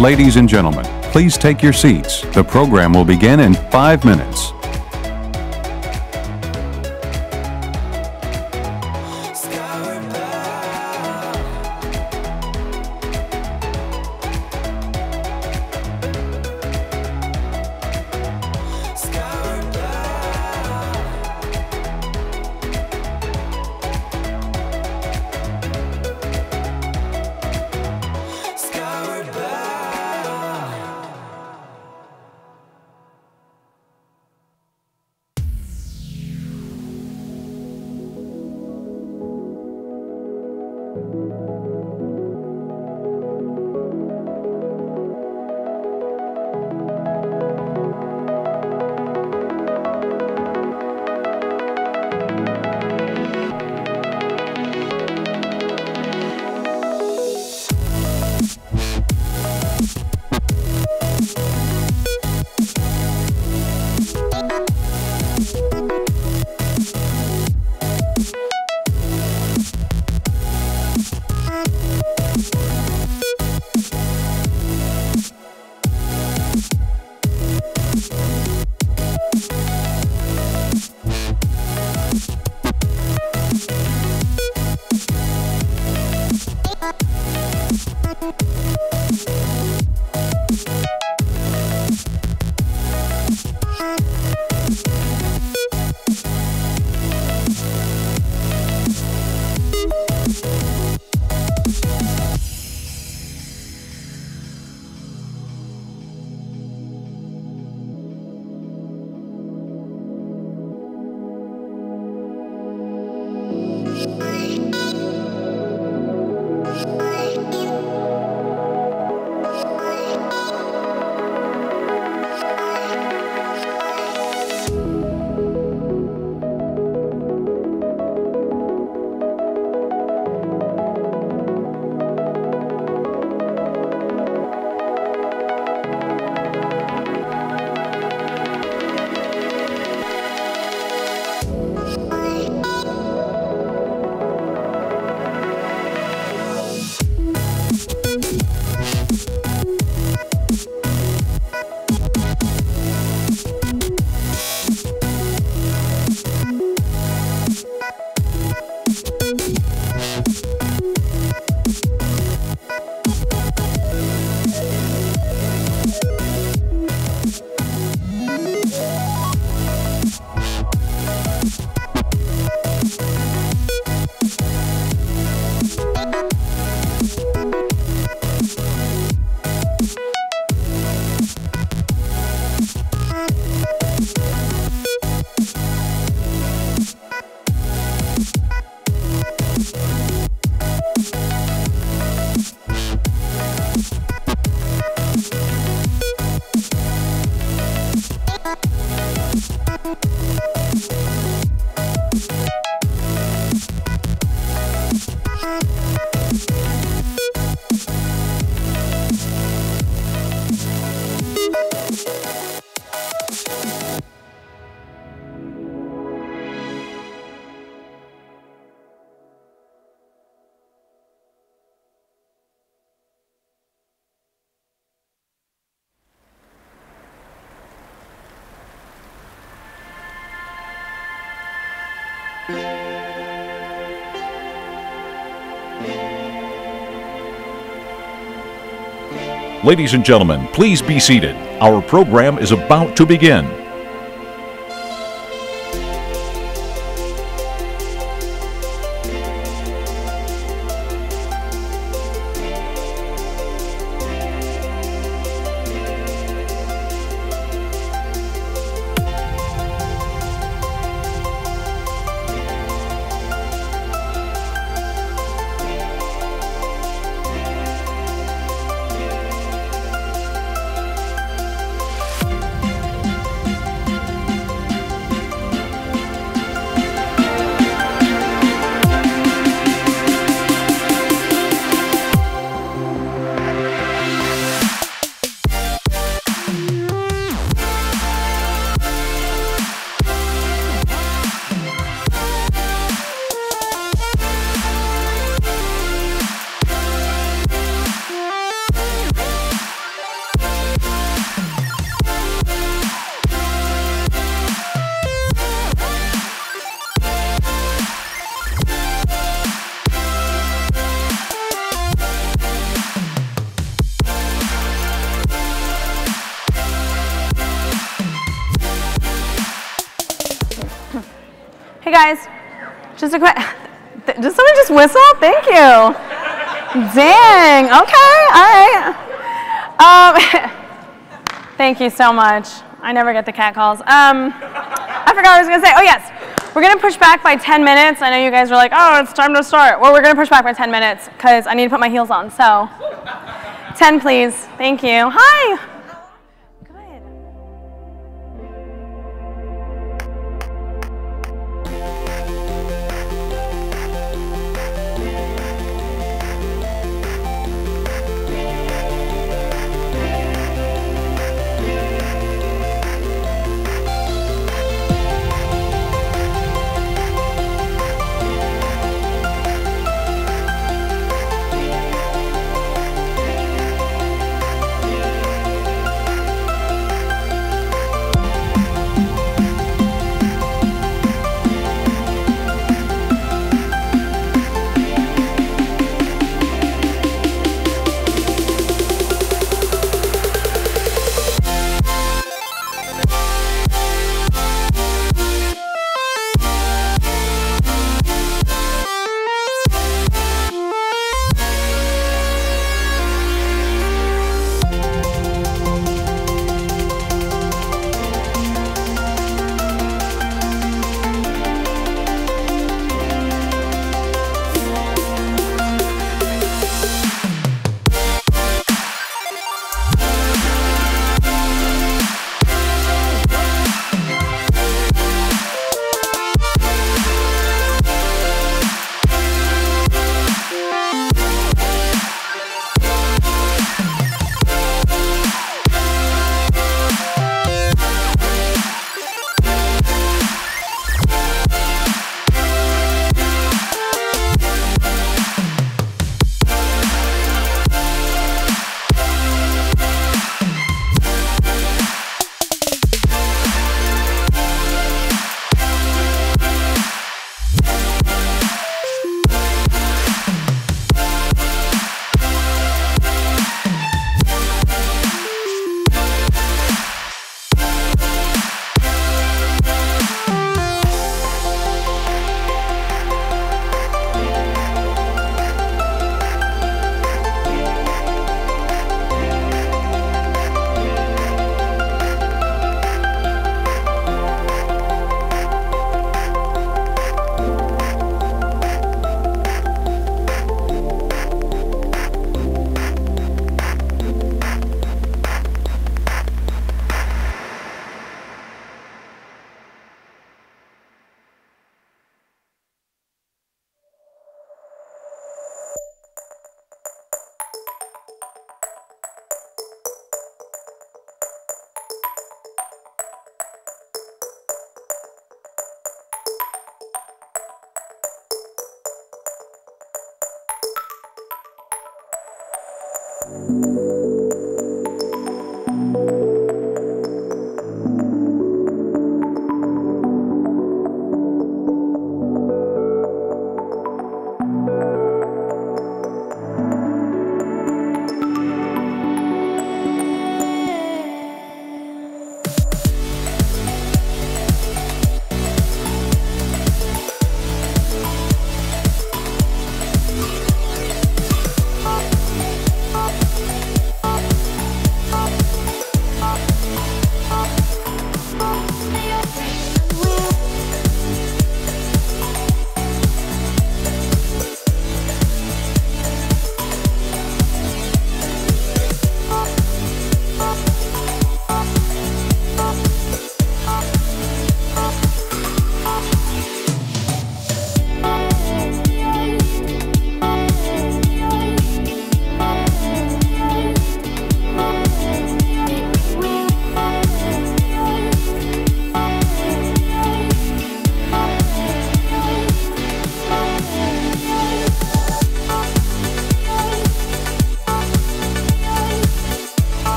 Ladies and gentlemen, please take your seats. The program will begin in 5 minutes. Ladies and gentlemen, please be seated. Our program is about to begin. Hey guys, just a quick, did somebody just whistle? Thank you. Dang, okay, all right. Thank you so much. I never get the cat calls. I forgot what I was gonna say. Oh yes, we're gonna push back by 10 minutes. I know you guys were like, oh, it's time to start. Well, we're gonna push back by 10 minutes because I need to put my heels on, so. 10 please, thank you. Hi. Good.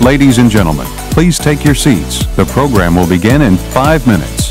Ladies and gentlemen, please take your seats. The program will begin in 5 minutes.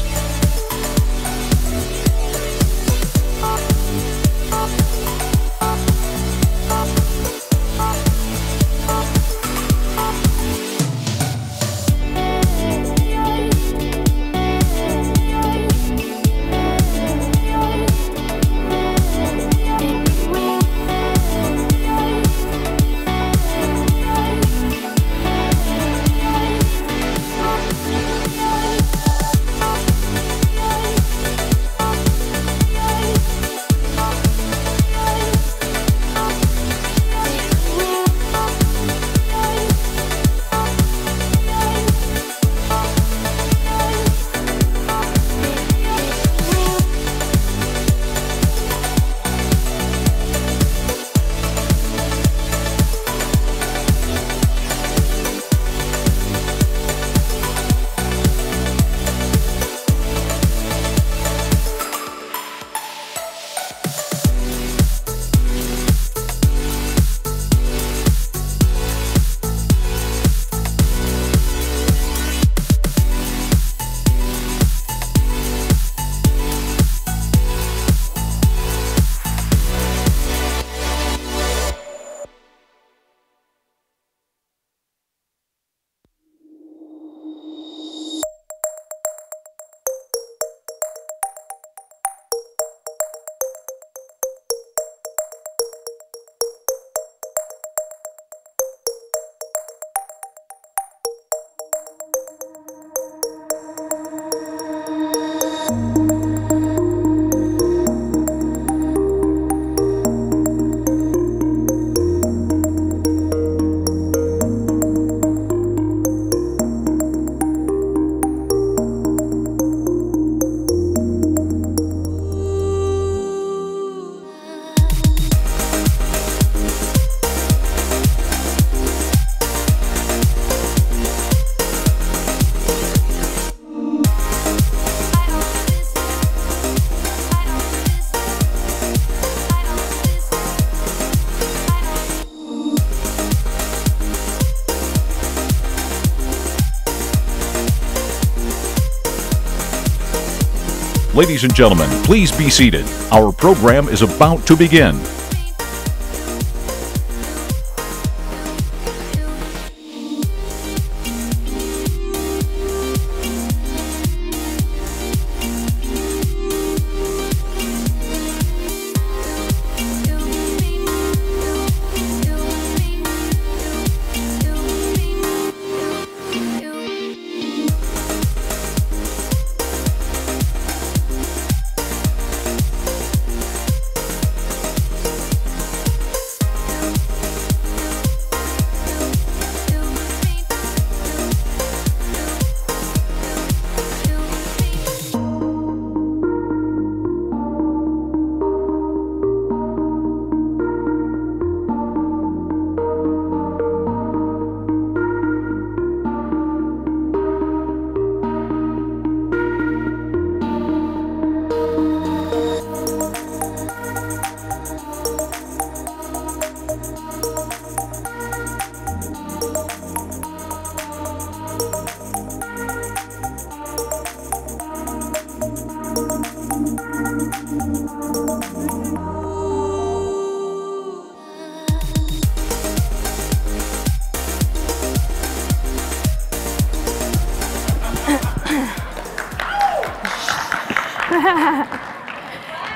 Ladies and gentlemen, please be seated. Our program is about to begin.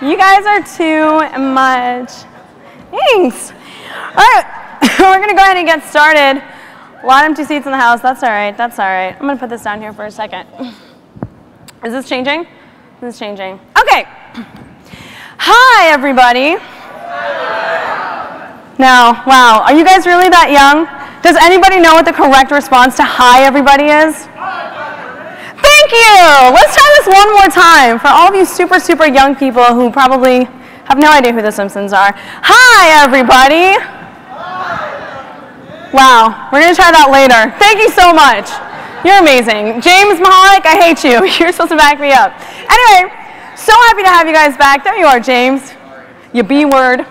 You guys are too much. Thanks. All right, we're gonna go ahead and get started. A lot of empty seats in the house. That's all right. That's all right. I'm gonna put this down here for a second. Is this changing? This is changing. Okay. Hi, everybody. Now, wow, are you guys really that young? Does anybody know what the correct response to hi, everybody is? Thank you! Let's try this one more time for all of you super, super young people who probably have no idea who the Simpsons are. Hi, everybody! Wow, we're going to try that later. Thank you so much. You're amazing. James Mahalik, I hate you. You're supposed to back me up. Anyway, so happy to have you guys back. There you are, James. You B word.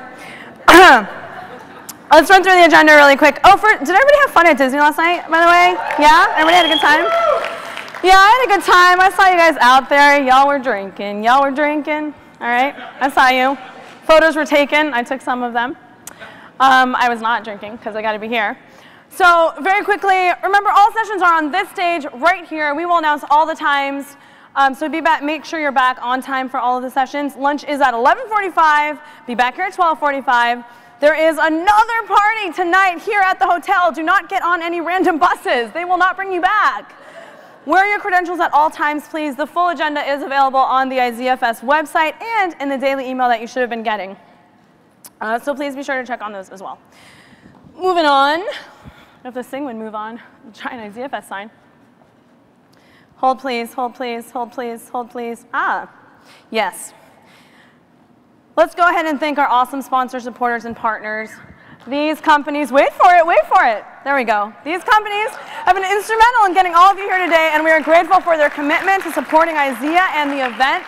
Let's run through the agenda really quick. Oh, did everybody have fun at Disney last night, by the way? Yeah? Everybody had a good time? Yeah, I had a good time. I saw you guys out there. Y'all were drinking. Y'all were drinking. All right? I saw you. Photos were taken. I took some of them. I was not drinking because I got to be here. So very quickly, remember all sessions are on this stage right here. We will announce all the times. So make sure you're back on time for all of the sessions. Lunch is at 11:45. Be back here at 12:45. There is another party tonight here at the hotel. Do not get on any random buses. They will not bring you back. Wear your credentials at all times, please. The full agenda is available on the IZEAFest website and in the daily email that you should have been getting. So please be sure to check on those as well. Moving on. If this thing would move on, try an IZEAFest sign. Hold please, hold please, hold please, hold please. Ah, yes. Let's go ahead and thank our awesome sponsors, supporters, and partners. These companies, wait for it, wait for it. There we go. These companies have been instrumental in getting all of you here today, and we are grateful for their commitment to supporting IZEA and the event.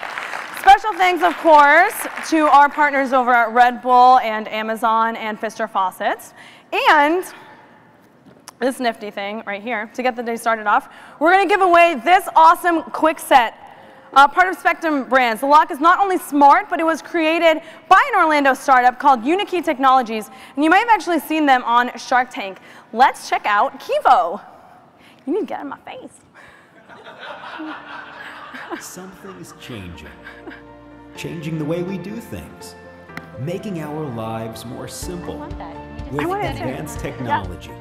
Special thanks, of course, to our partners over at Red Bull and Amazon and Pfister Faucets. And this nifty thing right here, to get the day started off, we're going to give away this awesome quick set. Part of Spectrum Brands. The lock is not only smart, but it was created by an Orlando startup called Unikey Technologies, and you might have actually seen them on Shark Tank. Let's check out Kivo. You need to get in my face. Something's changing. Changing the way we do things. Making our lives more simple. With advanced technology,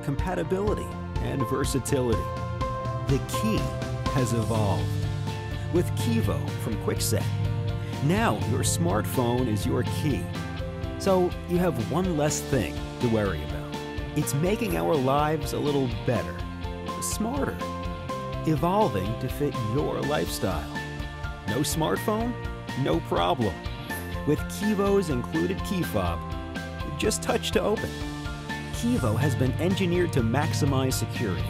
compatibility, and versatility. The key has evolved. With Kivo from Kwikset. Now your smartphone is your key. So you have one less thing to worry about. It's making our lives a little better, smarter, evolving to fit your lifestyle. No smartphone? No problem. With Kivo's included key fob, just touch to open. Kivo has been engineered to maximize security.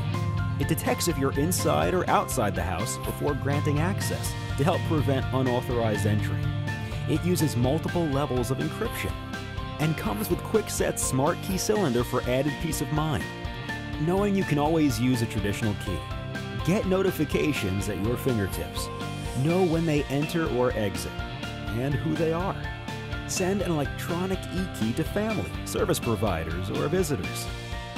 It detects if you're inside or outside the house before granting access to help prevent unauthorized entry. It uses multiple levels of encryption and comes with Kwikset's smart key cylinder for added peace of mind. Knowing you can always use a traditional key. Get notifications at your fingertips. Know when they enter or exit and who they are. Send an electronic e-key to family, service providers, or visitors.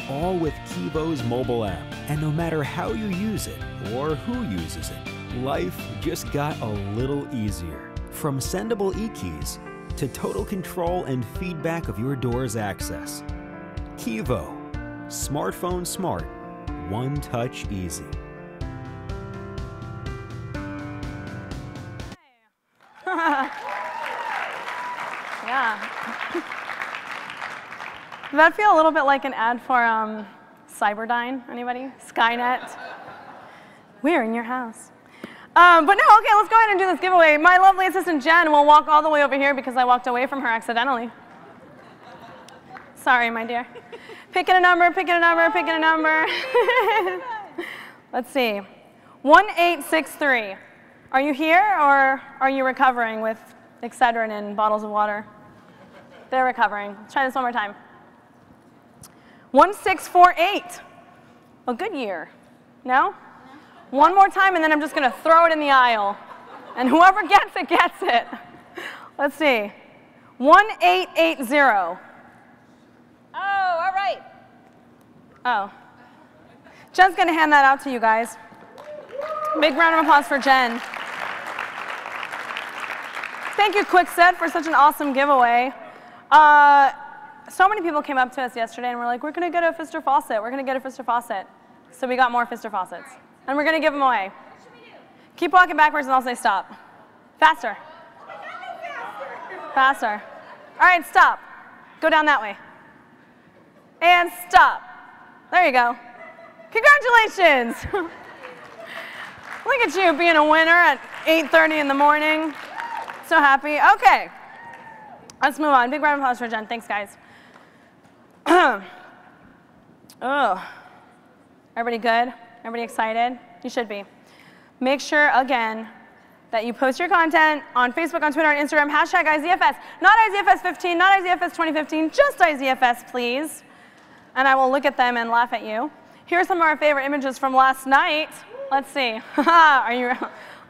All with Kivo's mobile app. And no matter how you use it or who uses it, life just got a little easier. From sendable e-keys to total control and feedback of your door's access. Kivo. Smartphone smart. One touch easy. Yeah. Does that feel a little bit like an ad for Cyberdyne? Anybody? Skynet? We're in your house. But no, okay, let's go ahead and do this giveaway. My lovely assistant Jen will walk all the way over here because I walked away from her accidentally. Sorry, my dear. Picking a number, picking a number, picking a number. Let's see. 1863. Are you here or are you recovering with Excedrin and bottles of water? They're recovering. Let's try this one more time. 1648. A good year. No? One more time, and then I'm just going to throw it in the aisle. And whoever gets it, gets it. Let's see. 1880. Oh, all right. Oh. Jen's going to hand that out to you guys. Big round of applause for Jen. Thank you, Kwikset, for such an awesome giveaway. So many people came up to us yesterday and were like, we're going to get a Pfister faucet. We're going to get a Pfister faucet. So we got more Pfister faucets. And we're going to give them away. What should we do? Keep walking backwards and I'll say stop. Faster. Faster. All right, stop. Go down that way. And stop. There you go. Congratulations. Look at you being a winner at 8:30 in the morning. So happy. Okay. Let's move on. Big round of applause for Jen. Thanks, guys. Oh. Everybody good? Everybody excited? You should be. Make sure, again, that you post your content on Facebook, on Twitter, on Instagram, hashtag IZEAFest. Not IZEAFest 15, not IZEAFest 2015, just IZEAFest, please. And I will look at them and laugh at you. Here's some of our favorite images from last night. Let's see. Are you?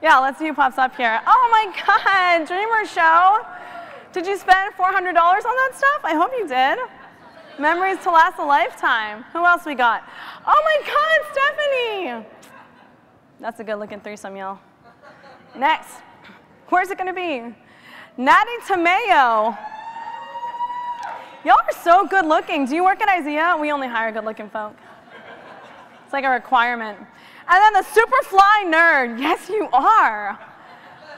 Yeah, let's see who pops up here. Oh my God, Dreamer Show. Did you spend $400 on that stuff? I hope you did. Memories to last a lifetime. Who else we got? Oh my God, Stephanie. That's a good looking threesome, y'all. Next. Where's it gonna be? Natty Tomeo. Y'all are so good looking. Do you work at IZEA? We only hire good looking folk. It's like a requirement. And then the Superfly Nerd. Yes, you are.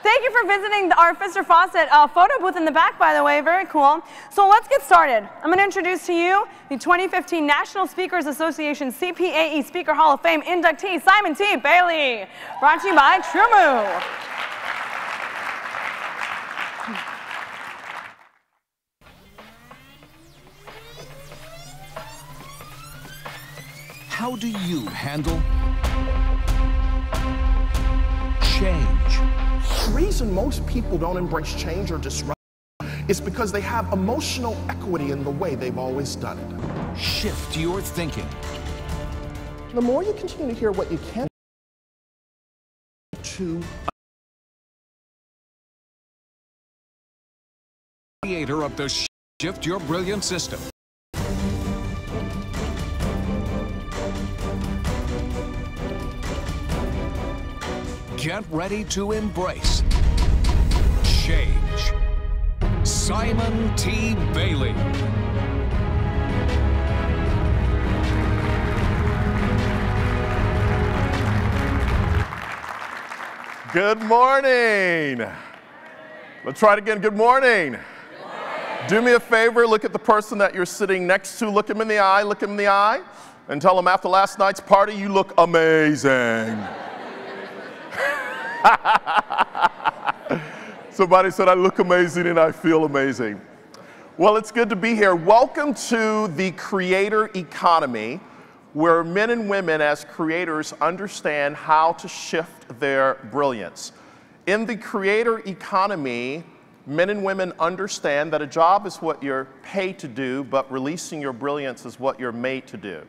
Thank you for visiting our Pfister Fawcett photo booth in the back, by the way. Very cool. So let's get started. I'm going to introduce to you the 2015 National Speakers Association CPAE Speaker Hall of Fame inductee, Simon T. Bailey. Brought to you by Trumu. How do you handle change? The reason most people don't embrace change or disrupt is because they have emotional equity in the way they've always done it. Shift your thinking. The more you continue to hear what you can to Creator of the Shift Your Brilliant system. Get ready to embrace change. Simon T. Bailey. Good morning. Let's try it again. Good morning. Do me a favor, look at the person that you're sitting next to, look him in the eye, and tell him after last night's party, you look amazing. Somebody said, I look amazing and I feel amazing. Well, it's good to be here. Welcome to the creator economy, where men and women as creators understand how to shift their brilliance. In the creator economy, men and women understand that a job is what you're paid to do, but releasing your brilliance is what you're made to do.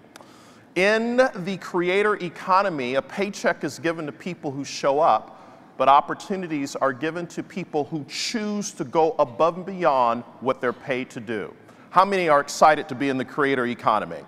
In the creator economy, a paycheck is given to people who show up, but opportunities are given to people who choose to go above and beyond what they're paid to do. How many are excited to be in the creator economy?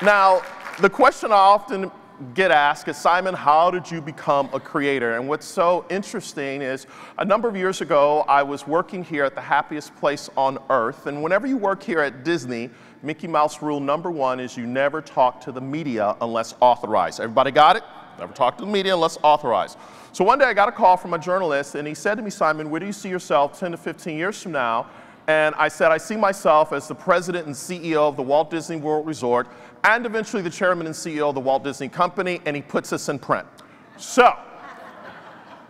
Now, the question I often get asked is, Simon, how did you become a creator? And what's so interesting is, a number of years ago, I was working here at the happiest place on earth. And whenever you work here at Disney, Mickey Mouse rule number one is you never talk to the media unless authorized. Everybody got it? Never talk to the media unless authorized. So one day I got a call from a journalist, and he said to me, Simon, where do you see yourself 10 to 15 years from now? And I said, I see myself as the president and CEO of the Walt Disney World Resort, and eventually the chairman and CEO of the Walt Disney Company, and he puts us in print. So,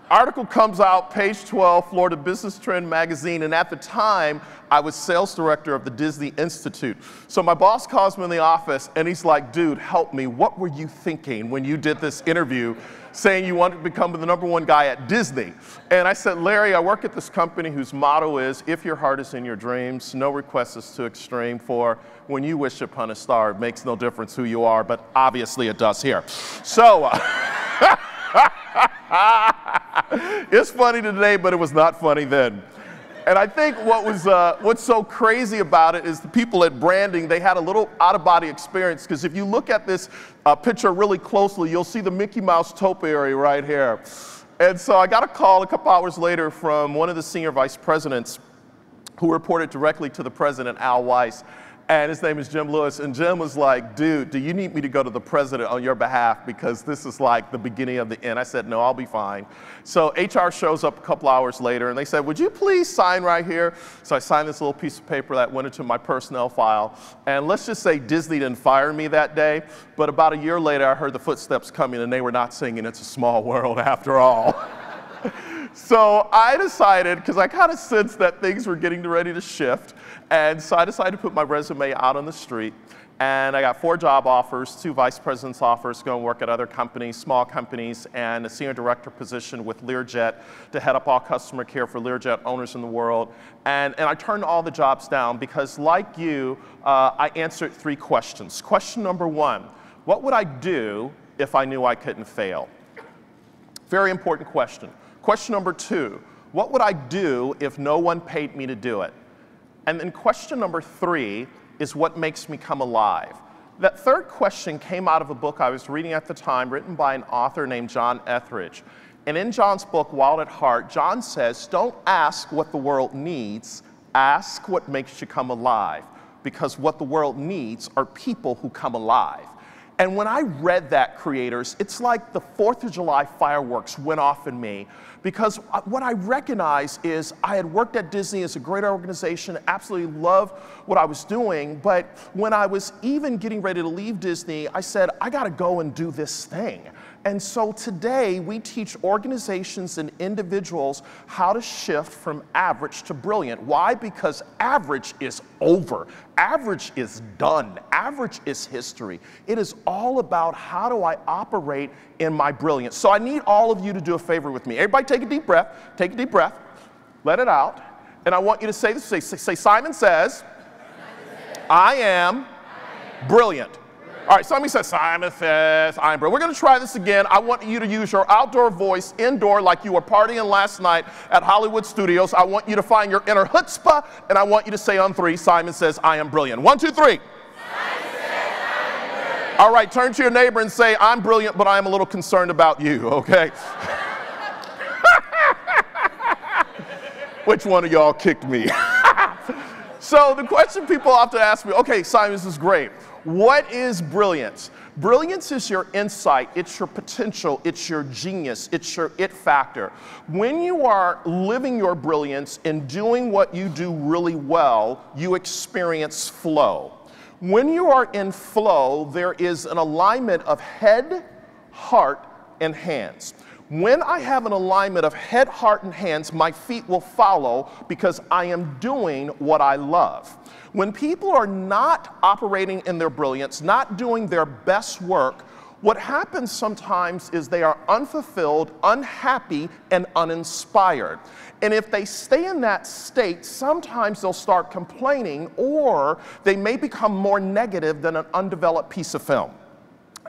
article comes out, page 12, Florida Business Trend magazine, and at the time, I was sales director of the Disney Institute. So my boss calls me in the office, and he's like, dude, help me, what were you thinking when you did this interview saying you wanted to become the #1 guy at Disney? And I said, Larry, I work at this company whose motto is, if your heart is in your dreams, no request is too extreme, for when you wish upon a star, it makes no difference who you are, but obviously it does here. So, it's funny today, but it was not funny then. And I think what's so crazy about it is the people at branding, they had a little out-of-body experience, because if you look at this picture really closely, you'll see the Mickey Mouse topiary right here. And so I got a call a couple hours later from one of the senior vice presidents who reported directly to the president, Al Weiss. And his name is Jim Lewis, and Jim was like, dude, do you need me to go to the president on your behalf, because this is like the beginning of the end? I said, no, I'll be fine. So HR shows up a couple hours later, and they said, would you please sign right here? So I signed this little piece of paper that went into my personnel file, and let's just say Disney didn't fire me that day, but about a year later, I heard the footsteps coming, and they were not singing It's a Small World after all. So I decided, because I kind of sensed that things were getting ready to shift, and so I decided to put my resume out on the street. And I got 4 job offers, 2 vice president's offers, going to work at other companies, small companies, and a senior director position with Learjet to head up all customer care for Learjet owners in the world. And I turned all the jobs down because, like you, I answered 3 questions. Question number 1, what would I do if I knew I couldn't fail? Very important question. Question number 2, what would I do if no one paid me to do it? And then question number 3, is what makes me come alive? That third question came out of a book I was reading at the time, written by an author named John Etheridge. And in John's book, Wild at Heart, John says, don't ask what the world needs, ask what makes you come alive. Because what the world needs are people who come alive. And when I read that, creators, it's like the 4th of July fireworks went off in me, because what I recognized is I had worked at Disney as a great organization, absolutely loved what I was doing, but when I was even getting ready to leave Disney, I said, I gotta go and do this thing. And so today, we teach organizations and individuals how to shift from average to brilliant. Why? Because average is over. Average is done. Average is history. It is all about how do I operate in my brilliance. So I need all of you to do a favor with me. Everybody take a deep breath. Take a deep breath. Let it out. And I want you to say this. Say Simon says, I am brilliant. All right, somebody says, Simon says, I'm brilliant. We're going to try this again. I want you to use your outdoor voice indoor like you were partying last night at Hollywood Studios. I want you to find your inner chutzpah, and I want you to say on 3, Simon says, I am brilliant. 1, 2, 3. Simon says, I'm brilliant. All right, turn to your neighbor and say, I'm brilliant, but I am a little concerned about you, okay? Which one of y'all kicked me? So the question people often ask me, okay, Simon, this is great. What is brilliance? Brilliance is your insight, it's your potential, it's your genius, it's your it factor. When you are living your brilliance and doing what you do really well, you experience flow. When you are in flow, there is an alignment of head, heart, and hands. When I have an alignment of head, heart, and hands, my feet will follow because I am doing what I love. When people are not operating in their brilliance, not doing their best work, what happens sometimes is they are unfulfilled, unhappy, and uninspired. And if they stay in that state, sometimes they'll start complaining, or they may become more negative than an undeveloped piece of film.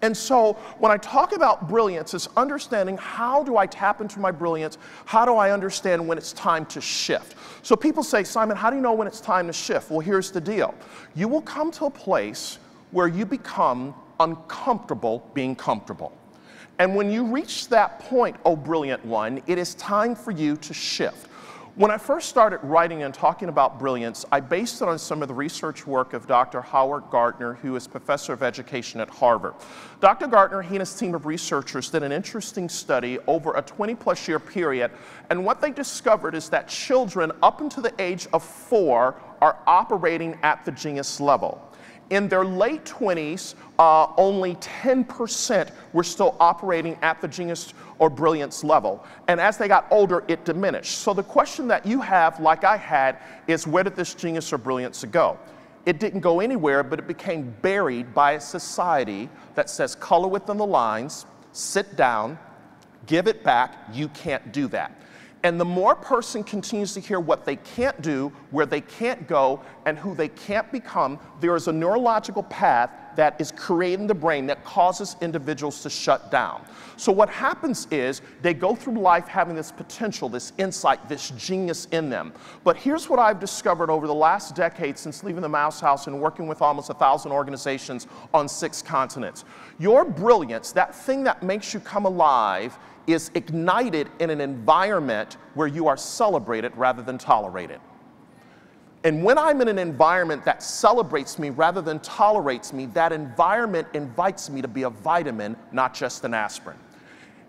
And so when I talk about brilliance, it's understanding how do I tap into my brilliance? How do I understand when it's time to shift? So people say, Simon, how do you know when it's time to shift? Well, here's the deal. You will come to a place where you become uncomfortable being comfortable. And when you reach that point, oh brilliant one, it is time for you to shift. When I first started writing and talking about brilliance, I based it on some of the research work of Dr. Howard Gardner, who is professor of education at Harvard. Dr. Gardner, he and his team of researchers did an interesting study over a 20-plus year period, and what they discovered is that children up until the age of 4 are operating at the genius level. In their late 20s, only 10% were still operating at the genius or brilliance level. And as they got older, it diminished. So the question that you have, like I had, is where did this genius or brilliance go? It didn't go anywhere, but it became buried by a society that says color within the lines, sit down, give it back, you can't do that. And the more a person continues to hear what they can't do, where they can't go, and who they can't become, there is a neurological path that is created in the brain that causes individuals to shut down. So what happens is they go through life having this potential, this insight, this genius in them. But here's what I've discovered over the last decade since leaving the Mouse House and working with almost 1,000 organizations on 6 continents. Your brilliance, that thing that makes you come alive, is ignited in an environment where you are celebrated rather than tolerated. And when I'm in an environment that celebrates me rather than tolerates me, that environment invites me to be a vitamin, not just an aspirin.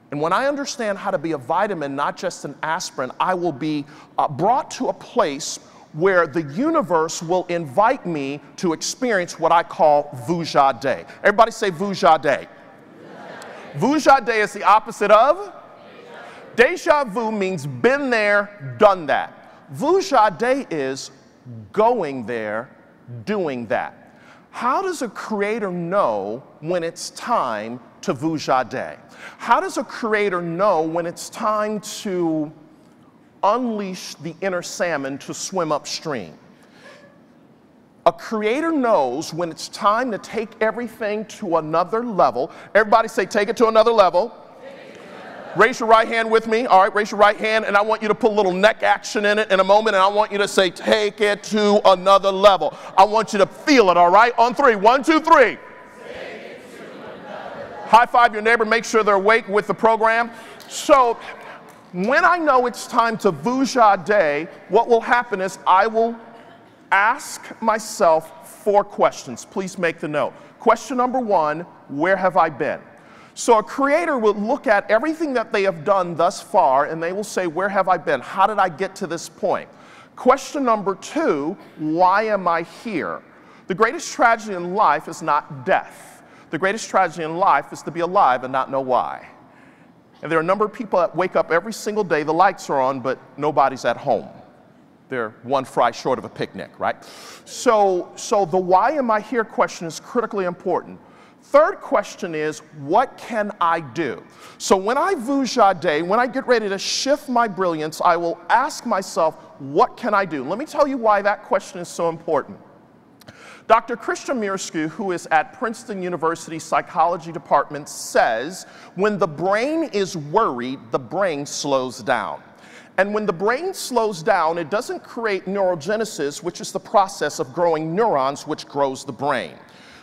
And when I understand how to be a vitamin, not just an aspirin, I will be brought to a place where the universe will invite me to experience what I call Vujade. Everybody say Vujade. Vujade is the opposite of Deja vu means been there, done that. Vujade is going there, doing that. How does a creator know when it's time to vujade? How does a creator know when it's time to unleash the inner salmon to swim upstream? A creator knows when it's time to take everything to another level. Everybody say, take it to another level. Raise your right hand with me. All right, raise your right hand, and I want you to put a little neck action in it in a moment, and I want you to say, take it to another level. I want you to feel it, all right? On three. 1, 2, 3. High five your neighbor. Make sure they're awake with the program. So when I know it's time to vujade, what will happen is I will ask myself 4 questions. Please make the note. Question number 1, where have I been? So a creator will look at everything that they have done thus far, and they will say, where have I been? How did I get to this point? Question number 2, why am I here? The greatest tragedy in life is not death. The greatest tragedy in life is to be alive and not know why. And there are a number of people that wake up every single day, the lights are on, but nobody's at home. They're one fry short of a picnic, right? So the why am I here question is critically important. Third question is, what can I do? So when I vujade, when I get ready to shift my brilliance, I will ask myself, what can I do? Let me tell you why that question is so important. Dr. Christian Mirsky, who is at Princeton University Psychology Department, says, when the brain is worried, the brain slows down. And when the brain slows down, it doesn't create neurogenesis, which is the process of growing neurons, which grows the brain.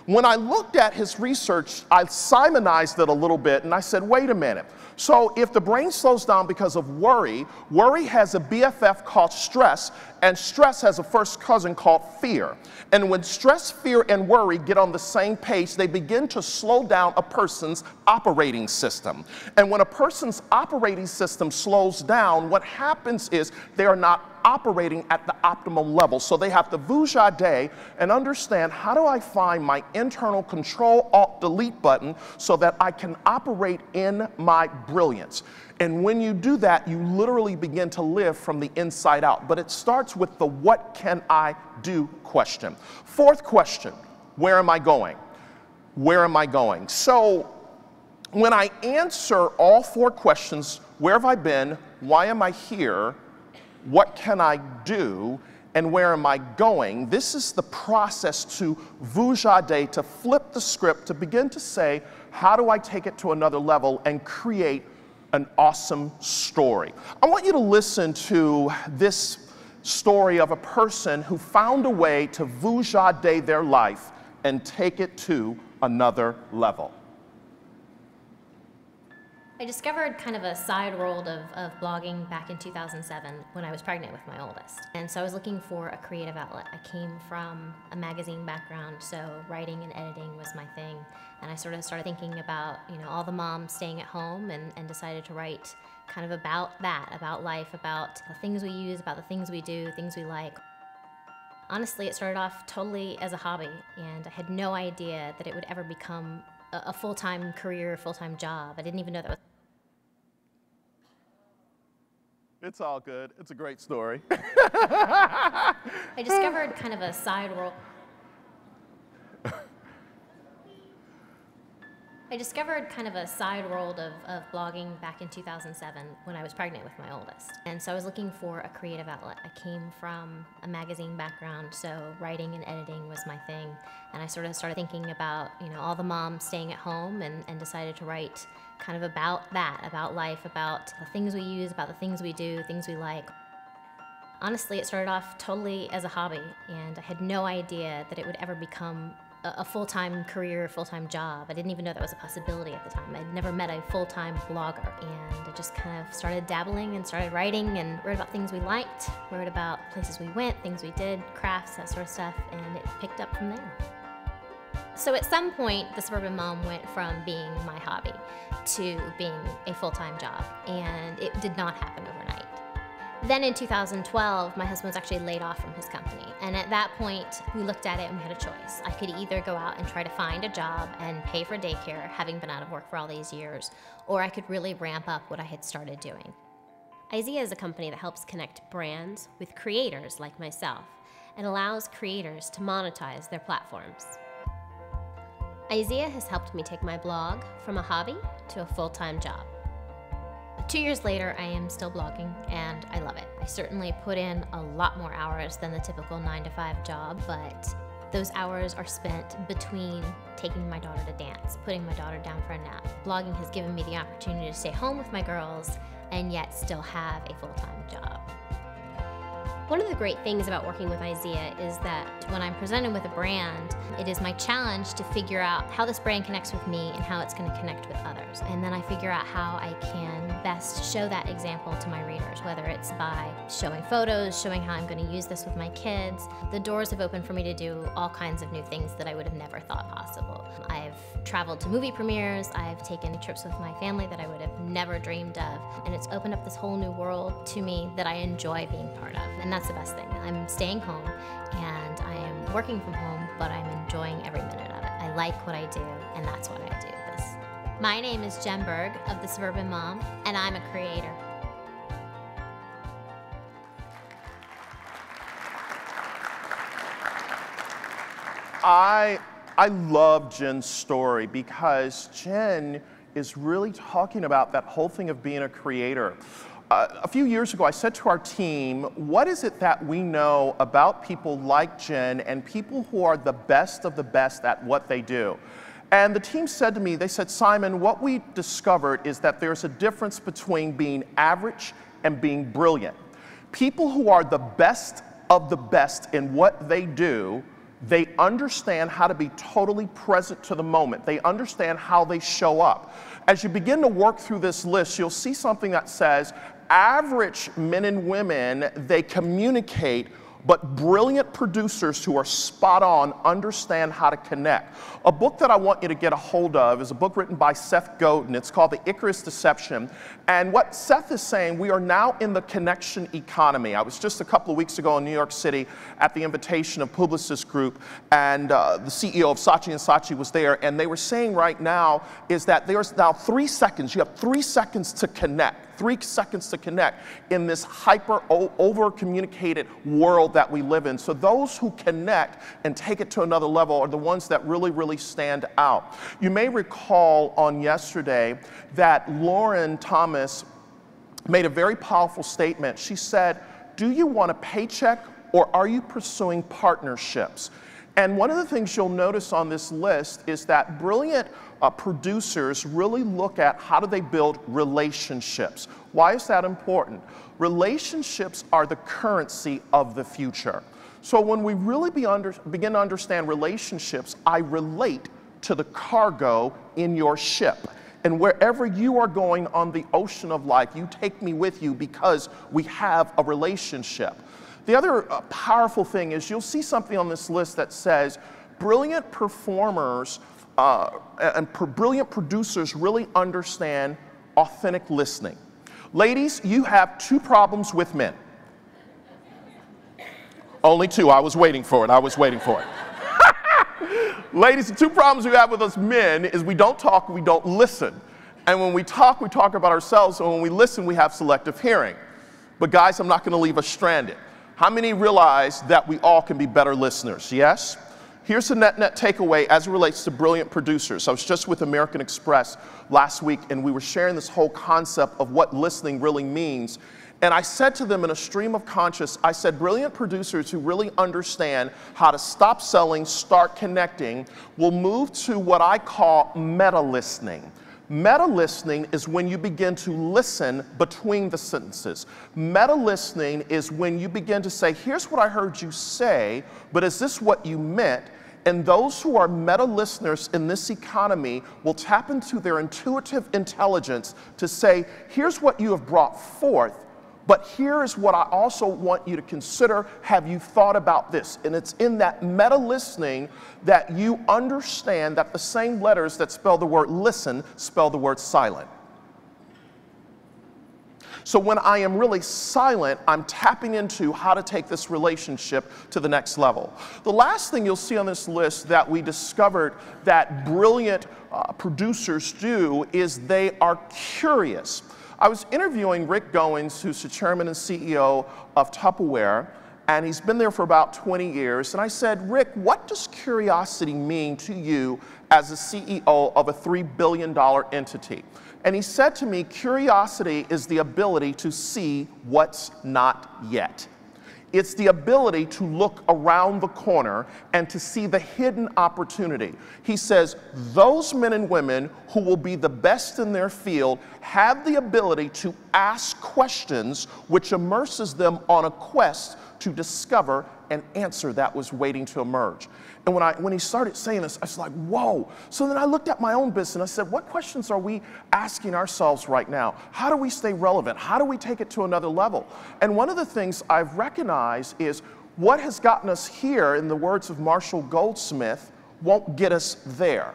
When I looked at his research, I Simonized it a little bit, and I said, wait a minute. So if the brain slows down because of worry, worry has a BFF called stress, and stress has a first cousin called fear. And when stress, fear, and worry get on the same page, they begin to slow down a person's operating system. And when a person's operating system slows down, what happens is they are not operating at the optimal level. So they have to vujade and understand, how do I find my internal Control-Alt-Delete button so that I can operate in my brilliance? And when you do that, you literally begin to live from the inside out. But it starts with the what can I do question. Fourth question, where am I going? Where am I going? So when I answer all 4 questions, where have I been? Why am I here? What can I do? And where am I going? This is the process to vujade, to flip the script, to begin to say, how do I take it to another level and create an awesome story? I want you to listen to this story of a person who found a way to vujade their life and take it to another level. I discovered kind of a side world of blogging back in 2007 when I was pregnant with my oldest. And so I was looking for a creative outlet. I came from a magazine background, so writing and editing was my thing. And I sort of started thinking about, all the moms staying at home and decided to write kind of about that, about life, about the things we use, about the things we do, things we like. Honestly, it started off totally as a hobby, and I had no idea that it would ever become a full-time career, full-time job. I didn't even know that was. It's all good. It's a great story. I discovered kind of a side world. I discovered kind of a side world of blogging back in 2007 when I was pregnant with my oldest. And so I was looking for a creative outlet. I came from a magazine background, so writing and editing was my thing. And I sort of started thinking about, all the moms staying at home and decided to write kind of about that, about life, about the things we use, about the things we do, things we like. Honestly, it started off totally as a hobby, and I had no idea that it would ever become a full-time career, full-time job. I didn't even know that was a possibility at the time. I'd never met a full-time blogger, and I just kind of started dabbling and started writing and wrote about things we liked, wrote about places we went, things we did, crafts, that sort of stuff, and it picked up from there. So at some point, the suburban mom went from being my hobby to being a full-time job, and it did not happen overnight. Then in 2012, my husband was actually laid off from his company. And at that point, we looked at it and we had a choice. I could either go out and try to find a job and pay for daycare, having been out of work for all these years, or I could really ramp up what I had started doing. IZEA is a company that helps connect brands with creators like myself and allows creators to monetize their platforms. IZEA has helped me take my blog from a hobby to a full-time job. 2 years later, I am still blogging, and I love it. I certainly put in a lot more hours than the typical 9-to-5 job, but those hours are spent between taking my daughter to dance, putting my daughter down for a nap. Blogging has given me the opportunity to stay home with my girls and yet still have a full-time job. One of the great things about working with IZEA is that when I'm presented with a brand, it is my challenge to figure out how this brand connects with me and how it's going to connect with others. And then I figure out how I can best show that example to my readers, whether it's by showing photos, showing how I'm going to use this with my kids. The doors have opened for me to do all kinds of new things that I would have never thought possible. I've traveled to movie premieres, I've taken trips with my family that I would have never dreamed of, and it's opened up this whole new world to me that I enjoy being part of. And that's the best thing. I'm staying home and I am working from home, but I'm enjoying every minute of it. I like what I do, and that's what I do this. My name is Jen Berg of The Suburban Mom, and I'm a creator. I love Jen's story because Jen is really talking about that whole thing of being a creator. A few years ago, I said to our team, what is it that we know about people like Jen and people who are the best of the best at what they do? And the team said to me, they said, Simon, what we discovered is that there's a difference between being average and being brilliant. People who are the best of the best in what they do, they understand how to be totally present to the moment. They understand how they show up. As you begin to work through this list, you'll see something that says, average men and women, they communicate, but brilliant producers who are spot on understand how to connect. A book that I want you to get a hold of is a book written by Seth Godin. It's called The Icarus Deception. And what Seth is saying, we are now in the connection economy. I was just a couple of weeks ago in New York City at the invitation of Publicis Group, and the CEO of Saatchi & Saatchi was there, and they were saying right now is that there's now 3 seconds. You have 3 seconds to connect. 3 seconds to connect in this hyper over-communicated world that we live in. So those who connect and take it to another level are the ones that really, really stand out. You may recall on yesterday that Lauren Thomas made a very powerful statement. She said, do you want a paycheck or are you pursuing partnerships? And one of the things you'll notice on this list is that brilliant producers really look at how do they build relationships. Why is that important? Relationships are the currency of the future. So when we really begin to understand relationships, I relate to the cargo in your ship. And wherever you are going on the ocean of life, you take me with you because we have a relationship. The other powerful thing is you'll see something on this list that says brilliant performers and brilliant producers really understand authentic listening. Ladies, you have 2 problems with men. Only 2. I was waiting for it. I was waiting for it. Ladies, the 2 problems we have with us men is we don't talk, we don't listen. And when we talk about ourselves, and when we listen, we have selective hearing. But guys, I'm not going to leave us stranded. How many realize that we all can be better listeners? Yes? Here's the net takeaway as it relates to brilliant producers. I was just with American Express last week, and we were sharing this whole concept of what listening really means. And I said to them in a stream of conscious, I said, brilliant producers who really understand how to stop selling, start connecting, will move to what I call meta-listening. Meta-listening is when you begin to listen between the sentences. Meta-listening is when you begin to say, here's what I heard you say, but is this what you meant? And those who are meta-listeners in this economy will tap into their intuitive intelligence to say, here's what you have brought forth, but here is what I also want you to consider. Have you thought about this? And it's in that meta-listening that you understand that the same letters that spell the word listen spell the word silent. So when I am really silent, I'm tapping into how to take this relationship to the next level. The last thing you'll see on this list that we discovered that brilliant producers do is they are curious. I was interviewing Rick Goins, who's the chairman and CEO of Tupperware, and he's been there for about 20 years. And I said, Rick, what does curiosity mean to you as a CEO of a $3 billion entity? And he said to me, curiosity is the ability to see what's not yet. It's the ability to look around the corner and to see the hidden opportunity. He says, those men and women who will be the best in their field have the ability to ask questions which immerses them on a quest to discover an answer that was waiting to emerge. And when he started saying this, I was like, whoa. So then I looked at my own business and I said, what questions are we asking ourselves right now? How do we stay relevant? How do we take it to another level? And one of the things I've recognized is what has gotten us here, in the words of Marshall Goldsmith, won't get us there.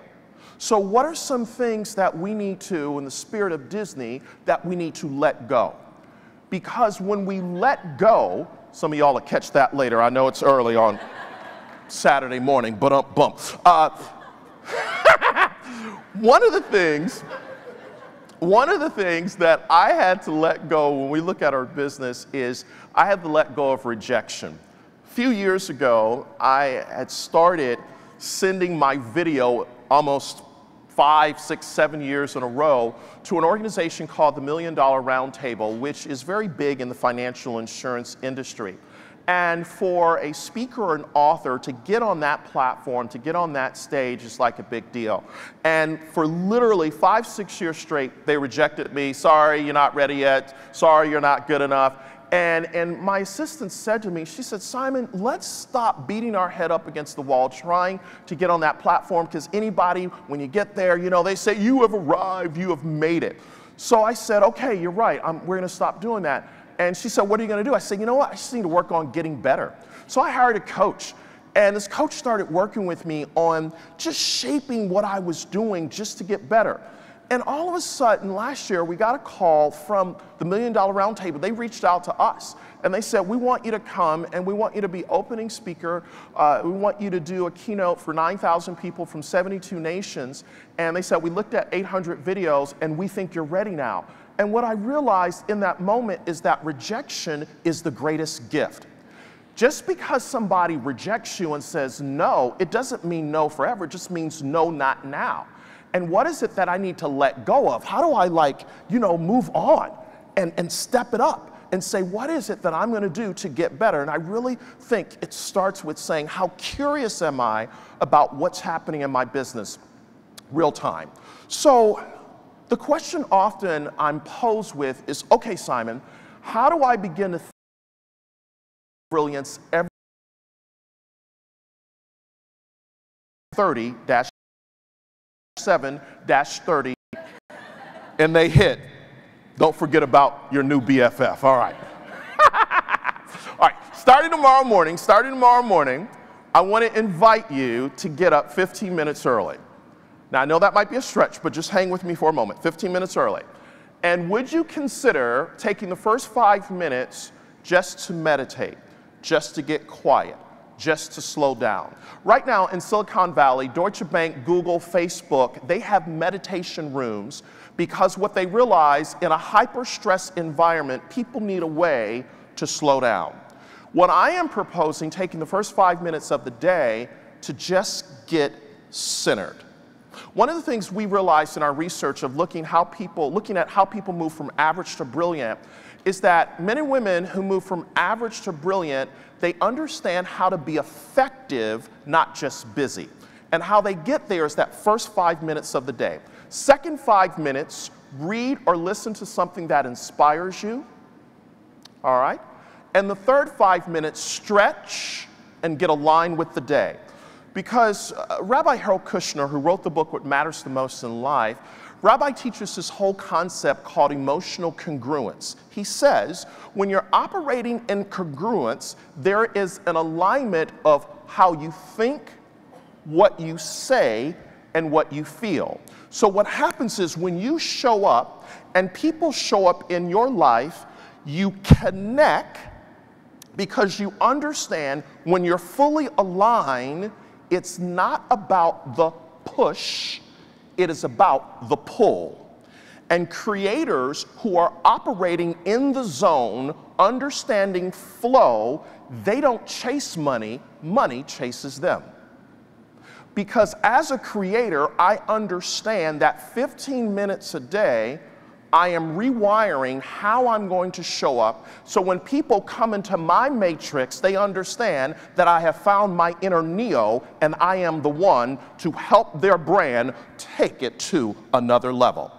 So what are some things that we need to, in the spirit of Disney, that we need to let go? Because when we let go, some of y'all will catch that later. I know it's early on Saturday morning, but bump. One of the things that I had to let go when we look at our business is I had to let go of rejection. A few years ago, I had started sending my video almost 5, 6, 7 years in a row to an organization called the $1 Million Roundtable, which is very big in the financial insurance industry. And for a speaker or an author to get on that platform, to get on that stage is like a big deal. And for literally 5, 6 years straight, they rejected me. Sorry, you're not ready yet. Sorry, you're not good enough. And my assistant said to me, she said, Simon, let's stop beating our head up against the wall trying to get on that platform, because anybody, when you get there, you know, they say, you have arrived, you have made it. So I said, okay, you're right, we're gonna stop doing that. And she said, what are you gonna do? I said, you know what, I just need to work on getting better. So I hired a coach, and this coach started working with me on just shaping what I was doing just to get better. And all of a sudden, last year, we got a call from the $1 Million Roundtable. They reached out to us, and they said, we want you to come, and we want you to be opening speaker. We want you to do a keynote for 9,000 people from 72 nations. And they said, we looked at 800 videos, and we think you're ready now. And what I realized in that moment is that rejection is the greatest gift. Just because somebody rejects you and says no, it doesn't mean no forever. It just means no, not now. And what is it that I need to let go of? How do I, move on and step it up and say, what is it that I'm going to do to get better? And I really think it starts with saying, how curious am I about what's happening in my business real time? So the question often I'm posed with is, okay, Simon, how do I begin to think brilliance every 30-7-30, and they hit. Don't forget about your new BFF. All right. All right, starting tomorrow morning, I want to invite you to get up 15 minutes early. Now, I know that might be a stretch, but just hang with me for a moment, 15 minutes early. And would you consider taking the first 5 minutes just to meditate, just to get quiet, just to slow down? Right now in Silicon Valley, Deutsche Bank, Google, Facebook, they have meditation rooms because what they realize in a hyper-stress environment, people need a way to slow down. What I am proposing, taking the first 5 minutes of the day to just get centered. One of the things we realized in our research of looking at how people move from average to brilliant is that men and women who move from average to brilliant, they understand how to be effective, not just busy. And how they get there is that first 5 minutes of the day. Second 5 minutes, read or listen to something that inspires you, all right? And the third 5 minutes, stretch and get aligned with the day. Because Rabbi Harold Kushner, who wrote the book, What Matters the Most in Life, Rabbi teaches this whole concept called emotional congruence. He says, when you're operating in congruence, there is an alignment of how you think, what you say, and what you feel. So what happens is when you show up and people show up in your life, you connect because you understand when you're fully aligned, it's not about the push, it is about the pull. And creators who are operating in the zone, understanding flow, they don't chase money, money chases them. Because as a creator, I understand that 15 minutes a day, I am rewiring how I'm going to show up. So when people come into my matrix, they understand that I have found my inner Neo and I am the one to help their brand take it to another level.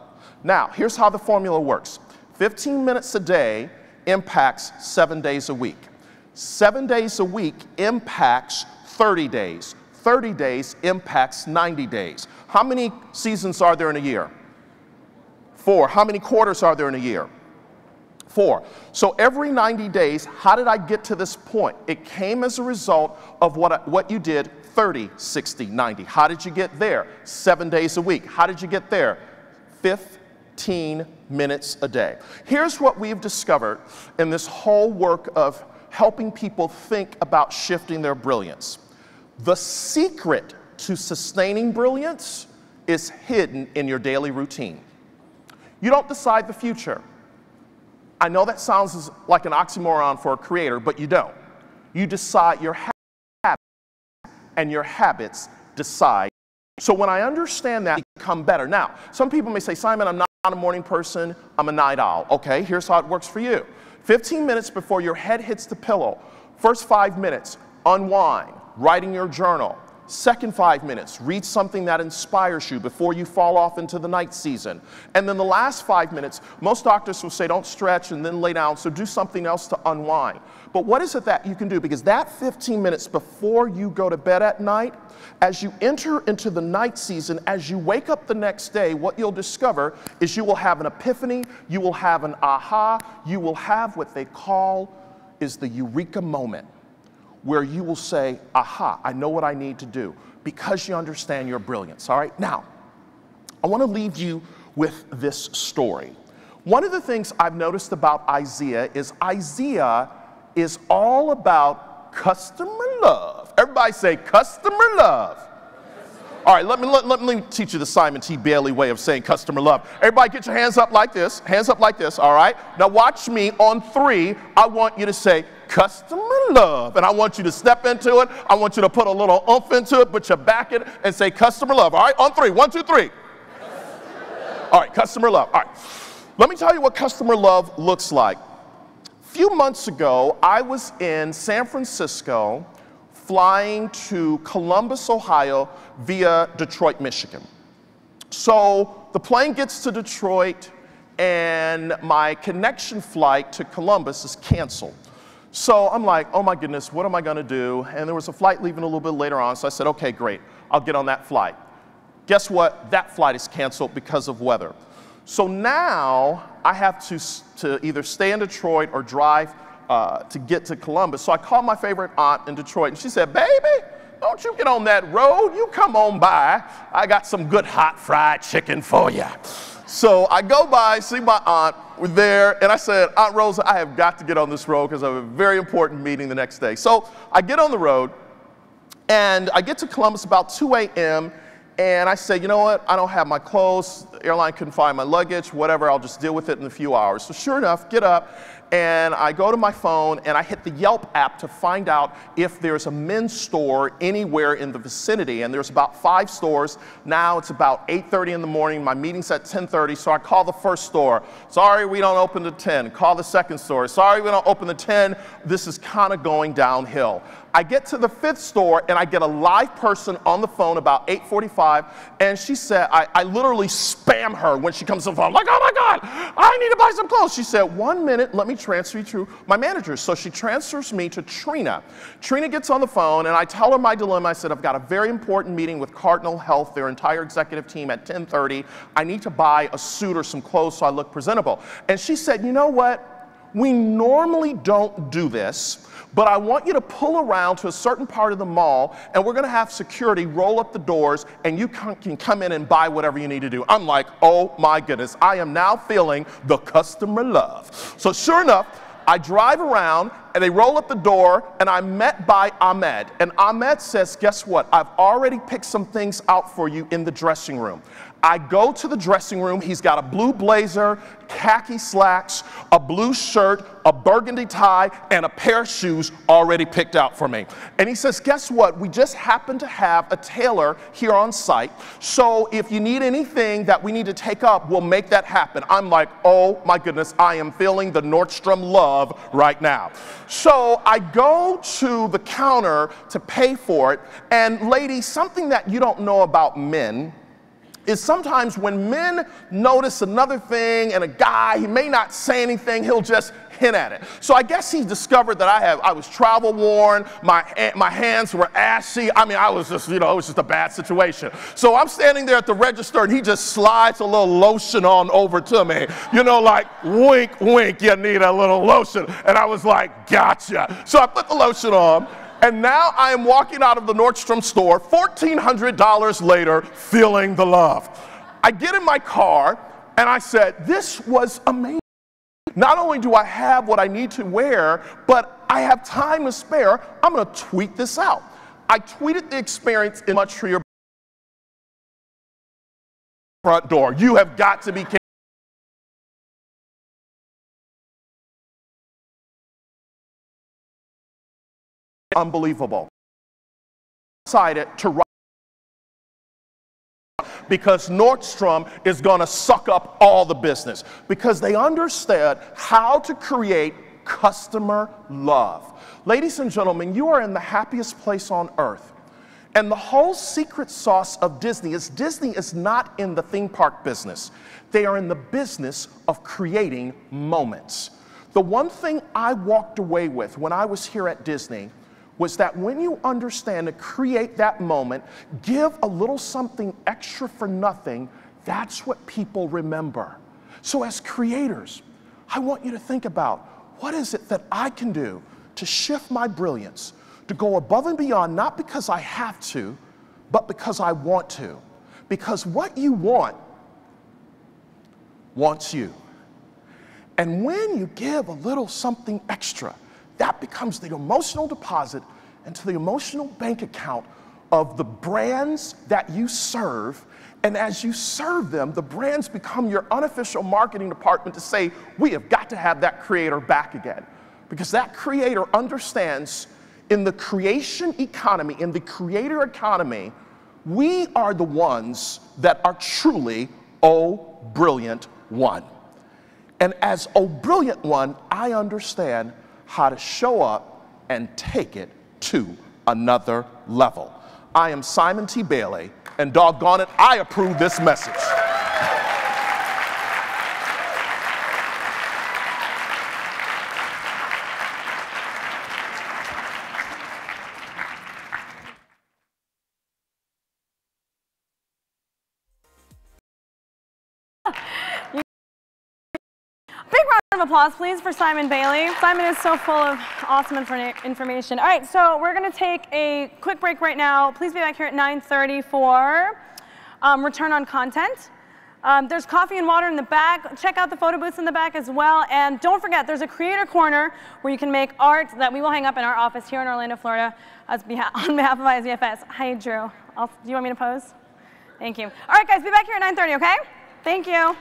Now, here's how the formula works. 15 minutes a day impacts 7 days a week. 7 days a week impacts 30 days. 30 days impacts 90 days. How many seasons are there in a year? 4. How many quarters are there in a year? 4. So every 90 days, how did I get to this point? It came as a result of what you did 30, 60, 90. How did you get there? 7 days a week. How did you get there? 15 minutes a day. Here's what we've discovered in this whole work of helping people think about shifting their brilliance. The secret to sustaining brilliance is hidden in your daily routine. You don't decide the future. I know that sounds like an oxymoron for a creator, but you don't. You decide your habits, and your habits decide. So when I understand that, I become better. Now, some people may say, Simon, I'm not a morning person, I'm a night owl. Okay, here's how it works for you. 15 minutes before your head hits the pillow, first 5 minutes, unwind, writing your journal. Second 5 minutes, read something that inspires you before you fall off into the night season. And then the last 5 minutes, most doctors will say don't stretch and then lay down, so do something else to unwind. But what is it that you can do? Because that 15 minutes before you go to bed at night, as you enter into the night season, as you wake up the next day, what you'll discover is you will have an epiphany, you will have an aha, you will have what they call is the eureka moment, where you will say, aha, I know what I need to do, because you understand your brilliance, all right? Now, I want to leave you with this story. One of the things I've noticed about IZEA is all about customer love. Everybody say customer love. All right, let me teach you the Simon T. Bailey way of saying customer love. Everybody get your hands up like this, all right? Now watch me on 3. I want you to say customer love, and I want you to step into it. I want you to put a little oomph into it, put your back in it, and say customer love, all right? On 3, 1, 2, 3. All right, customer love, all right. Let me tell you what customer love looks like. A few months ago, I was in San Francisco, flying to Columbus, Ohio, via Detroit, Michigan. So the plane gets to Detroit, and my connection flight to Columbus is canceled. So I'm like, oh my goodness, what am I gonna do? And there was a flight leaving a little bit later on, so I said, okay, great, I'll get on that flight. Guess what? That flight is canceled because of weather. So now I have to either stay in Detroit or drive to get to Columbus. So I called my favorite aunt in Detroit, and she said, baby, don't you get on that road, you come on by. I got some good hot fried chicken for you. So I go by, see my aunt, we're there, and I said, Aunt Rosa, I have got to get on this road because I have a very important meeting the next day. So I get on the road, and I get to Columbus about 2 a.m., and I say, you know what, I don't have my clothes, the airline couldn't find my luggage, whatever, I'll just deal with it in a few hours. So sure enough, get up, and I go to my phone, and I hit the Yelp app to find out if there's a men's store anywhere in the vicinity, and there's about 5 stores. Now it's about 8:30 in the morning, my meeting's at 10:30, so I call the first store. Sorry, we don't open to 10. Call the second store. Sorry, we don't open to 10. This is kind of going downhill. I get to the 5th store, and I get a live person on the phone about 8:45, and she said, I literally spam her when she comes to the phone, like, oh my God, I need to buy some clothes. She said, 1 minute, let me transfer you to my manager. So she transfers me to Trina. Trina gets on the phone, and I tell her my dilemma. I said, I've got a very important meeting with Cardinal Health, their entire executive team, at 10:30. I need to buy a suit or some clothes so I look presentable. And she said, you know what? We normally don't do this, but I want you to pull around to a certain part of the mall, and we're going to have security roll up the doors, and you can come in and buy whatever you need to do. I'm like, oh my goodness, I am now feeling the customer love. So sure enough, I drive around, and they roll up the door, and I'm met by Ahmed. And Ahmed says, guess what? I've already picked some things out for you in the dressing room. I go to the dressing room. He's got a blue blazer, khaki slacks, a blue shirt, a burgundy tie, and a pair of shoes already picked out for me. And he says, guess what? We just happen to have a tailor here on site. So if you need anything that we need to take up, we'll make that happen. I'm like, oh my goodness, I am feeling the Nordstrom love right now. So I go to the counter to pay for it. And ladies, something that you don't know about men is sometimes when men notice another thing and a guy, he may not say anything, he'll just hint at it. So I guess he discovered that I was travel worn, my hands were ashy. I mean, I was just, it was just a bad situation. So I'm standing there at the register and he just slides a little lotion on over to me. Like, wink, wink, you need a little lotion. And I was like, gotcha. So I put the lotion on. And now I am walking out of the Nordstrom store, $1,400 later, feeling the love. I get in my car, and I said, this was amazing. Not only do I have what I need to wear, but I have time to spare. I'm going to tweet this out. I tweeted the experience in much for your front door. You have got to be kidding. Unbelievable. Decided to write because Nordstrom is going to suck up all the business because they understood how to create customer love. Ladies and gentlemen, you are in the happiest place on earth. And the whole secret sauce of Disney is not in the theme park business. They are in the business of creating moments. The one thing I walked away with when I was here at Disney was that when you understand to create that moment, give a little something extra for nothing, that's what people remember. So as creators, I want you to think about, what is it that I can do to shift my brilliance, to go above and beyond, not because I have to, but because I want to. Because what you want wants you. And when you give a little something extra, that becomes the emotional deposit into the emotional bank account of the brands that you serve. And as you serve them, the brands become your unofficial marketing department to say, we have got to have that creator back again. Because that creator understands in the creation economy, in the creator economy, we are the ones that are truly, oh, brilliant one. And as oh, brilliant one, I understand how to show up and take it to another level. I am Simon T. Bailey, and doggone it, I approve this message. Big round of applause, please, for Simon Bailey. Simon is so full of awesome information. All right, so we're going to take a quick break right now. Please be back here at 9:30 for return on content. There's coffee and water in the back. Check out the photo booths in the back as well. And don't forget, there's a creator corner where you can make art that we will hang up in our office here in Orlando, Florida, on behalf of IZEAFest. Hi, Drew. Do you want me to pose? Thank you. All right, guys, be back here at 9:30, okay? Thank you.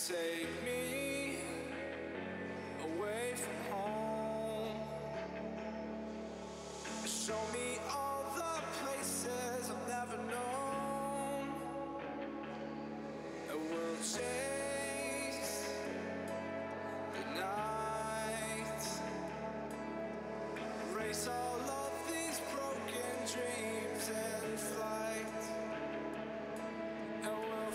Take me away from home. Show me all the places I've never known. And we'll chase the night, erase all of these broken dreams in flight. And we'll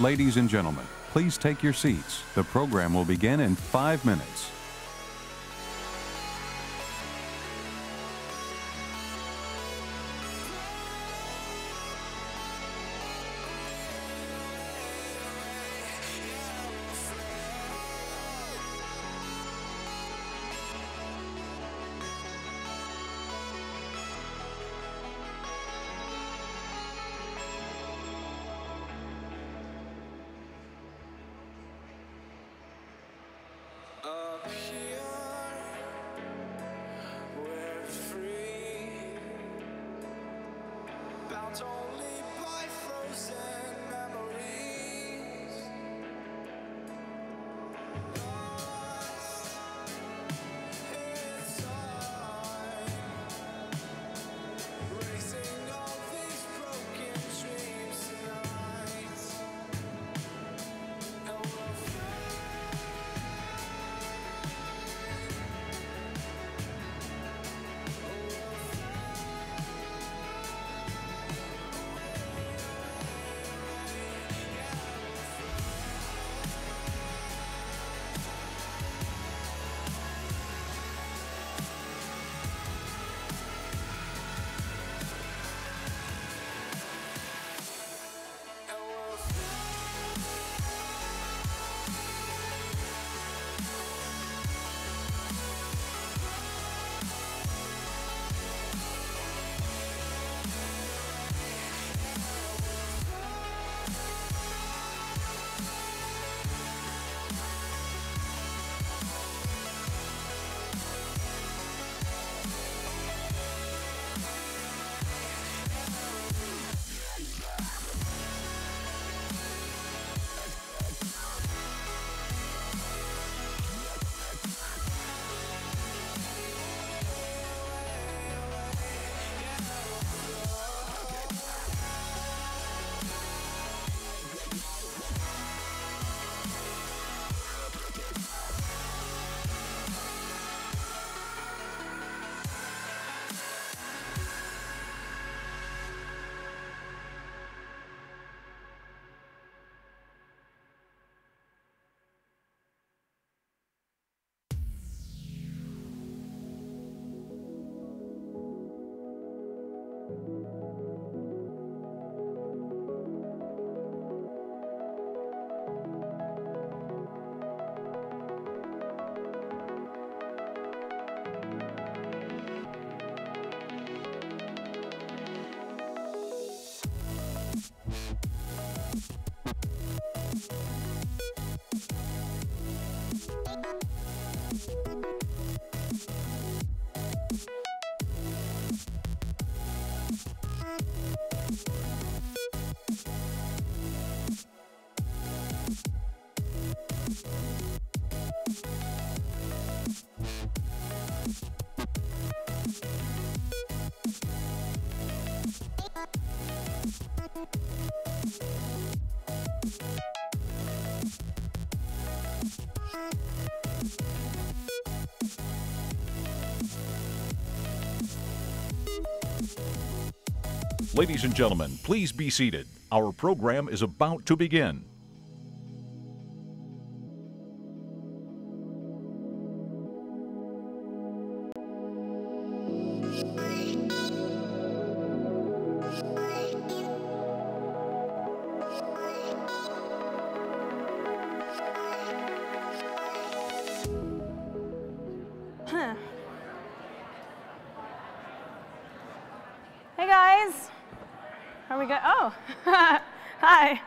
Ladies and gentlemen, please take your seats. The program will begin in 5 minutes. up Ladies and gentlemen, please be seated. Our program is about to begin. Hey guys, are we good? Oh, hi. All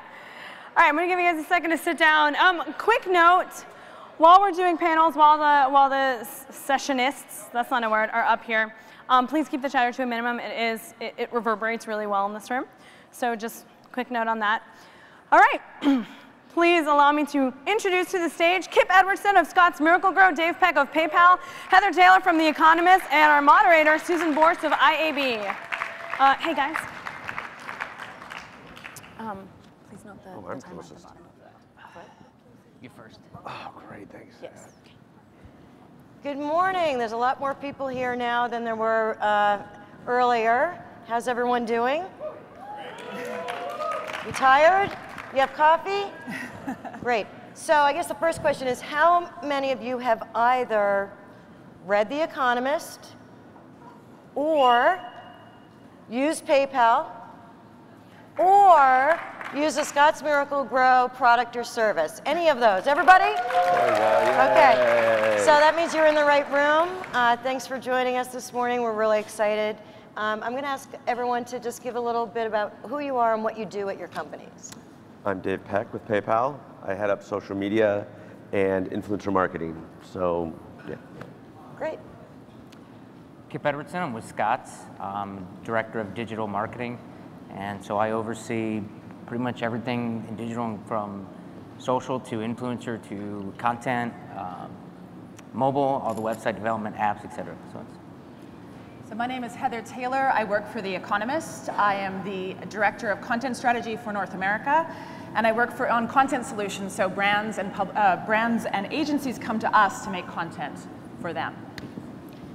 right, I'm gonna give you guys a second to sit down. Quick note, while we're doing panels, while the sessionists, that's not a word, are up here, please keep the chatter to a minimum. It reverberates really well in this room. So just quick note on that. All right. Please allow me to introduce to the stage Kip Edwardson of Scott's Miracle-Gro, Dave Peck of PayPal, Heather Taylor from The Economist, and our moderator, Susan Borst of IAB. Hey guys. Please note the I'm time at the closest. bottom of the You first. Oh, great, thanks. Yes. Good morning. There's a lot more people here now than there were earlier. How's everyone doing? You tired? You have coffee? Great. So I guess the first question is, how many of you have either read The Economist or used PayPal or used a Scott's Miracle-Gro product or service? Any of those? Everybody? Okay. So that means you're in the right room. Thanks for joining us this morning. We're really excited. I'm going to ask everyone to just give a little bit about who you are and what you do at your companies. I'm Dave Peck with PayPal. I head up social media and influencer marketing. So, yeah. Great. Kip Edwardson, I'm with Scott's, Director of Digital Marketing. And so I oversee pretty much everything in digital, from social to influencer to content, mobile, all the website development, apps, etc. So my name is Heather Taylor. I work for The Economist. I am the Director of Content Strategy for North America, and I work on content solutions, so brands and agencies come to us to make content for them.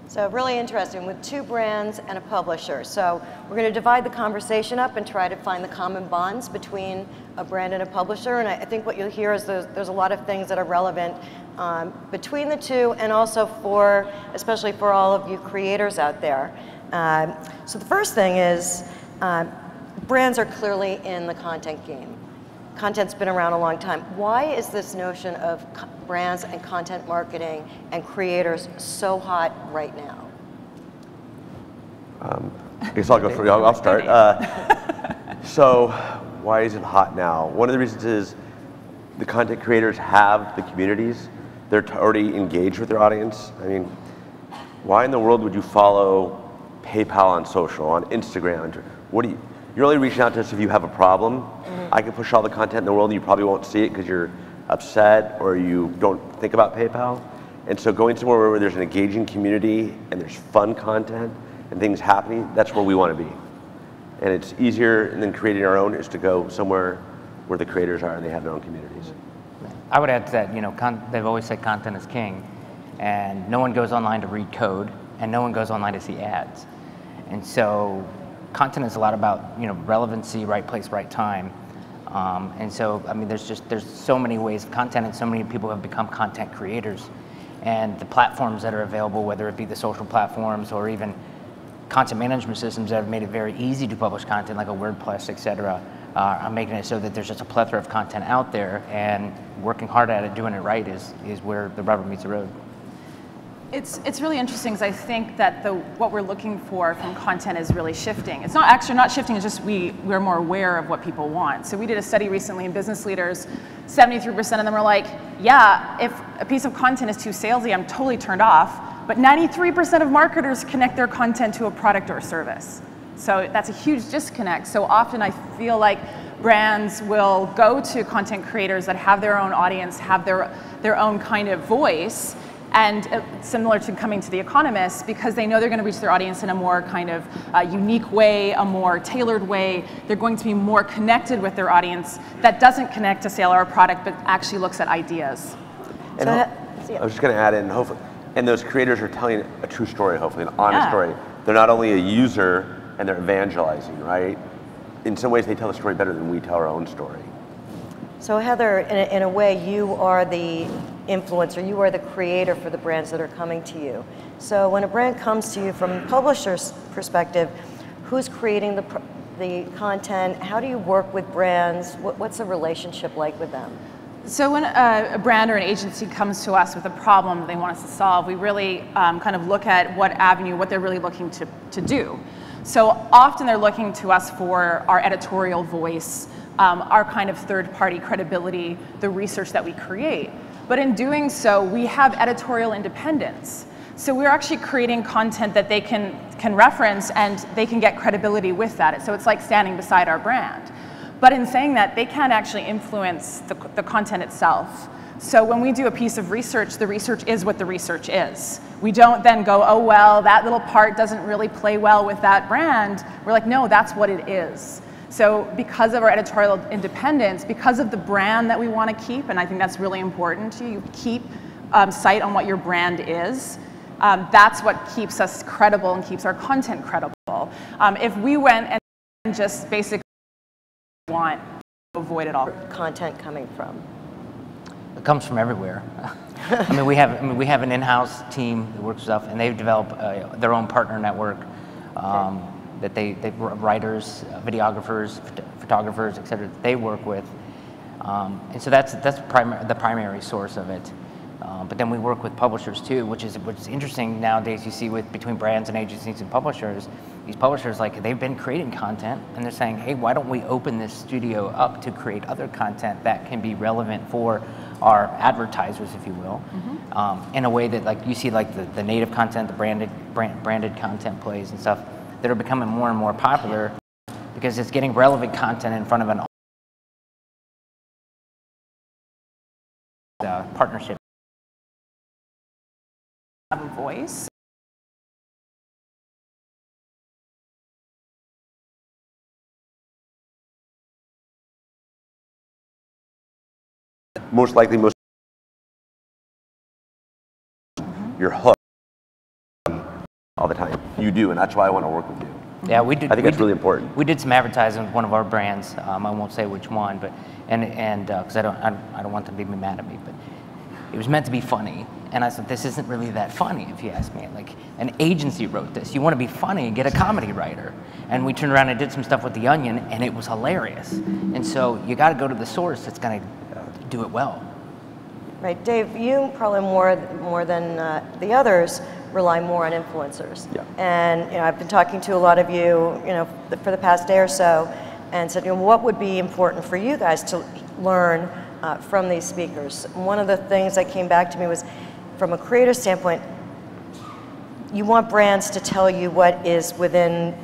So really interesting, with two brands and a publisher. So we're going to divide the conversation up and try to find the common bonds between a brand and a publisher. And I think what you'll hear is there's a lot of things that are relevant between the two, and also especially for all of you creators out there. So the first thing is, brands are clearly in the content game. Content's been around a long time. Why is this notion of brands and content marketing and creators so hot right now? I guess I'll go for I'll start. So why is it hot now? One of the reasons is the content creators have the communities. They're already engaged with their audience. I mean, why in the world would you follow PayPal on social, on Instagram? You're only reaching out to us if you have a problem. Mm-hmm. I can push all the content in the world and you probably won't see it because you're upset or you don't think about PayPal. And so going somewhere where there's an engaging community and there's fun content and things happening, that's where we want to be. And it's easier than creating our own is to go somewhere where the creators are and they have their own communities. I would add to that, they've always said content is king, and no one goes online to read code, and no one goes online to see ads. And so content is a lot about relevancy, right place, right time. And so, I mean, there's so many ways of content, and so many people have become content creators. And the platforms that are available, whether it be the social platforms or even content management systems that have made it very easy to publish content, like a WordPress, et cetera, are making it so that there's just a plethora of content out there, and working hard at it, doing it right is where the rubber meets the road. It's really interesting, because I think that what we're looking for from content is really shifting. It's not actually not shifting, it's just we're more aware of what people want. So we did a study recently in business leaders, 73% of them were like, yeah, if a piece of content is too salesy, I'm totally turned off. But 93% of marketers connect their content to a product or a service. So that's a huge disconnect. So often I feel like brands will go to content creators that have their own audience, have their own kind of voice, And similar to coming to The Economist, because they know they're going to reach their audience in a more kind of unique way, a more tailored way. They're going to be more connected with their audience that doesn't connect to sale or a product, but actually looks at ideas. And I was just going to add in, hopefully, and those creators are telling a true story, hopefully, an honest story. They're not only a user, and they're evangelizing, right? In some ways, they tell the story better than we tell our own story. So Heather, in a way, you are the influencer, you are the creator for the brands that are coming to you. So when a brand comes to you from a publisher's perspective, who's creating the content? How do you work with brands? What's the relationship like with them? So when a brand or an agency comes to us with a problem they want us to solve, we really kind of look at what avenue, what they're really looking to do. So often they're looking to us for our editorial voice, our kind of third-party credibility, the research that we create. But in doing so, we have editorial independence. So we're actually creating content that they can reference and they can get credibility with that. So it's like standing beside our brand. But in saying that, they can't actually influence the content itself. So when we do a piece of research, the research is what the research is. We don't then go, oh, well, that little part doesn't really play well with that brand. We're like, no, that's what it is. So because of our editorial independence, because of the brand that we want to keep, and I think that's really important to you, keep sight on what your brand is, that's what keeps us credible and keeps our content credible. If we went and just basically want to avoid it all. Content coming from? It comes from everywhere. I mean, we have an in-house team that works with stuff, and they've developed their own partner network. That they writers, videographers, photographers, et cetera, that they work with, and so that's the primary source of it. But then we work with publishers too, which is interesting nowadays. You see between brands and agencies and publishers, these publishers, like, they've been creating content and they're saying, hey, why don't we open this studio up to create other content that can be relevant for our advertisers, if you will, in a way that, like, you see, like the native content, the branded content plays and stuff that are becoming more and more popular because it's getting relevant content in front of an partnership. Have a voice. Most likely, you're hooked all the time. You do, and that's why I want to work with you. Yeah, we did. I think that's really important. We did some advertising with one of our brands. I won't say which one, but because I don't want them to be mad at me, but it was meant to be funny. And I said, this isn't really that funny, if you ask me. Like, an agency wrote this. You want to be funny, get a comedy writer. And we turned around and did some stuff with The Onion, and it was hilarious. And so you got to go to the source that's going to do it well. Right, Dave, you probably more than the others rely more on influencers. Yeah. And I've been talking to a lot of you, for the past day or so, and said, what would be important for you guys to learn from these speakers? One of the things that came back to me was, from a creator standpoint, you want brands to tell you what is within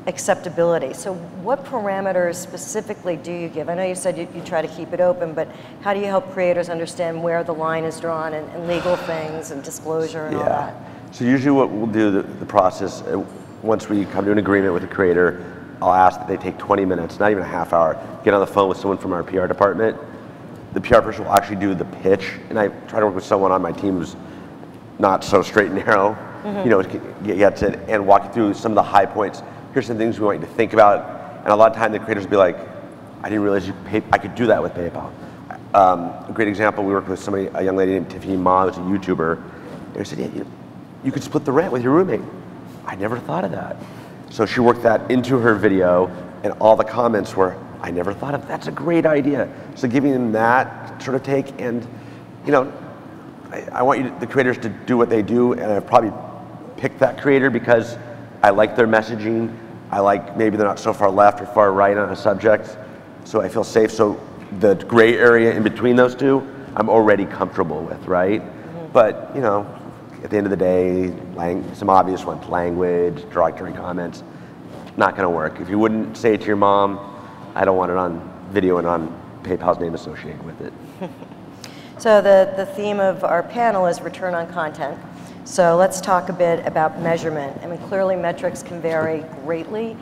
acceptability. So what parameters specifically do you give? I know you said you try to keep it open, but how do you help creators understand where the line is drawn and legal things and disclosure and all that? So usually what we'll do, the process, once we come to an agreement with a creator, I'll ask that they take 20 minutes, not even a half hour, get on the phone with someone from our PR department. The PR person will actually do the pitch, and I try to work with someone on my team who's not so straight and narrow, gets it, and walk you through some of the high points. Here's some things we want you to think about, and a lot of time the creators will be like, I didn't realize I could do that with PayPal. A great example, we worked with a young lady named Tiffany Ma, who's a YouTuber, and I said, yeah, you could split the rent with your roommate. I never thought of that. So she worked that into her video, and all the comments were, I never thought of that's a great idea. So giving them that sort of take, and I want the creators to do what they do, and I've probably picked that creator because I like their messaging. I like maybe they're not so far left or far right on a subject, so I feel safe. So the gray area in between those two, I'm already comfortable with, right? But at the end of the day, some obvious ones, language, derogatory comments, not going to work. If you wouldn't say it to your mom, I don't want it on video and on PayPal's name associated with it. So the theme of our panel is return on content. So let's talk a bit about measurement. I mean, clearly metrics can vary greatly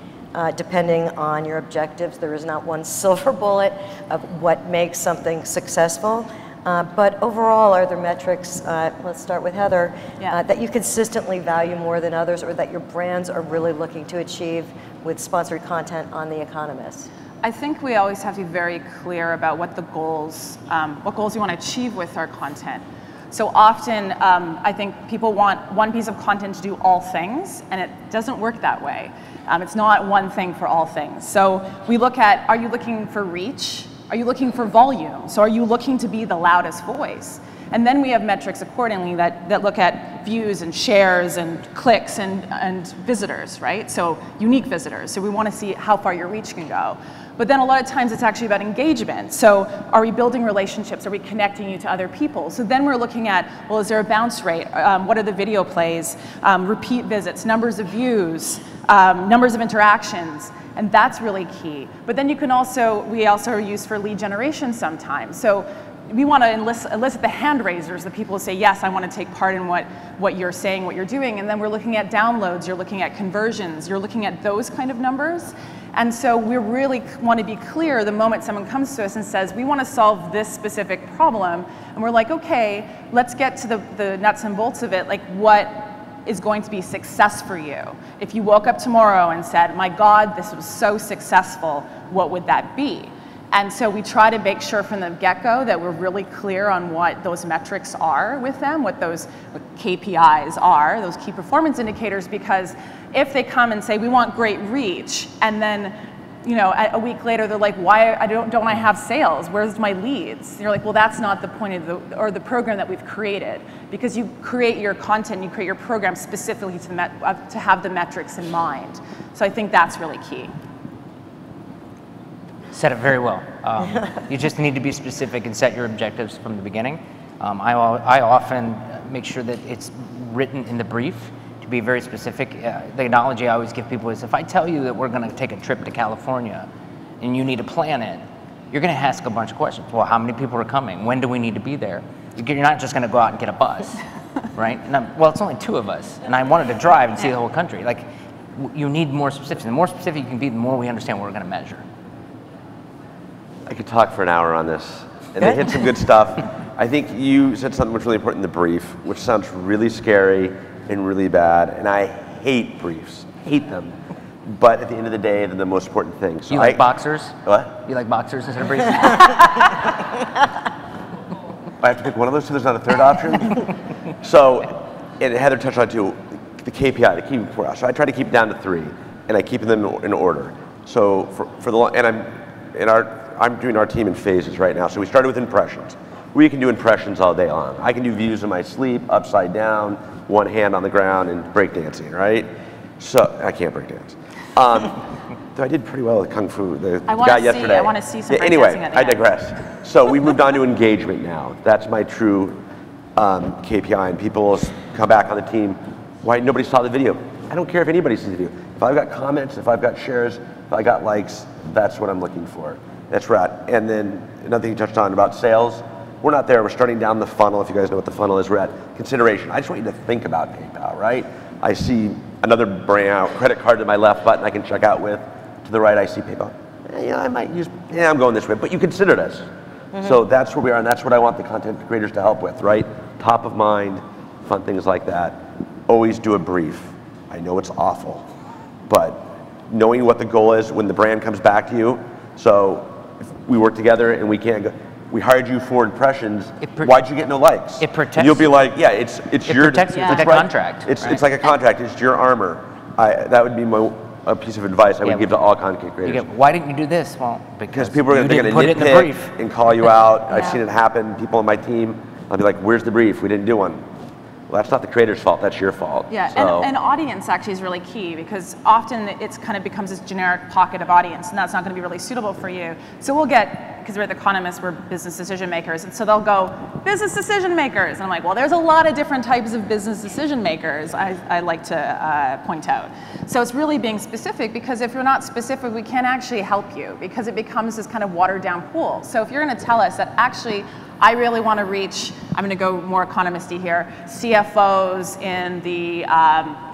depending on your objectives. There is not one silver bullet of what makes something successful. But overall, are there metrics, let's start with Heather, that you consistently value more than others, or that your brands are really looking to achieve with sponsored content on The Economist? I think we always have to be very clear about what the goals, we want to achieve with our content. So often, I think people want one piece of content to do all things, and it doesn't work that way. It's not one thing for all things. So we look at, are you looking for reach? Are you looking for volume? So are you looking to be the loudest voice? And then we have metrics accordingly that look at views and shares and clicks and visitors, right? So unique visitors. So we want to see how far your reach can go. But then a lot of times it's actually about engagement. So are we building relationships? Are we connecting you to other people? So then we're looking at, well, is there a bounce rate? What are the video plays? Repeat visits, numbers of views, numbers of interactions. And that's really key. But then you can also, we also are used for lead generation sometimes. So we want to elicit the hand raisers, the people who say, yes, I want to take part in what you're saying, what you're doing. And then we're looking at downloads, you're looking at conversions, you're looking at those kind of numbers. And so we really want to be clear the moment someone comes to us and says, we want to solve this specific problem. And we're like, okay, let's get to the nuts and bolts of it. Like, what is going to be success for you? If you woke up tomorrow and said, my God, this was so successful, what would that be? And so we try to make sure from the get-go that we're really clear on what those metrics are with them, what those KPIs are, those key performance indicators, because if they come and say, we want great reach, and then a week later they're like, why don't I have sales? Where's my leads? And you're like, well, that's not the point of the program that we've created, because you create your content, you create your program specifically to have the metrics in mind. So I think that's really key. Said it very well. You just need to be specific and set your objectives from the beginning. I often make sure that it's written in the brief to be very specific. The analogy I always give people is, if I tell you that we're going to take a trip to California and you need to plan it, you're going to ask a bunch of questions. Well, how many people are coming? When do we need to be there? You're not just going to go out and get a bus, right? And well, it's only 2 of us, and I wanted to drive and see the whole country. Like, you need more specifics. The more specific you can be, the more we understand what we're going to measure. I could talk for an hour on this, and they hit some good stuff. I think you said something which was really important in the brief, which sounds really scary and really bad, and I hate briefs, hate them. But at the end of the day, they're the most important thing. So you like boxers? What? You like boxers instead of briefs? I have to pick one of those two, there's not a third option? So, and Heather touched on it too, the KPI, the key report. So I try to keep it down to 3, and I keep them in order. So for the, and I'm doing our team in phases right now. So we started with impressions. We can do impressions all day long. I can do views in my sleep, upside down, one hand on the ground, and breakdancing, right? So I can't breakdance. Though I did pretty well with Kung Fu, the guy yesterday. I want to see some breakdancing Anyway, at the I end. digress. So we moved on to engagement now. That's my true KPI, and people will come back on the team. Why nobody saw the video? I don't care if anybody sees the video. If I've got comments, if I've got shares, if I got likes, that's what I'm looking for. That's right. And then another thing you touched on about sales, we're not there. We're starting down the funnel. If you guys know what the funnel is, we're at consideration. I just want you to think about PayPal, right? I see another brand, credit card to my left button I can check out with. To the right, I see PayPal. Yeah, I might use, I'm going this way, but you considered us. Mm-hmm. So that's where we are, and that's what I want the content creators to help with, right? Top of mind, fun things like that. Always do a brief. I know it's awful, but knowing what the goal is when the brand comes back to you. So if we work together and we can't go, we hired you for impressions, why'd you get no likes? It protects. And you'll be like, yeah, it's your. Protects it's like a contract. It's like a contract. It's your armor. That would be a piece of advice I would give to all content creators. Why didn't you do this? Well, because people are going to nitpick and call you out. I've seen it happen. People on my team, I'll be like, "Where's the brief? We didn't do one." Well, that's not the creator's fault. That's your fault. Yeah, so. and audience actually is really key, because often it's kind of becomes this generic pocket of audience, and that's not going to be really suitable for you. So we'll get because we're at The Economist, we're business decision makers, and so they'll go, business decision makers, and I'm like, well, there's a lot of different types of business decision makers, I like to point out. So it's really being specific, because if you're not specific, we can't actually help you, because it becomes this kind of watered down pool. So if you're going to tell us that actually, I really want to reach, I'm going to go more economisty here, CFOs in the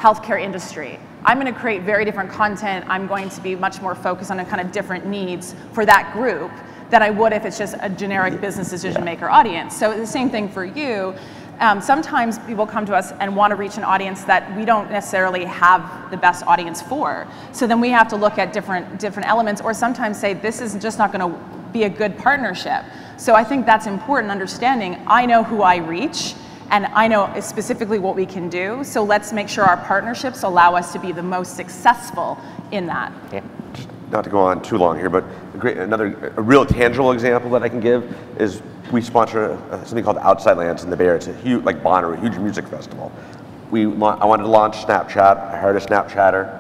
healthcare industry. I'm going to create very different content. I'm going to be much more focused on a kind of different needs for that group than I would if it's just a generic business decision maker audience. So the same thing for you. Sometimes people come to us and want to reach an audience that we don't necessarily have the best audience for. So then we have to look at different elements, or sometimes say, this is just not going to be a good partnership. So I think that's important, understanding I know who I reach, and I know specifically what we can do. So let's make sure our partnerships allow us to be the most successful in that. Yeah. Just not to go on too long here, but a real tangible example that I can give is we sponsor something called Outside Lands in the Bay Area. It's a huge, like Bonnaroo, a huge music festival. I wanted to launch Snapchat. I hired a Snapchatter.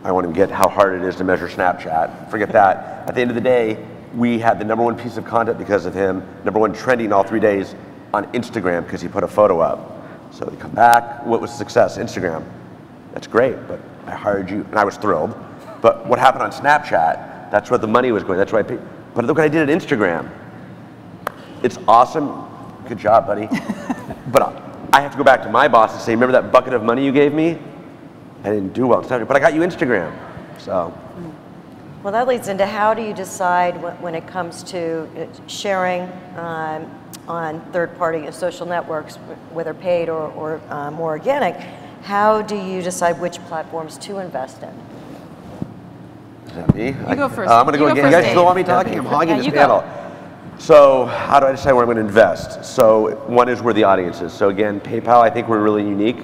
I won't even get how hard it is to measure Snapchat. Forget that. At the end of the day, we had the #1 piece of content because of him, #1 trending all 3 days on Instagram because he put a photo up. So they come back, what was success? Instagram. That's great, but I hired you, and I was thrilled. But what happened on Snapchat, that's where the money was going, that's where I paid. But look what I did at Instagram. It's awesome, good job, buddy. But I have to go back to my boss and say, remember that bucket of money you gave me? I didn't do well on Snapchat, but I got you Instagram, so. Well, that leads into how do you decide when it comes to sharing on third-party social networks, whether paid or more organic, how do you decide which platforms to invest in? Is that me? You go first. I'm going to go again. You guys still want me talking? I'm hogging this panel. So how do I decide where I'm going to invest? So one is where the audience is. So again, PayPal, I think we're really unique.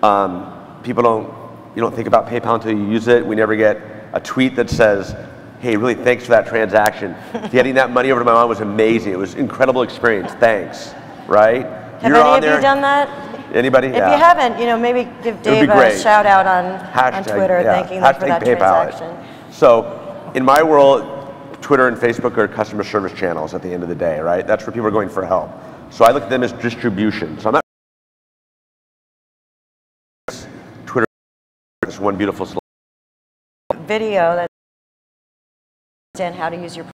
You don't think about PayPal until you use it. We never get a tweet that says, hey, really thanks for that transaction. Getting that money over to my mom was amazing. It was an incredible experience. Thanks, right? Have any of you done that? Anybody? If you haven't, maybe give Dave a shout out on Twitter, thanking them for that transaction. So in my world, Twitter and Facebook are customer service channels at the end of the day, right? That's where people are going for help. So I look at them as distribution. So I'm not Twitter is one beautiful slide. Video that understand how to use your.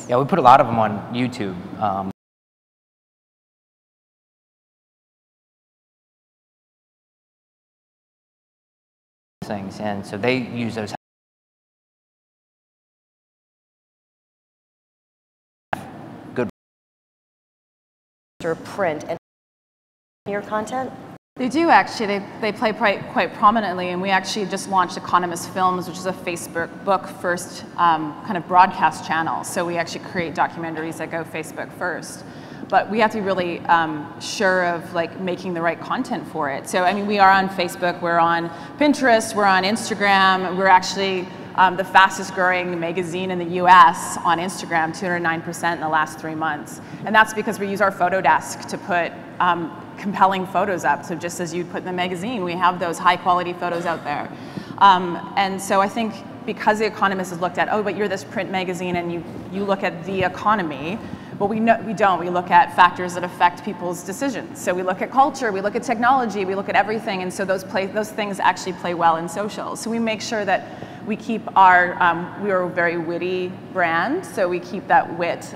Yeah, we put a lot of them on YouTube. Things, and so they use those. Good. Or print and your content. They do actually. They play quite prominently, and we actually just launched Economist Films, which is a Facebook first kind of broadcast channel. So we actually create documentaries that go Facebook first. But we have to be really sure of making the right content for it. So I mean, we are on Facebook, we're on Pinterest, we're on Instagram. We're actually the fastest growing magazine in the US on Instagram, 209% in the last 3 months. And that's because we use our photo desk to put compelling photos up. So just as you'd put in the magazine, we have those high quality photos out there. And so I think because The Economist has looked at, oh, but you're this print magazine and you look at the economy, but we don't. We look at factors that affect people's decisions. So we look at culture, we look at technology, we look at everything, and so those things actually play well in social. So we make sure that we keep we are a very witty brand, so we keep that wit.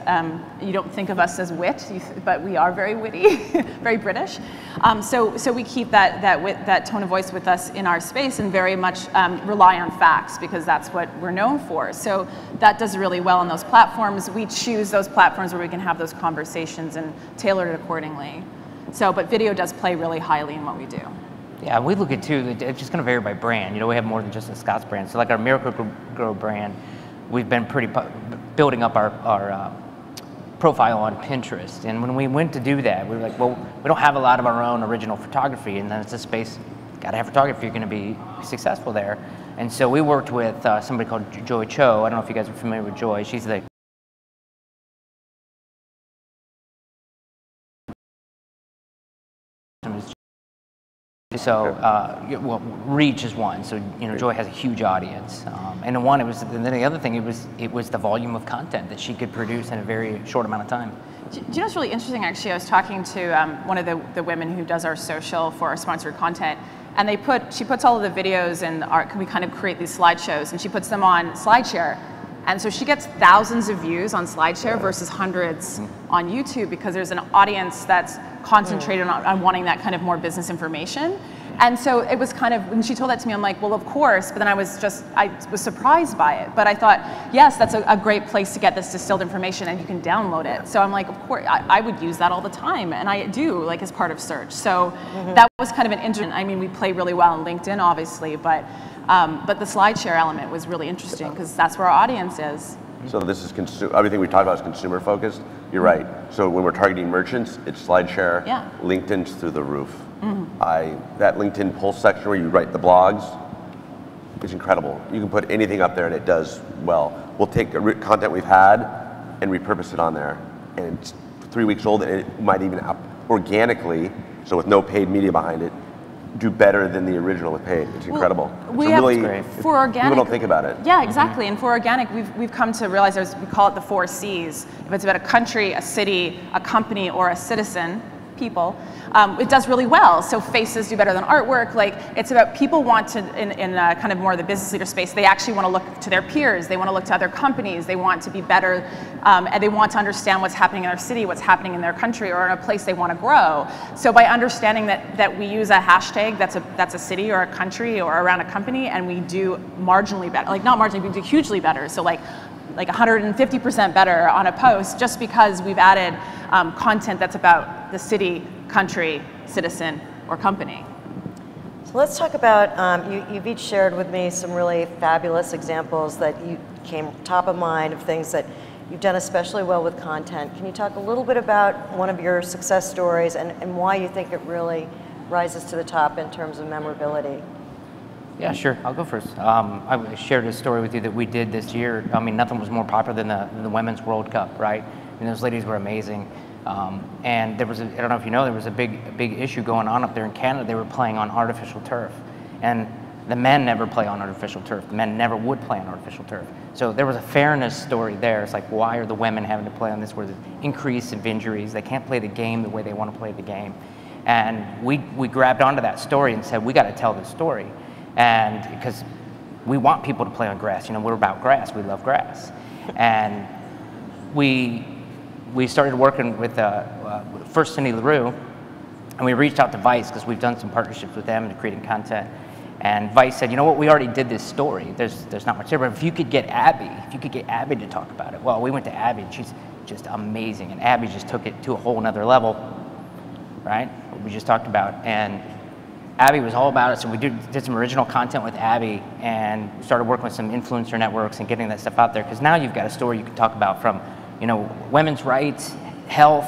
You don't think of us as wit, but we are very witty, very British. So we keep that tone of voice with us in our space, and very much rely on facts, because that's what we're known for. So that does really well on those platforms. We choose those platforms where we can have those conversations and tailor it accordingly. So, but video does play really highly in what we do. Yeah, we look at too, it's just going to vary by brand. We have more than just a Scott's brand. So like our Miracle-Gro brand, we've been building up our profile on Pinterest. And when we went to do that, we were like, well, we don't have a lot of our own original photography, and then it's a space, got to have photography, you're going to be successful there. And so we worked with somebody called Joy Cho. I don't know if you guys are familiar with Joy. She's the So, well, reach is one. So, Joy has a huge audience, and then the other thing, it was the volume of content that she could produce in a very short amount of time. Do you know what's really interesting? Actually, I was talking to one of the women who does our social for our sponsored content, and she puts all of the videos and we kind of create these slideshows, and she puts them on SlideShare. And so she gets thousands of views on SlideShare versus hundreds on YouTube, because there's an audience that's concentrated on wanting that kind of more business information. And so it was kind of, when she told that to me, I'm like, well, of course, but then I was surprised by it. But I thought, yes, that's a great place to get this distilled information, and you can download it. So I'm like, of course, I would use that all the time, and I do, like, as part of search. So that was kind of an interesting, I mean, we play really well on LinkedIn, obviously, but the SlideShare element was really interesting, because that's where our audience is. So this is everything we talked about is consumer focused. You're right. So when we're targeting merchants, it's SlideShare. Yeah. LinkedIn's through the roof. That LinkedIn Pulse section where you write the blogs, it's incredible. You can put anything up there and it does well. We'll take content we've had and repurpose it on there, and it's 3 weeks old, and it might even organically, so with no paid media behind it, do better than the original with paid. It's incredible. For organic, people don't think about it. Yeah, exactly. And for organic, we've come to realize we call it the 4 C's. If it's about a country, a city, a company, or a citizen, people, it does really well. So faces do better than artwork. Like, it's about people want to, in kind of more of the business leader space, they actually want to look to their peers. They want to look to other companies. They want to be better, and they want to understand what's happening in their city, what's happening in their country, or in a place they want to grow. So by understanding that we use a hashtag that's a city or a country or around a company, and we do marginally better, like not marginally, we do hugely better. So like 150% better on a post, just because we've added content that's about the city, country, citizen, or company. So let's talk about, you've each shared with me some really fabulous examples that you came top of mind of things that you've done especially well with content. Can you talk a little bit about one of your success stories and why you think it really rises to the top in terms of memorability? Yeah, sure. I'll go first. I shared a story with you that we did this year. I mean, nothing was more popular than the Women's World Cup, right? And those ladies were amazing. And there was I don't know if you know, there was a big issue going on up there in Canada. They were playing on artificial turf. And the men never play on artificial turf. The men never would play on artificial turf. So there was a fairness story there. It's like, why are the women having to play on this where there's increase of injuries? They can't play the game the way they want to play the game. And we grabbed onto that story and said, we got to tell this story. And because we want people to play on grass, we're about grass. We love grass. And we started working with first Cindy LaRue, and we reached out to Vice because we've done some partnerships with them and creating content. And Vice said, you know what, we already did this story. There's not much there, but if you could get Abby to talk about it. Well, we went to Abby, and she's just amazing. And Abby just took it to a whole nother level, right? What we just talked about. And Abby was all about it, so we did some original content with Abby and started working with some influencer networks and getting that stuff out there, because now you've got a story you can talk about from, women's rights, health,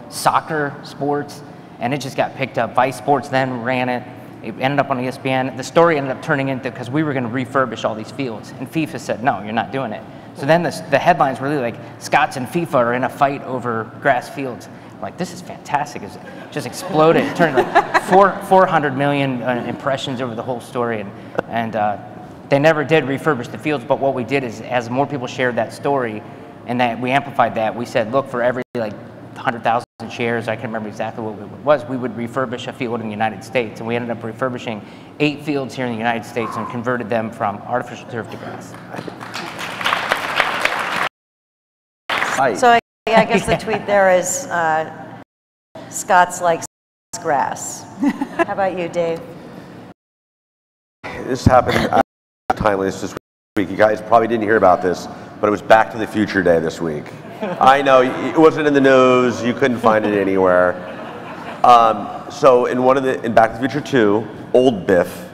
soccer, sports, and it just got picked up. Vice Sports then ran it. It ended up on ESPN. The story ended up turning into, because we were going to refurbish all these fields, and FIFA said, no, you're not doing it. So then the headlines were really like, Scots and FIFA are in a fight over grass fields. Like, this is fantastic. It just exploded. It turned like 400 million impressions over the whole story. And they never did refurbish the fields, but what we did is, as more people shared that story and that we amplified that, we said, look, for every like 100,000 shares, I can't remember exactly what it was, we would refurbish a field in the United States. And we ended up refurbishing 8 fields here in the United States and converted them from artificial turf to grass. So I guess the tweet there is, Scots likes grass. How about you, Dave? This happened timely this week. You guys probably didn't hear about this, but it was Back to the Future Day this week. I know, it wasn't in the news, you couldn't find it anywhere. So in Back to the Future 2, old Biff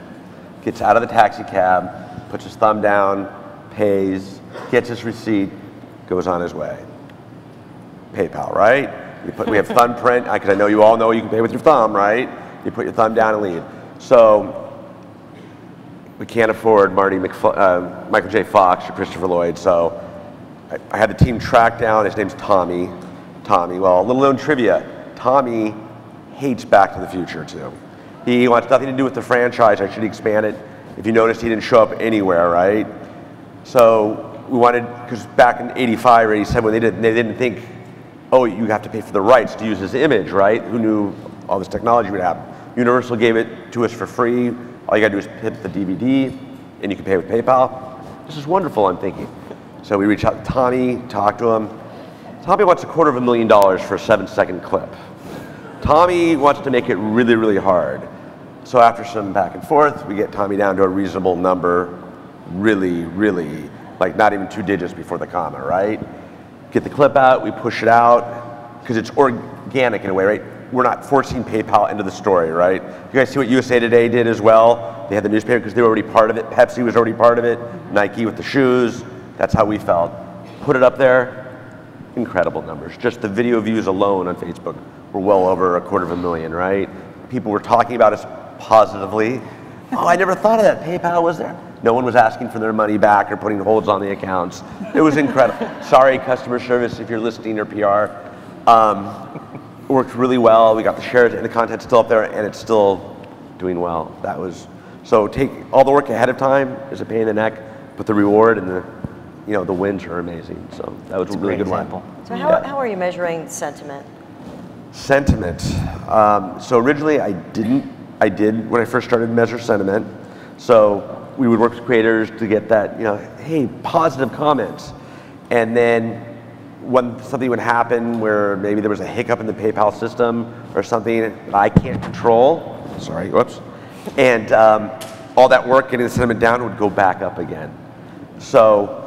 gets out of the taxi cab, puts his thumb down, pays, gets his receipt, goes on his way. PayPal, right? We have thumbprint, because I know you all know you can pay with your thumb, right? You put your thumb down and leave. So we can't afford Michael J. Fox or Christopher Lloyd, so I had the team track down, his name's Tommy. Well, little known trivia, Tommy hates Back to the Future too. He wants nothing to do with the franchise. I should expand it. If you noticed, he didn't show up anywhere, right? So we wanted, because back in 85 or 87, when they didn't think, oh, you have to pay for the rights to use his image, right? Who knew all this technology would happen? Universal gave it to us for free. All you gotta do is hit the DVD, and you can pay with PayPal. This is wonderful, I'm thinking. So we reached out to Tommy, talked to him. Tommy wants $250,000 for a 7-second clip. Tommy wants to make it really, really hard. So after some back and forth, we get Tommy down to a reasonable number, really, really, like not even 2 digits before the comma, right? Get the clip out, we push it out, because it's organic in a way, right? We're not forcing PayPal into the story, right? You guys see what USA Today did as well? They had the newspaper because they were already part of it. Pepsi was already part of it. Nike with the shoes. That's how we felt. Put it up there, incredible numbers. Just the video views alone on Facebook were well over 250,000, right? People were talking about us positively. Oh, I never thought of that. PayPal was there. No one was asking for their money back or putting holds on the accounts. It was incredible. Sorry, customer service, if you're listening or PR. Worked really well. We got the shares and the content's still up there, and it's still doing well. That was, so take all the work ahead of time is a pain in the neck, but the reward and the wins are amazing. So that was a really good one. So how are you measuring sentiment? Sentiment. So originally I did when I first started measure sentiment. So we would work with creators to get that, hey, positive comments. And then when something would happen where maybe there was a hiccup in the PayPal system or something that I can't control, sorry, whoops, and all that work getting the sentiment down would go back up again. So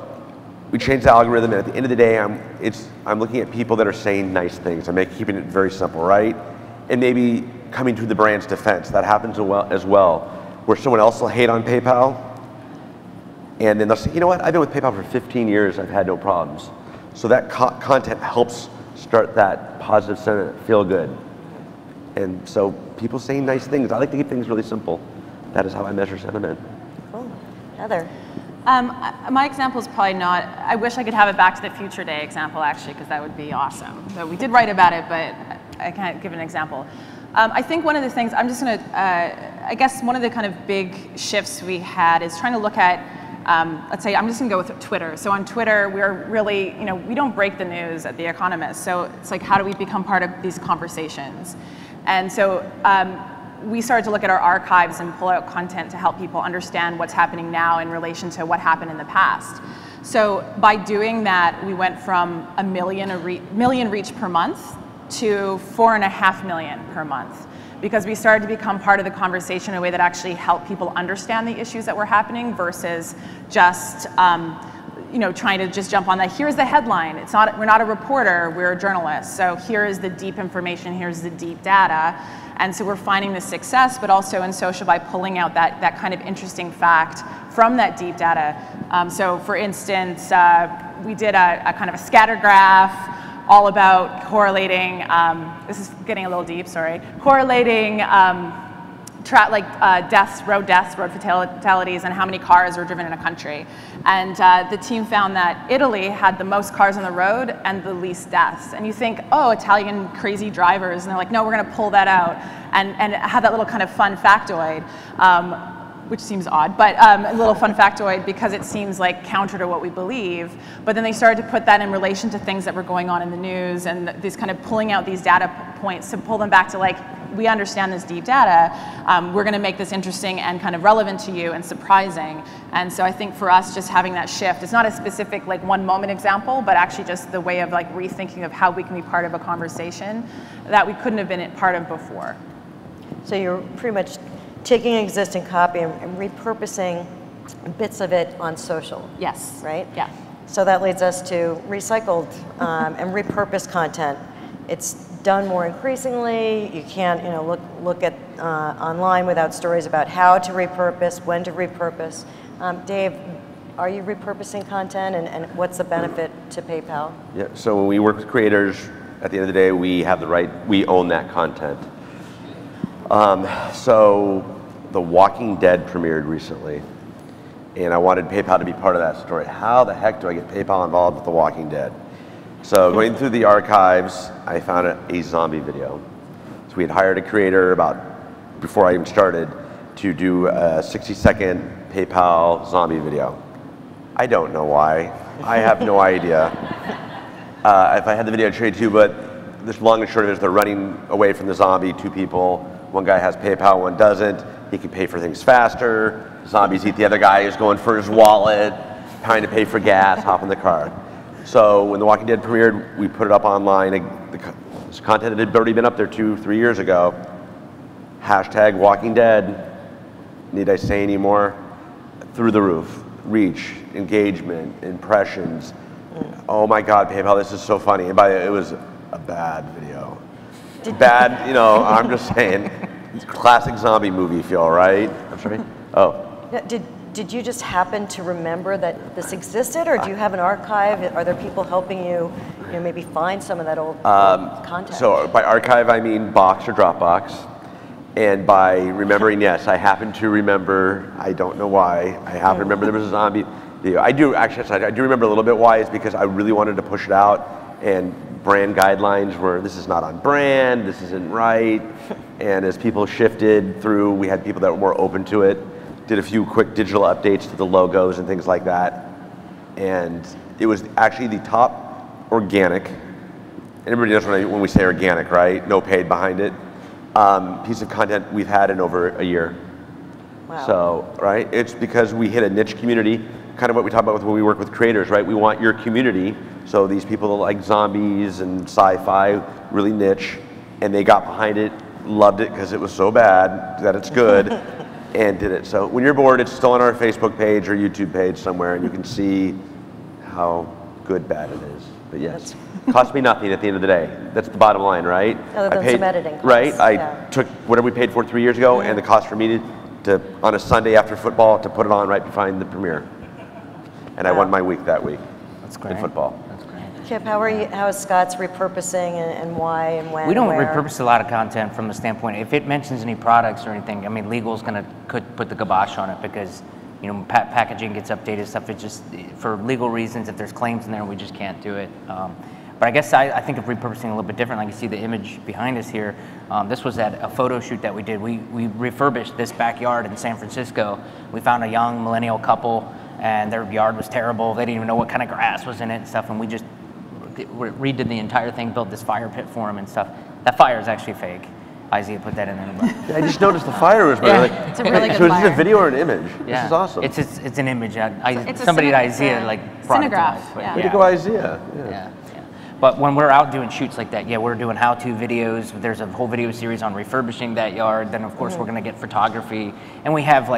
we changed the algorithm, and at the end of the day, I'm looking at people that are saying nice things. I'm keeping it very simple, right? And maybe coming to the brand's defense. That happens as well, where someone else will hate on PayPal, and then they'll say, you know what, I've been with PayPal for 15 years, I've had no problems. So that content helps start that positive sentiment, feel good. And so people saying nice things. I like to keep things really simple. That is how I measure sentiment. Cool. Heather? My example is probably not, I wish I could have a Back to the Future Day example actually, because that would be awesome. So we did write about it, but I can't give an example. I think one of the things, I'm just going to, I guess one of the kind of big shifts we had is trying to look at, let's say, I'm just going to go with Twitter. So on Twitter, we're really, we don't break the news at The Economist. So it's like, how do we become part of these conversations? And so we started to look at our archives and pull out content to help people understand what's happening now in relation to what happened in the past. So by doing that, we went from 1 million reach per month to 4.5 million per month, because we started to become part of the conversation in a way that actually helped people understand the issues that were happening versus just trying to just jump on that. Here's the headline. We're not a reporter, we're a journalist. So here is the deep information, here's the deep data. And so we're finding the success, but also in social by pulling out that kind of interesting fact from that deep data. So for instance, we did a kind of a scatter graph all about correlating, this is getting a little deep, sorry, correlating road fatalities and how many cars were driven in a country. And the team found that Italy had the most cars on the road and the least deaths. And you think, oh, Italian crazy drivers, and they're like, no, we're gonna pull that out and have that little kind of fun factoid, which seems odd, but a little fun factoid because it seems like counter to what we believe. But then they started to put that in relation to things that were going on in the news and this kind of pulling out these data points to pull them back to like, we understand this deep data, we're gonna make this interesting and kind of relevant to you and surprising. And so I think for us, just having that shift, it's not a specific like one moment example, but actually just the way of like rethinking of how we can be part of a conversation that we couldn't have been part of before. So you're pretty much taking existing copy and repurposing bits of it on social. Yes. Right? Yeah. So that leads us to recycled and repurposed content. It's done more increasingly. You can't, look at online without stories about how to repurpose, when to repurpose. Dave, are you repurposing content, and what's the benefit to PayPal? Yeah. So when we work with creators, at the end of the day, we have the right. We own that content. So The Walking Dead premiered recently, and I wanted PayPal to be part of that story. How the heck do I get PayPal involved with The Walking Dead? So going through the archives, I found a zombie video. So we had hired a creator about before I even started, to do a 60-second PayPal zombie video. I don't know why. I have no idea. If I had the video, I'd show you too, but this long and short of it is they're running away from the zombie, 2 people. One guy has PayPal, one doesn't. He can pay for things faster. Zombies eat the other guy who's going for his wallet, trying to pay for gas, hop in the car. So when The Walking Dead premiered, we put it up online. This content had already been up there 2-3 years ago. Hashtag Walking Dead. Need I say any more? Through the roof. Reach, engagement, impressions. Oh my God, PayPal, this is so funny. And by the way, it was a bad video. Bad, you know, I'm just saying. It's classic zombie movie feel, right? I'm sorry? Oh. Did you just happen to remember that this existed, or do you have an archive? Are there people helping you, maybe find some of that old content? So by archive, I mean Box or Dropbox. And by remembering, yes, I happen to remember, I don't know why, I happen to remember there was a zombie video. I do, actually, I do remember a little bit why. It's because I really wanted to push it out, and brand guidelines were, this is not on brand, this isn't right. And as people shifted through, we had people that were more open to it, did a few quick digital updates to the logos and things like that. And it was actually the top organic, and everybody knows when we say organic, right? No paid behind it. Piece of content we've had in over a year. Wow. So, right, it's because we hit a niche community, kind of what we talk about when we work with creators, right? We want your community, so these people that like zombies and sci-fi, really niche, and they got behind it, loved it because it was so bad that it's good, and did it. So when you're bored, it's still on our Facebook page or YouTube page somewhere, and you can see how good bad it is. But yes, cost me nothing at the end of the day. That's the bottom line, right? Other than some editing costs. Right, I took whatever we paid for 3 years ago, and the cost for me to on a Sunday after football, to put it on right behind the premiere. And I won my week that week. That's great. In football. That's great. Kip, how is Scott's repurposing and why and when? We don't and where? repurpose a lot of content from the standpoint, if it mentions any products or anything, I mean, legal's gonna put the kibosh on it because, packaging gets updated stuff. It's just, for legal reasons, if there's claims in there, we just can't do it. But I guess I think of repurposing a little bit different. Like you see the image behind us here. This was at a photo shoot that we did. We refurbished this backyard in San Francisco. We found a young millennial couple, and their yard was terrible. They didn't even know what kind of grass was in it and stuff, and we just redid the entire thing, built this fire pit for them and stuff. That fire is actually fake. IZEA put that in there. Yeah, I just noticed the fire was really it's a really good so fire. is this a video or an image? Yeah. This is awesome. It's an image. It's somebody at a IZEA brought it to life. Way to go, IZEA. Yeah. But when we're out doing shoots like that, we're doing how-to videos. There's a whole video series on refurbishing that yard. Then, of course, we're going to get photography. And we have,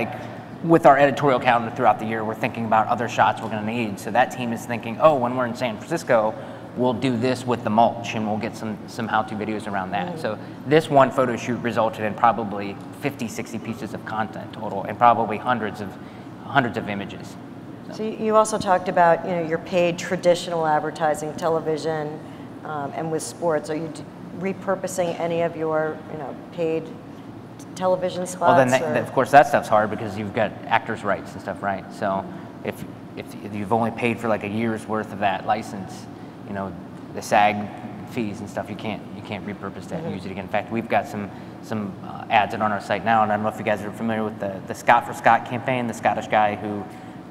with our editorial calendar throughout the year, we're thinking about other shots we're going to need. So that team is thinking, oh, when we're in San Francisco, we'll do this with the mulch, and we'll get some how-to videos around that. So this one photo shoot resulted in probably 50, 60 pieces of content total, and probably hundreds of images. So you also talked about your paid traditional advertising, television, and with sports. Are you repurposing any of your paid television spots? Well, then of course that stuff's hard because you've got actors' rights and stuff, right? So if you've only paid for a year's worth of that license, the SAG fees and stuff, you can't repurpose that and use it again. In fact, we've got some ads on our site now, and I don't know if you guys are familiar with the Scott for Scott campaign, the Scottish guy who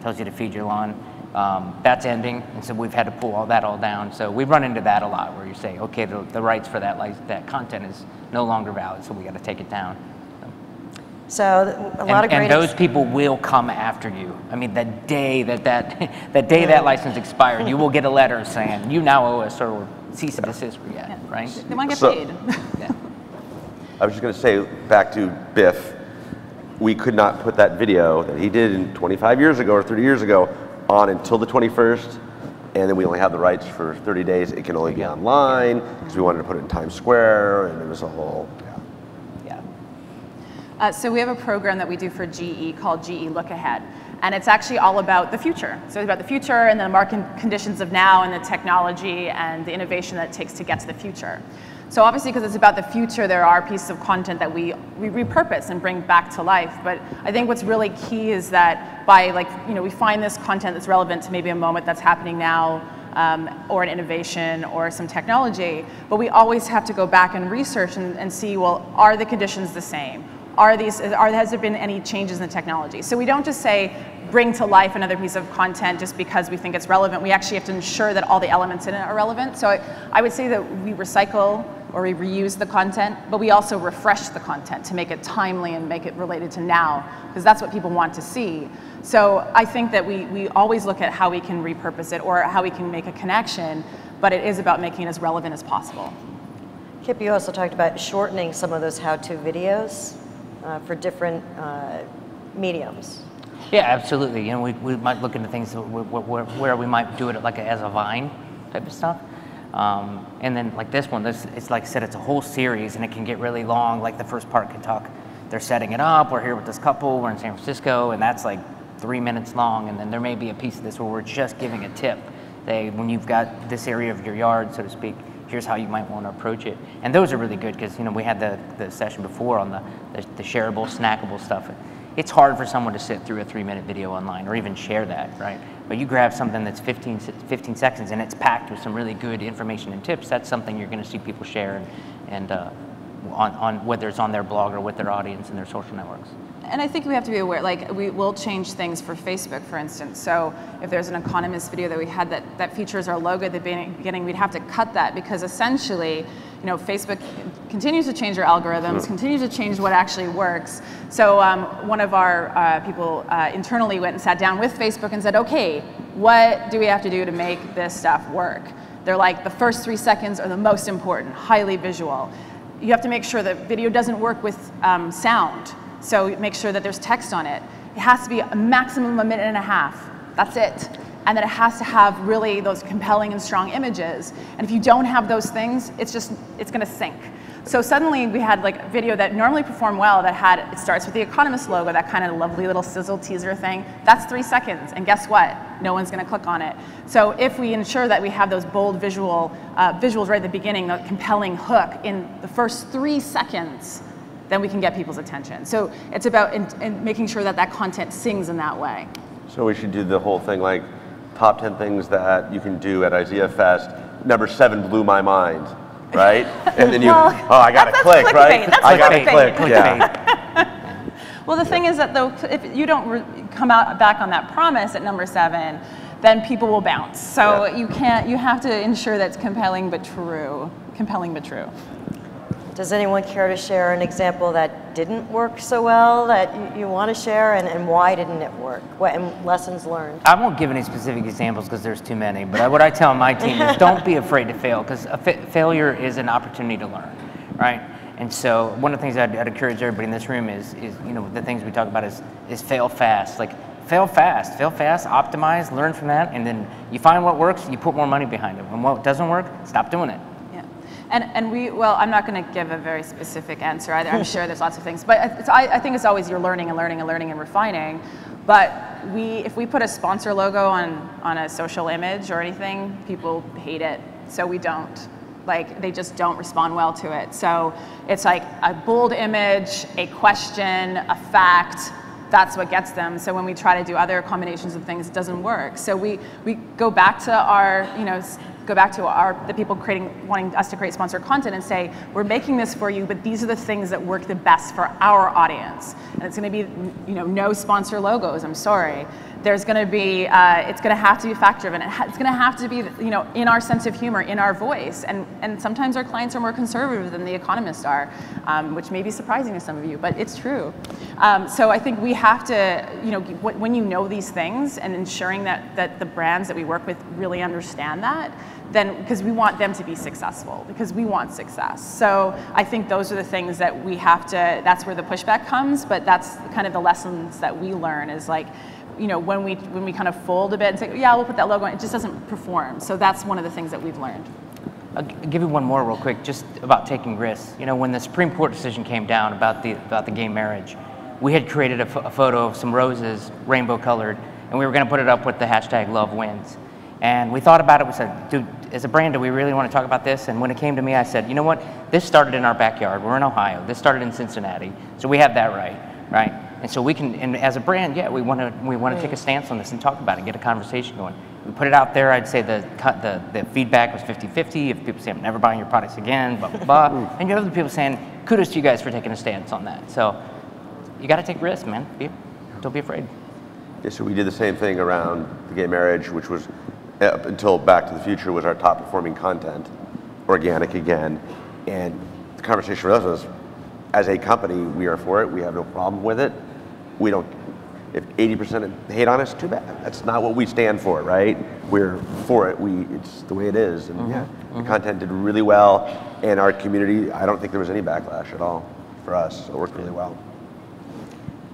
tells you to feed your lawn. That's ending, and so we've had to pull all that down. So we run into that a lot, where you say, okay, the rights for that content is no longer valid, so we got to take it down. So a lot of great. And those people will come after you. I mean, the day that license expired, you will get a letter saying you now owe us, or cease and desist for that, right? They want to get paid. I was just going to say, back to Biff, we could not put that video that he did 25 years ago or 30 years ago on until the 21st, and then we only have the rights for 30 days. It can only be online because we wanted to put it in Times Square, and it was a whole. So we have a program that we do for GE called GE Look Ahead. And it's actually all about the future. So it's about the future and the market conditions of now and the technology and the innovation that it takes to get to the future. So obviously, because it's about the future, there are pieces of content that we repurpose and bring back to life. But I think what's really key is that by we find this content that's relevant to maybe a moment that's happening now, or an innovation or some technology, but we always have to go back and research and see, well, are the conditions the same? has there been any changes in the technology? So we don't just say, bring to life another piece of content just because we think it's relevant. We actually have to ensure that all the elements in it are relevant. So I would say that we recycle or we reuse the content, but we also refresh the content to make it timely and make it related to now, because that's what people want to see. So I think that we always look at how we can repurpose it or how we can make a connection, but it is about making it as relevant as possible. Kip, you also talked about shortening some of those how-to videos for different mediums. Yeah, absolutely. You know, we might look into things where we might do it like as a Vine type of stuff. And then like this one, it's like I said, it's a whole series and it can get really long. Like the first part can talk, they're setting it up, we're here with this couple, we're in San Francisco, and that's like 3 minutes long. And then there may be a piece of this where we're just giving a tip. Say, when you've got this area of your yard, so to speak, here's how you might want to approach it. And those are really good because, you know, we had the session before on the shareable, snackable stuff. It's hard for someone to sit through a 3-minute video online or even share that, right? But you grab something that's 15 seconds and it's packed with some really good information and tips, that's something you're going to see people share and on whether it's on their blog or with their audience and their social networks. And I think we have to be aware, like we will change things for Facebook, for instance. So if there's an economist video that we had that features our logo at the beginning, we'd have to cut that because essentially, you know, Facebook continues to change their algorithms, continues to change what actually works. So one of our people internally went and sat down with Facebook and said, okay, what do we have to do to make this stuff work? They're like, the first 3 seconds are the most important, highly visual. You have to make sure that video doesn't work with sound. So make sure that there's text on it. It has to be a maximum of 1.5 minutes. That's it. And then it has to have really those compelling and strong images. And if you don't have those things, it's going to sink. So suddenly we had like a video that normally performed well that it starts with the Economist logo, that kind of lovely little sizzle teaser thing. That's 3 seconds. And guess what? No one's going to click on it. So if we ensure that we have those bold visuals right at the beginning, the compelling hook in the first 3 seconds, then we can get people's attention. So it's about making sure that content sings in that way. So we should do the whole thing like top 10 things that you can do at IZEAFest. Number 7 blew my mind, right? And then well, I gotta click, right? I gotta click, yeah. Well, the thing is that though, if you don't come back on that promise at number 7, then people will bounce. So you have to ensure that's compelling but true. Compelling but true. Does anyone care to share an example that didn't work so well that you want to share, and why didn't it work? And lessons learned? I won't give any specific examples because there's too many, but what I tell my team is don't be afraid to fail, because failure is an opportunity to learn, right? And so one of the things I'd encourage everybody in this room is you know, the things we talk about is fail fast. Like fail fast, optimize, learn from that, and then you find what works, you put more money behind it. And what doesn't work, stop doing it. And well, I'm not going to give a very specific answer either. I'm sure there's lots of things, but I think it's always you're learning and refining. But if we put a sponsor logo on a social image or anything, people hate it. So we don't. Like, they just don't respond well to it. So it's like a bold image, a question, a fact. That's what gets them. So when we try to do other combinations of things, it doesn't work. So we go back to our, you know, the people wanting us to create sponsored content and say, we're making this for you, but these are the things that work the best for our audience. And it's going to be, you know, no sponsor logos. I'm sorry. There's going to be, it's going to have to be fact-driven. It's going to have to be, you know, in our sense of humor, in our voice. And sometimes our clients are more conservative than the economists are, which may be surprising to some of you, but it's true. So I think we have to, you know, when you know these things and ensuring that the brands that we work with really understand that, then, because we want them to be successful, because we want success. So I think those are the things that we have to, that's where the pushback comes, but that's kind of the lessons that we learn is like, you know, when we kind of fold a bit and say, yeah, we'll put that logo on, it just doesn't perform. So that's one of the things that we've learned. I'll give you one more real quick, just about taking risks. You know, when the Supreme Court decision came down about the gay marriage, we had created a photo of some roses, rainbow colored, and we were going to put it up with the hashtag Love Wins. And we thought about it, we said, dude, as a brand, do we really want to talk about this? And when it came to me, I said, you know what? This started in our backyard. We're in Ohio. This started in Cincinnati. So we have that right? And so we can, and as a brand, yeah, we want to take a stance on this and talk about it, get a conversation going. We put it out there. I'd say the feedback was 50-50. If people say, I'm never buying your products again, blah, blah, blah. And you have other people saying, kudos to you guys for taking a stance on that. So you got to take risks, man. Don't be afraid. Yeah, so we did the same thing around the gay marriage, which was up until Back to the Future was our top performing content, organic again. And the conversation for us was, as a company, we are for it. We have no problem with it. We don't, if 80% hate on us, too bad. That's not what we stand for, right? We're for it. It's the way it is. And the content did really well. And our community, I don't think there was any backlash at all for us. So it worked really well.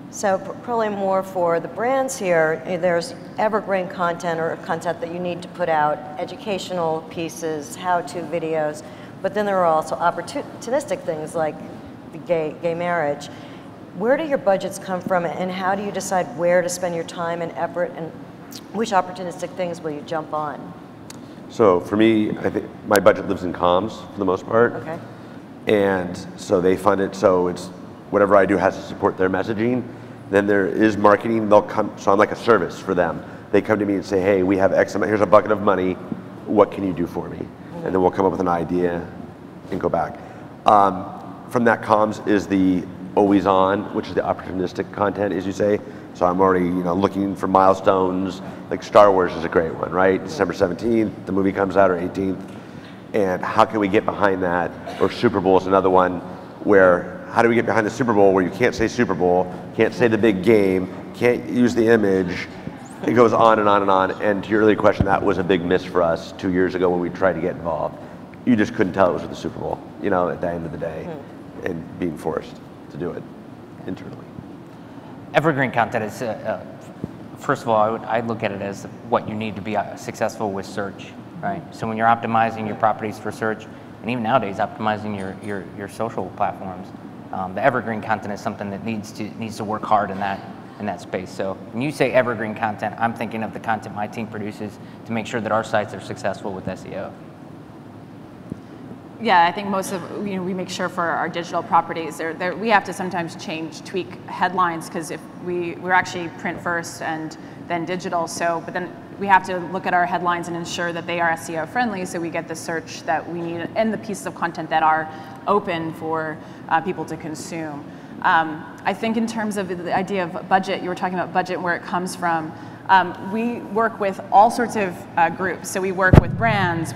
So probably more for the brands here, there's evergreen content or content that you need to put out, educational pieces, how-to videos, but then there are also opportunistic things like the gay marriage. Where do your budgets come from, and how do you decide where to spend your time and effort, and which opportunistic things will you jump on? So for me, I think my budget lives in comms for the most part. Okay. And so they fund it, so it's whatever I do has to support their messaging. Then there is marketing, they'll come, so I'm like a service for them. They come to me and say, hey, we have X amount, here's a bucket of money, what can you do for me? And then we'll come up with an idea and go back. From that comms is the always on, which is the opportunistic content, as you say. So I'm already looking for milestones, like Star Wars is a great one, right? December 17th, the movie comes out, or 18th. And how can we get behind that? Or Super Bowl is another one where, how do we get behind the Super Bowl where you can't say Super Bowl, can't say the big game, can't use the image. It goes on and on and on. And to your earlier question, that was a big miss for us 2 years ago when we tried to get involved. You just couldn't tell it was with the Super Bowl, at the end of the day, and being forced to do it internally. Evergreen content is, first of all, I look at it as what you need to be successful with search, right? So when you're optimizing your properties for search, and even nowadays optimizing your social platforms, the evergreen content is something that needs to work hard in that space. So when you say evergreen content, I'm thinking of the content my team produces to make sure that our sites are successful with SEO. Yeah, I think most of, we make sure for our digital properties, we have to sometimes tweak headlines, because if we're actually print first and then digital, but then we have to look at our headlines and ensure that they are SEO friendly, so we get the search that we need and the pieces of content that are open for people to consume. I think in terms of the idea of budget, you were talking about budget, where it comes from. We work with all sorts of groups. So we work with brands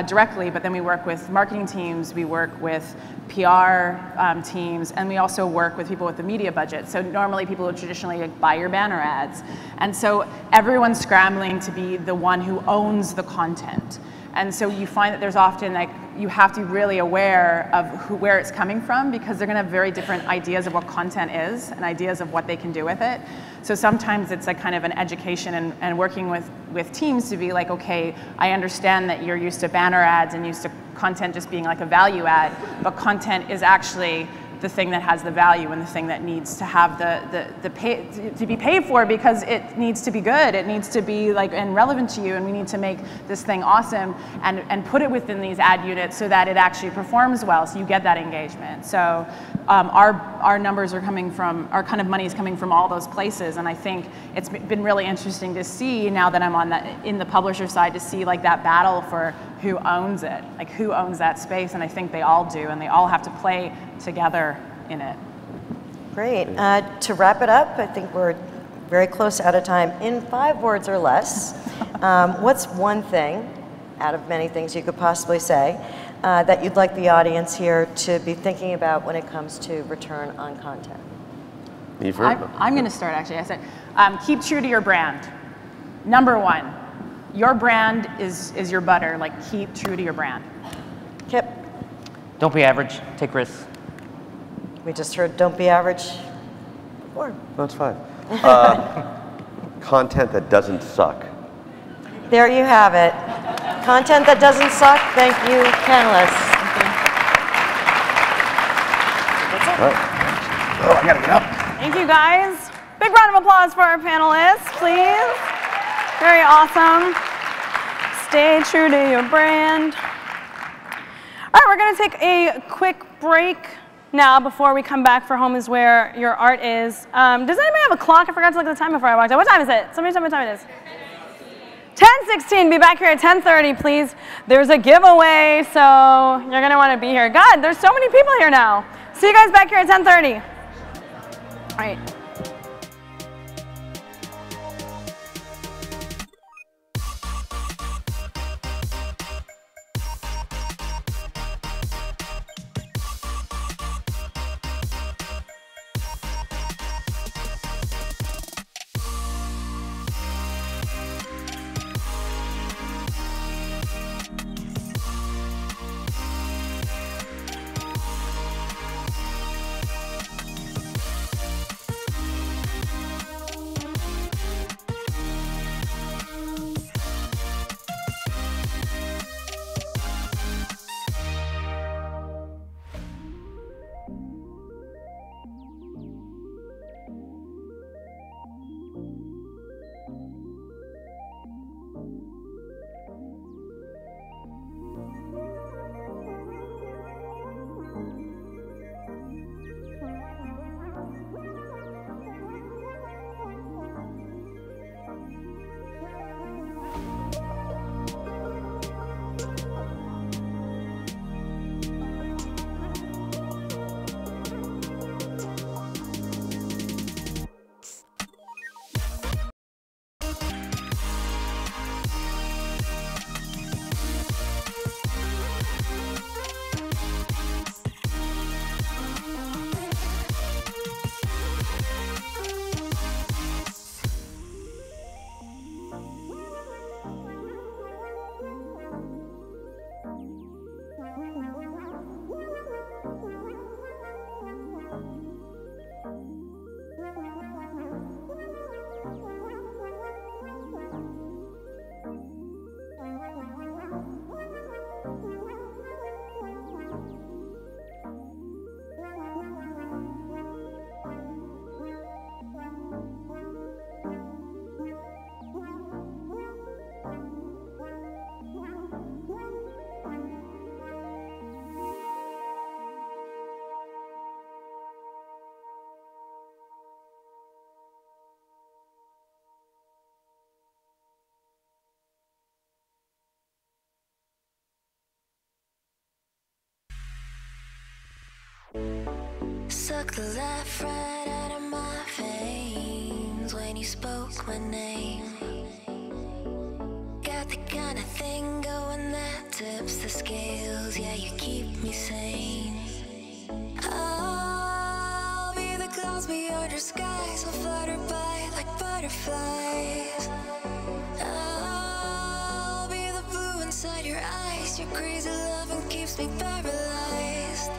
directly, but then we work with marketing teams, we work with PR teams, and we also work with people with the media budget. So normally people would traditionally buy your banner ads. And so everyone's scrambling to be the one who owns the content. And so you find that there's often, you have to be really aware of where it's coming from, because they're going to have very different ideas of what content is and ideas of what they can do with it. So sometimes it's kind of an education and working with teams to be like, okay, I understand that you're used to banner ads and used to content just being like a value add, but content is actually the thing that has the value and the thing that needs to have to be paid for, because it needs to be good. It needs to be and relevant to you, and we need to make this thing awesome and put it within these ad units so that it actually performs well, so you get that engagement. So our numbers are coming from, our kind of money is coming from all those places, and I think it's been really interesting to see, now that I'm in the publisher side, to see that battle for who owns it, who owns that space, and I think they all do, and they all have to play together in it. Great. To wrap it up, I think we're very close out of time. In 5 words or less, what's one thing out of many things you could possibly say that you'd like the audience here to be thinking about when it comes to return on content? I'm going to start, actually. I said, keep true to your brand. Number 1, your brand is your butter. Keep true to your brand. Kip? Don't be average. Take risks. We just heard don't be average before. That's fine. Content that doesn't suck. There you have it. Content that doesn't suck. Thank you, panelists. That's it. Oh, I gotta get up. Thank you, guys. Big round of applause for our panelists, please. Very awesome. Stay true to your brand. All right, we're going to take a quick break now before we come back for Home is Where Your Art Is. Does anybody have a clock? I forgot to look at the time before I walked out. What time is it? Somebody tell me what time it is. 10:16. Be back here at 10:30, please. There's a giveaway, so you're going to want to be here. God, there's so many people here now. See you guys back here at 10:30. All right. Suck the life right out of my veins when you spoke my name. Got the kind of thing going that tips the scales. Yeah, you keep me sane. I'll be the clouds beyond your skies. I'll flutter by like butterflies. I'll be the blue inside your eyes. Your crazy loving keeps me paralyzed.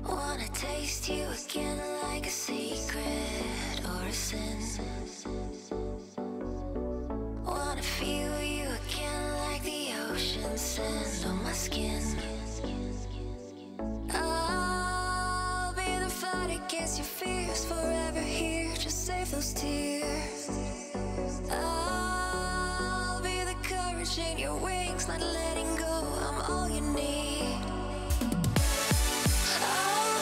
Wanna taste you again like a secret or a sin. Wanna feel you again like the ocean sand on my skin. I'll be the fight against your fears, forever here, just save those tears. I'll be the courage in your wings, not letting go, I'm all you need. I'll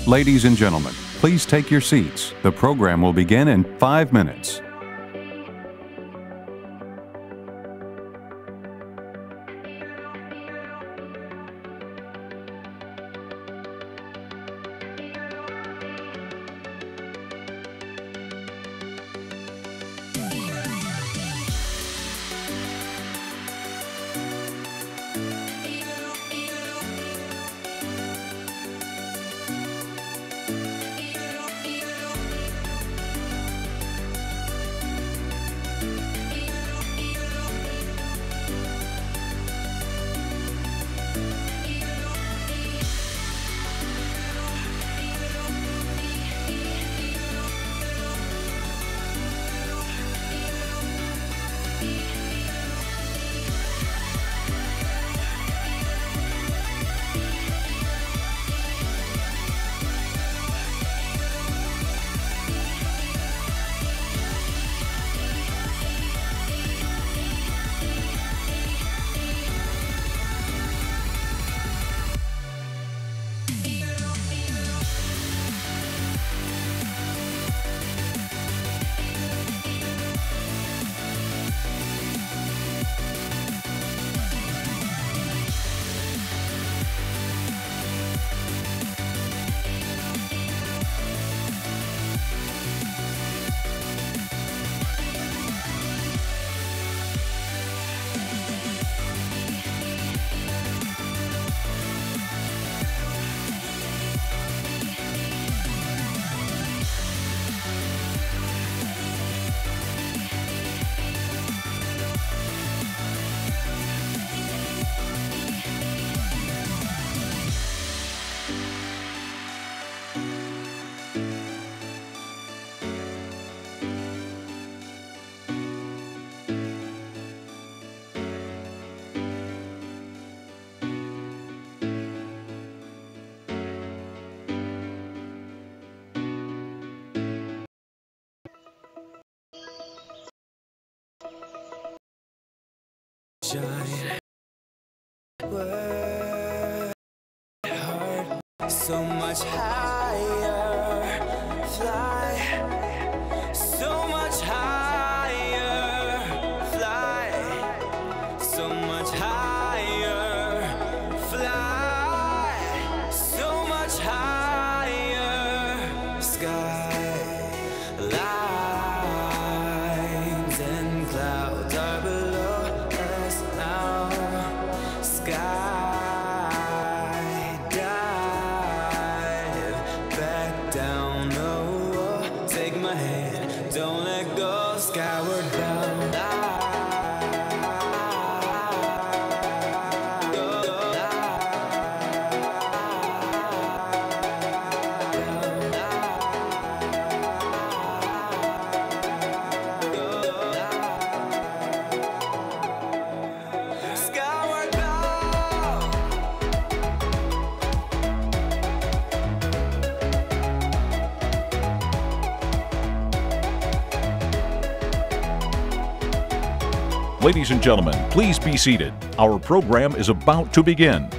Ladies and gentlemen, please take your seats. The program will begin in 5 minutes. Shine, work hard, so much higher, fly, so much higher, fly, so much higher, fly, so much higher, sky, lines and clouds are below. Ladies and gentlemen, please be seated. Our program is about to begin.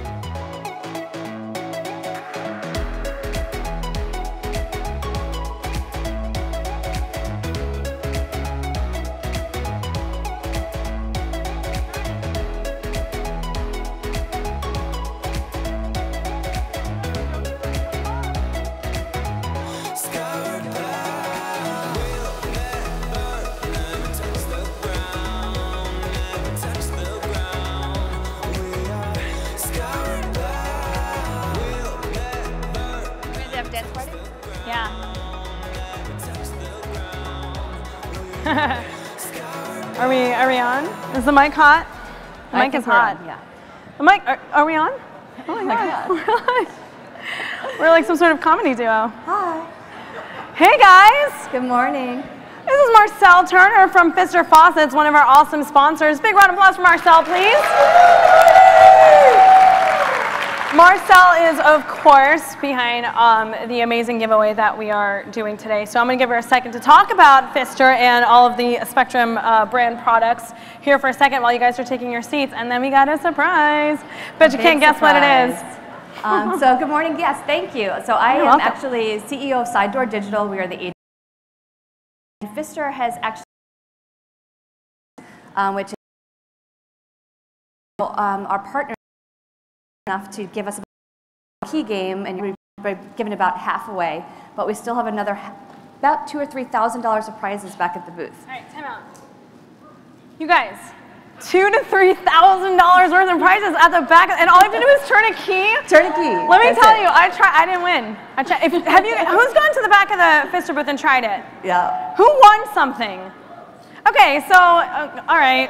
Are we on? Is the mic hot? The mic is hot. Yeah. The mic, are we on? Oh my God. We're like some sort of comedy duo. Hi. Hey guys. Good morning. This is Marcel Turner from Pfister Faucets, one of our awesome sponsors. Big round of applause for Marcel, please. Marcel is, of course, behind the amazing giveaway that we are doing today. So I'm going to give her a second to talk about Pfister and all of the Spectrum brand products here for a second while you guys are taking your seats. And then we got a surprise. Bet you can't guess what it is. So good morning. Yes, thank you. So I You're am welcome. actually CEO of Side Door Digital. We are the agency. Pfister has actually, which is our partner enough to give us a key game, and we've given about half away, but we still have another about $2,000 or $3,000 of prizes back at the booth. All right, time out. You guys, $2,000 to $3,000 worth of prizes at the back, and all you have to do is turn a key. Turn a key. Let me That's tell it. you, I didn't win. Who's gone to the back of the Pfister booth and tried it? Yeah. Who won something? Okay, so, all right.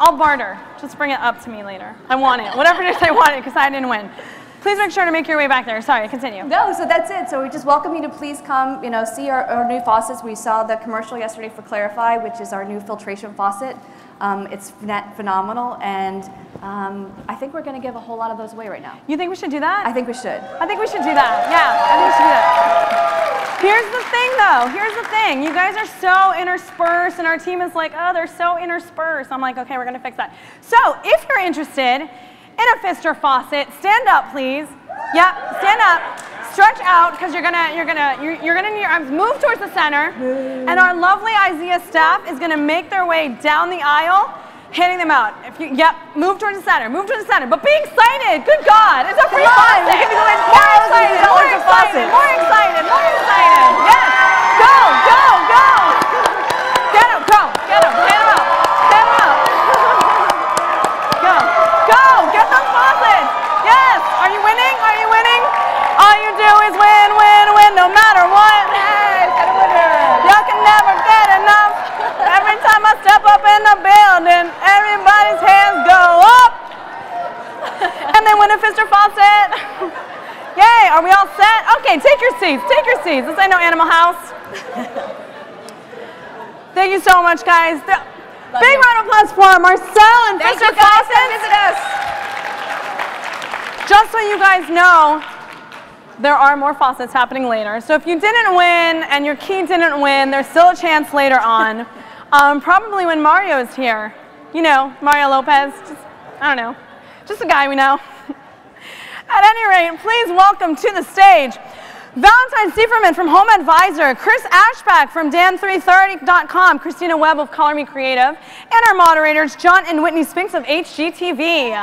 I'll barter. Just bring it up to me later. I want it. Whatever it is, I want it because I didn't win. Please make sure to make your way back there. Sorry, continue. No, so that's it. So we just welcome you to please come, see our new faucets. We saw the commercial yesterday for Clarify, which is our new filtration faucet. It's phenomenal, and I think we're going to give a whole lot of those away right now. You think we should do that? I think we should. I think we should do that. Yeah, I think we should do that. Here's the thing, though. Here's the thing. You guys are so interspersed, and our team is like, oh, they're so interspersed. I'm like, okay, we're going to fix that. So if you're interested in a Pfister faucet, stand up, please. Yep, stand up. Stretch out, because you're gonna need your arms. Move towards the center, and our lovely IZEA staff is gonna make their way down the aisle, handing them out. Move towards the center. Move towards the center. But be excited. Good God, it's a free faucet. We're giving away more excited. More excited. More excited. Yes. Go. Go. Go. Get him. Go. Get him. Hand him out. Hand him out. Go. Go. Get those faucets. Yes. Are you winning? Are you winning? All you do is win, win, win, no matter what. Hey, you can never get enough. Every time I step up in the building, everybody's hands go up. And they win a Pfister faucet. Yay, are we all set? Okay, take your seats, take your seats. This ain't no Animal House. Thank you so much, guys. Big round of applause for Marcel and Pfister faucets. Visit us. Just so you guys know, there are more faucets happening later. So if you didn't win and your key didn't win, there's still a chance later on. Probably when Mario is here. You know, Mario Lopez. I don't know. Just a guy we know. At any rate, please welcome to the stage Valentine Sieferman from Home Advisor, Chris Ashback from Dan330.com, Christina Webb of Color Me Creative, and our moderators, John and Whitney Spinks of HGTV.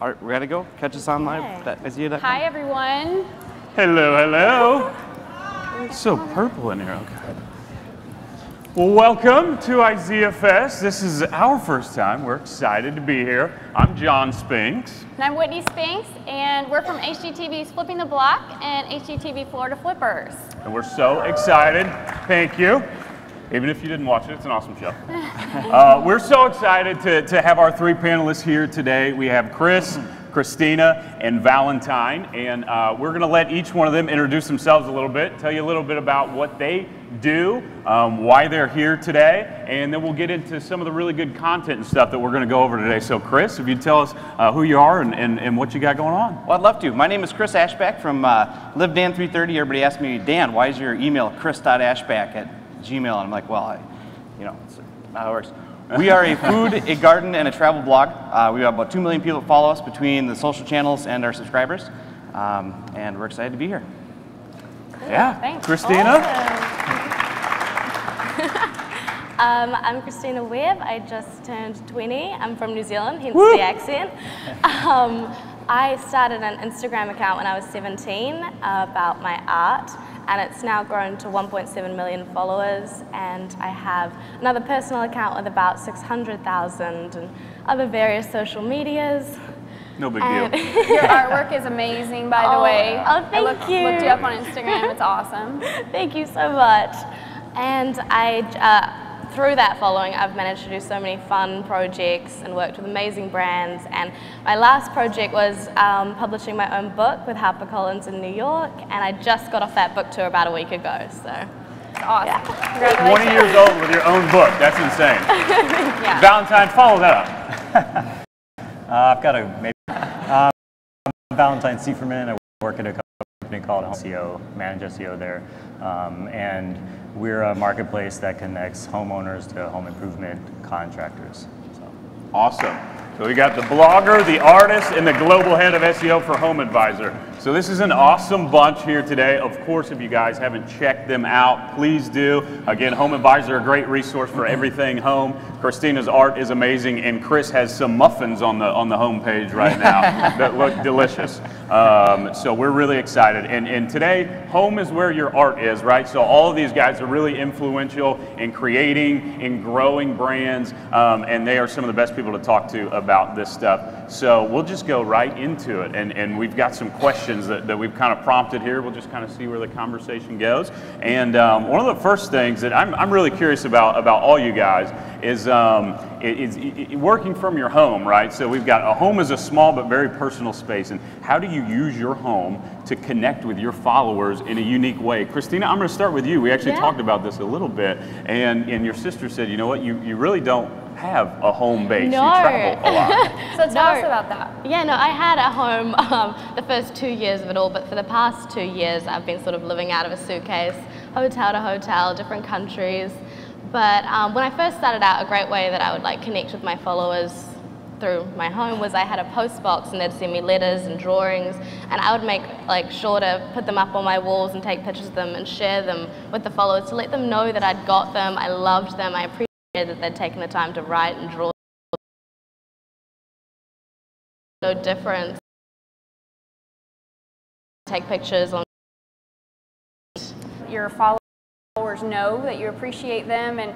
All right, we gotta go. Catch us on live. Hi, everyone. Hello, hello. It's so purple in here. Okay. Well, welcome to IZEAFest. This is our first time. We're excited to be here. I'm John Spinks. And I'm Whitney Spinks, and we're from HGTV's Flipping the Block and HGTV Florida Flippers. And we're so excited. Thank you. Even if you didn't watch it, it's an awesome show. We're so excited to have our three panelists here today. We have Chris, Christina, and Valentine, and we're going to let each one of them introduce themselves a little bit, tell you a little bit about what they do, why they're here today, and then we'll get into some of the really good content and stuff that we're going to go over today. So Chris, if you'd tell us who you are and what you got going on. Well, I'd love to. My name is Chris Ashback from LiveDan330. Everybody asks me, Dan, why is your email chris.ashback@gmail? And I'm like, well, it's not how it works. We are a food, a garden, and a travel blog. We have about 2 million people that follow us between the social channels and our subscribers, and we're excited to be here. Yeah, thanks. Christina? I'm Christina Webb. I just turned 20. I'm from New Zealand, hence Woo! the accent. I started an Instagram account when I was 17 about my art, and it's now grown to 1.7 million followers, and I have another personal account with about 600,000 and other various social medias. No big deal. Your artwork is amazing, by the way. Oh, thank you. I looked you up on Instagram. It's awesome. Thank you so much. And through that following, I've managed to do so many fun projects and worked with amazing brands. And my last project was publishing my own book with HarperCollins in New York, and I just got off that book tour about a week ago. So it's awesome. Yeah. Congratulations. 20 years old with your own book. That's insane. Yeah. Valentine, follow that up. I've got I'm Valentine Sieferman. I work at a company called SEO, manage SEO there. And we're a marketplace that connects homeowners to home improvement contractors. So. Awesome. So we got the blogger, the artist, and the global head of SEO for Home Advisor. So this is an awesome bunch here today. Of course, if you guys haven't checked them out, please do. Again, Home Advisor, a great resource for everything home. Christina's art is amazing, and Chris has some muffins on the home page right now that look delicious. So we're really excited. And today, home is where your art is, right? So all of these guys are really influential in creating and growing brands, and they are some of the best people to talk to about this stuff. So we'll just go right into it. And we've got some questions that we've kind of prompted here. We'll just kind of see where the conversation goes. And one of the first things that I'm really curious about all you guys is working from your home, right? So we've got a home is a small but very personal space. And how do you use your home to connect with your followers in a unique way? Christina, I'm going to start with you. We actually talked about this a little bit. And your sister said, you know what, you really don't have a home base. No. You travel a lot. So tell us about that. Yeah, no, I had a home the first 2 years of it all, but for the past 2 years, I've been sort of living out of a suitcase, hotel to hotel, different countries. But when I first started out, a great way that I would like connect with my followers through my home was I had a post box, and they'd send me letters and drawings, and I would make like sure to put them up on my walls and take pictures of them and share them with the followers to let them know that I'd got them, I loved them, I appreciated that they'd taken the time to write and draw. No difference. Take pictures on. Your followers know that you appreciate them and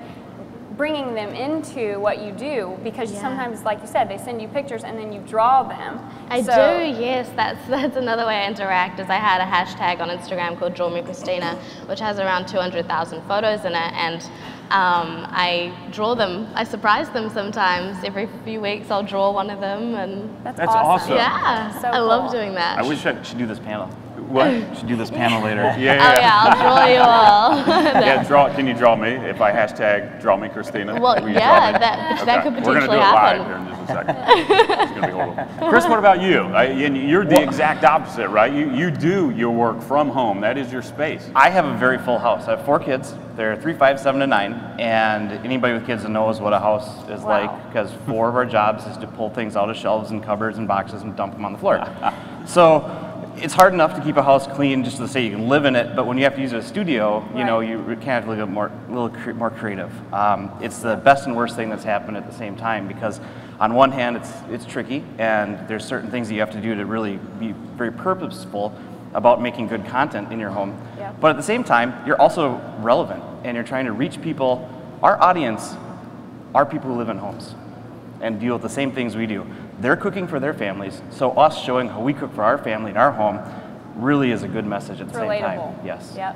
bringing them into what you do, because sometimes, like you said, they send you pictures and then you draw them. I do, yes. That's another way I interact. Is I had a hashtag on Instagram called Draw Me Christina, which has around 200,000 photos in it, and I draw them. I surprise them sometimes. Every few weeks, I'll draw one of them, and that's awesome. Yeah, so I love doing that. I wish I should do this panel. What? Should do this panel later. Yeah. Oh yeah, I'll draw you all. Yeah, can you draw me if I hashtag Draw Me Christina? Well, yeah, that could potentially happen. We're going to do it live here in just a second. It's going to be horrible. Chris, what about you? You're the exact opposite, right? You do your work from home. That is your space. I have a very full house. I have 4 kids. They're 3, 5, 7, and 9. And anybody with kids knows what a house is like, because 4 of our jobs is to pull things out of shelves and cupboards and boxes and dump them on the floor. So it's hard enough to keep a house clean just to say you can live in it, but when you have to use it as a studio, you know, you can't have to get a little more creative. It's the best and worst thing that's happened at the same time, because on one hand, it's tricky, and there's certain things that you have to do to really be very purposeful about making good content in your home. Yeah. But at the same time, you're also relevant, and you're trying to reach people. Our audience are people who live in homes and deal with the same things we do. They're cooking for their families, so us showing how we cook for our family in our home really is a good message at the same time. Yes. Yep.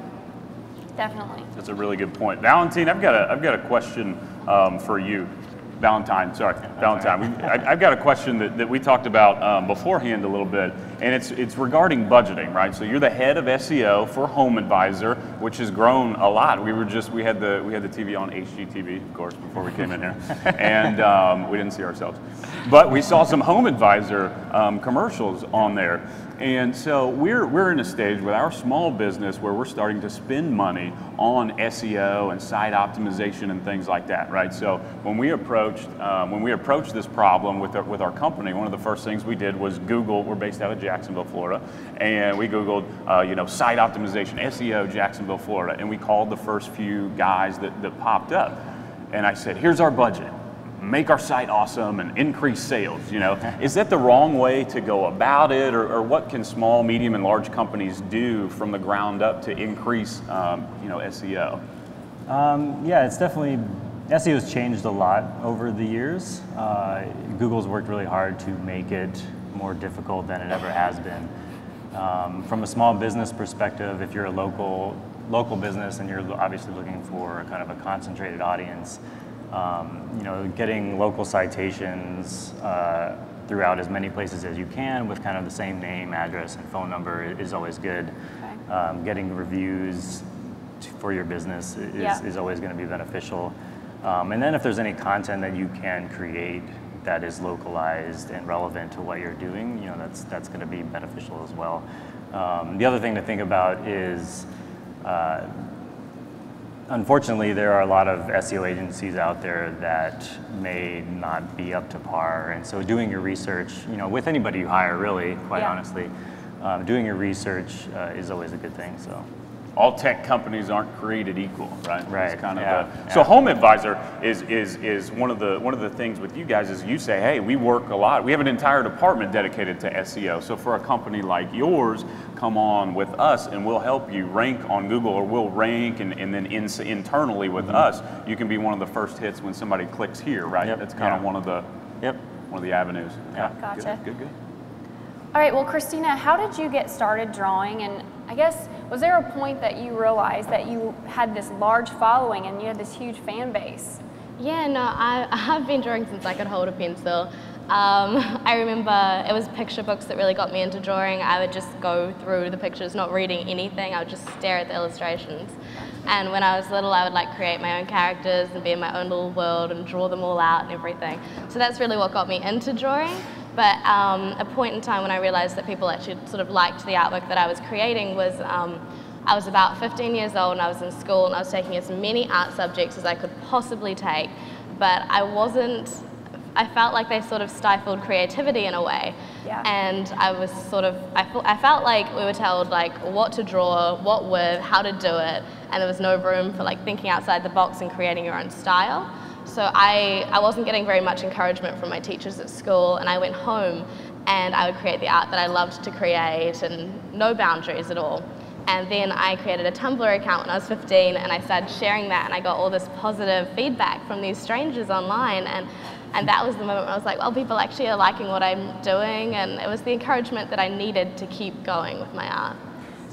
Definitely. That's a really good point. Valentine, I've got a question for you. Valentine. I've got a question that we talked about beforehand a little bit, and it's regarding budgeting, right? So you're the head of SEO for Home Advisor, which has grown a lot. We had the TV on HGTV, of course, before we came in here, and we didn't see ourselves, but we saw some Home Advisor commercials on there. And so we're in a stage with our small business where we're starting to spend money on SEO and site optimization and things like that, right? So when we approached this problem with our company, one of the first things we did was Google. We're based out of Jacksonville, Florida, and we Googled site optimization, SEO, Jacksonville, Florida, and we called the first few guys that popped up. And I said, here's our budget. Make our site awesome and increase sales. Is that the wrong way to go about it, or what can small, medium, and large companies do from the ground up to increase, SEO? Yeah, it's definitely, SEO's changed a lot over the years. Google's worked really hard to make it more difficult than it ever has been. From a small business perspective, if you're a local business and you're obviously looking for kind of a concentrated audience, getting local citations throughout as many places as you can with kind of the same name, address, and phone number is always good. Okay. Getting reviews for your business is always going to be beneficial. And then if there's any content that you can create that is localized and relevant to what you're doing, that's going to be beneficial as well. The other thing to think about is unfortunately, there are a lot of SEO agencies out there that may not be up to par. And so doing your research, you know, with anybody you hire, really, quite honestly, doing your research is always a good thing. So. All tech companies aren't created equal, right? Right. It's kind of So Home Advisor is one of the things with you guys is you say, hey, we work a lot. We have an entire department dedicated to SEO. So for a company like yours, come on with us and we'll help you rank on Google, or we'll rank and then internally with us, you can be one of the first hits when somebody clicks here, right? Yep. That's kind of one of the avenues. Yeah. Gotcha. Good. All right, well, Christina, how did you get started drawing? And I guess, was there a point that you realized that you had this large following and you had this huge fan base? Yeah, no, I've been drawing since I could hold a pencil. I remember it was picture books that really got me into drawing. I would just go through the pictures, not reading anything. I would just stare at the illustrations. And when I was little, I would like create my own characters and be in my own little world and draw them all out and everything. So that's really what got me into drawing. But a point in time when I realized that people actually sort of liked the artwork that I was creating was I was about 15 years old and I was in school and I was taking as many art subjects as I could possibly take, but I felt like they sort of stifled creativity in a way. Yeah. And I was sort of, I felt like we were told like what to draw, what with, how to do it, and there was no room for like thinking outside the box and creating your own style. So I wasn't getting very much encouragement from my teachers at school, and I went home and I would create the art that I loved to create and no boundaries at all. And then I created a Tumblr account when I was 15 and I started sharing that, and I got all this positive feedback from these strangers online, and that was the moment where I was like, well, people actually are liking what I'm doing, and it was the encouragement that I needed to keep going with my art.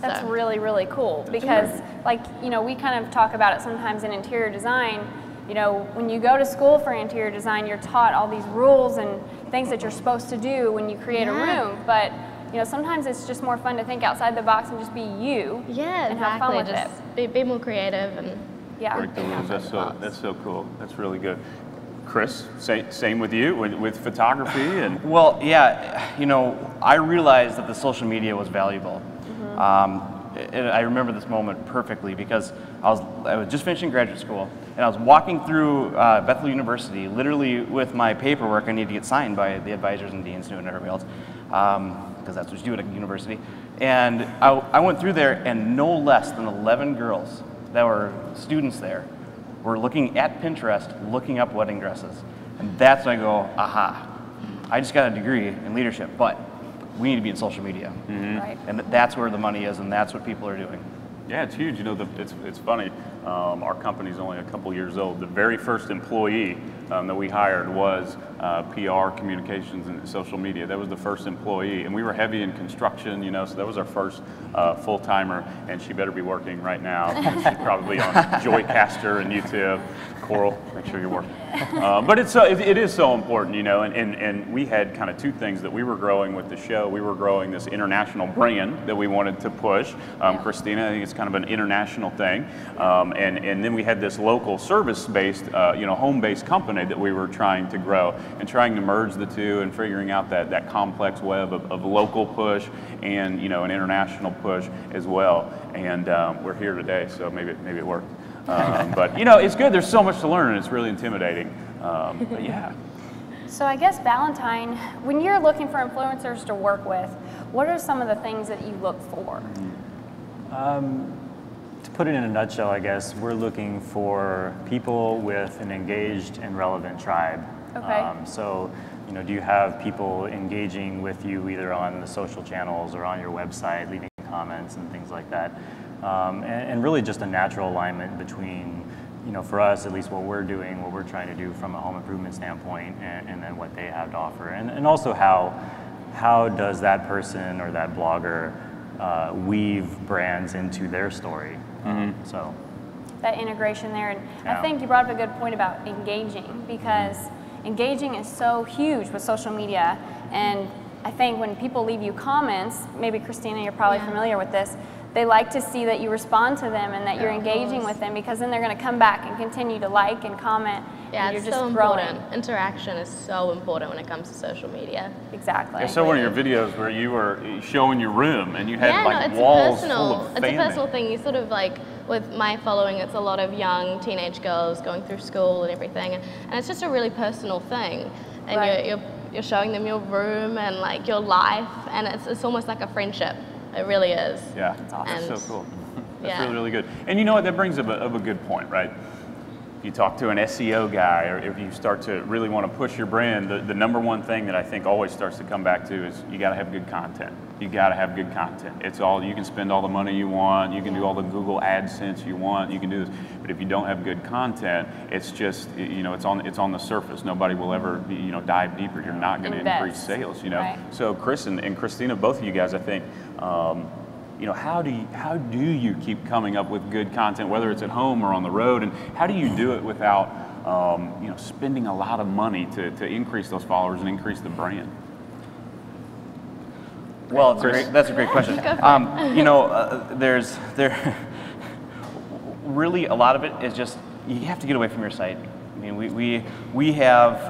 That's really, really cool because like, you know, we kind of talk about it sometimes in interior design. You know, when you go to school for interior design, you're taught all these rules and things that you're supposed to do when you create a room, but you know, sometimes it's just more fun to think outside the box and just be you. Yeah, and have fun with it. Be more creative and break the rules. That's so cool. That's really good. Chris, same with you with photography and. Well, yeah, you know, I realized that the social media was valuable. And I remember this moment perfectly because I was just finishing graduate school and I was walking through Bethel University, literally with my paperwork I needed to get signed by the advisors and deans and everybody else, because that's what you do at a university. And I went through there, and no less than 11 girls that were students there were looking at Pinterest, looking up wedding dresses. And that's when I go, aha, I just got a degree in leadership, but we need to be in social media. Right. And that's where the money is, and that's what people are doing. Yeah, it's huge. You know, it's funny. Our company's only a couple years old. The very first employee that we hired was PR, communications, and social media. That was the first employee, and we were heavy in construction. You know, so that was our first full timer. And she better be working right now. She's probably on Joycaster and YouTube. Coral, make sure you're working. But it is so important, you know. And we had kind of two things that we were growing with the show. We were growing this international brand that we wanted to push. Christina, I think it's kind of an international thing. And then we had this local service-based, you know, home-based company that we were trying to grow and trying to merge the two and figuring out that complex web of local push and, you know, an international push as well. And we're here today, so maybe it worked. But, you know, it's good. There's so much to learn, and it's really intimidating. But yeah. So I guess Valentine, when you're looking for influencers to work with, what are some of the things that you look for? To put it in a nutshell, I guess, we're looking for people with an engaged and relevant tribe. Okay. So, you know, do you have people engaging with you either on the social channels or on your website, leaving comments and things like that? And really just a natural alignment between, you know, for us, at least what we're doing, what we're trying to do from a home improvement standpoint, and then what they have to offer. And also how does that person or that blogger weave brands into their story? So that integration there. And Yeah. I think you brought up a good point about engaging, because engaging is so huge with social media. And I think when people leave you comments, maybe Christina, you're probably familiar with this, they like to see that you respond to them and that you're engaging with them, because then they're going to come back and continue to like and comment. Yeah, and it's you're just so growing. important. Interaction is so important when it comes to social media. Exactly. I saw one of your videos where you were showing your room and you had Yeah, like no, it's walls personal. full of It's fan a personal thing. You sort of like with my following, it's a lot of young teenage girls going through school and everything, and it's just a really personal thing. And Right. you're showing them your room and like your life, and it's almost like a friendship. It really is. Yeah, And- that's so cool. That's yeah. really, really good. And you know what, that brings up a good point, right? If you talk to an SEO guy, or if you start to really want to push your brand, the number one thing that I think always starts to come back to is you got to have good content. You got to have good content. It's all, you can spend all the money you want, you can do all the Google AdSense you want, you can do this, but if you don't have good content, it's just, you know, it's on the surface. Nobody will ever, you know, dive deeper. You're not going to increase sales, you know. Right. So Chris and Christina, both of you guys, I think, you know, how do you keep coming up with good content, whether it's at home or on the road, and how do you do it without, you know, spending a lot of money to increase those followers and increase the brand? Well, that's a great question. You know, really a lot of it is just, you have to get away from your site. I mean, we have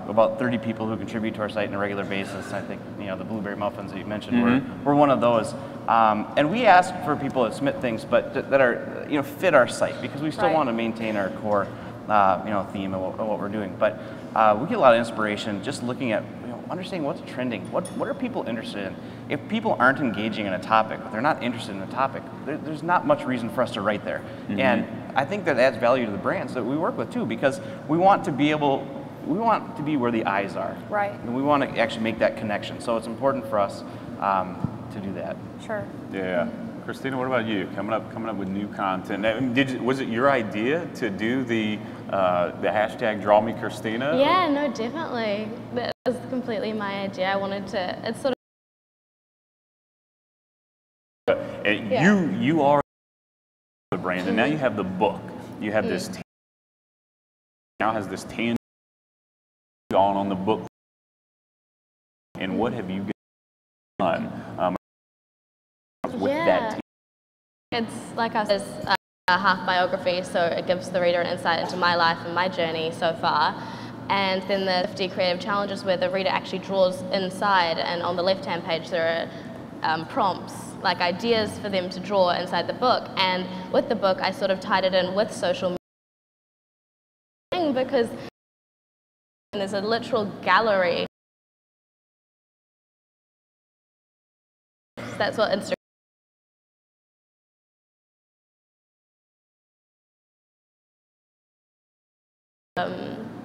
about 30 people who contribute to our site on a regular basis. I think, you know, the blueberry muffins that you mentioned, we're one of those. And we ask for people to submit things, but that are, you know, fit our site, because we still want to maintain our core, you know, theme of what we're doing. But we get a lot of inspiration just looking at, you know, understanding what's trending, what are people interested in. If people aren't engaging in a topic, if they're not interested in a topic, there's not much reason for us to write there. And I think that adds value to the brands that we work with too, because we want to be where the eyes are. Right. And we want to actually make that connection. So it's important for us to do that. Sure. Yeah. Christina, what about you? Coming up with new content. Was it your idea to do the hashtag Draw Me Christina? Yeah, no, definitely. That was completely my idea. I wanted to, it's sort of. And you are the brand, and now you have the book. You have this, now has this tangible on the book. And what have you done with that? It's like I said, it's a half biography, so it gives the reader an insight into my life and my journey so far. And then the 50 creative challenges where the reader actually draws inside, and on the left-hand page there are prompts, like ideas for them to draw inside the book. And with the book, I sort of tied it in with social media, because there's a literal gallery. That's what Instagram.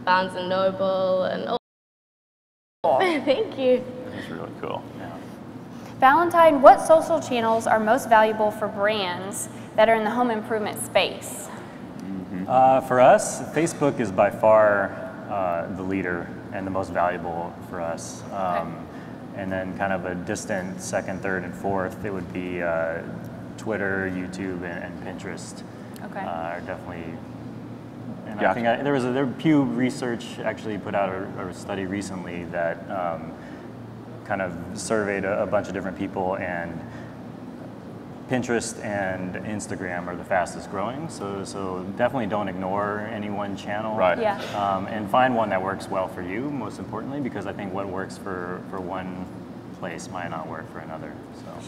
Barnes and Noble and all. Thank you. That's really cool. Yeah. Valentine, what social channels are most valuable for brands that are in the home improvement space? For us, Facebook is by far the leader and the most valuable for us. And then kind of a distant second, third, and fourth, it would be Twitter, YouTube, and Pinterest. Are definitely. And I think there was Pew Research actually put out a study recently that kind of surveyed a bunch of different people, and Pinterest and Instagram are the fastest growing. So definitely don't ignore any one channel. Right. Yeah. And find one that works well for you, most importantly, because I think what works for one place might not work for another.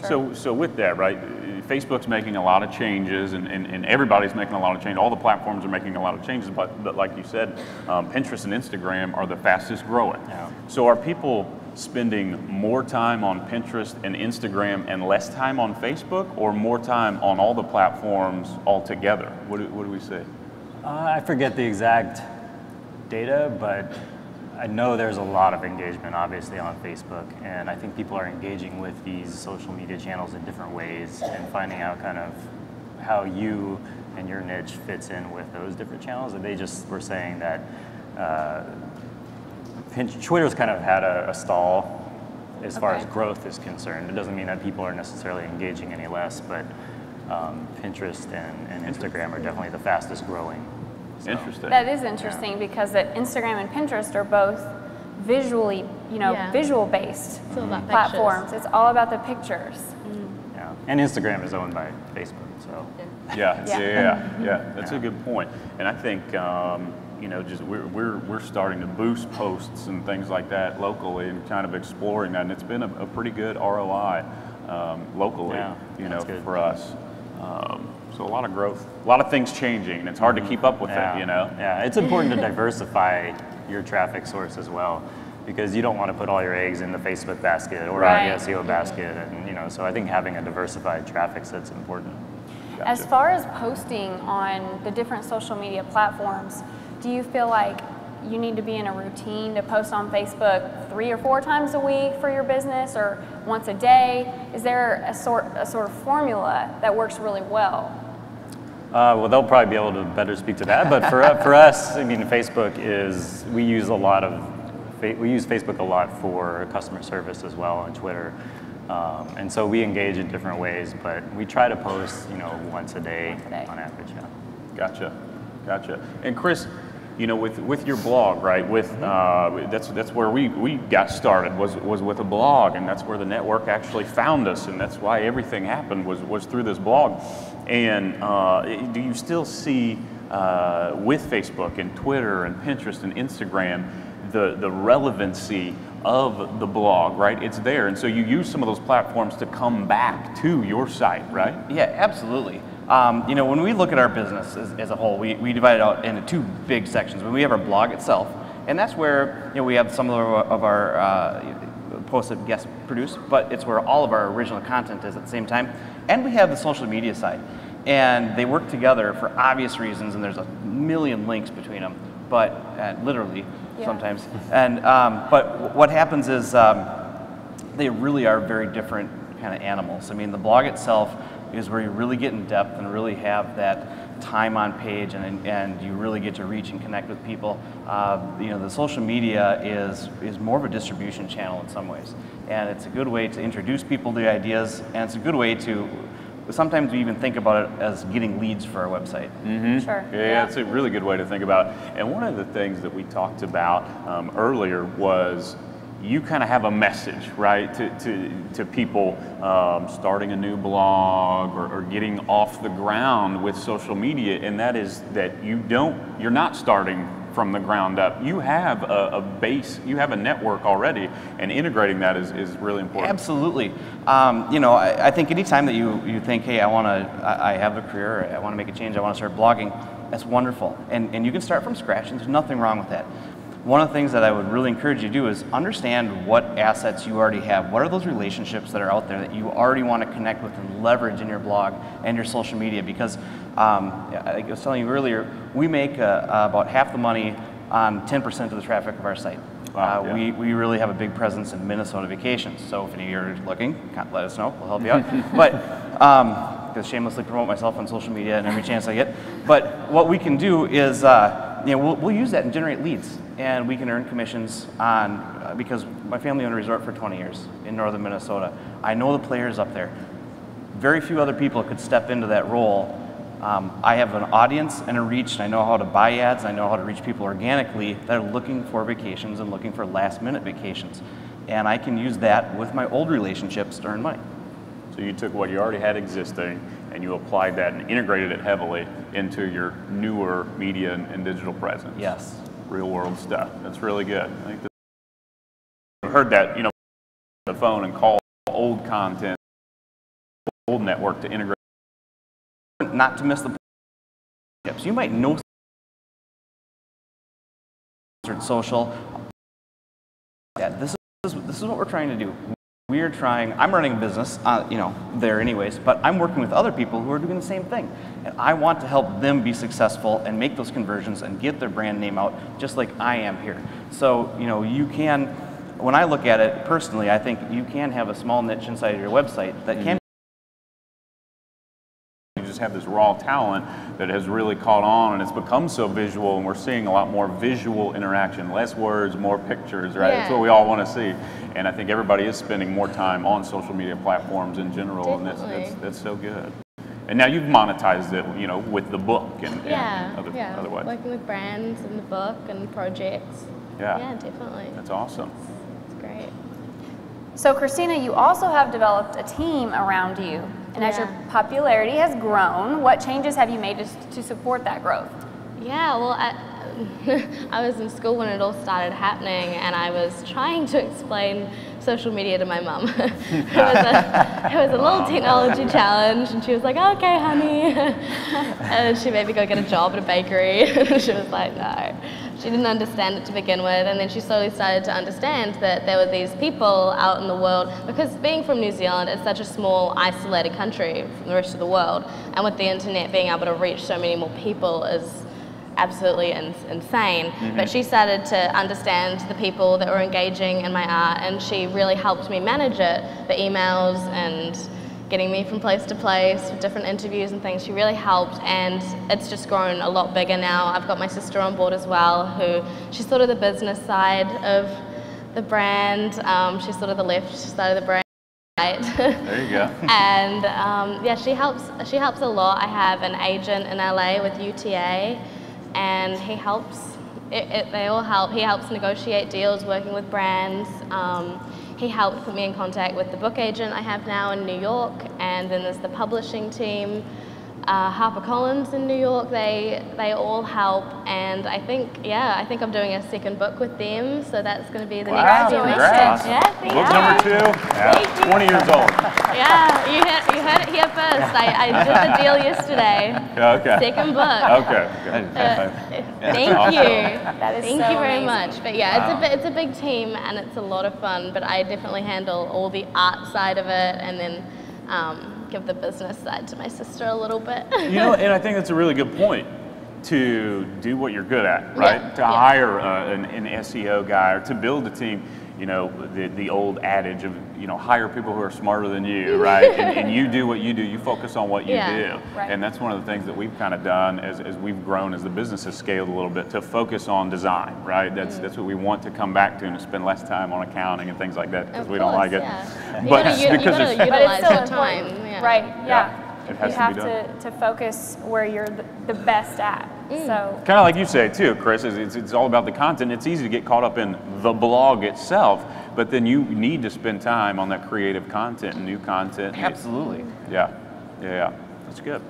So with that, right, Facebook's making a lot of changes, and everybody's making a lot of change. All the platforms are making a lot of changes, but like you said, Pinterest and Instagram are the fastest growing. Yeah. So are people spending more time on Pinterest and Instagram and less time on Facebook, or more time on all the platforms altogether? What do we say? I forget the exact data, but I know there's a lot of engagement, obviously, on Facebook, and I think people are engaging with these social media channels in different ways and finding out kind of how you and your niche fits in with those different channels. And they just were saying that Twitter's kind of had a stall as far as growth is concerned. It doesn't mean that people are necessarily engaging any less, but Pinterest and Instagram are definitely the fastest growing. So. Interesting. That is interesting because that Instagram and Pinterest are both visually, visual based platforms. It's all about the pictures. Yeah, and Instagram is owned by Facebook, so. Yeah. That's a good point. And I think just we're starting to boost posts and things like that locally and kind of exploring that, and it's been a pretty good ROI locally, for us. So a lot of growth, a lot of things changing, and it's hard to keep up with it, you know? Yeah, it's important to diversify your traffic source as well, because you don't want to put all your eggs in the Facebook basket or Right. the SEO basket, and you know, so I think having a diversified traffic set's important. As far as posting on the different social media platforms, do you feel like you need to be in a routine to post on Facebook 3 or 4 times a week for your business, or once a day? Is there a sort of formula that works really well? Well, they'll probably be able to better speak to that, but for us, I mean, Facebook is, we use Facebook a lot for customer service as well on Twitter. And so we engage in different ways, but we try to post, you know, once a day on average. Yeah. Gotcha. And Chris, you know, with your blog, right? With that's where we got started was with a blog, and that's where the network actually found us, and that's why everything happened was through this blog. And do you still see with Facebook and Twitter and Pinterest and Instagram the relevancy of the blog, right? It's there, and so you use some of those platforms to come back to your site, right? Yeah, absolutely. You know, when we look at our business as a whole, we divide it out into 2 big sections. We have our blog itself, and that's where, you know, we have some of our posts that guests produce, but it's where all of our original content is at the same time. And we have the social media side, and they work together for obvious reasons, and there's a million links between them, but literally sometimes. And but what happens is they really are very different kind of animals. I mean, the blog itself is where you really get in depth and really have that time on page, and you really get to reach and connect with people. You know, the social media is more of a distribution channel in some ways, and it's a good way to introduce people to ideas, and it's a good way to, sometimes we even think about it as getting leads for our website. Sure. Yeah, it's a really good way to think about it. And one of the things that we talked about earlier was you kind of have a message, right, to people starting a new blog or getting off the ground with social media, and that is that you're not starting from the ground up. You have a base, you have a network already, and integrating that is really important. Absolutely. You know, I think anytime that you think, hey, I have a career, I want to make a change, I want to start blogging, that's wonderful. And you can start from scratch, and there's nothing wrong with that. One of the things that I would really encourage you to do is understand what assets you already have. What are those relationships that are out there that you already want to connect with and leverage in your blog and your social media? Because I was telling you earlier, we make about half the money on 10% of the traffic of our site. Wow, yeah. We really have a big presence in Minnesota vacations. So if any of you are looking, let us know. We'll help you out. But because shamelessly promote myself on social media and every chance I get. But what we can do is, you know, we'll use that and generate leads, and we can earn commissions on, because my family owned a resort for 20 years in northern Minnesota. I know the players up there. Very few other people could step into that role. I have an audience and a reach, and I know how to buy ads, and I know how to reach people organically that are looking for vacations and looking for last-minute vacations. And I can use that with my old relationships to earn money. So you took what you already had existing and you applied that and integrated it heavily into your newer media and digital presence. Yes. Real world stuff. That's really good. I think I've heard that, you know, the phone and call old content, old network to integrate. Not to miss the tips. You might know social. Yeah, this is what we're trying to do. We are trying, I'm running a business, you know, there anyways, but I'm working with other people who are doing the same thing. And I want to help them be successful and make those conversions and get their brand name out just like I am here. So, you know, you can, when I look at it personally, I think you can have a small niche inside of your website that can have this raw talent that has really caught on, and it's become so visual, and we're seeing a lot more visual interaction, less words, more pictures, right? Yeah. That's what we all want to see, and I think everybody is spending more time on social media platforms in general. Definitely. And that's so good. And now you've monetized it, you know, with the book and other ways. Working with brands and the book and projects. Yeah, definitely. That's awesome. It's great. So Christina, you also have developed a team around you. And as your popularity has grown, what changes have you made to support that growth? Yeah, well, I was in school when it all started happening, and I was trying to explain social media to my mum. It was a little technology challenge, and she was like, "Okay, honey," and she made me go get a job at a bakery. She was like, "No." She didn't understand it to begin with, and then she slowly started to understand that there were these people out in the world, because being from New Zealand, it's such a small, isolated country from the rest of the world, and with the internet being able to reach so many more people is absolutely insane. But she started to understand the people that were engaging in my art, and she really helped me manage it, the emails and getting me from place to place with different interviews and things. She really helped, and it's just grown a lot bigger now. I've got my sister on board as well, who she's sort of the business side of the brand. She's sort of the left side of the brand. Right. There you go. And yeah, she helps a lot. I have an agent in LA with UTA, and he helps. They all help. He helps negotiate deals, working with brands. He helped put me in contact with the book agent I have now in New York, and then there's the publishing team, HarperCollins in New York. They all help, and I think I'm doing a second book with them, so that's going to be the next thing. Congrats. Yeah, thank Book you. number 2, yeah, 20 years old. Yeah, you heard it here first. I did the deal yesterday. Okay. Second book. Okay. Thank you. That is Thank so you very amazing. much. But yeah, it's a big team, and it's a lot of fun. But I definitely handle all the art side of it, and then give the business side to my sister a little bit. You know, and I think that's a really good point, to do what you're good at, right? To hire an SEO guy, or to build a team. You know, the old adage of, you know, hire people who are smarter than you, right? and you do what you do, you focus on what you do. Right. And that's one of the things that we've kind of done as we've grown, as the business has scaled a little bit, to focus on design, right? That's what we want to come back to, and to spend less time on accounting and things like that, because we don't like it. But you gotta utilize still your time. important. Yeah. Right, yeah. It has you to have be done. to focus where you're the best at. So Kind of like you say too, Chris, it's all about the content. It's easy to get caught up in the blog itself, but then you need to spend time on that creative content and new content. Absolutely. Yeah. That's good.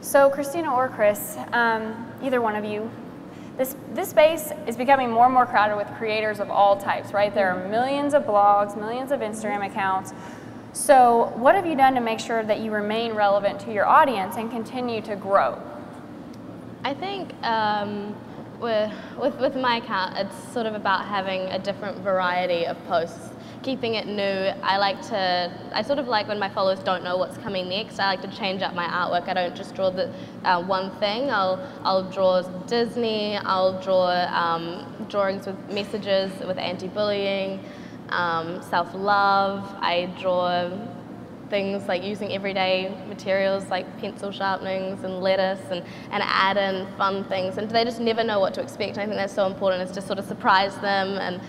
So Christina or Chris, either one of you, this space is becoming more and more crowded with creators of all types, right? There are millions of blogs, millions of Instagram accounts. So what have you done to make sure that you remain relevant to your audience and continue to grow? I think with my account, it's sort of about having a different variety of posts, keeping it new. I sort of like when my followers don't know what's coming next. I like to change up my artwork. I don't just draw the one thing. I'll draw Disney. I'll draw drawings with messages with anti-bullying, self-love. I draw things like using everyday materials like pencil sharpenings and lettuce, and add in fun things, and they just never know what to expect. I think that's so important, is to sort of surprise them and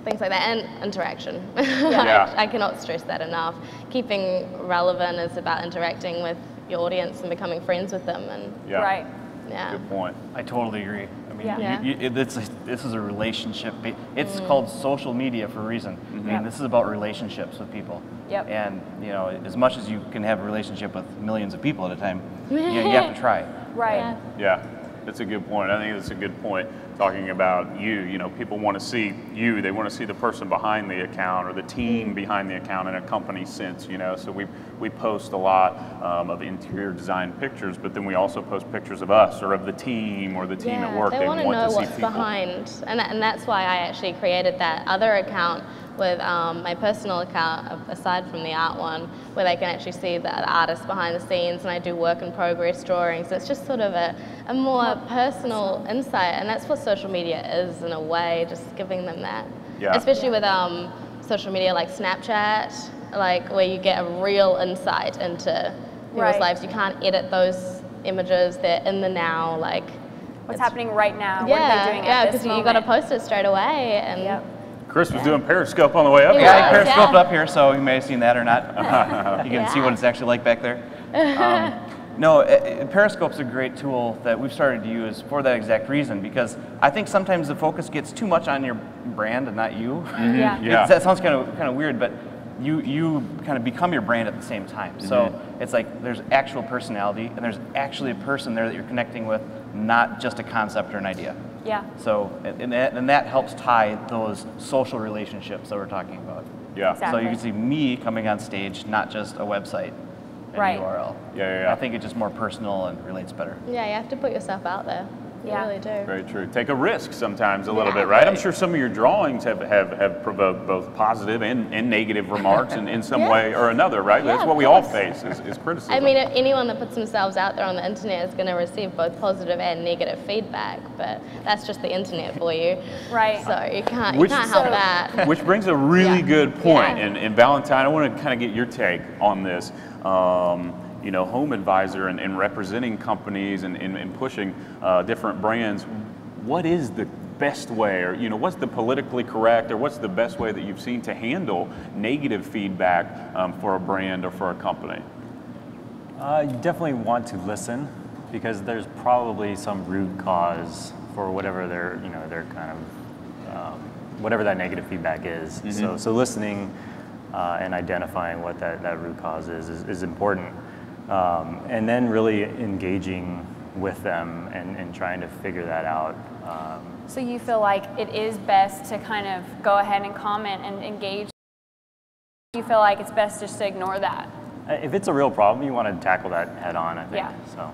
things like that, and interaction. I cannot stress that enough. Keeping relevant is about interacting with your audience and becoming friends with them. And Right. Yeah. Good point. I totally agree. I mean, Yeah. this is a relationship. It's called social media for a reason. I mean, this is about relationships with people. Yep. And you know, as much as you can have a relationship with millions of people at a time, you have to try. Right. Yeah, that's a good point. I think that's a good point. Talking about you know, people want to see you. They want to see the person behind the account, or the team behind the account in a company sense, you know. So we post a lot of interior design pictures, but then we also post pictures of us, or of the team, or the team at work. They want to know to see what's people behind, and that's why I actually created that other account with my personal account, aside from the art one, where they can actually see the artist behind the scenes, and I do work in progress drawings. So it's just sort of a more personal insight, and that's what social media is in a way, just giving them that. Yeah. Especially with social media like Snapchat, like where you get a real insight into people's lives. You can't edit those images; they're in the now, like What's happening right now? What are they doing at this because you moment? got to post it straight away. And Chris was doing Periscope on the way up here. Yeah, I Periscoped up here, so you may have seen that or not. You can see what it's actually like back there. No, Periscope's a great tool that we've started to use for that exact reason, because I think sometimes the focus gets too much on your brand and not you. Yeah. That sounds kind of weird, but you kind of become your brand at the same time. So it's like there's actual personality, and there's actually a person there that you're connecting with, not just a concept or an idea. Yeah. So, and that helps tie those social relationships that we're talking about. Yeah. Exactly. So you can see me coming on stage, not just a website and Right. URL. Yeah. I think it's just more personal and relates better. Yeah, you have to put yourself out there. You Yeah. really do. Very true. Take a risk sometimes a little Yeah. bit, right? I'm sure some of your drawings have provoked both positive and negative remarks in some Yeah. way or another, right? Yeah, That's of what we all course. face is criticism. I mean, anyone that puts themselves out there on the internet is going to receive both positive and negative feedback, but that's just the internet for you. Right. So you can't Which- help that. Which brings a really Yeah. good point. Yeah. And Valentine, I want to kind of get your take on this. You know, Home Advisor and representing companies and pushing different brands. What is the best way, or what's the politically correct, or what's the best way that you've seen to handle negative feedback for a brand or for a company? You definitely want to listen, because there's probably some root cause for whatever their kind of whatever that negative feedback is. So listening and identifying what that root cause is important, and then really engaging with them and trying to figure that out. So you feel like it is best to kind of go ahead and comment and engage? You feel like it's best just to ignore that? If it's a real problem, you want to tackle that head on, I think. Yeah.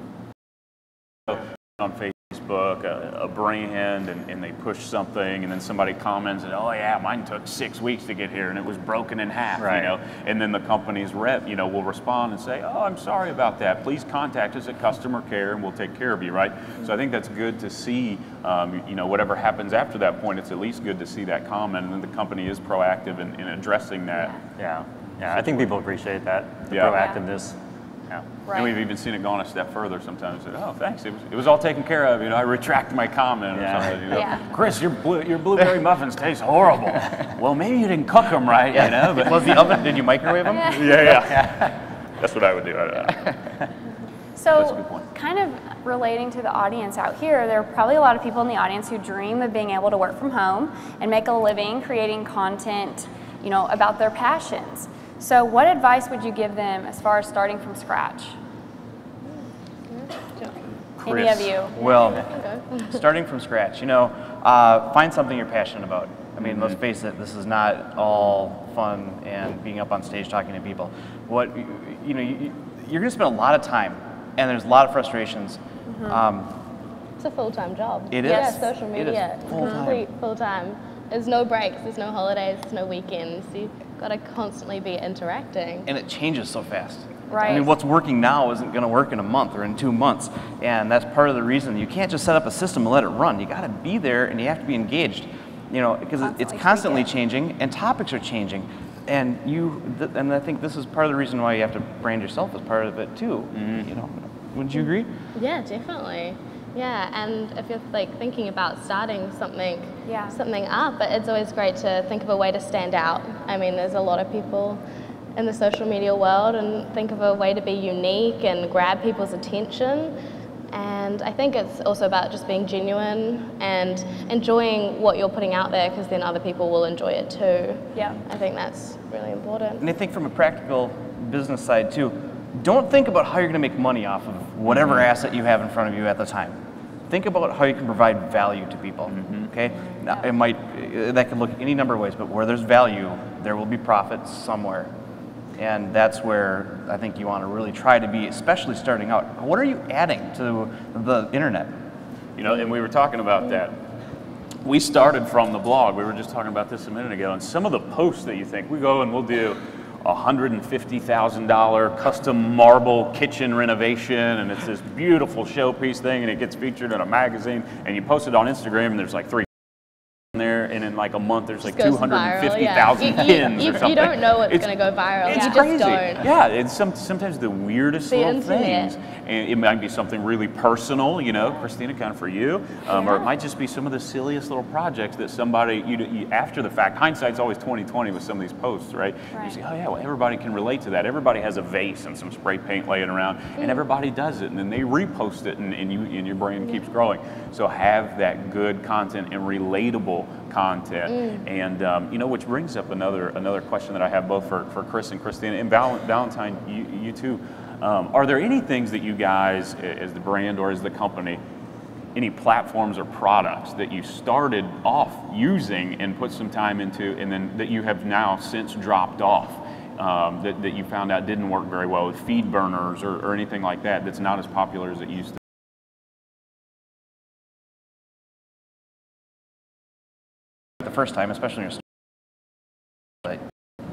So. On Facebook, a brand, and they push something, and then somebody comments, and oh yeah, mine took 6 weeks to get here, and it was broken in half, Right. And then the company's rep, will respond and say, oh, I'm sorry about that. Please contact us at customer care, and we'll take care of you, right? So I think that's good to see. Whatever happens after that point, it's at least good to see that comment, and then the company is proactive in addressing that. Yeah. I think people appreciate that, the Yeah. proactiveness. Yeah. Right. And we've even seen it going a step further sometimes. Said, oh, thanks. It was all taken care of. I retract my comment or something. Yeah. Chris, your blueberry muffins taste horrible. Well, maybe you didn't cook them right, But Was the oven? Did you microwave them? yeah. That's what I would do. So kind of relating to the audience out here, there are probably a lot of people in the audience who dream of being able to work from home and make a living creating content, about their passions. So what advice would you give them as far as starting from scratch? Any of you? Well, starting from scratch, find something you're passionate about. I mean, let's face it, this is not all fun and being up on stage talking to people. You're going to spend a lot of time, and there's a lot of frustrations. It's a full-time job. It Yeah, is. social It is media. full-time. Complete full-time. There's no breaks, there's no holidays, there's no weekends. You've got to constantly be interacting. And it changes so fast. Right. I mean, what's working now isn't going to work in a month or in 2 months. And that's part of the reason you can't just set up a system and let it run. You got to be there and you have to be engaged, because it's constantly changing and topics are changing. And and I think this is part of the reason why you have to brand yourself as part of it too. Wouldn't you agree? Yeah, definitely. Yeah, and if you're thinking about starting something up, but it's always great to think of a way to stand out. I mean, there's a lot of people in the social media world, and think of a way to be unique and grab people's attention. And I think it's also about just being genuine and enjoying what you're putting out there, because then other people will enjoy it too. Yeah. I think that's really important. And I think from a practical business side too, don't think about how you're going to make money off of whatever asset you have in front of you at the time. Think about how you can provide value to people. Okay, now, that can look any number of ways, but where there's value, there will be profits somewhere, and that's where I think you want to really try to be, especially starting out. What are you adding to the internet? And we were talking about that. We started from the blog. We were just talking about this a minute ago, and some of the posts that you think, we go and we'll do $150,000 custom marble kitchen renovation, and it's this beautiful showpiece thing, and it gets featured in a magazine, and you post it on Instagram, and there's 3 in there, and in a month there's 250,000 pins or something. You don't know what's going to go viral. It's you crazy. Just don't. Yeah, it's sometimes the weirdest The little internet. things. And it might be something really personal, Christina, kind of for you, or it might just be some of the silliest little projects that somebody, you after the fact, hindsight's always 20/20 with some of these posts, right? You say, oh yeah, well everybody can relate to that. Everybody has a vase and some spray paint laying around, and everybody does it, and then they repost it, and your brand keeps growing. So have that good content and relatable content. And you know, which brings up another question that I have both for Chris and Christina, and Valentine, you too. Are there any things that you guys, as the brand or as the company, any platforms or products that you started off using and put some time into, and then that you have now since dropped off, that you found out didn't work very well, with feed burners or anything like that, that's not as popular as it used to? The first time, especially when you're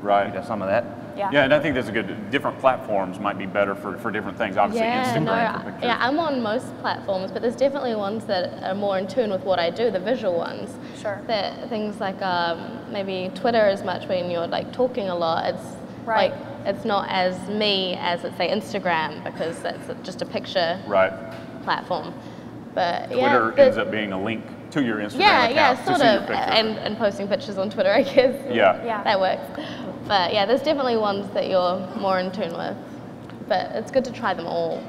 right. Some of that. Yeah, and I think that's a good. Different platforms might be better for different things. Obviously, Instagram for pictures. Yeah, I'm on most platforms, but there's definitely ones that are more in tune with what I do, the visual ones. Sure. That things like maybe Twitter as much when you're like talking a lot. It's right. like it's not as me as let's say Instagram, because that's just a picture platform. But Twitter ends up being a link to your Instagram account. Yeah, to sort see of, your and posting pictures on Twitter, I guess. Yeah, that works. But yeah, there's definitely ones that you're more in tune with. But it's good to try them all,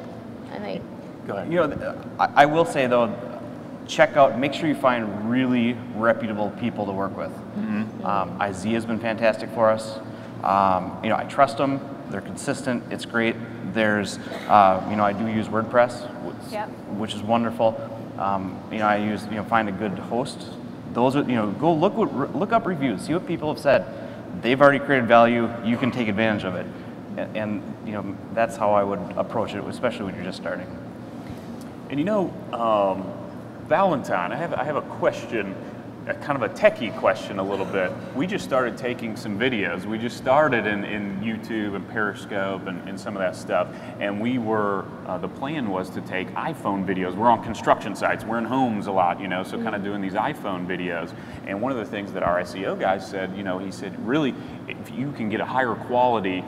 I think. Go ahead. You know, I will say though, make sure you find really reputable people to work with. IZEA has been fantastic for us. You know, I trust them. They're consistent. It's great. There's, you know, I do use WordPress, which is wonderful. You know, I use, find a good host. Those are, go look up reviews, see what people have said. They've already created value. You can take advantage of it, and that's how I would approach it, especially when you're just starting. And Valentine, I have a question, kind of a techie question a little bit. We just started taking some videos. We just started in YouTube and Periscope and some of that stuff. And we were, the plan was to take iPhone videos. We're on construction sites. We're in homes a lot, so kind of doing these iPhone videos. And one of the things that our SEO guy said, he said, really, if you can get a higher quality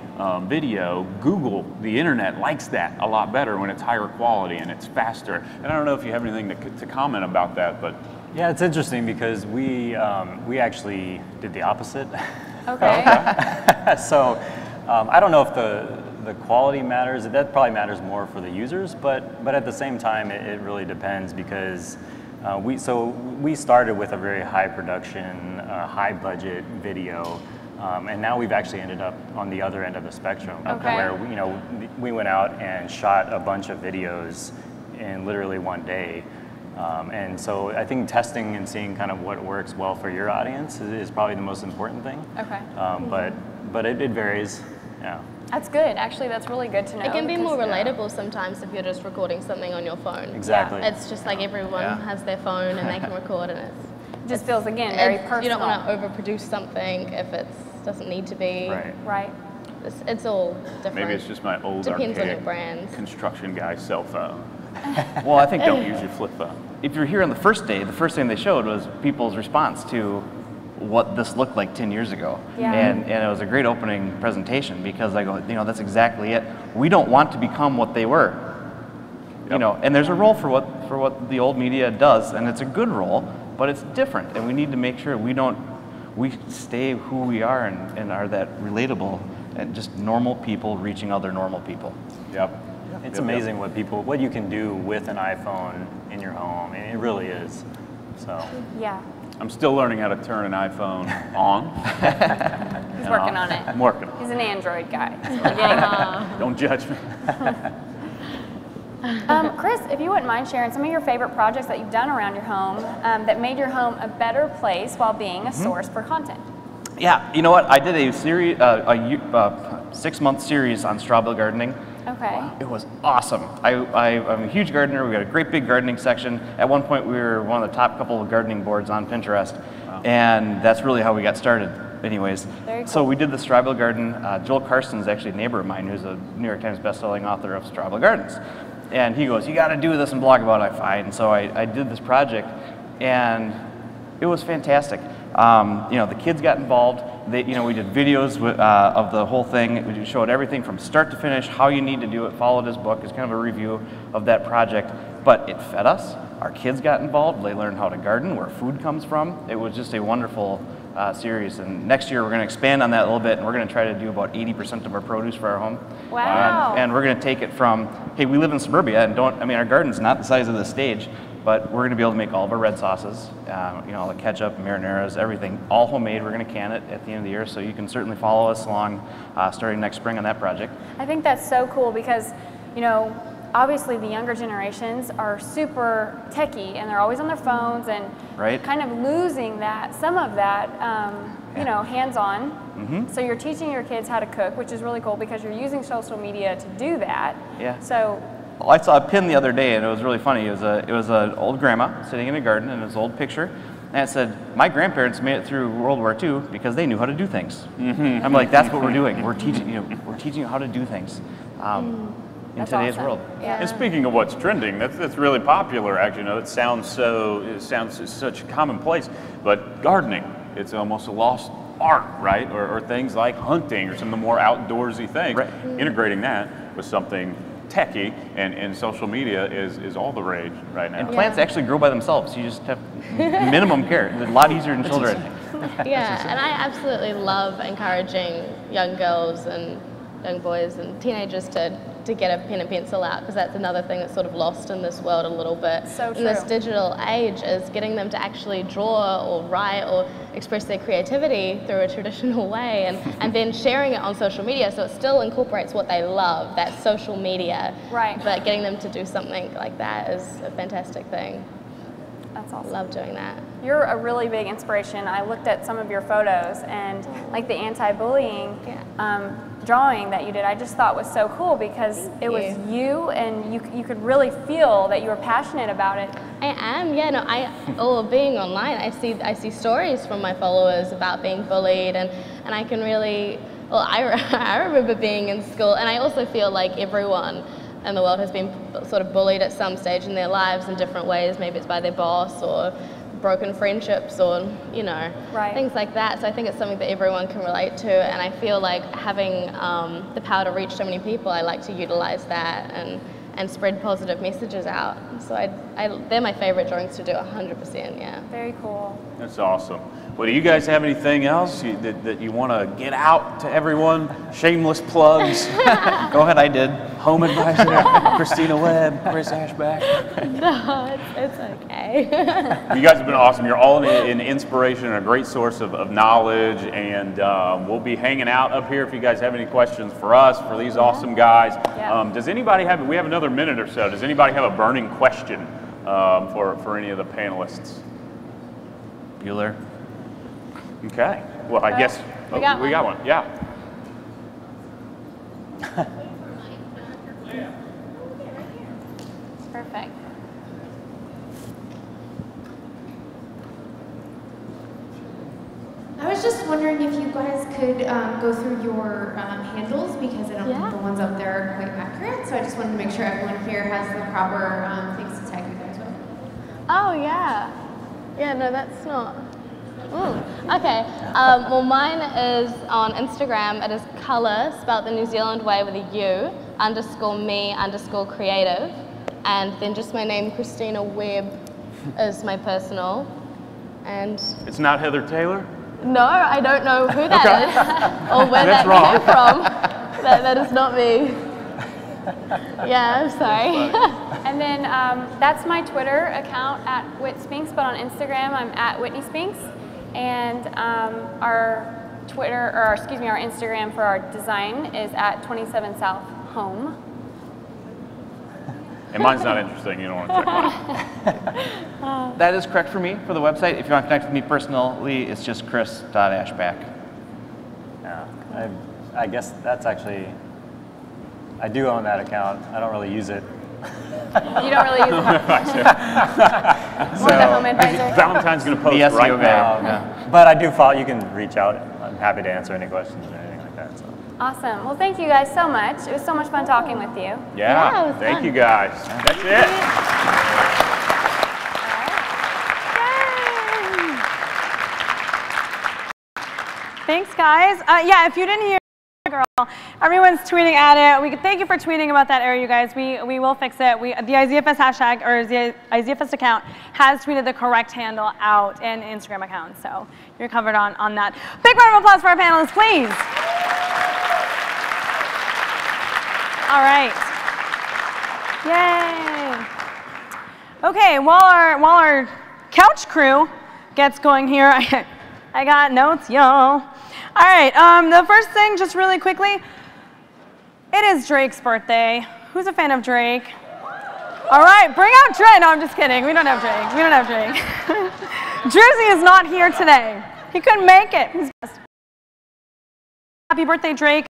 video, Google, the internet likes that a lot better when it's higher quality and it's faster. And I don't know if you have anything to comment about that, but. Yeah, it's interesting because we actually did the opposite. Okay. So I don't know if the quality matters. That probably matters more for the users, but at the same time, it really depends because we started with a very high production, high budget video, and now we've actually ended up on the other end of the spectrum, where we went out and shot a bunch of videos in literally one day. And so I think testing and seeing kind of what works well for your audience is probably the most important thing. Okay. But it varies. Yeah. That's good. Actually, that's really good to know. It can be more relatable sometimes if you're just recording something on your phone. Exactly. Yeah. It's just like everyone has their phone and they can record, and it just feels again very personal. You don't want to overproduce something if it doesn't need to be. Right. It's all different. Maybe it's just my old Depends on your archaic brand. construction guy cell phone. Well, I think don't use your flip phone. If you're here on the first day, the first thing they showed was people's response to what this looked like 10 years ago. Yeah. And it was a great opening presentation because I go, that's exactly it. We don't want to become what they were. And there's a role for what the old media does, and it's a good role, but it's different, and we need to make sure we stay who we are and are that relatable and just normal people reaching other normal people. Yep. It's amazing what you can do with an iPhone in your home. It really is. So. Yeah. I'm still learning how to turn an iPhone on. He's working on it. I'm working on it. He's an Android guy. So we're getting Don't judge me. Chris, if you wouldn't mind sharing some of your favorite projects that you've done around your home that made your home a better place while being a source for content. Yeah, you know what? I did a series, a 6-month series on strawberry gardening. Okay. It was awesome. I'm a huge gardener. We got a great big gardening section. At one point, we were one of the top couple of gardening boards on Pinterest, and that's really how we got started. Anyways, Very cool. So we did the strawberry garden. Joel Carson is actually a neighbor of mine who's a New York Times bestselling author of strawberry gardens, and he goes, "You got to do this and blog about it." Fine. So I did this project, and it was fantastic. The kids got involved. We did videos of the whole thing. We showed everything from start to finish, how you need to do it, followed his book. It's kind of a review of that project. But it fed us. Our kids got involved. They learned how to garden, where food comes from. It was just a wonderful series. And next year, we're going to expand on that a little bit, and we're going to try to do about 80% of our produce for our home. Wow. And we're going to take it from, hey, we live in suburbia, and our garden's not the size of the stage. but we're going to be able to make all of our red sauces, you know, all the ketchup, marinaras, everything, all homemade. We're going to can it at the end of the year, so you can certainly follow us along starting next spring on that project. I think that's so cool because, you know, obviously the younger generations are super techie and they're always on their phones and kind of losing that, some of that, you know, hands-on. So you're teaching your kids how to cook, which is really cool because you're using social media to do that. Yeah. So. Well, I saw a pin the other day and it was really funny. It was an old grandma sitting in a garden and it was an old picture. And it said, my grandparents made it through World War II because they knew how to do things. I'm like, that's what we're doing. We're teaching you how to do things in today's world. Yeah. And speaking of what's trending, that's really popular. Actually, you know, it sounds such commonplace, but gardening, it's almost a lost art, right? Or things like hunting or some of the more outdoorsy things. Integrating that with something techie and social media is all the rage right now. And plants actually grow by themselves. You just have minimum care. It's a lot easier than children. Yeah, and I absolutely love encouraging young girls and young boys and teenagers to get a pen and pencil out, because that's another thing that's sort of lost in this world a little bit. So true. In this digital age, is getting them to actually draw or write or express their creativity through a traditional way and then sharing it on social media, so it still incorporates what they love, that social media. Right. But getting them to do something like that is a fantastic thing. That's awesome. Love doing that. You're a really big inspiration. I looked at some of your photos and like the anti-bullying drawing that you did, I just thought was so cool because it was you and you could really feel that you were passionate about it. I am, yeah. No, being online, I see stories from my followers about being bullied, and I can really, I remember being in school, and I also feel like everyone in the world has been sort of bullied at some stage in their lives in different ways. Maybe it's by their boss or broken friendships or, you know, things like that. So I think it's something that everyone can relate to, and I feel like having the power to reach so many people, I like to utilize that and spread positive messages out. So they're my favorite drawings to do, 100%, yeah. Very cool. That's awesome. Well, do you guys have anything else that you want to get out to everyone? Shameless plugs. Go ahead, I did. Home advisor, Christina Webb, Chris Ashback. No, it's okay. You guys have been awesome. You're all an inspiration and a great source of knowledge, and we'll be hanging out up here if you guys have any questions for us, for these awesome guys. Does anybody have, we have another minute or so, does anybody have a burning question for any of the panelists? Bueller? Okay. Well, I guess we got one. Yeah. Perfect. I was just wondering if you guys could go through your handles, because I don't think the ones up there are quite accurate. So I just wanted to make sure everyone here has the proper things to tag you guys with. Oh, yeah. Yeah, no, that's not. Okay. Well, mine is on Instagram. It is colour, spelled the New Zealand way with a U, _me_creative. And then just my name, Christina Webb, is my personal. And it's not Heather Taylor? no, I don't know who that is or where that came from. That is not me. Yeah, I'm sorry. And then that's my Twitter account at @WhitSpinks, but on Instagram I'm at @WhitneySpinks. And our Instagram for our design is at 27 South Home. And mine's not interesting. You don't want to check mine. That is correct for me for the website. If you want to connect with me personally, it's just chris.ashback. Yeah, I guess that's actually, I do own that account. I don't really use it. You don't really use it? More the home advisor? Valentine's going to post right now. But I do follow, you can reach out. I'm happy to answer any questions or anything like that. So. Awesome. Well, thank you guys so much. It was so much fun talking with you. Yeah, thank you guys. That's it. Thanks, guys. Yeah, if you didn't hear, girl, everyone's tweeting at it. Thank you for tweeting about that error, you guys. We will fix it. The IZEAFest hashtag, or the IZEAFest account, has tweeted the correct handle out in Instagram account, so you're covered on that. Big round of applause for our panelists, please. All right. Yay. Okay, while our couch crew gets going here, I got notes, y'all. All right, the first thing, just really quickly, it is Drake's birthday. Who's a fan of Drake? All right, bring out Drake. No, I'm just kidding. We don't have Drake. We don't have Drake. Drizzy is not here today. He couldn't make it. He's best. Happy birthday, Drake.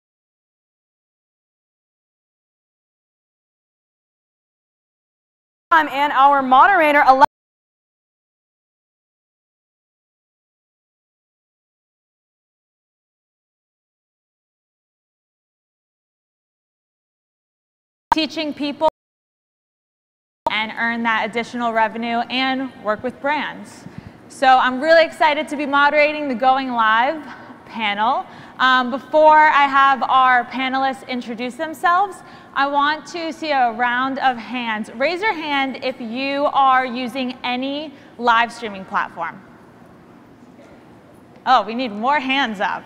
And our moderator, teaching people and earn that additional revenue and work with brands. So I'm really excited to be moderating the Going Live panel. Before I have our panelists introduce themselves, I want to see a round of hands. Raise your hand if you are using any live streaming platform. Oh, we need more hands up.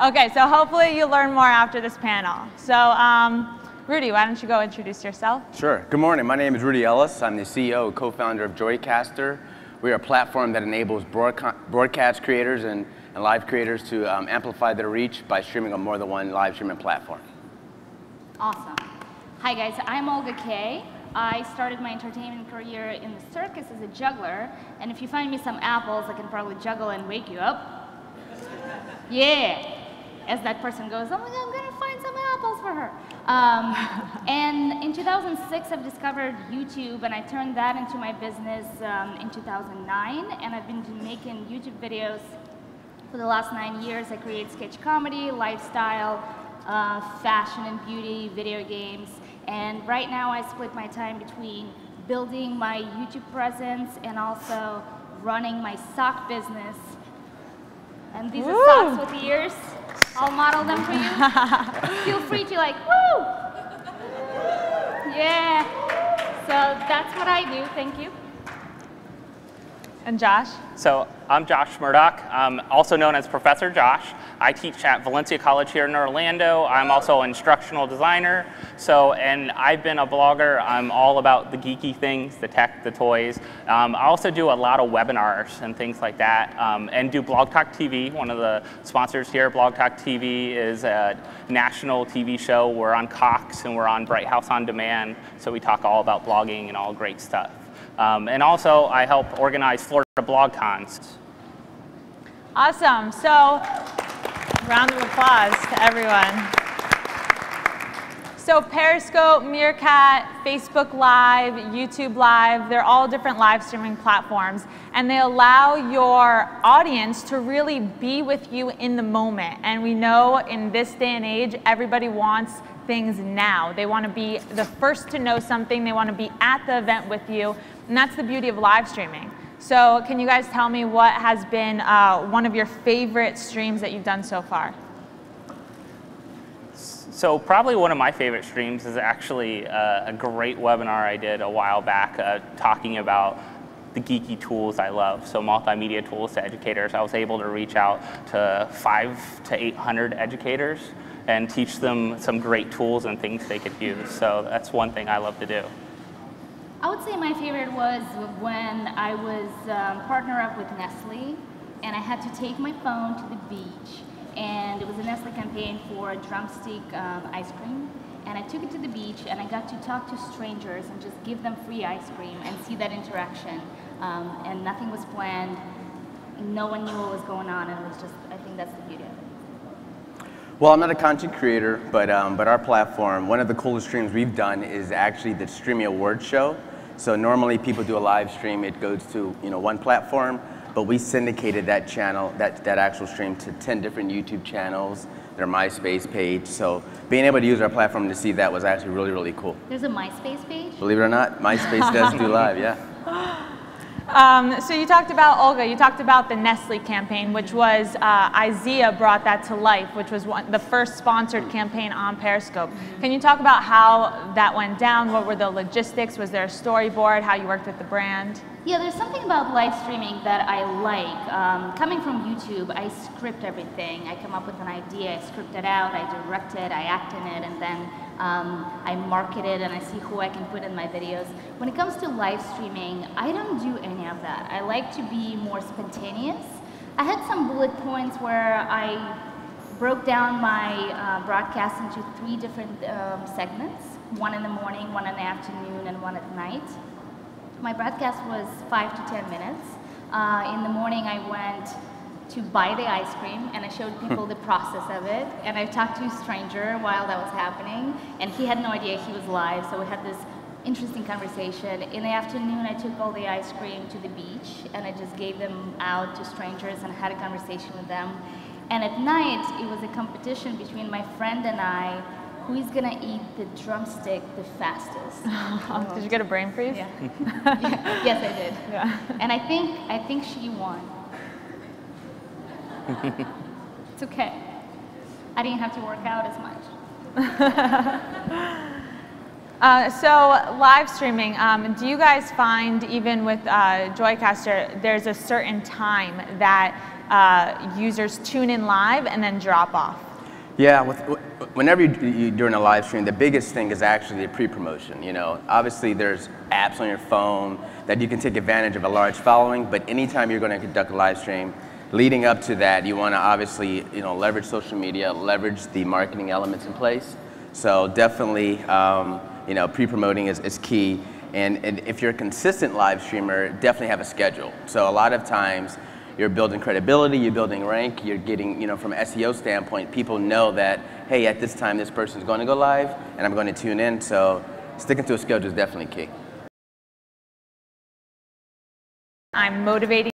Okay, so hopefully you learn more after this panel. So Rudy, why don't you go introduce yourself? Sure. Good morning. My name is Rudy Ellis. I'm the CEO and co-founder of Joycaster. We are a platform that enables broadcast creators and live creators to amplify their reach by streaming on more than one live streaming platform. Awesome. Hi guys, I'm Olga Kay. I started my entertainment career in the circus as a juggler, and if you find me some apples, I can probably juggle and wake you up. Yeah. As that person goes, oh my God, I'm gonna find some apples for her. And in 2006, I've discovered YouTube, and I turned that into my business in 2009, and I've been making YouTube videos for the last 9 years. I create sketch comedy, lifestyle, fashion and beauty, video games, and right now I split my time between building my YouTube presence and also running my sock business. And these are socks with ears. I'll model them for you. Feel free to like, woo! Yeah. So that's what I do. Thank you. And Josh? So I'm Josh Murdoch. I'm also known as Professor Josh. I teach at Valencia College here in Orlando. I'm also an instructional designer. And I've been a blogger. I'm all about the geeky things, the tech, the toys. I also do a lot of webinars and things like that, and do Blog Talk TV. One of the sponsors here, Blog Talk TV, is a national TV show. We're on Cox and we're on Bright House On Demand. So we talk all about blogging and all great stuff. And also, I help organize Florida BlogCons. Awesome. So, round of applause to everyone. So Periscope, Meerkat, Facebook Live, YouTube Live, they're all different live streaming platforms, and they allow your audience to really be with you in the moment. And we know in this day and age, everybody wants things now. They want to be the first to know something. They want to be at the event with you, and that's the beauty of live streaming. So can you guys tell me what has been one of your favorite streams that you've done so far? So probably one of my favorite streams is actually a great webinar I did a while back talking about the geeky tools I love. So multimedia tools to educators. I was able to reach out to 500 to 800 educators and teach them some great tools and things they could use. So that's one thing I love to do. I would say my favorite was when I was partnered up with Nestle, and I had to take my phone to the beach. And it was a Nestle campaign for drumstick ice cream. And I took it to the beach, and I got to talk to strangers and just give them free ice cream and see that interaction. And nothing was planned. No one knew what was going on, and it was just, I think that's the beauty of it. Well, I'm not a content creator, but our platform, one of the coolest streams we've done is actually the Streamy Awards show. So normally people do a live stream, it goes to one platform, but we syndicated that channel, that actual stream to 10 different YouTube channels, their MySpace page. So being able to use our platform to see that was actually really, really cool. There's a MySpace page? Believe it or not, MySpace does do live, yeah. So you talked about, Olga, you talked about the Nestle campaign, which was IZEA brought that to life, which was the first sponsored campaign on Periscope. Can you talk about how that went down? What were the logistics? Was there a storyboard? How you worked with the brand? Yeah, there's something about live streaming that I like. Coming from YouTube, I script everything. I come up with an idea, I script it out, I direct it, I act in it, and then I market it and I see who I can put in my videos. When it comes to live streaming, I don't do any of that. I like to be more spontaneous. I had some bullet points where I broke down my broadcast into 3 different segments, one in the morning, one in the afternoon, and one at night. My broadcast was 5 to 10 minutes. In the morning, I went to buy the ice cream, and I showed people the process of it, and I talked to a stranger while that was happening, and he had no idea he was live, so we had this interesting conversation. In the afternoon, I took all the ice cream to the beach, and I just gave them out to strangers and had a conversation with them. And at night, it was a competition between my friend and I, who is gonna eat the drumstick the fastest. Did you get a brain freeze? Yeah. Yes, I did. Yeah. And I think she won. It's okay. I didn't have to work out as much. So live streaming, do you guys find even with Joycaster, there's a certain time that users tune in live and then drop off? Yeah, whenever you're doing a live stream, the biggest thing is actually the pre-promotion. You know, obviously there's apps on your phone that you can take advantage of a large following, but anytime you're going to conduct a live stream, leading up to that, you want to obviously, leverage social media, leverage the marketing elements in place. So definitely, pre-promoting is key. And if you're a consistent live streamer, definitely have a schedule. So a lot of times, you're building credibility, you're building rank, you're getting, from an SEO standpoint, people know that, hey, at this time, this person's going to go live, and I'm going to tune in. So sticking to a schedule is definitely key. I'm motivating.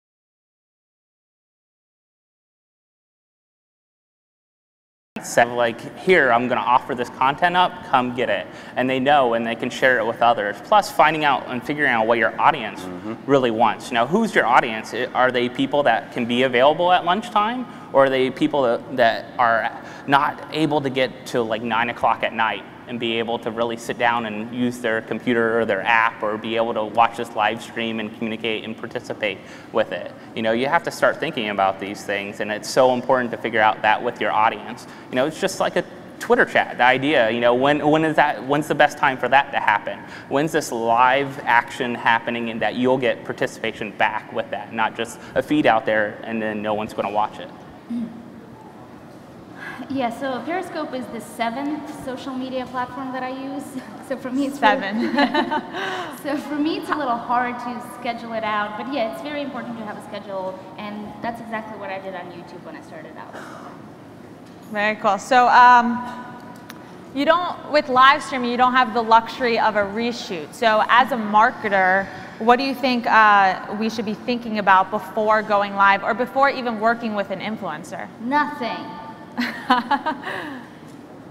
Like, here, I'm going to offer this content up, come get it. And they know, and they can share it with others. Plus, finding out and figuring out what your audience really wants. Who's your audience? Are they people that can be available at lunchtime? Or are they people that are not able to get to like 9 o'clock at night and be able to really sit down and use their computer or their app, or be able to watch this live stream and communicate and participate with it? You have to start thinking about these things, and it's so important to figure out that with your audience. It's just like a Twitter chat, the idea, when's the best time for that to happen? When's this live action happening, and that you'll get participation back with that, not just a feed out there and then no one's going to watch it. Yeah, so Periscope is the 7th social media platform that I use. So for me, it's 7. So for me, it's a little hard to schedule it out. But yeah, it's very important to have a schedule, and that's exactly what I did on YouTube when I started out. Very cool. So with live streaming, you don't have the luxury of a reshoot. So as a marketer, what do you think we should be thinking about before going live, or before even working with an influencer? Nothing.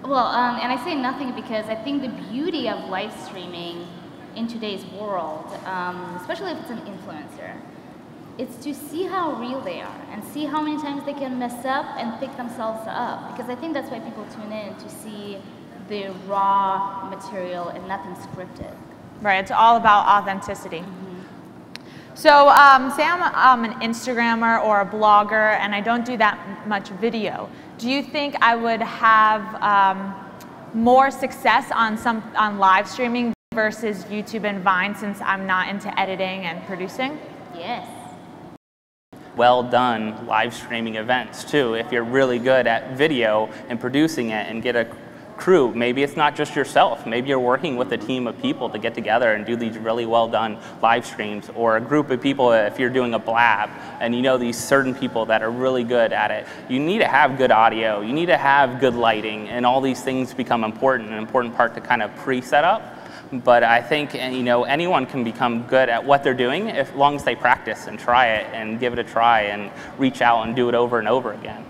Well, and I say nothing because I think the beauty of live streaming in today's world, especially if it's an influencer, it's to see how real they are and see how many times they can mess up and pick themselves up. Because I think that's why people tune in, to see the raw material and nothing scripted. Right, it's all about authenticity. So say I'm an Instagrammer or a blogger and I don't do that much video. Do you think I would have more success on live streaming versus YouTube and Vine, since I'm not into editing and producing? Yes. Well done live streaming events too. If you're really good at video and producing it and get a crew, maybe it's not just yourself, maybe you're working with a team of people to get together and do these really well done live streams, or a group of people. If you're doing a blab and these certain people that are really good at it, you need to have good audio, you need to have good lighting, and all these things become an important part to kind of pre-set up. But I think anyone can become good at what they're doing as long as they practice and try it and give it a try and reach out and do it over and over again.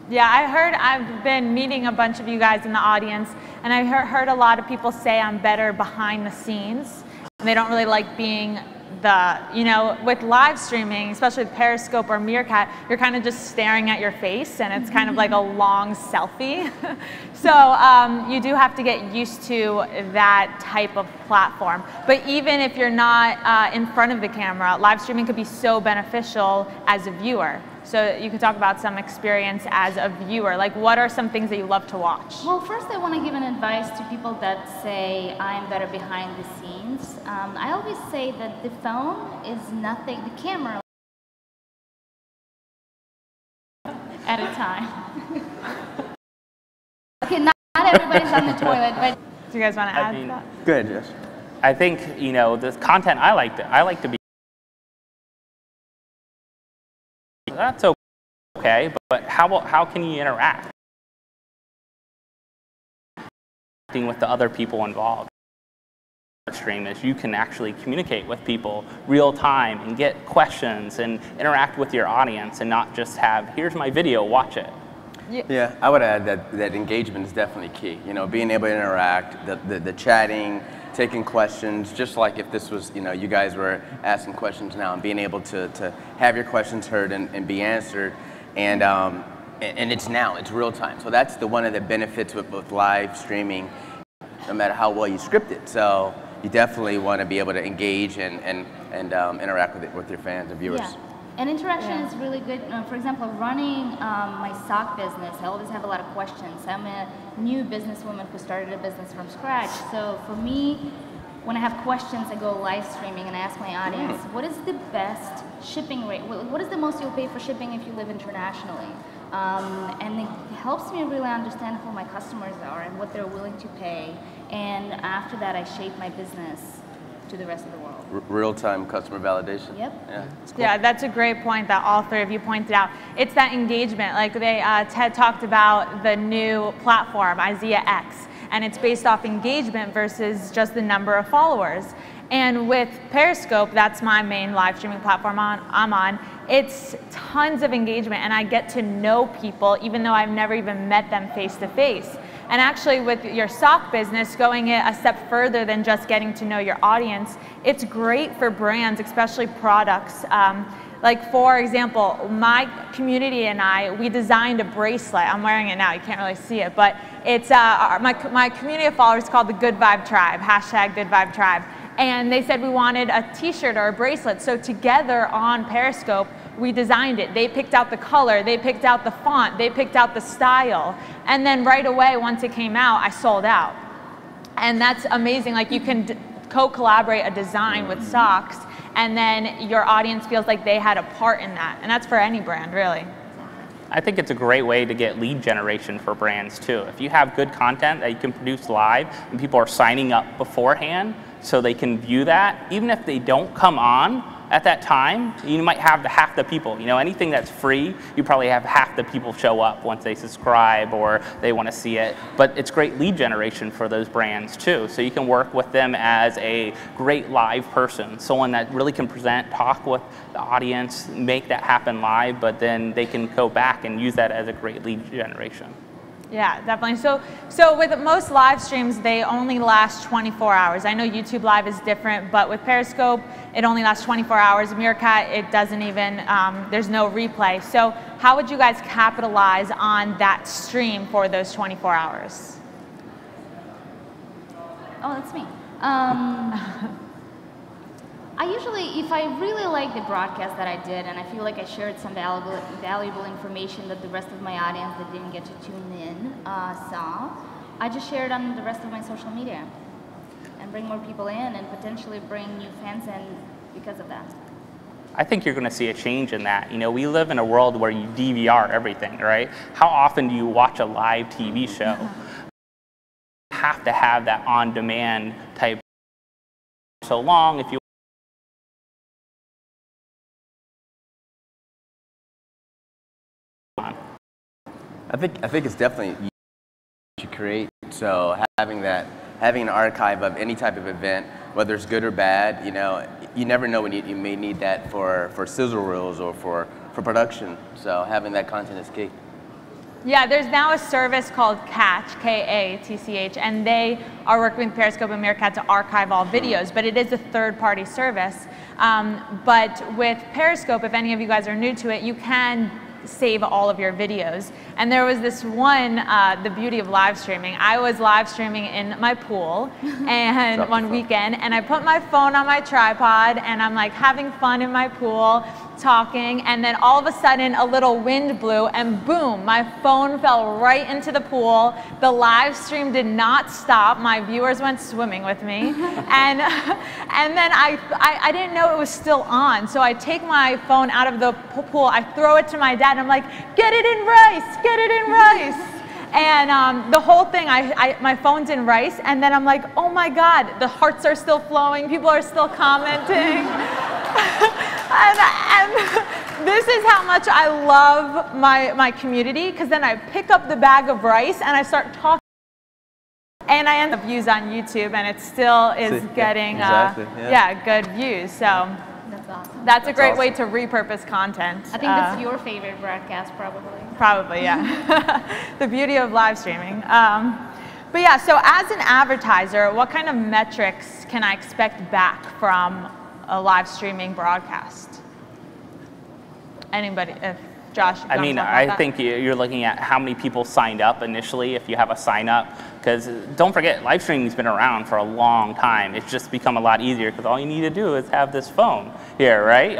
Yeah, I've been meeting a bunch of you guys in the audience, and I heard a lot of people say I'm better behind the scenes, and they don't really like being with live streaming, especially with Periscope or Meerkat, you're kind of just staring at your face, and it's kind of like a long selfie. So you do have to get used to that type of platform. But even if you're not in front of the camera, live streaming could be so beneficial as a viewer. So you could talk about some experience as a viewer. Like, what are some things that you love to watch? Well, first I want to give an advice to people that say I'm better behind the scenes. I always say that the phone is nothing, the camera at a time. Okay, not everybody's on the toilet, but do you guys want to add to that? Good, yes. I think, you know, the content I like to be. That's okay, but how can you interact with the other people involved? Stream is you can actually communicate with people real time and get questions and interact with your audience and not just have, here's my video, watch it. Yeah, I would add that engagement is definitely key. You know, being able to interact, the chatting, taking questions, just like if this was, you know, you guys were asking questions now, and being able to have your questions heard and be answered, and it's now, it's real time. So that's one of the benefits with live streaming, no matter how well you script it. So you definitely want to be able to engage and interact with your fans and viewers. yeah. And interaction is really good. For example, running my sock business, I always have a lot of questions. I'm a new businesswoman who started a business from scratch. So for me, when I have questions, I go live streaming and I ask my audience, what is the best shipping rate? What is the most you'll pay for shipping if you live internationally? And it helps me really understand who my customers are and what they're willing to pay. And after that, I shape my business to the rest of the world. Real-time customer validation. Yep. Yeah, it's cool. Yeah, that's a great point that all three of you pointed out. It's that engagement. Like Ted talked about the new platform, IZEAFest, and it's based off engagement versus just the number of followers. And with Periscope, that's my main live streaming platform I'm on, it's tons of engagement and I get to know people even though I've never even met them face to face. And actually with your sock business, going it a step further than just getting to know your audience, it's great for brands, especially products. Like for example, my community and we designed a bracelet. I'm wearing it now, you can't really see it, but it's my community of followers is called the Good Vibe Tribe, hashtag Good Vibe Tribe. And they said we wanted a t-shirt or a bracelet. So together on Periscope, we designed it. They picked out the color, they picked out the font, they picked out the style. And then right away, once it came out, I sold out. And that's amazing. Like you can co-collaborate a design with socks and then your audience feels like they had a part in that. And that's for any brand, really. I think it's a great way to get lead generation for brands too. If you have good content that you can produce live and people are signing up beforehand so they can view that, even if they don't come on at that time, you might have half the people. You know, anything that's free, you probably have half the people show up once they subscribe or they want to see it. But it's great lead generation for those brands too. So you can work with them as a great live person, someone that really can present, talk with the audience, make that happen live, but then they can go back and use that as a great lead generation. Yeah, definitely. So with most live streams, they only last 24 hours. I know YouTube Live is different, but with Periscope, it only lasts 24 hours. Meerkat, it doesn't even, there's no replay. So how would you guys capitalize on that stream for those 24 hours? Oh, that's me. I usually, if I really like the broadcast that I did and I feel like I shared some valuable information that the rest of my audience that didn't get to tune in saw, I just share it on the rest of my social media and bring more people in and potentially bring new fans in because of that. I think you're going to see a change in that. You know, we live in a world where you DVR everything, right? How often do you watch a live TV show? You have to have that on-demand type. So long, if you I think it's definitely you create. So having an archive of any type of event, whether it's good or bad, you know, you never know when you may need that for sizzle reels or for production. So having that content is key. Yeah, there's now a service called Catch, K-A-T-C-H, and they are working with Periscope and Meerkat to archive all videos, but it is a third-party service. But with Periscope, if any of you guys are new to it, you can save all of your videos. And there was this one, the beauty of live streaming. I was live streaming in my pool and one weekend, and I put my phone on my tripod and I'm like having fun in my pool, talking, and then all of a sudden a little wind blew, and boom, my phone fell right into the pool. The live stream did not stop. My viewers went swimming with me, and then I didn't know it was still on, so I take my phone out of the pool, I throw it to my dad, and I'm like, get it in rice, get it in rice. And the whole thing, my phone's in rice, and then I'm like, oh my God, the hearts are still flowing, people are still commenting. and this is how much I love my community, because then I pick up the bag of rice and I start talking, and I end up views on YouTube, and it still is getting good views. So That's awesome. that's a great way to repurpose content. I think that's your favorite broadcast, probably. Probably, yeah. The beauty of live streaming. But yeah, so as an advertiser, what kind of metrics can I expect back from a live streaming broadcast? Anybody? If Josh, I mean, I think you're looking at how many people signed up initially if you have a sign up. Because don't forget, live streaming's been around for a long time. It's just become a lot easier because all you need to do is have this phone here, right?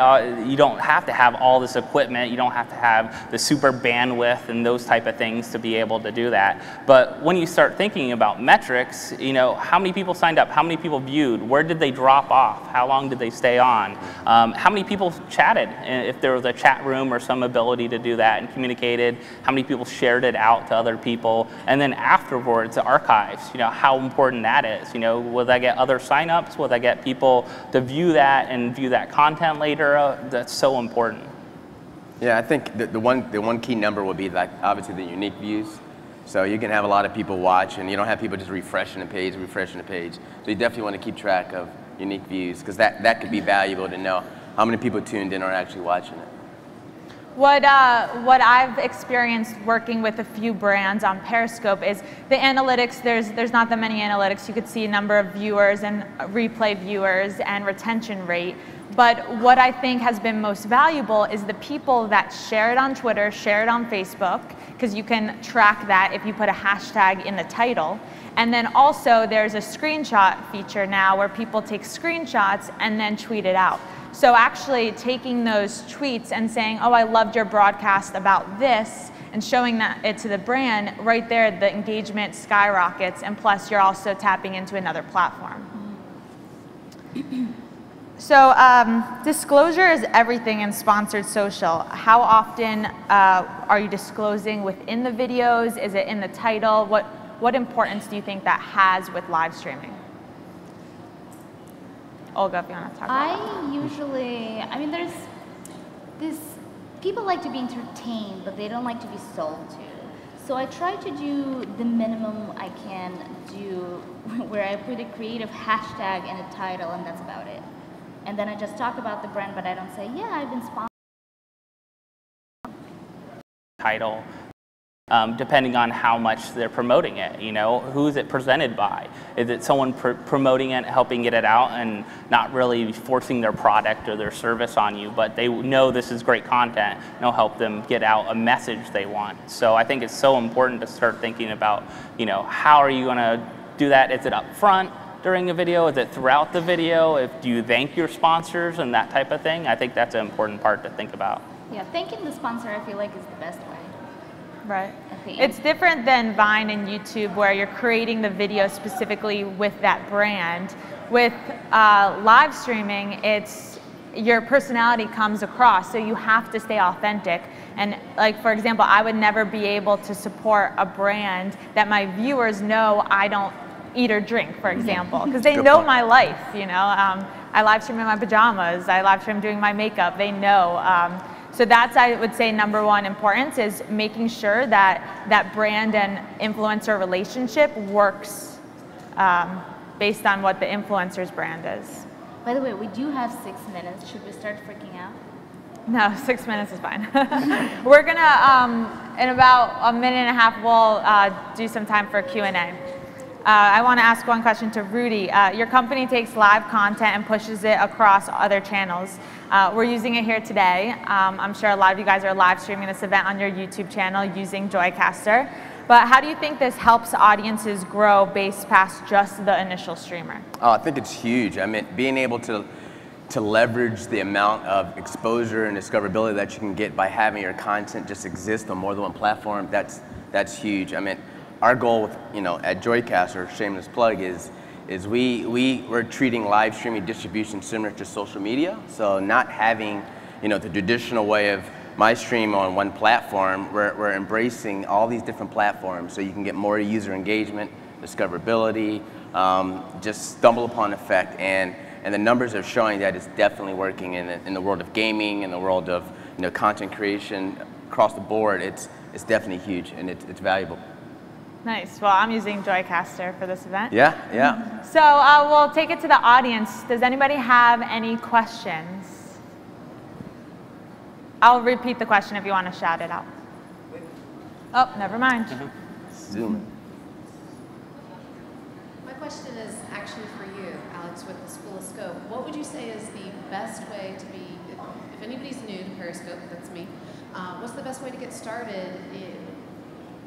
You don't have to have all this equipment. You don't have to have the super bandwidth and those type of things to be able to do that. But when you start thinking about metrics, you know, how many people signed up? How many people viewed? Where did they drop off? How long did they stay on? How many people chatted? If there was a chat room or some ability to do that and communicated, how many people shared it out to other people? And then afterwards, archives, you know, how important that is. You know, will I get other signups? Will I get people to view that and view that content later? That's so important. Yeah, I think the one key number will be like obviously the unique views. So you can have a lot of people watch, and you don't have people just refreshing the page. So you definitely want to keep track of unique views, because that could be valuable to know how many people tuned in or actually watching it. What I've experienced working with a few brands on Periscope is the analytics. There's not that many analytics. You could see number of viewers and replay viewers and retention rate. But what I think has been most valuable is the people that share it on Twitter, share it on Facebook, because you can track that if you put a hashtag in the title. And then also there's a screenshot feature now where people take screenshots and then tweet it out. So actually taking those tweets and saying, oh, I loved your broadcast about this, and showing it to the brand, right there, the engagement skyrockets, and plus you're also tapping into another platform. So disclosure is everything in sponsored social. How often are you disclosing within the videos? Is it in the title? What importance do you think that has with live streaming? Olga, if you want to talk about that. I mean, there's this, people like to be entertained, but they don't like to be sold to. So I try to do the minimum I can do, where I put a creative hashtag in a title, and that's about it. And then I just talk about the brand, but I don't say, yeah, I've been sponsored. Title. Depending on how much they're promoting it, you know, who is it presented by? Is it someone promoting it, helping get it out, and not really forcing their product or their service on you, but they know this is great content, and it'll help them get out a message they want. So I think it's so important to start thinking about, you know, how are you going to do that? Is it up front during a video? Is it throughout the video? Do you thank your sponsors and that type of thing? I think that's an important part to think about. Yeah, thanking the sponsor, I feel like, is the best way. Right. It's different than Vine and YouTube, where you're creating the video specifically with that brand. With live streaming, it's your personality comes across, so you have to stay authentic. And like, for example, I would never be able to support a brand that my viewers know I don't eat or drink, for example, because they know my life, you know. I live stream in my pajamas, I live stream doing my makeup, they know. So that's, I would say, number one importance is making sure that that brand and influencer relationship works based on what the influencer's brand is. By the way, we do have 6 minutes. Should we start freaking out? No, 6 minutes is fine. We're gonna, in about a minute and a half, we'll do some time for Q&A. I want to ask one question to Rudy. Your company takes live content and pushes it across other channels. We're using it here today. I'm sure a lot of you guys are live streaming this event on your YouTube channel using Joycaster. But how do you think this helps audiences grow based past just the initial streamer? Oh, I think it's huge. I mean, being able to to leverage the amount of exposure and discoverability that you can get by having your content just exist on more than one platform, that's huge. I mean, our goal with, at Joycaster, shameless plug, is we're treating live streaming distribution similar to social media. So not having, the traditional way of my stream on one platform, we're embracing all these different platforms so you can get more user engagement, discoverability, just stumble upon effect, and the numbers are showing that it's definitely working in the world of gaming, in the world of content creation across the board. It's definitely huge, and it's valuable. Nice. Well, I'm using Joycaster for this event. Yeah. So we'll take it to the audience. Does anybody have any questions? I'll repeat the question if you want to shout it out. Oh, never mind. Zoom. My question is actually for you, Alex, with the School of Scope. What would you say is the best way to be, if anybody's new to Periscope, that's me, what's the best way to get started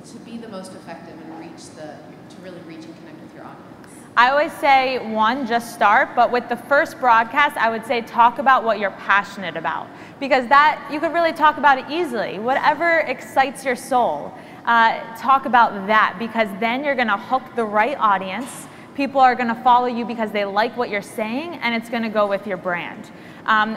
to be the most effective and to really reach and connect with your audience? I always say, one, just start, but with the first broadcast, I would say talk about what you're passionate about, because that, you could really talk about it easily. Whatever excites your soul, talk about that, because then you're gonna hook the right audience. People are gonna follow you because they like what you're saying, and it's gonna go with your brand.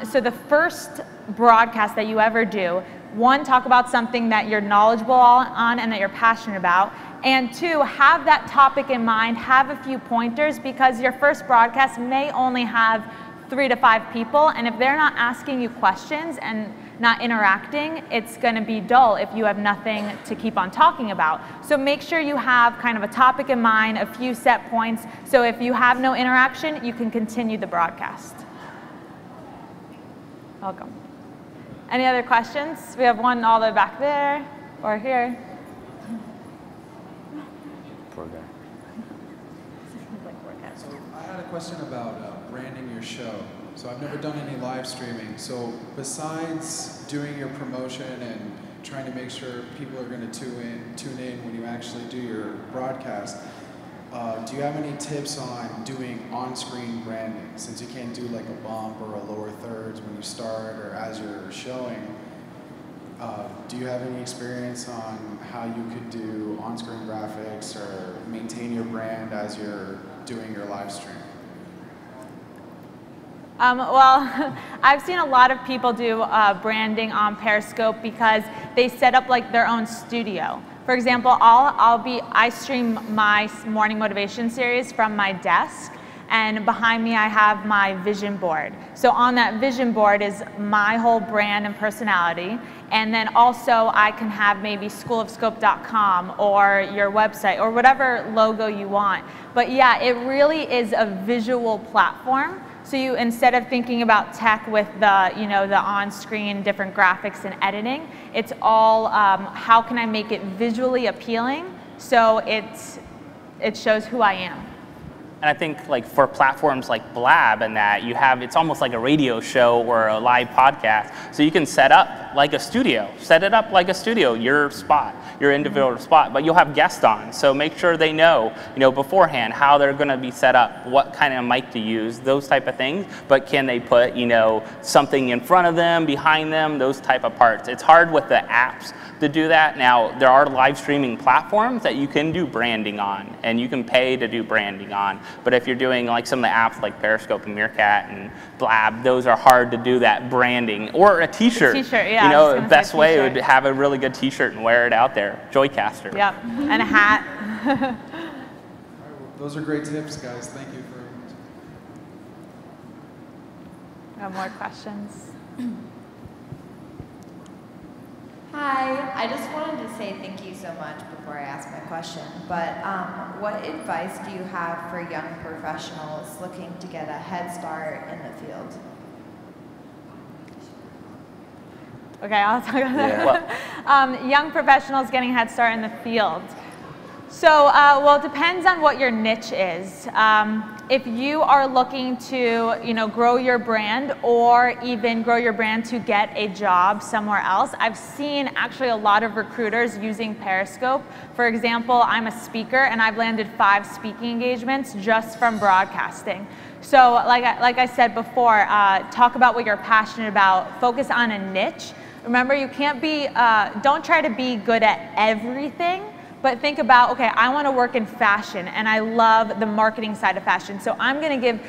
So the first broadcast that you ever do, one, talk about something that you're knowledgeable on and that you're passionate about. And two, have that topic in mind, have a few pointers, because your first broadcast may only have 3 to 5 people, and if they're not asking you questions and not interacting, it's gonna be dull if you have nothing to keep on talking about. So make sure you have kind of a topic in mind, a few set points, so if you have no interaction, you can continue the broadcast. Welcome. Any other questions? We have one all the way back there, or here. Poor guy. So I had a question about branding your show. So I've never done any live streaming. So besides doing your promotion and trying to make sure people are going to tune in when you actually do your broadcast, do you have any tips on doing on-screen branding? Since you can't do like a bump or a lower thirds when you start or as you're showing, do you have any experience on how you could do on-screen graphics or maintain your brand as you're doing your live stream? Well, I've seen a lot of people do branding on Periscope because they set up like their own studio. For example, I stream my morning motivation series from my desk, and behind me I have my vision board. So on that vision board is my whole brand and personality, and then also I can have maybe schoolofscope.com or your website or whatever logo you want. But yeah, it really is a visual platform. So you, instead of thinking about tech with the, the on-screen different graphics and editing, it's all how can I make it visually appealing so it shows who I am. And I think like for platforms like Blab and that, it's almost like a radio show or a live podcast. So you can set up like a studio, your spot, your individual spot, but you'll have guests on. So make sure they know, beforehand how they're gonna be set up, what kind of mic to use, those type of things. But can they put, something in front of them, behind them, those type of parts. It's hard with the apps to do that. Now, there are live streaming platforms that you can do branding on, and you can pay to do branding on. But if you're doing like some of the apps like Periscope and Meerkat and Blab, those are hard to do that branding. Or a t-shirt. T-shirt, yeah. The best way would have a really good t-shirt and wear it out there. Joycaster. Yep, and a hat. Those are great tips, guys. Thank you for... No more questions? Hi, I just wanted to say thank you so much before I ask my question, but what advice do you have for young professionals looking to get a head start in the field? Okay, I'll talk about that. Young professionals getting a head start in the field. So, well, it depends on what your niche is. If you are looking to, grow your brand or even grow your brand to get a job somewhere else, I've seen actually a lot of recruiters using Periscope. For example, I'm a speaker and I've landed 5 speaking engagements just from broadcasting. So, like I said before, talk about what you're passionate about. Focus on a niche. Remember, you can't be, don't try to be good at everything. But think about, okay, I want to work in fashion and I love the marketing side of fashion. So I'm going to give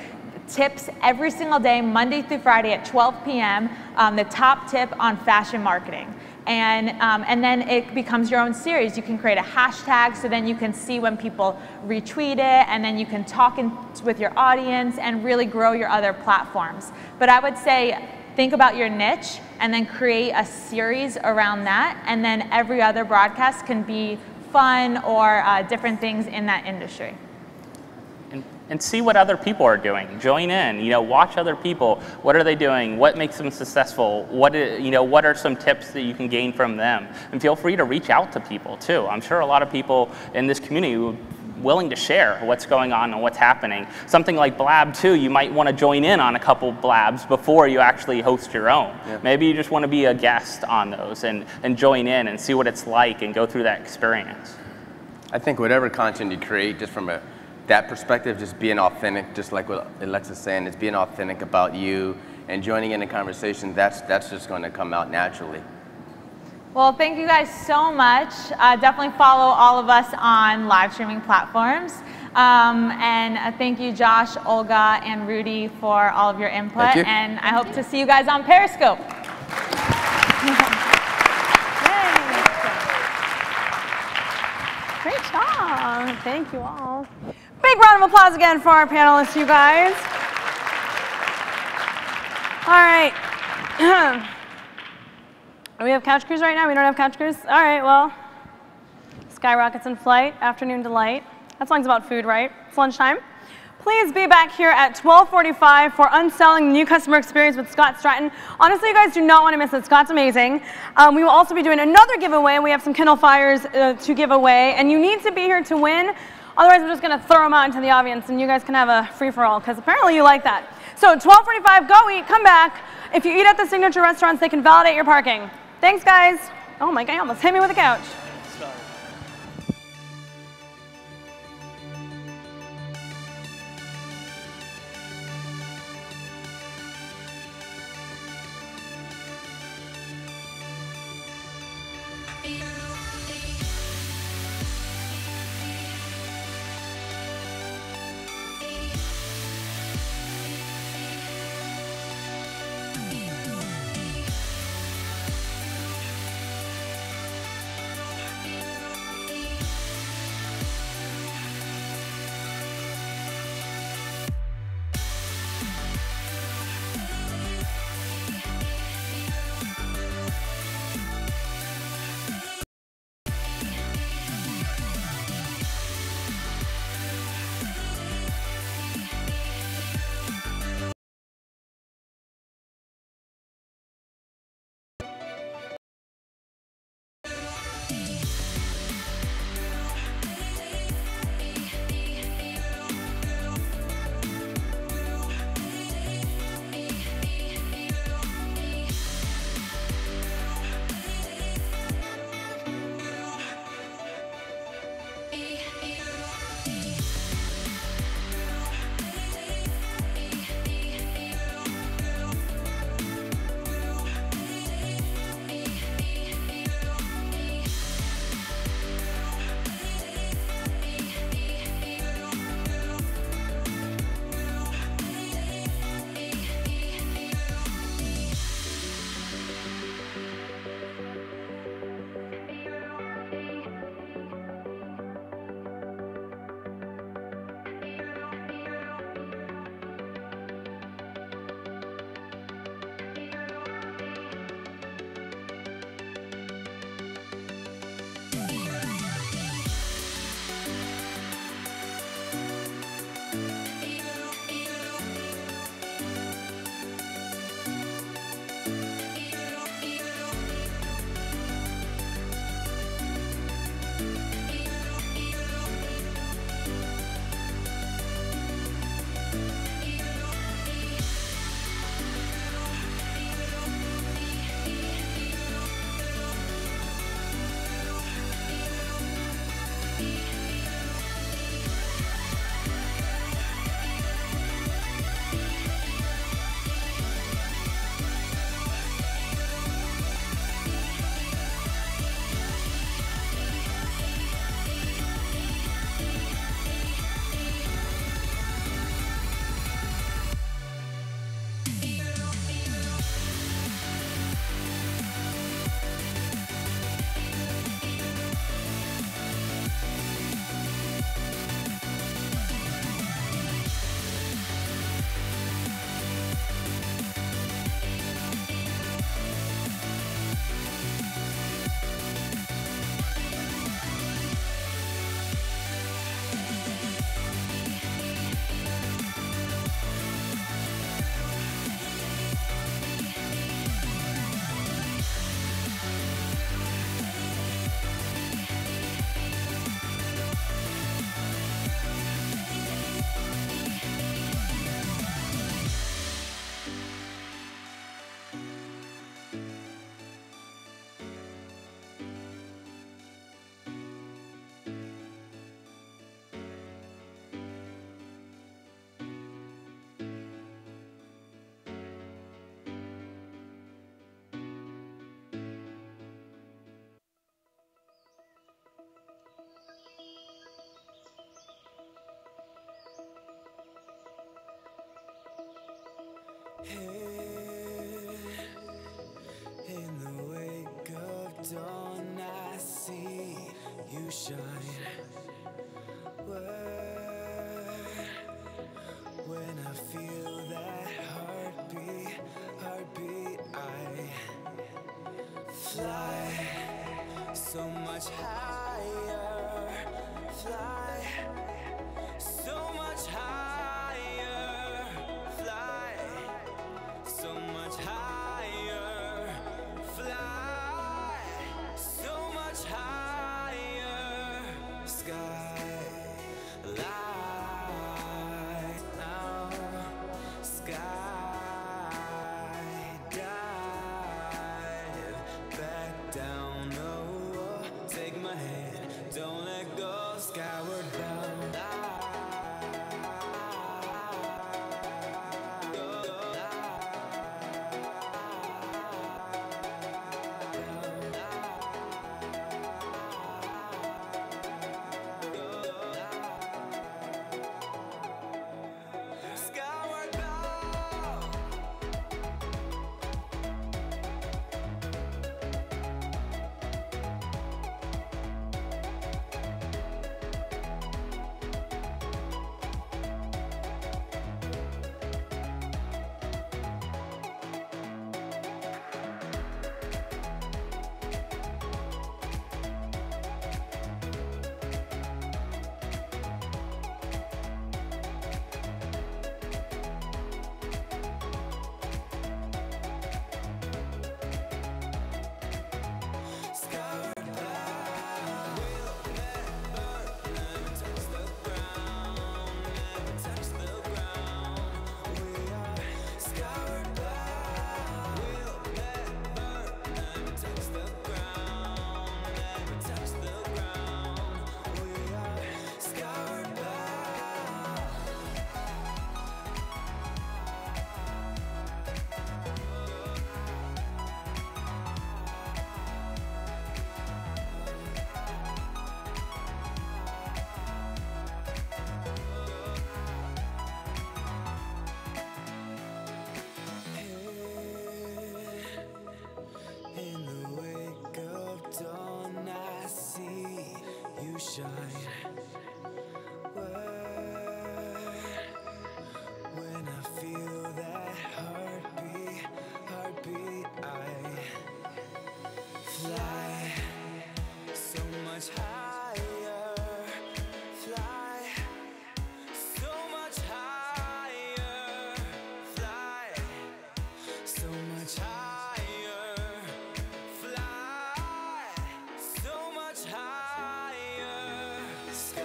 tips every single day, Monday through Friday at 12 p.m., the top tip on fashion marketing. And then it becomes your own series. You can create a hashtag so then you can see when people retweet it, and then you can talk with your audience and really grow your other platforms. But I would say, think about your niche and then create a series around that, and then every other broadcast can be fun or different things in that industry. And see what other people are doing. Join in, watch other people. What are they doing? What makes them successful? What are some tips that you can gain from them? And feel free to reach out to people too. I'm sure a lot of people in this community would willing to share what's going on and what's happening. Something like Blab too, you might want to join in on a couple Blabs before you actually host your own. Yeah. Maybe you just want to be a guest on those and join in and see what it's like and go through that experience. I think whatever content you create, just from that perspective, just being authentic, just like what Alexa's saying, it's being authentic about you and joining in a conversation, that's just going to come out naturally. Well, thank you guys so much. Definitely follow all of us on live streaming platforms. And thank you, Josh, Olga, and Rudy for all of your input. Thank you. And I hope to see you guys on Periscope. Great job. Thank you all. Big round of applause again for our panelists, you guys. All right. Do we have couch crews right now? We don't have couch crews? All right, well, skyrockets in flight, afternoon delight. That song's about food, right? It's lunchtime. Please be back here at 12:45 for Unselling the New Customer Experience with Scott Stratton. Honestly, you guys do not want to miss it. Scott's amazing. We will also be doing another giveaway, and we have some Kindle Fires to give away. And you need to be here to win. Otherwise, I'm just going to throw them out into the audience, and you guys can have a free-for-all, because apparently you like that. So 12:45, go eat, come back. If you eat at the signature restaurants, they can validate your parking. Thanks, guys. Oh my God, you almost hit me with a couch. In the wake of dawn, I see you shine. When I feel that heartbeat, I fly so much higher, fly so much higher, fly so much higher, fly so much higher, skyline now, sky dive back down, oh, take my hand, don't let go, skyward bound. In the wake of dawn, I see you shine. When I feel that heartbeat, I fly so much higher, fly so much higher, fly so much higher. Sky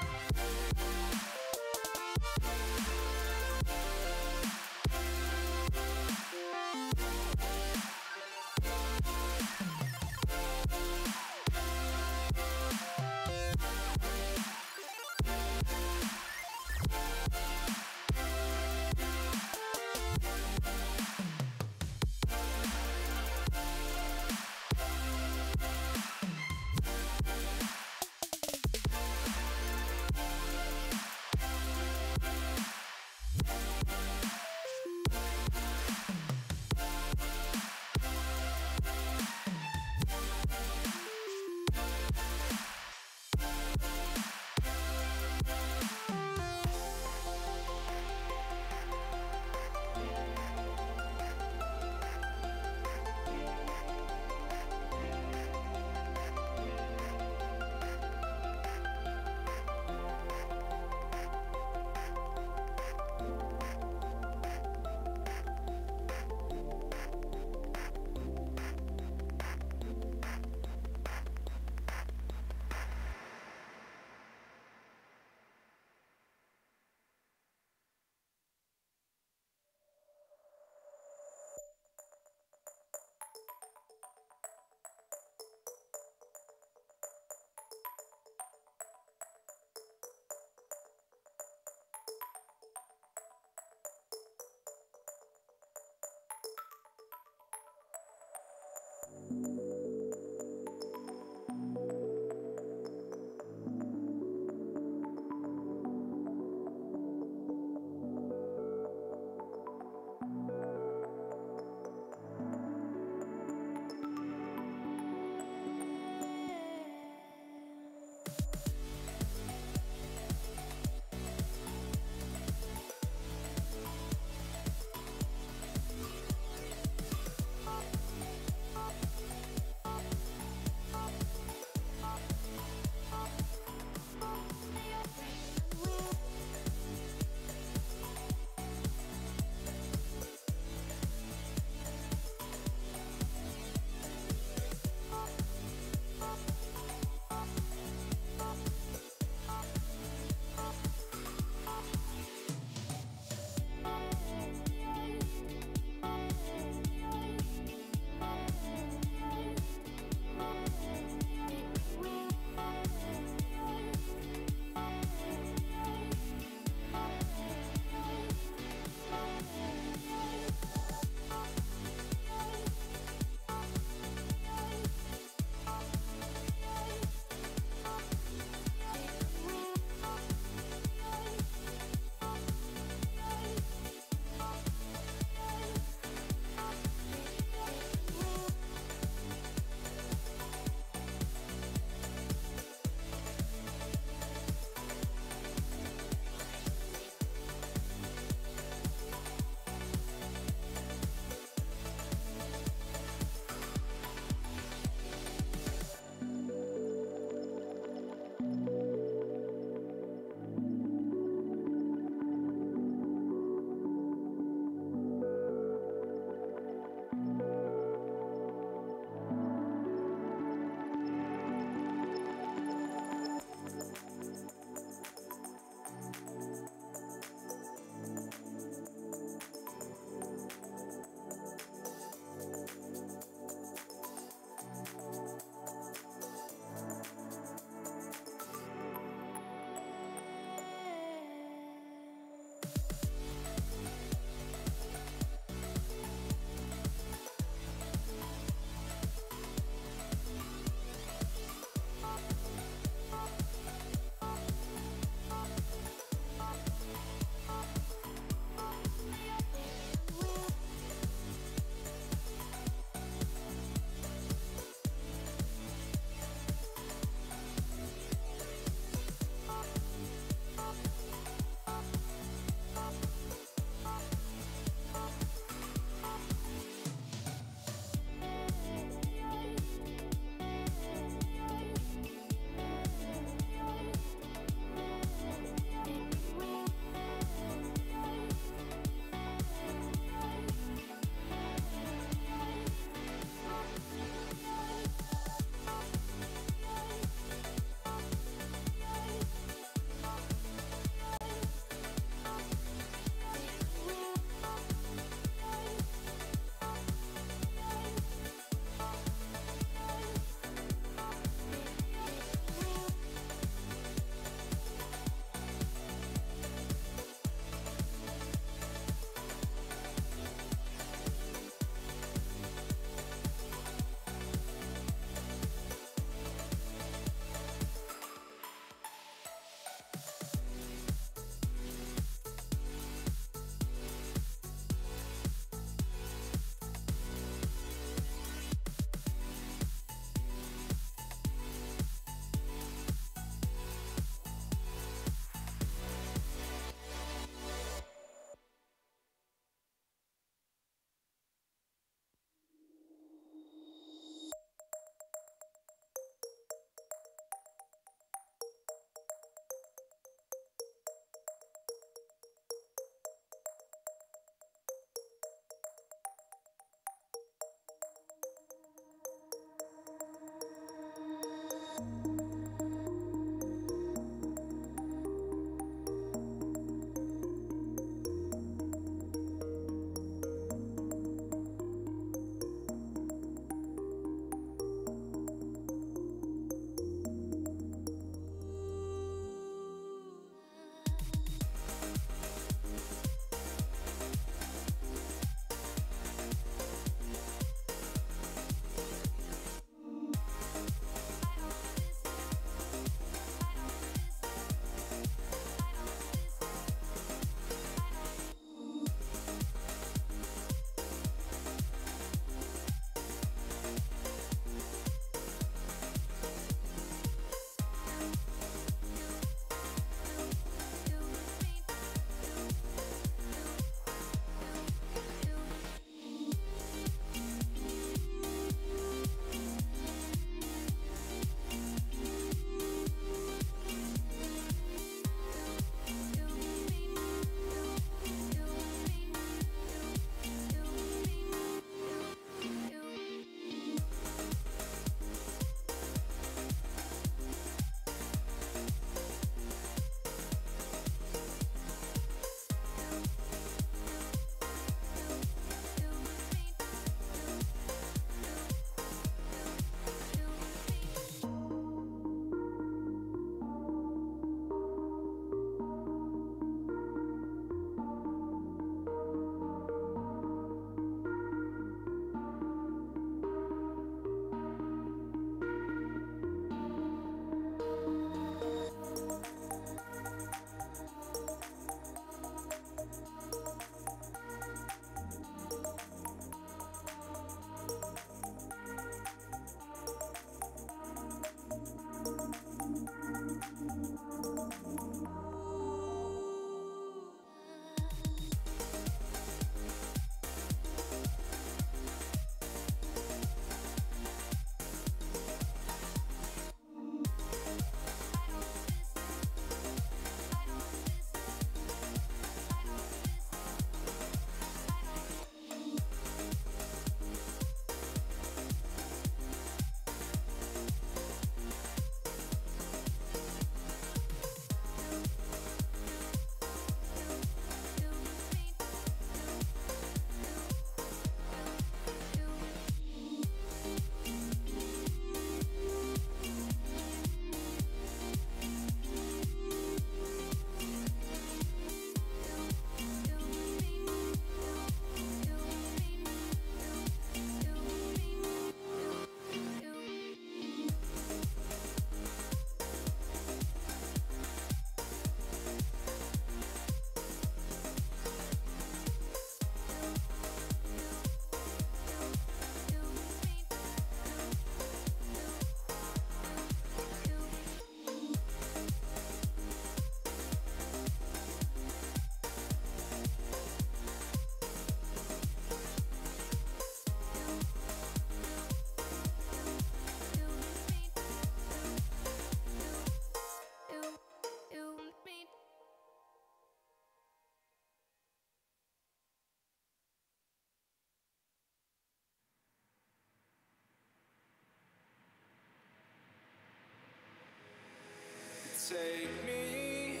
Take me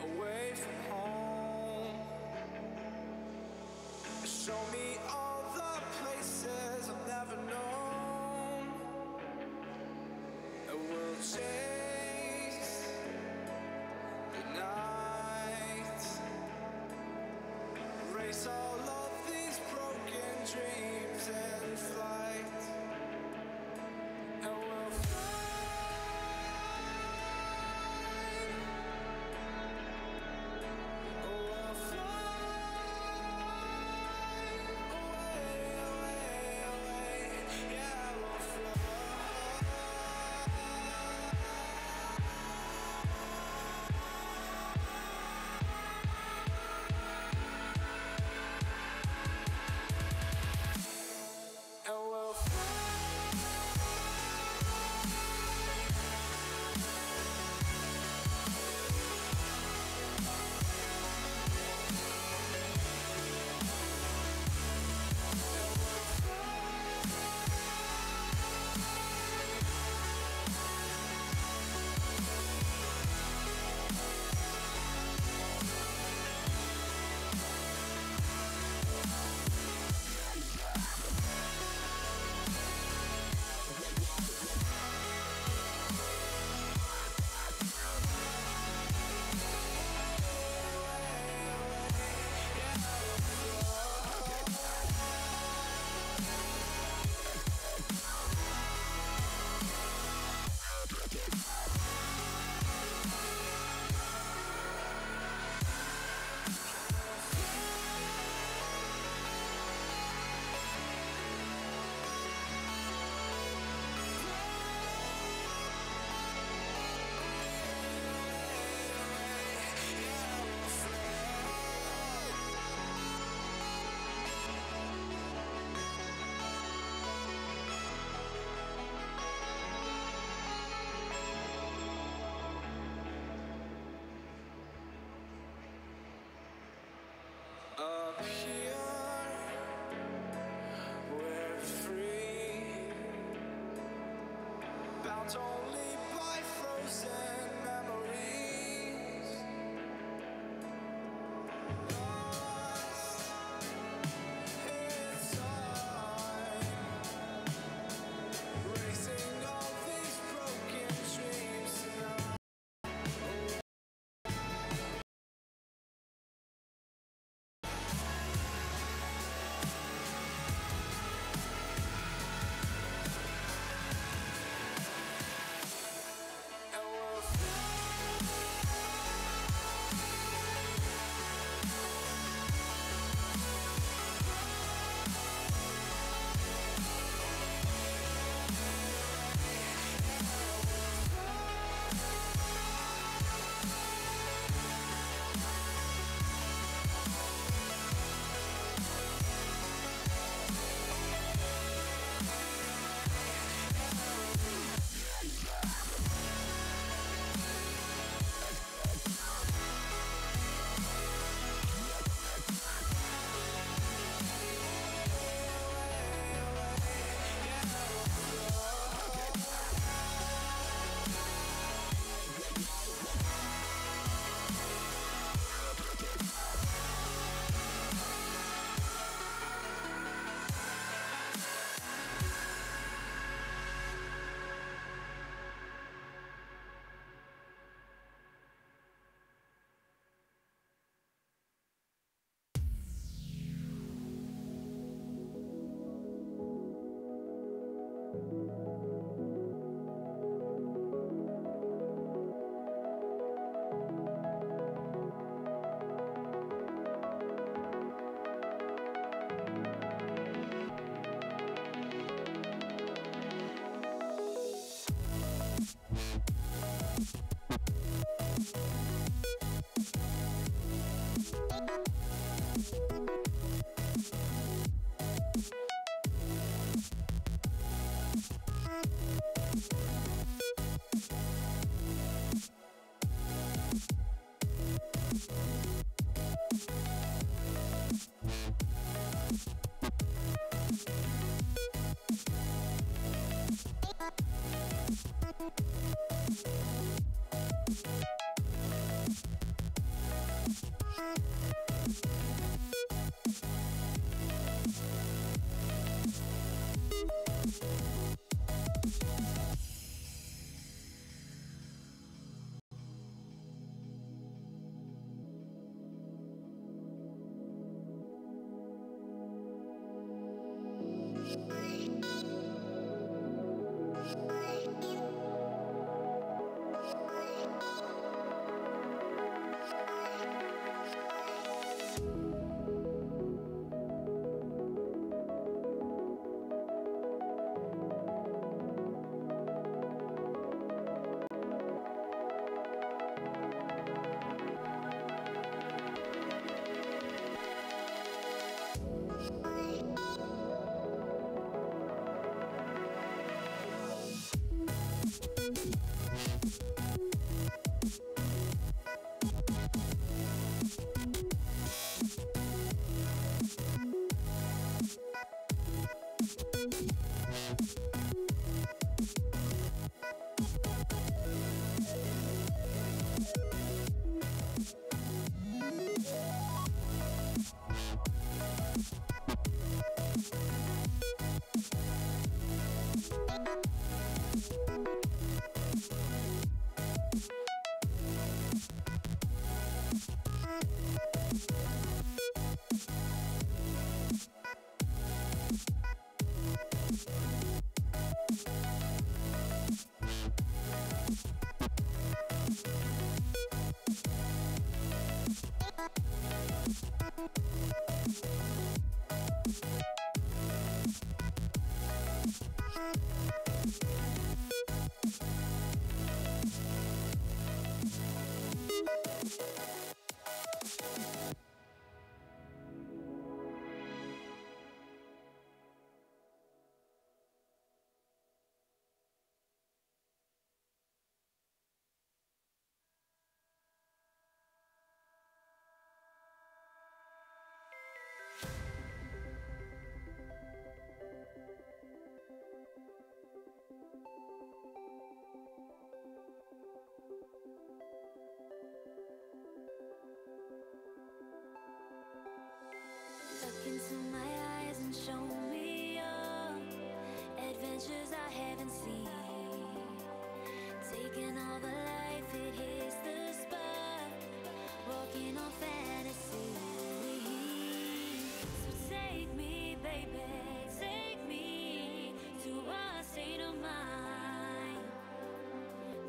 away from home. Show me all the places I've never known. And we'll chase the night, erase all of these broken dreams in flight. And we'll up here, we're free, bound only by frozen memories, lost in time, racing all these broken dreams tonight.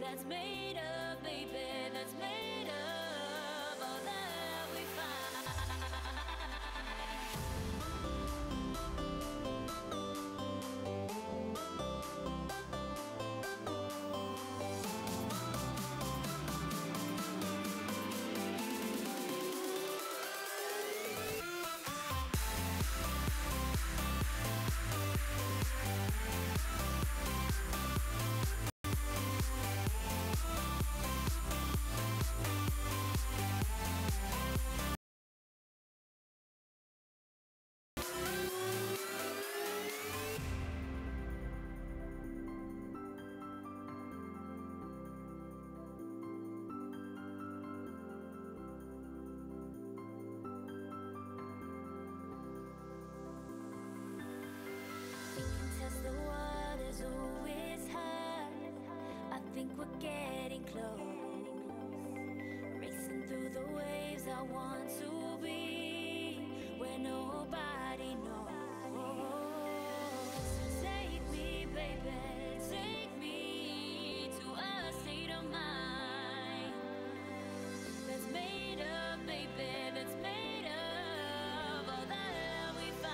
that's made of, baby, that's made of all that we find. Test the waters, oh it's hard. I think we're getting close. Racing through the waves, I want to be where nobody knows. So take me, baby, take me to a state of mind that's made of, baby, that's made of all that we find.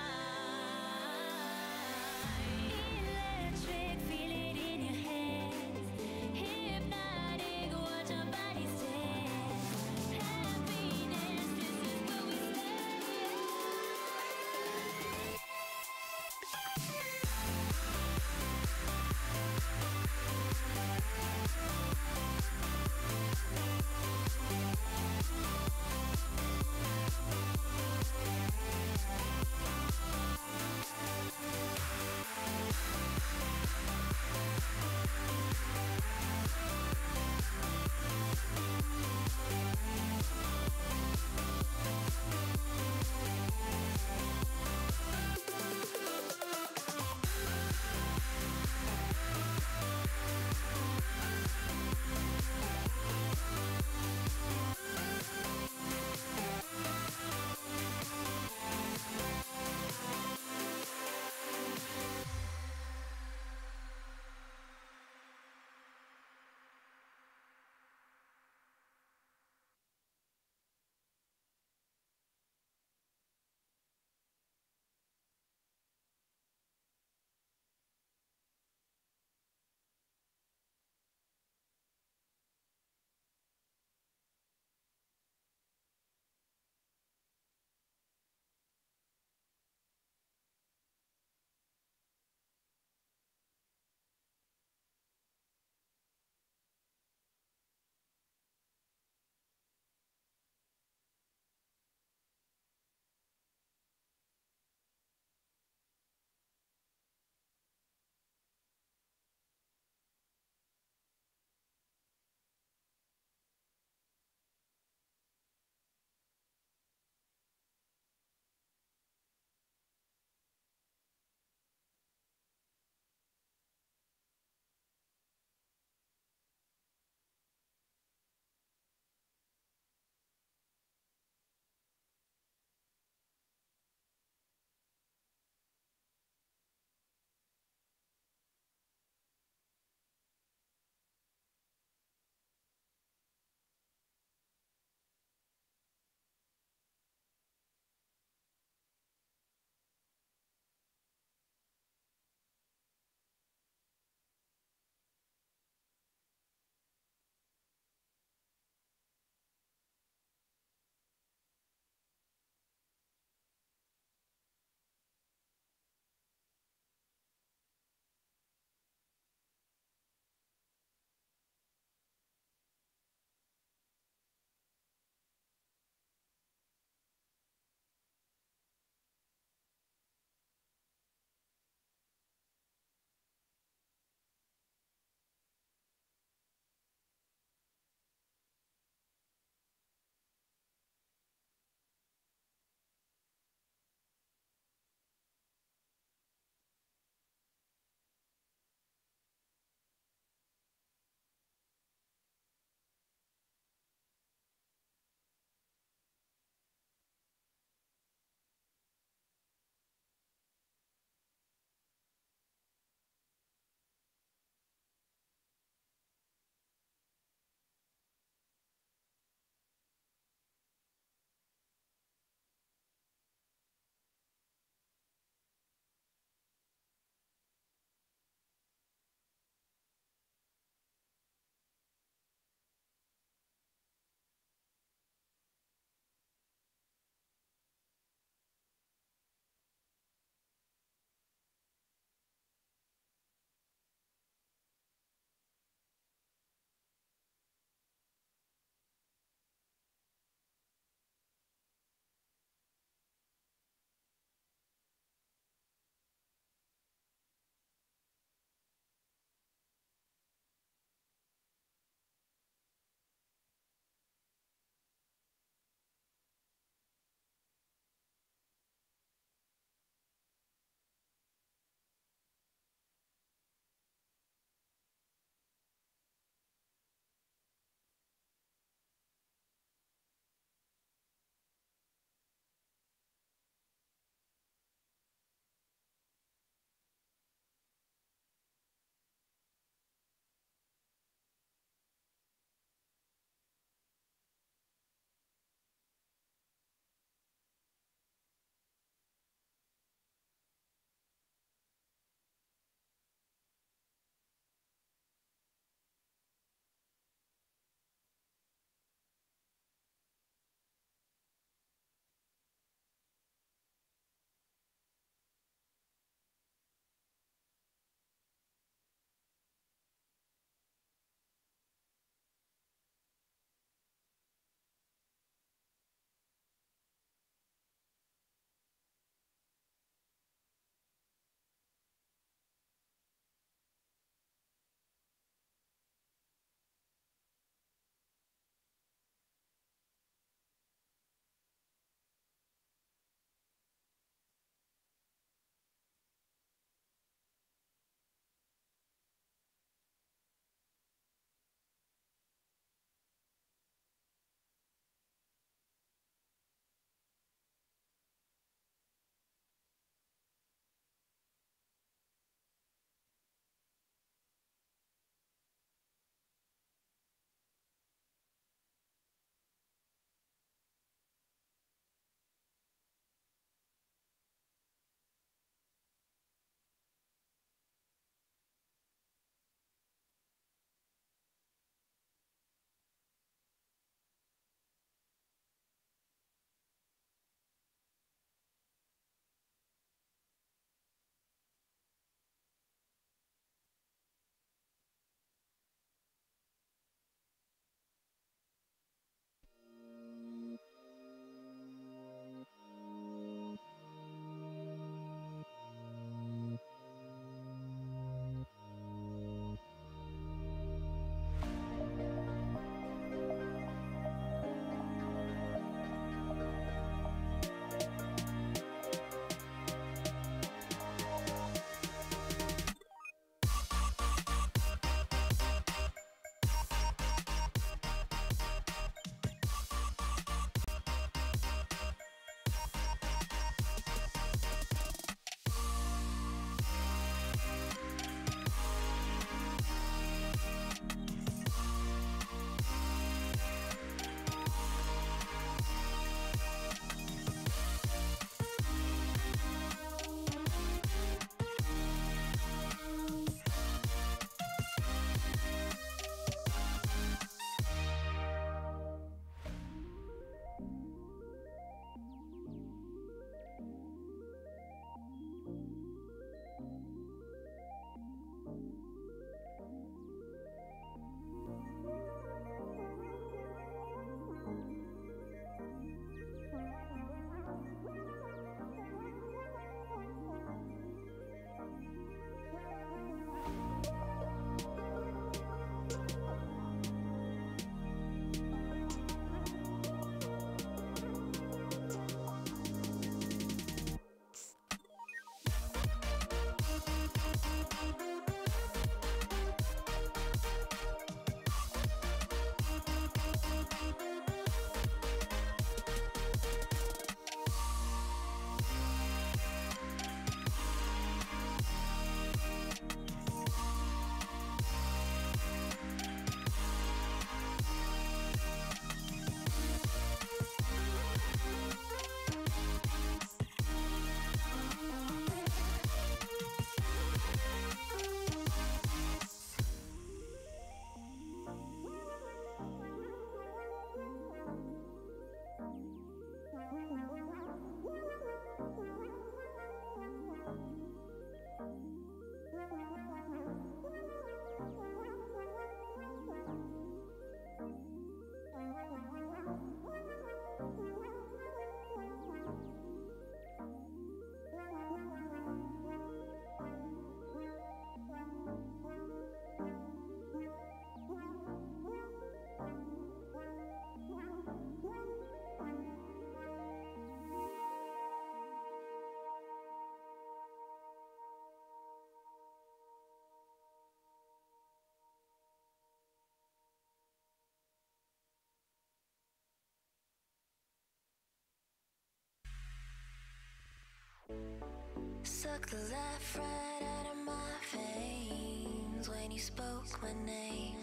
Suck the life right out of my veins when you spoke my name.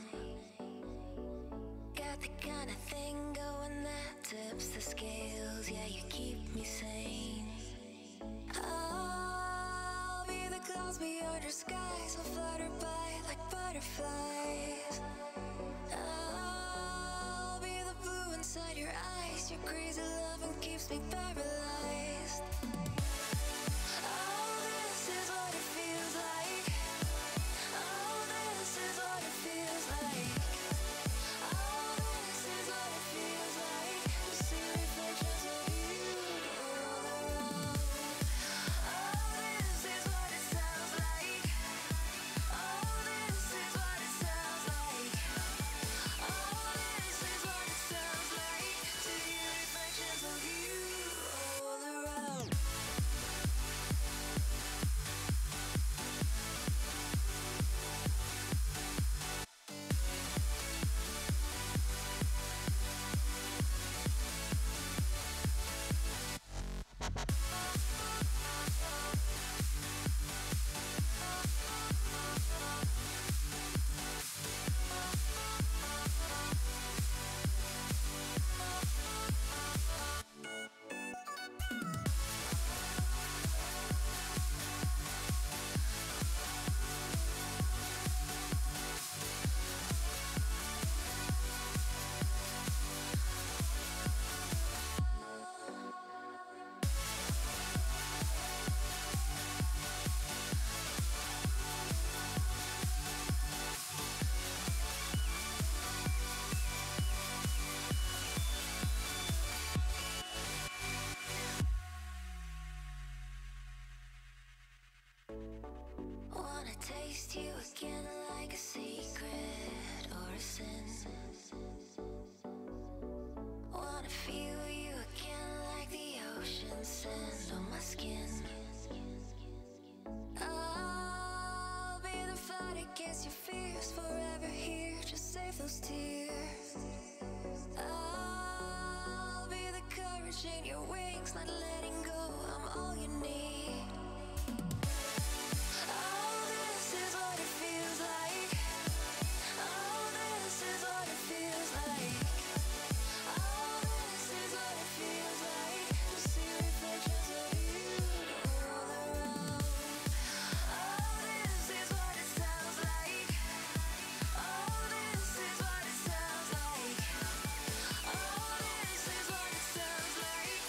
Got the kind of thing going that tips the scales. Yeah, you keep me sane. I'll be the clouds beyond your skies. I'll flutter by like butterflies. I'll be the blue inside your eyes. Your crazy loving keeps me paralyzed. Oh, this is what it feels like. Oh, this is what it feels like. Oh, this is what it feels like to see reflections of you all around. Oh, this is what it sounds like. Oh, this is what it sounds like. Oh, this is what it sounds like to hear reflections of you all around. Wanna taste you again like a secret or a sin. Wanna feel you again like the ocean sand on my skin. I'll be the fight against your fears, forever here, just save those tears. I'll be the courage in your wings, not letting go, I'm all you need. Oh, this is what it feels like. Oh, this is what it feels like. Oh, this is what it feels like to see reflections of you all around. Oh, this is what it sounds like. Oh, this is what it sounds like. Oh, this is what it sounds like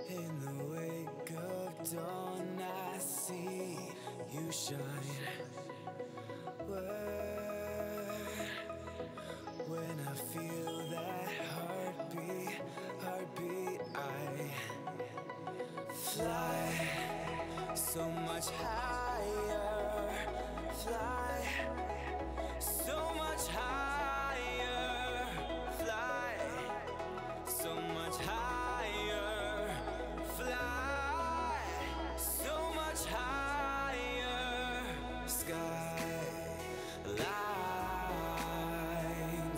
In the wake of dawn, I see you shine. When I feel that heartbeat, I fly so much higher, fly so much higher, fly so much higher, fly so much higher, sky lines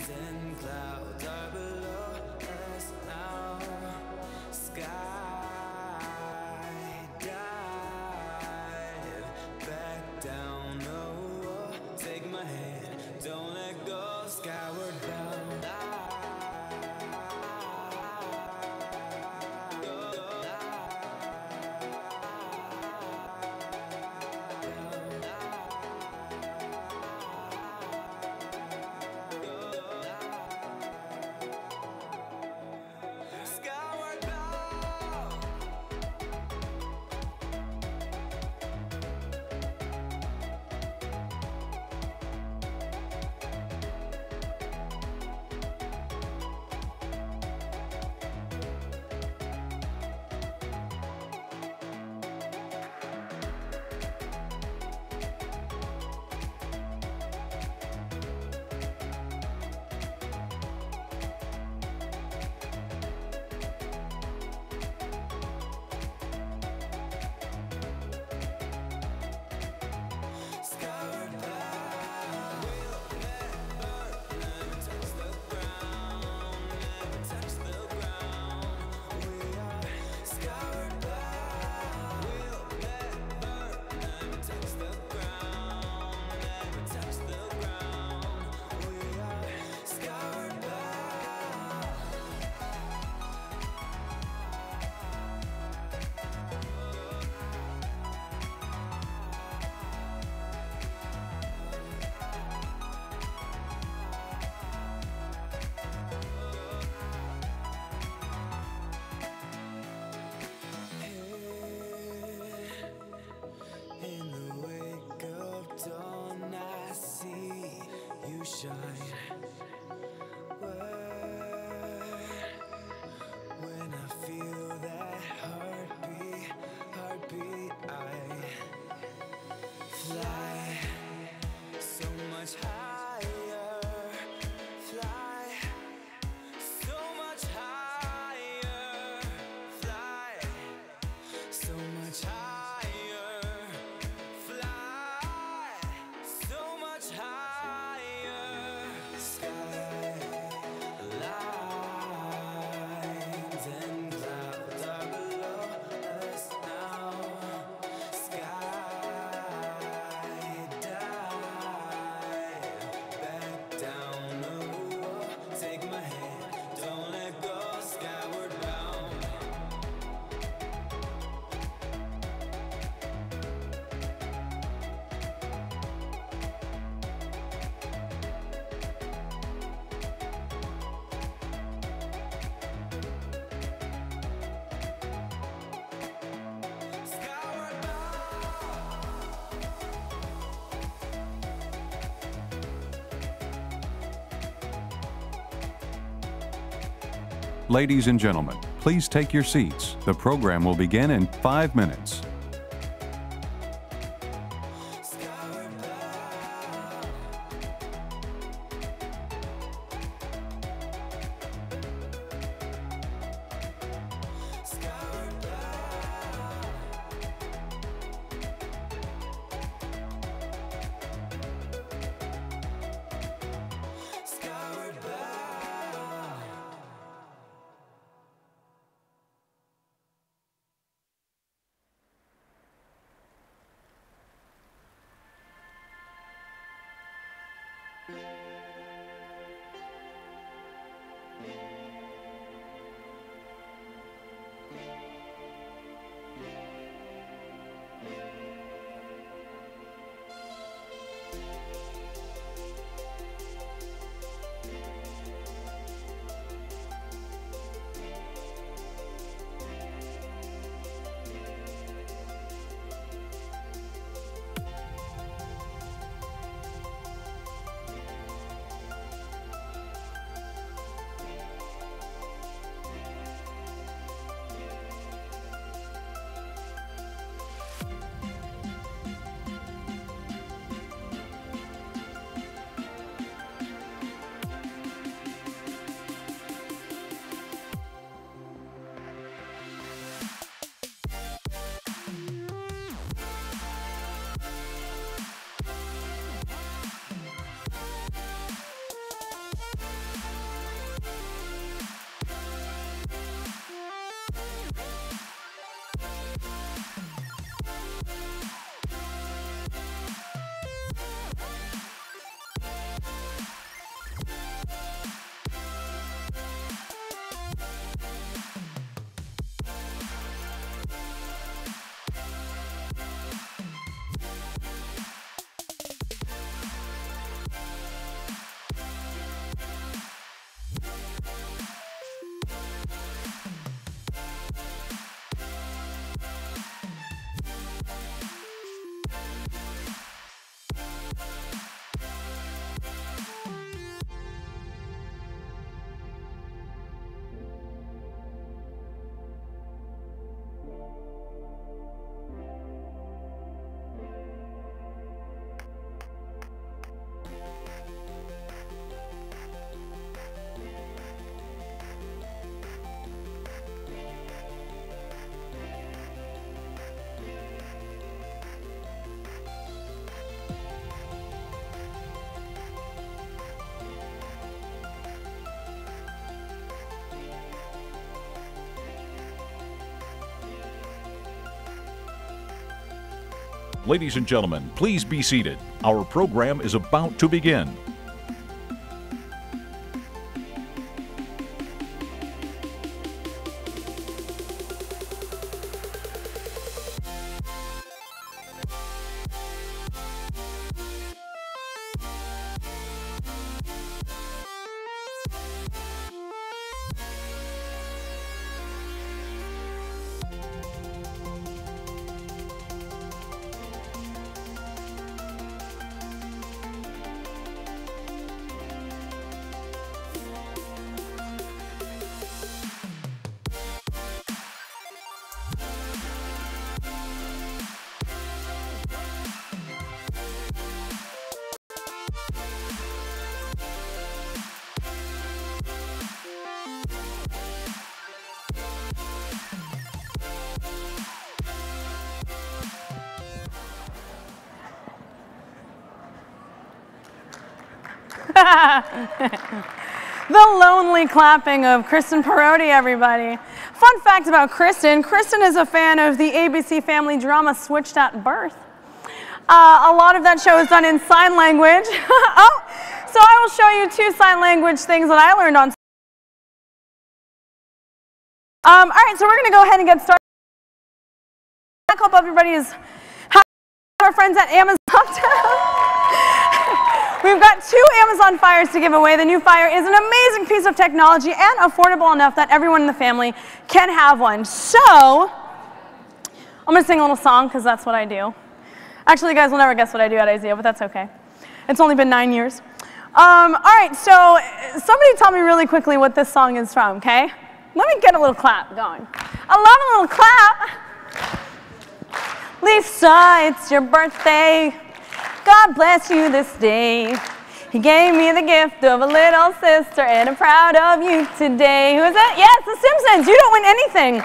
and clouds are below us now, sky dive back down, oh, take my hand, don't let go, skyward bound. Skyward bound. Skyward bound. We'll never touch the ground, never touch the ground. We are skyward bound. We'll never touch the ground, never touch the ground. We are skyward bound. In the wake of dawn, I see you shine. When I feel that heartbeat, I fly so much higher, fly so much higher, fly so much higher, fly so much higher, sky lines and clouds are below us now, sky dive back down, oh, take my hand, don't let go, skyward bound. Ladies and gentlemen, please take your seats. The program will begin in 5 minutes. Ladies and gentlemen, please be seated. Our program is about to begin. The lonely clapping of Kristen Perotti, everybody. Fun fact about Kristen. Kristen is a fan of the ABC family drama Switched at Birth. A lot of that show is done in sign language. Oh, so I will show you 2 sign language things that I learned on. All right, so we're going to go ahead and get started. I hope everybody is happy with our friends at Amazon. We've got 2 Amazon Fires to give away. The new Fire is an amazing piece of technology and affordable enough that everyone in the family can have one. So, I'm going to sing a little song because that's what I do. Actually, you guys will never guess what I do at IZEA, but that's okay. It's only been 9 years. All right, so somebody tell me really quickly what this song is from, okay? Let me get a little clap going. I love a little clap. Lisa, it's your birthday. God bless you this day. He gave me the gift of a little sister, and I'm proud of you today. Who is it? Yes, The Simpsons. You don't win anything.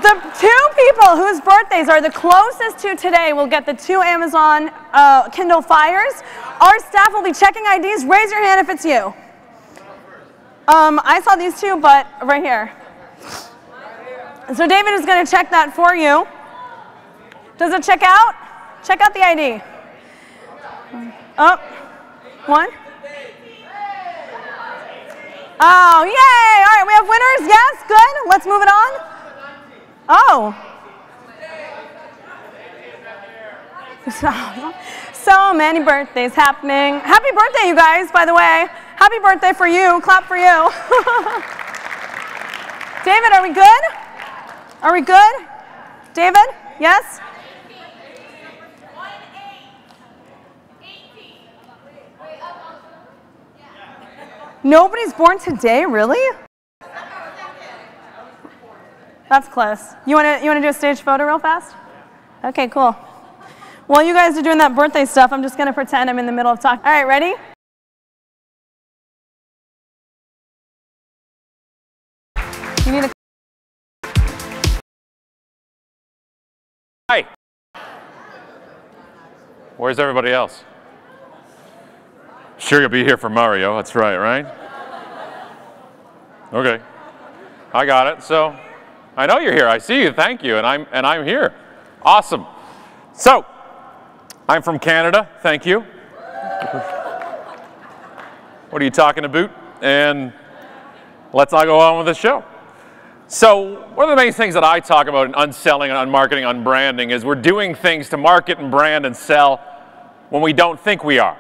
The 2 people whose birthdays are the closest to today will get the 2 Amazon Kindle Fires. Our staff will be checking IDs. Raise your hand if it's you. I saw these 2, but right here. So David is going to check that for you. Does it check out? Check out the ID. Oh, 1. Oh, yay! All right, we have winners. Yes, good. Let's move it on. Oh. So many birthdays happening. Happy birthday, you guys, by the way. Happy birthday for you. Clap for you. David, are we good? Are we good? David? Yes? Nobody's born today, really? That's close. You wanna do a stage photo real fast? Okay, cool. While you guys are doing that birthday stuff, I'm just gonna pretend I'm in the middle of talking. All right, ready? You need a... Hi. Where's everybody else? Sure you'll be here for Mario, that's right? Okay. I got it. So, I know you're here. I see you. Thank you. And I'm here. Awesome. So, I'm from Canada. Thank you. What are you talking about? And let's all go on with the show. So, one of the main things that I talk about in unselling and unmarketing, unbranding is we're doing things to market and brand and sell when we don't think we are.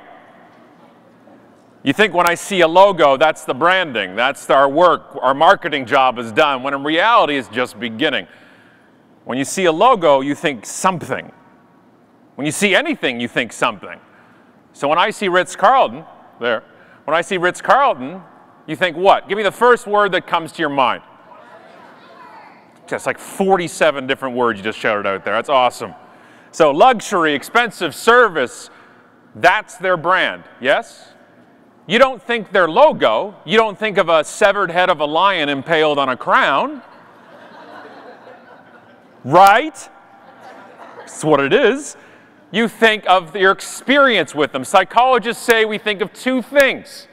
You think when I see a logo, that's the branding, that's our work, our marketing job is done, when in reality it's just beginning. When you see a logo, you think something. When you see anything, you think something. So when I see Ritz-Carlton, when I see Ritz-Carlton, you think what? Give me the first word that comes to your mind. Just like 47 different words you just shouted out there. That's awesome. So luxury, expensive, service, that's their brand, yes? You don't think their logo, you don't think of a severed head of a lion impaled on a crown. Right? That's what it is. You think of your experience with them. Psychologists say we think of 2 things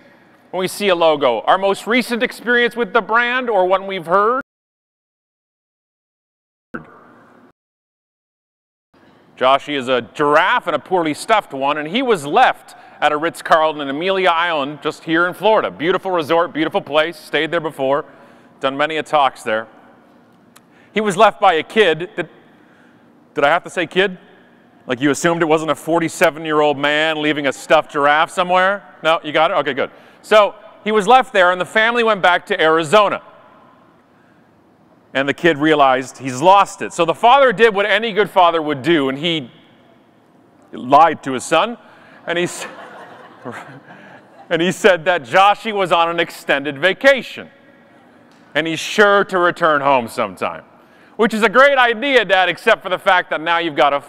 when we see a logo. Our most recent experience with the brand or one we've heard. Joshy is a giraffe and a poorly stuffed one, and he was left at a Ritz-Carlton in Amelia Island, just here in Florida. Beautiful resort, beautiful place, stayed there before, done many a talks there. He was left by a kid that, did I have to say kid? Like you assumed it wasn't a 47-year-old man leaving a stuffed giraffe somewhere? No, you got it? Okay, good. So he was left there, and the family went back to Arizona. And the kid realized he's lost it. So the father did what any good father would do, and he lied to his son, and he said that Joshy was on an extended vacation, and he's sure to return home sometime. Which is a great idea, Dad, except for the fact that now you've got to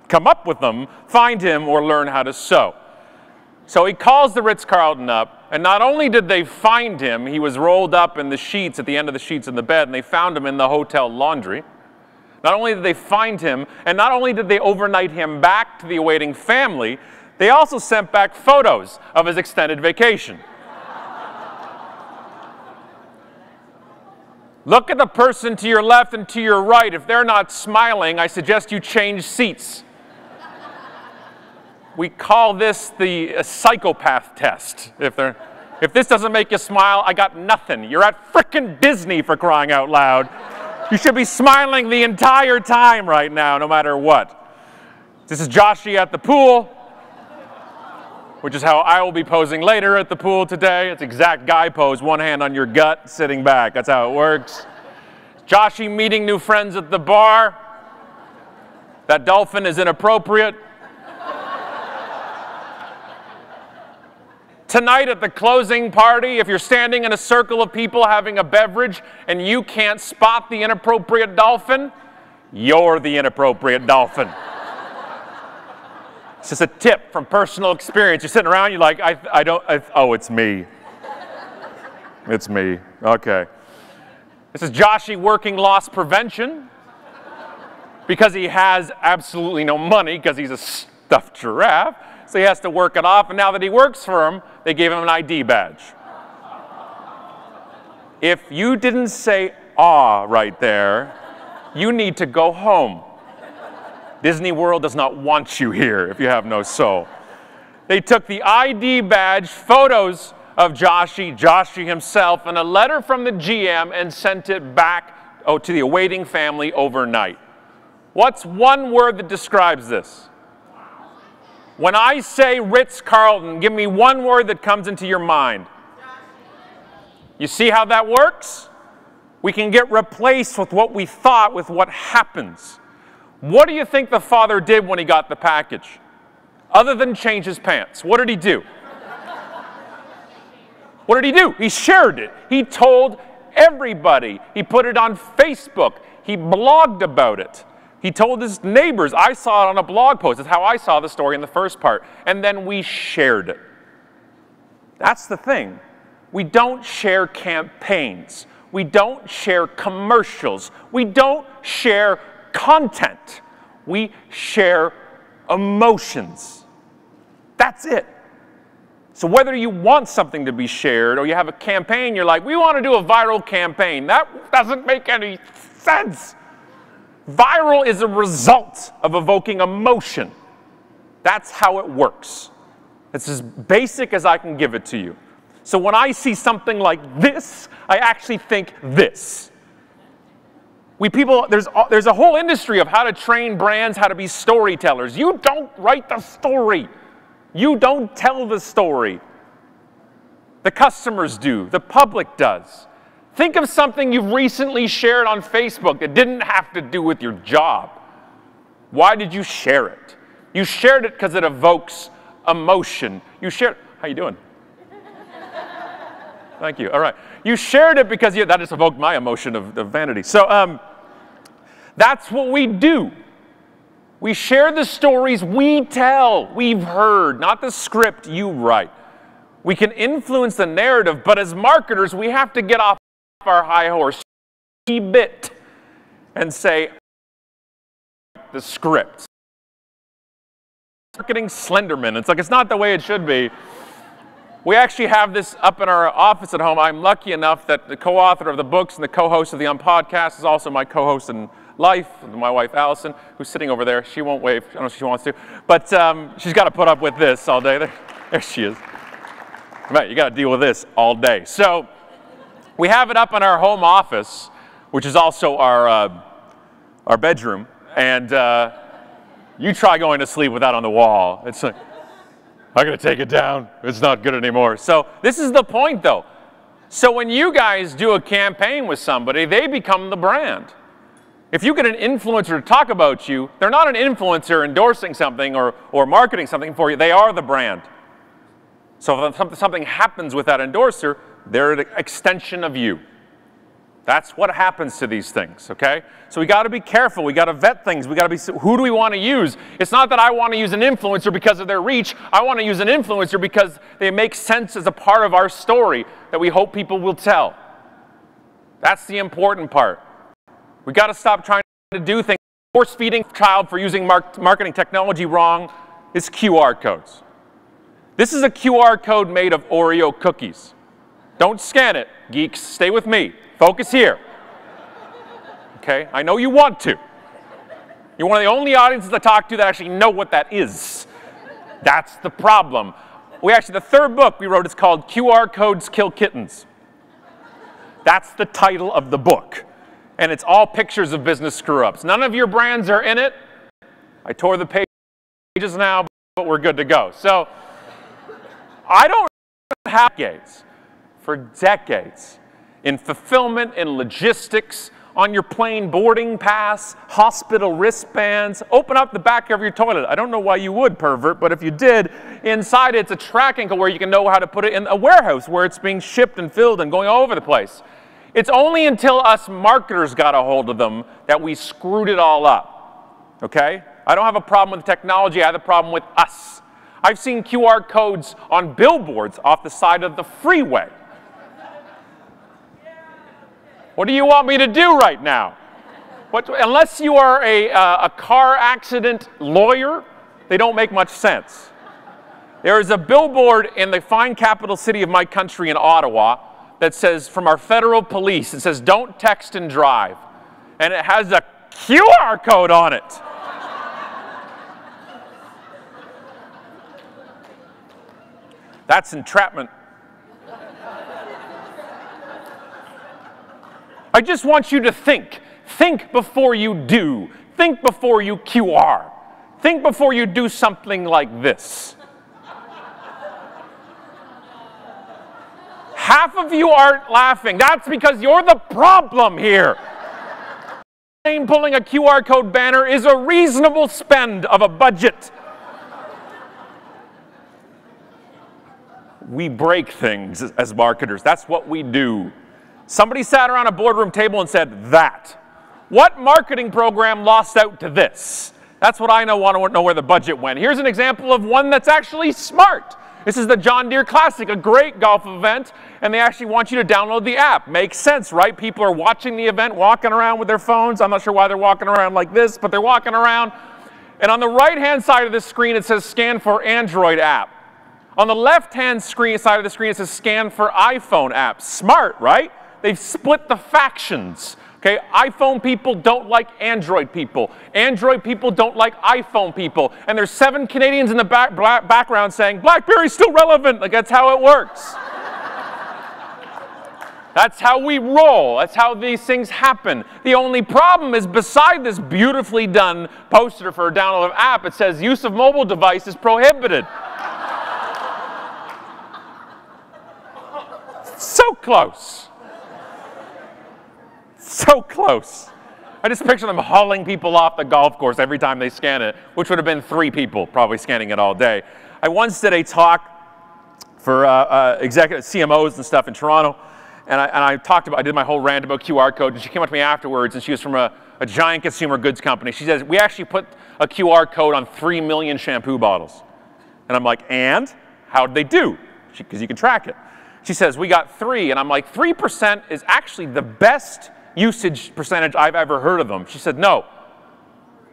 come up with them, find him, or learn how to sew. So he calls the Ritz-Carlton up, and not only did they find him, he was rolled up in the sheets, at the end of the sheets in the bed, and they found him in the hotel laundry. Not only did they find him, and not only did they overnight him back to the awaiting family, they also sent back photos of his extended vacation. Look at the person to your left and to your right. If they're not smiling, I suggest you change seats. We call this the psychopath test. If this doesn't make you smile, I got nothing. You're at frickin' Disney, for crying out loud. You should be smiling the entire time right now, no matter what. This is Joshy at the pool, which is how I will be posing later at the pool today. It's exact guy pose, one hand on your gut, sitting back. That's how it works. Joshy meeting new friends at the bar. That dolphin is inappropriate. Tonight at the closing party, if you're standing in a circle of people having a beverage and you can't spot the inappropriate dolphin, you're the inappropriate dolphin. It's just a tip from personal experience. You're sitting around, you're like, oh, it's me. It's me. Okay. This is Joshy working loss prevention because he has absolutely no money because he's a stuffed giraffe. So he has to work it off, and now that he works for him, they gave him an ID badge. If you didn't say "aw" right there, you need to go home. Disney World does not want you here if you have no soul. They took the ID badge, photos of Joshy himself, and a letter from the GM and sent it back to the awaiting family overnight. What's one word that describes this? When I say Ritz-Carlton, give me one word that comes into your mind. You see how that works? We can get replaced with what we thought with what happens. What do you think the father did when he got the package? Other than change his pants, what did he do? What did he do? He shared it. He told everybody. He put it on Facebook. He blogged about it. He told his neighbors. I saw it on a blog post. That's how I saw the story in the first part. And then we shared it. That's the thing. We don't share campaigns. We don't share commercials. We don't share content. We share emotions. That's it. So whether you want something to be shared or you have a campaign, you're like, we want to do a viral campaign. That doesn't make any sense. Viral is a result of evoking emotion. That's how it works. It's as basic as I can give it to you. So when I see something like this, I actually think this. There's a whole industry of how to train brands, how to be storytellers. You don't write the story. You don't tell the story. The customers do. The public does. Think of something you've recently shared on Facebook that didn't have to do with your job. Why did you share it? You shared it because it evokes emotion. You shared, how you doing? Thank you, all right. You shared it because that just evoked my emotion of vanity. So that's what we do. We share the stories we tell, we've heard, not the script you write. We can influence the narrative, but as marketers, we have to get off our high horse a bit and say the script. Marketing Slenderman. It's like it's not the way it should be. We actually have this up in our office at home. I'm lucky enough that the co-author of the books and the co-host of the podcast is also my co-host and life. My wife, Allison, who's sitting over there, she won't wave. I don't know if she wants to. But she's got to put up with this all day. There she is. Right, you got to deal with this all day. So we have it up in our home office, which is also our bedroom. And you try going to sleep with that on the wall. It's like, I'm going to take it down. It's not good anymore. So this is the point, though. So when you guys do a campaign with somebody, they become the brand. If you get an influencer to talk about you, they're not an influencer endorsing something or marketing something for you. They are the brand. So if something happens with that endorser, they're an extension of you. That's what happens to these things, okay? So we got to be careful. We got to vet things. We got to be, who do we want to use? It's not that I want to use an influencer because of their reach. I want to use an influencer because they make sense as a part of our story that we hope people will tell. That's the important part. We got to stop trying to do things. Force-feeding a child for using marketing technology wrong is QR codes. This is a QR code made of Oreo cookies. Don't scan it, geeks. Stay with me. Focus here. Okay? I know you want to. You're one of the only audiences I talk to that actually know what that is. That's the problem. The third book we wrote is called QR Codes Kill Kittens. That's the title of the book. And it's all pictures of business screw-ups. None of your brands are in it. I tore the pages now, but we're good to go. So I don't have decades, for decades, in fulfillment, in logistics, on your plane boarding pass, hospital wristbands. Open up the back of your toilet. I don't know why you would, pervert, but if you did, inside it's a tracking code where you can know how to put it in a warehouse where it's being shipped and filled and going all over the place. It's only until us marketers got a hold of them that we screwed it all up, okay? I don't have a problem with technology. I have a problem with us. I've seen QR codes on billboards off the side of the freeway. What do you want me to do right now? Unless you are a car accident lawyer, they don't make much sense. There is a billboard in the fine capital city of my country in Ottawa that says, from our federal police, it says, don't text and drive. And it has a QR code on it. That's entrapment. I just want you to think. Think before you do. Think before you QR. Think before you do something like this. Half of you aren't laughing. That's because you're the problem here. Pulling a QR code banner is a reasonable spend of a budget. We break things as marketers. That's what we do. Somebody sat around a boardroom table and said, that. What marketing program lost out to this? That's what I want to know where the budget went. Here's an example of one that's actually smart. This is the John Deere Classic, a great golf event, and they actually want you to download the app. Makes sense, right? People are watching the event, walking around with their phones. I'm not sure why they're walking around like this, but they're walking around. And on the right-hand side of this screen, it says scan for Android app. On the left-hand side of the screen, it says scan for iPhone app. Smart, right? They've split the factions. Okay, iPhone people don't like Android people. Android people don't like iPhone people. And there's 7 Canadians in the background saying, BlackBerry's still relevant. Like, that's how it works. That's how we roll. That's how these things happen. The only problem is beside this beautifully done poster for a download of app, it says use of mobile device is prohibited. So close. So close. I just picture them hauling people off the golf course every time they scan it, which would have been 3 people probably scanning it all day. I once did a talk for executive CMOs and stuff in Toronto, and I did my whole rant about QR codes, and she came up to me afterwards, and she was from a giant consumer goods company. She says, we actually put a QR code on 3 million shampoo bottles. And I'm like, and? How'd they do? Because you can track it. She says, we got 3, and I'm like, 3% is actually the best usage percentage I've ever heard of them. She said, no,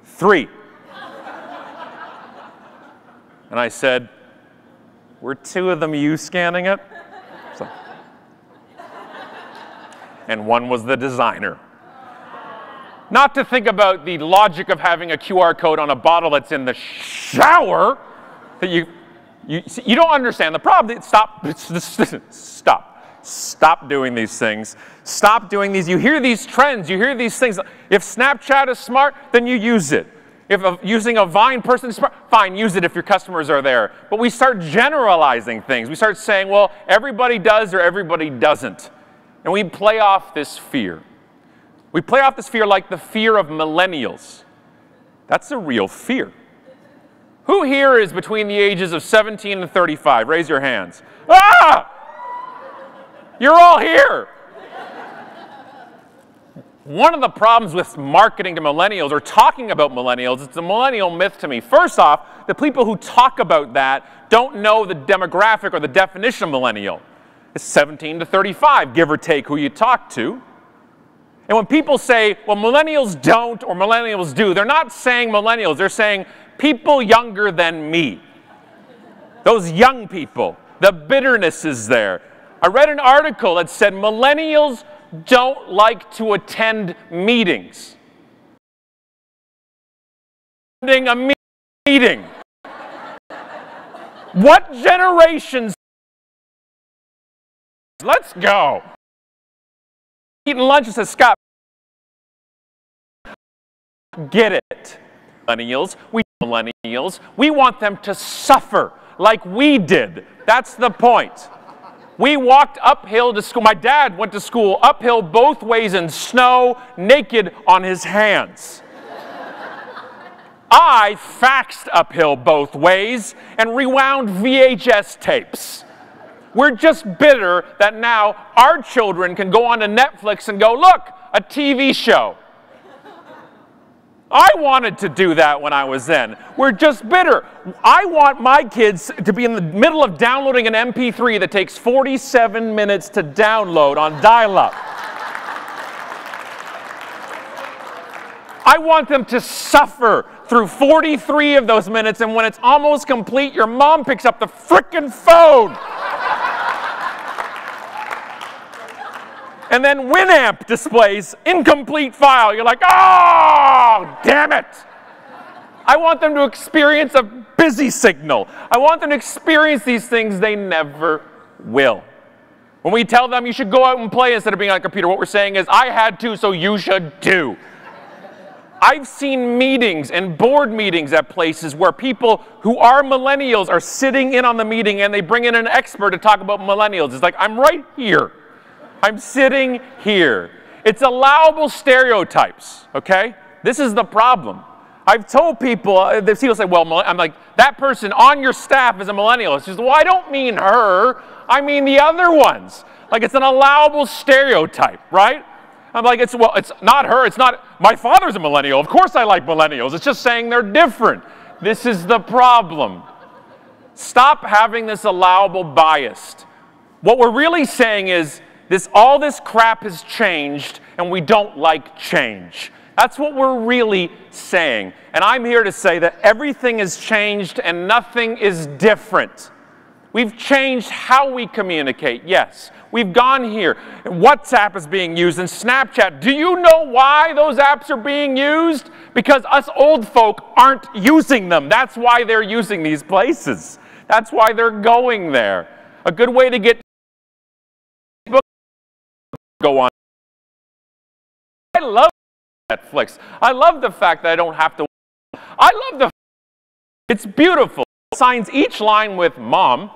3. And I said, were 2 of them you scanning it? So, and one was the designer. Not to think about the logic of having a QR code on a bottle that's in the shower that you don't understand the problem. Stop doing these things. Stop doing these. You hear these trends. You hear these things. If Snapchat is smart, then you use it. If using a Vine person is smart, fine, use it if your customers are there. But we start generalizing things. We start saying, well, everybody does or everybody doesn't. And we play off this fear. We play off this fear like the fear of millennials. That's a real fear. Who here is between the ages of 17 and 35? Raise your hands. Ah! You're all here. One of the problems with marketing to millennials or talking about millennials, it's a millennial myth to me. First off, the people who talk about that don't know the demographic or the definition of millennial. It's 17 to 35, give or take who you talk to. And when people say, well, millennials don't or millennials do, they're not saying millennials. They're saying people younger than me. Those young people. The bitterness is there. I read an article that said millennials don't like to attend meetings. Attending a meeting. What generations? Let's go. Eating lunch and says, Scott, get it. Millennials, we want them to suffer like we did. That's the point. We walked uphill to school. My dad went to school uphill both ways in snow, naked on his hands. I faxed uphill both ways and rewound VHS tapes. We're just bitter that now our children can go onto Netflix and go, look, a TV show. I wanted to do that when I was in. We're just bitter. I want my kids to be in the middle of downloading an MP3 that takes 47 minutes to download on dial-up. I want them to suffer through 43 of those minutes, and when it's almost complete, your mom picks up the frickin' phone. And then Winamp displays incomplete file. You're like, oh, damn it. I want them to experience a busy signal. I want them to experience these things they never will. When we tell them you should go out and play instead of being on a computer, what we're saying is, I had to, so you should too. I've seen meetings and board meetings at places where people who are millennials are sitting in on the meeting and they bring in an expert to talk about millennials. It's like, I'm right here. I'm sitting here. It's allowable stereotypes, okay? This is the problem. I've told people, people say, well, I'm like, that person on your staff is a millennial. It's just, well, I don't mean her. I mean the other ones. Like, it's an allowable stereotype, right? I'm like, it's not her. It's not, my father's a millennial. Of course I like millennials. It's just saying they're different. This is the problem. Stop having this allowable bias. What we're really saying is, all this crap has changed, and we don't like change. That's what we're really saying. And I'm here to say that everything has changed and nothing is different. We've changed how we communicate, yes. We've gone here. WhatsApp is being used and Snapchat. Do you know why those apps are being used? Because us old folk aren't using them. That's why they're using these places. That's why they're going there. A good way to get go on. I love Netflix. I love the fact that I don't have to. I love the. It's beautiful. It signs each line with Mom.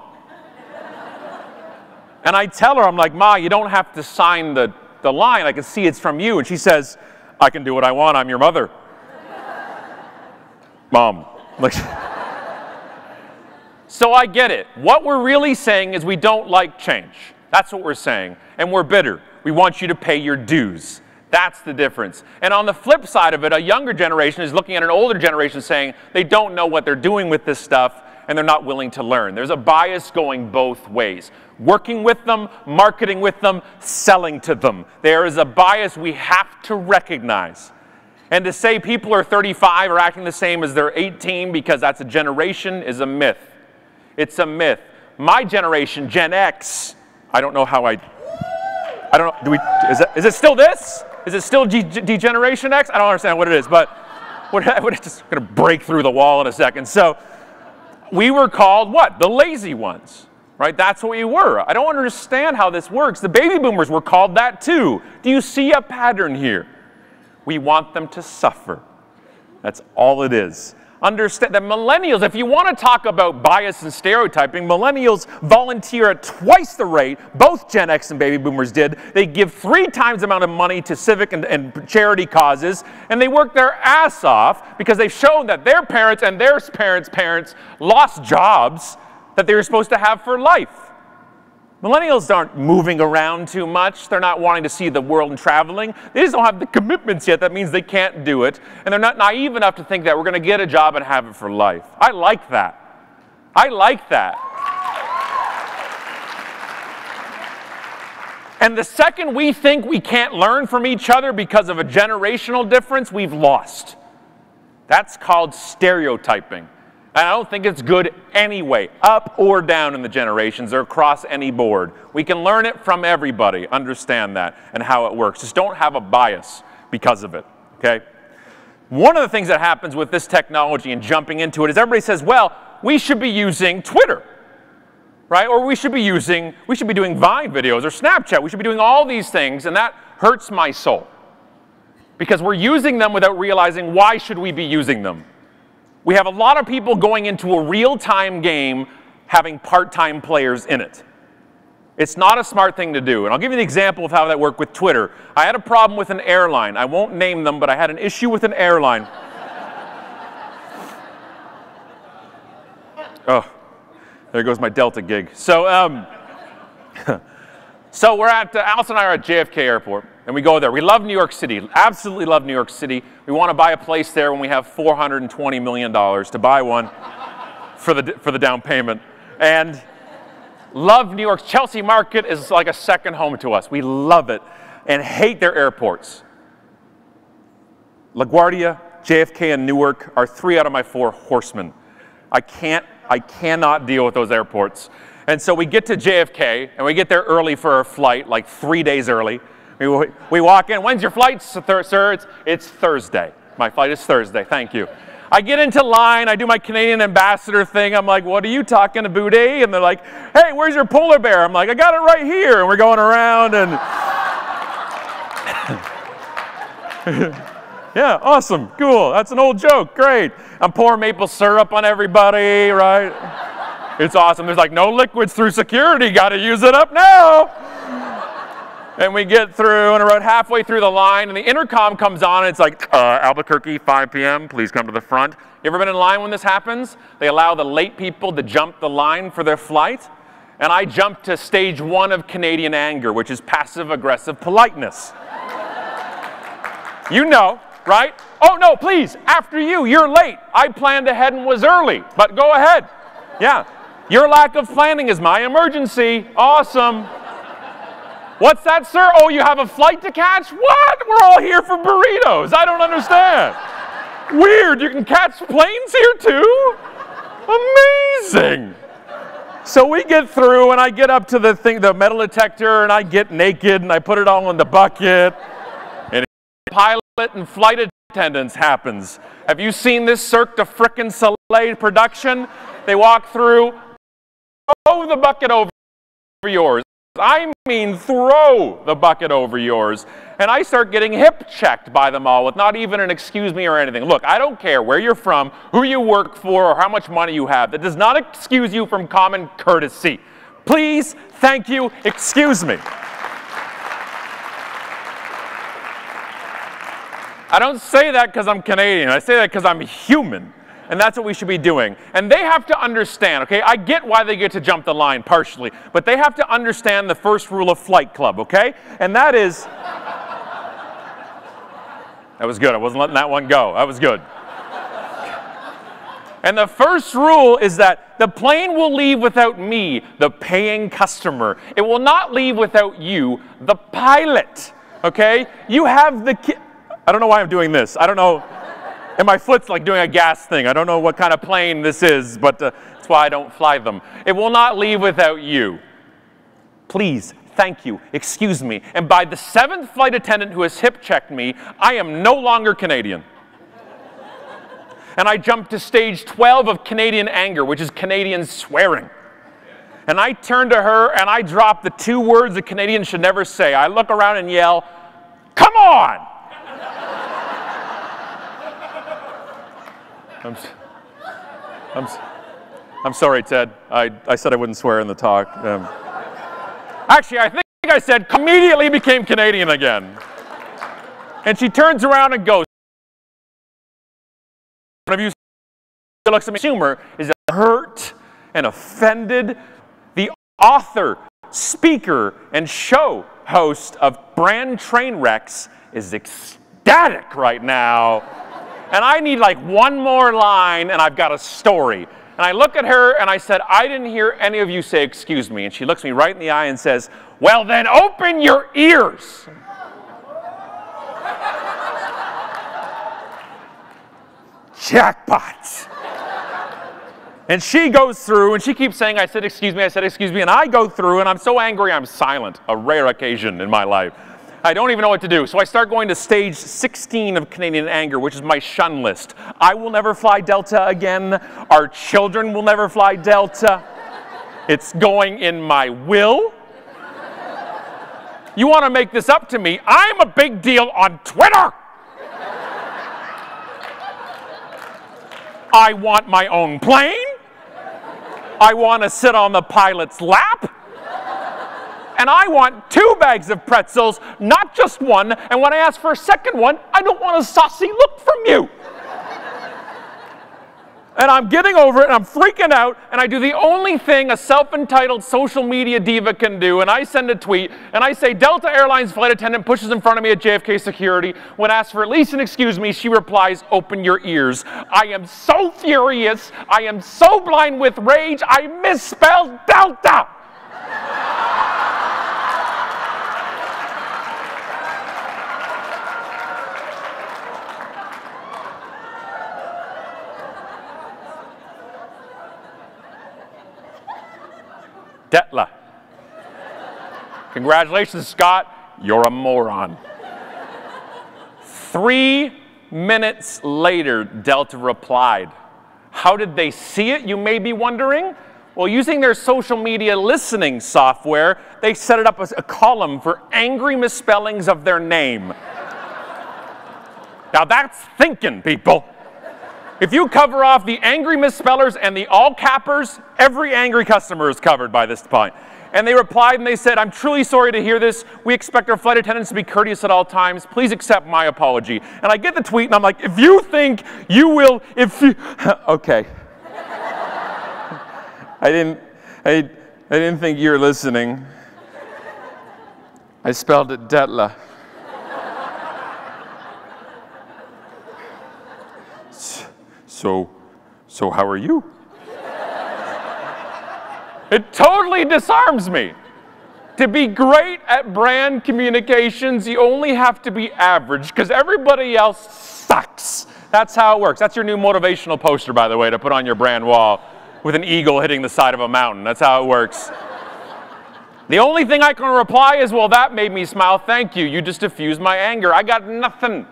And I tell her, I'm like, Ma, you don't have to sign the line. I can see it's from you. And she says, I can do what I want. I'm your mother. Mom. Like, so I get it. What we're really saying is we don't like change. That's what we're saying. And we're bitter. We want you to pay your dues. That's the difference. And on the flip side of it, a younger generation is looking at an older generation saying they don't know what they're doing with this stuff and they're not willing to learn. There's a bias going both ways. Working with them, marketing with them, selling to them. There is a bias we have to recognize. And to say people are 35 are acting the same as they're 18 because that's a generation is a myth. It's a myth. My generation, Gen X, I don't know how I don't know, is it still this? Is it still Degeneration X? I don't understand what it is, but we're just going to break through the wall in a second. So we were called what? The lazy ones, right? That's what we were. I don't understand how this works. The baby boomers were called that too. Do you see a pattern here? We want them to suffer. That's all it is. Understand that millennials, if you want to talk about bias and stereotyping, millennials volunteer at twice the rate both Gen X and baby boomers did. They give 3 times the amount of money to civic and charity causes, and they work their ass off because they've shown that their parents and their parents' lost jobs that they were supposed to have for life. Millennials aren't moving around too much. They're not wanting to see the world and traveling. They just don't have the commitments yet. That means they can't do it. And they're not naive enough to think that we're going to get a job and have it for life. I like that. I like that. And the second we think we can't learn from each other because of a generational difference, we've lost. That's called stereotyping. And I don't think it's good anyway, up or down in the generations or across any board. We can learn it from everybody, understand that, and how it works. Just don't have a bias because of it, okay? One of the things that happens with this technology and jumping into it is everybody says, well, we should be using Twitter, right? Or we should be doing Vine videos or Snapchat. We should be doing all these things, and that hurts my soul. Because we're using them without realizing why should we be using them. We have a lot of people going into a real-time game having part-time players in it. It's not a smart thing to do. And I'll give you an example of how that worked with Twitter. I had a problem with an airline. I won't name them, but I had an issue with an airline. Oh, there goes my Delta gig. So, so we're at, Alice and I are at JFK Airport. And we go there. We love New York City, absolutely love New York City. We want to buy a place there when we have $420 million to buy one for the down payment. And love New York's Chelsea market is like a second home to us. We love it and hate their airports. LaGuardia, JFK, and Newark are 3 out of my 4 horsemen. I cannot deal with those airports. And so we get to JFK, and we get there early for our flight, like 3 days early. We walk in. When's your flight, sir? It's Thursday. My flight is Thursday. Thank you. I get into line. I do my Canadian ambassador thing. I'm like, what are you talking about, eh? And they're like, hey, where's your polar bear? I'm like, I got it right here. And we're going around and... yeah, awesome. Cool. That's an old joke. Great. I'm pouring maple syrup on everybody, right? It's awesome. There's like no liquids through security. Got to use it up now. And we get through, and around halfway through the line, and the intercom comes on, and it's like, Albuquerque, 5 p.m., please come to the front. You ever been in line when this happens? They allow the late people to jump the line for their flight. And I jumped to stage 1 of Canadian anger, which is passive-aggressive politeness. You know, right? Oh, no, please, after you, you're late. I planned ahead and was early, but go ahead. Yeah, your lack of planning is my emergency. Awesome. What's that, sir? Oh, you have a flight to catch? What? We're all here for burritos. I don't understand. Weird, you can catch planes here too? Amazing. So we get through, and I get up to the thing, the metal detector, and I get naked, and I put it all in the bucket. And pilot and flight attendants happens. Have you seen this Cirque du Frickin' Soleil production? They walk through, throw the bucket over yours. I mean, throw the bucket over yours. And I start getting hip checked by them all with not even an excuse me or anything. Look, I don't care where you're from, who you work for, or how much money you have. That does not excuse you from common courtesy. Please, thank you, excuse me. I don't say that because I'm Canadian. I say that because I'm human. And that's what we should be doing. And they have to understand, okay? I get why they get to jump the line partially, but they have to understand the first rule of Flight Club, okay? And that is... That was good. I wasn't letting that one go. That was good. And the first rule is that the plane will leave without me, the paying customer. It will not leave without you, the pilot, okay? You have the... I don't know why I'm doing this. I don't know... And my foot's like doing a gas thing. I don't know what kind of plane this is, but that's why I don't fly them. It will not leave without you. Please, thank you, excuse me. And by the 7th flight attendant who has hip checked me, I am no longer Canadian. And I jumped to stage 12 of Canadian anger, which is Canadian swearing. And I turned to her and I dropped the 2 words a Canadian should never say. I look around and yell, "Come on!" I'm sorry, Ted. I said I wouldn't swear in the talk. Actually, I think I said immediately became Canadian again. And she turns around and goes, one of you looks at me, consumer is hurt and offended. The author, speaker, and show host of Brand Train Wrecks is ecstatic right now. And I need like one more line and I've got a story. And I look at her and I said, I didn't hear any of you say excuse me. And she looks me right in the eye and says, well then open your ears. Jackpot. And she goes through and she keeps saying, I said excuse me, and I go through and I'm so angry I'm silent, a rare occasion in my life. I don't even know what to do. So I start going to stage 16 of Canadian anger, which is my shun list. I will never fly Delta again. Our children will never fly Delta. It's going in my will. You want to make this up to me? I'm a big deal on Twitter. I want my own plane. I want to sit on the pilot's lap. And I want 2 bags of pretzels, not just one. And when I ask for a second one, I don't want a saucy look from you. And I'm getting over it, and I'm freaking out, and I do the only thing a self-entitled social media diva can do, and I send a tweet, and I say, Delta Airlines flight attendant pushes in front of me at JFK security. When asked for at least an excuse me, she replies, open your ears. I am so furious. I am so blind with rage. I misspelled Delta. Detla. Congratulations, Scott. You're a moron. 3 minutes later, Delta replied. How did they see it, you may be wondering? Well, using their social media listening software, they set it up as a column for angry misspellings of their name. Now that's thinking, people. If you cover off the angry misspellers and the all-cappers, every angry customer is covered by this point. And they replied and they said, I'm truly sorry to hear this. We expect our flight attendants to be courteous at all times. Please accept my apology. And I get the tweet and I'm like, if you think you will, if you, okay. I didn't think you were listening. I spelled it Detla. So how are you? It totally disarms me. To be great at brand communications, you only have to be average because everybody else sucks. That's how it works. That's your new motivational poster, by the way, to put on your brand wall with an eagle hitting the side of a mountain. That's how it works. The only thing I can reply is, well, that made me smile. Thank you. You just diffused my anger. I got nothing.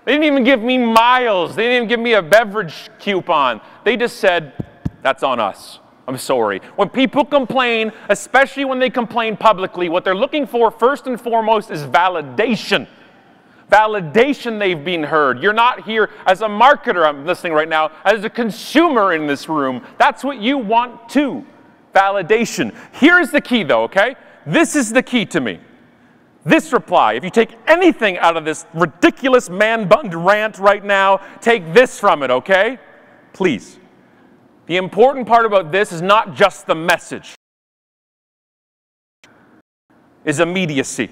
They didn't even give me miles. They didn't even give me a beverage coupon. They just said, that's on us. I'm sorry. When people complain, especially when they complain publicly, what they're looking for first and foremost is validation. Validation they've been heard. You're not here as a marketer, I'm listening right now, as a consumer in this room. That's what you want too. Validation. Here's the key though, okay? This is the key to me. This reply, if you take anything out of this ridiculous man-bunned rant right now, take this from it, okay? Please. The important part about this is not just the message. Is immediacy.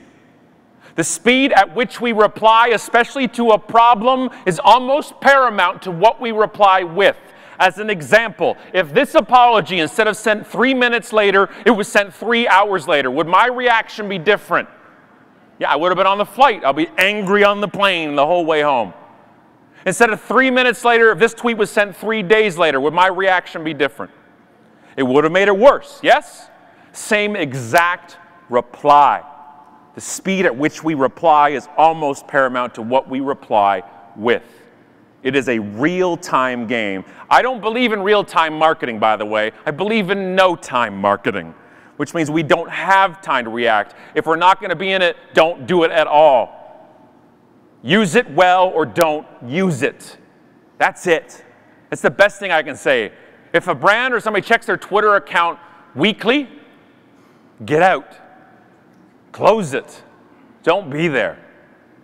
The speed at which we reply, especially to a problem, is almost paramount to what we reply with. As an example, if this apology, instead of sent 3 minutes later, it was sent 3 hours later, would my reaction be different? Yeah, I would have been on the flight. I'll be angry on the plane the whole way home. Instead of 3 minutes later, if this tweet was sent 3 days later, would my reaction be different? It would have made it worse, yes? Same exact reply. The speed at which we reply is almost paramount to what we reply with. It is a real-time game. I don't believe in real-time marketing, by the way. I believe in no-time marketing, which means we don't have time to react. If we're not going to be in it, don't do it at all. Use it well or don't use it. That's it. That's the best thing I can say. If a brand or somebody checks their Twitter account weekly, get out. Close it. Don't be there.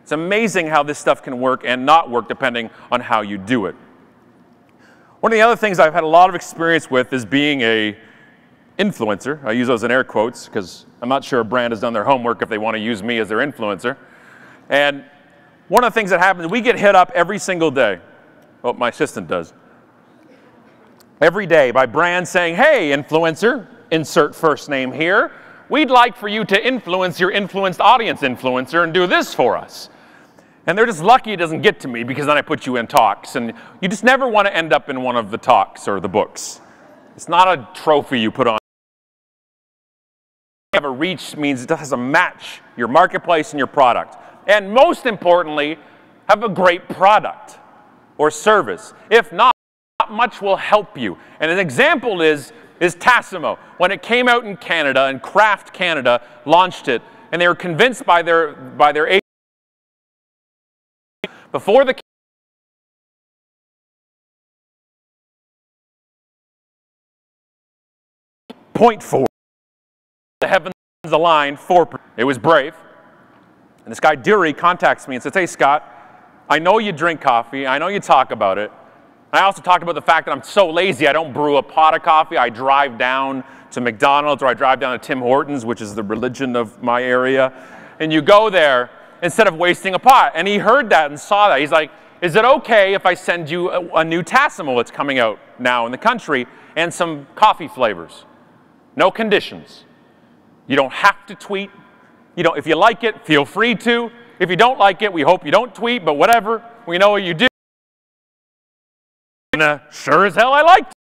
It's amazing how this stuff can work and not work depending on how you do it. One of the other things I've had a lot of experience with is being a influencer. I use those in air quotes because I'm not sure a brand has done their homework if they want to use me as their influencer. And one of the things that happens, we get hit up every single day. Well, my assistant does. Every day by brands saying, hey, influencer, insert first name here. We'd like for you to influence your influenced audience influencer and do this for us. And they're just lucky it doesn't get to me because then I put you in talks. And you just never want to end up in one of the talks or the books. It's not a trophy you put on. Have a reach means it has to match your marketplace and your product. And most importantly, have a great product or service. If not much will help you. And an example is Tassimo. When it came out in Canada and Kraft Canada launched it, and they were convinced by their agent before the 0.4. The heavens aligned 4%. It was brave. And this guy Dury contacts me and says, hey Scott, I know you drink coffee, I know you talk about it. I also talked about the fact that I'm so lazy I don't brew a pot of coffee. I drive down to McDonald's or I drive down to Tim Hortons, which is the religion of my area. And you go there instead of wasting a pot. And he heard that and saw that. He's like, is it okay if I send you a new Tassimo that's coming out now in the country and some coffee flavors? No conditions. You don't have to tweet. If you like it, feel free to. If you don't like it, we hope you don't tweet, but whatever. We know what you do. And sure as hell I liked it.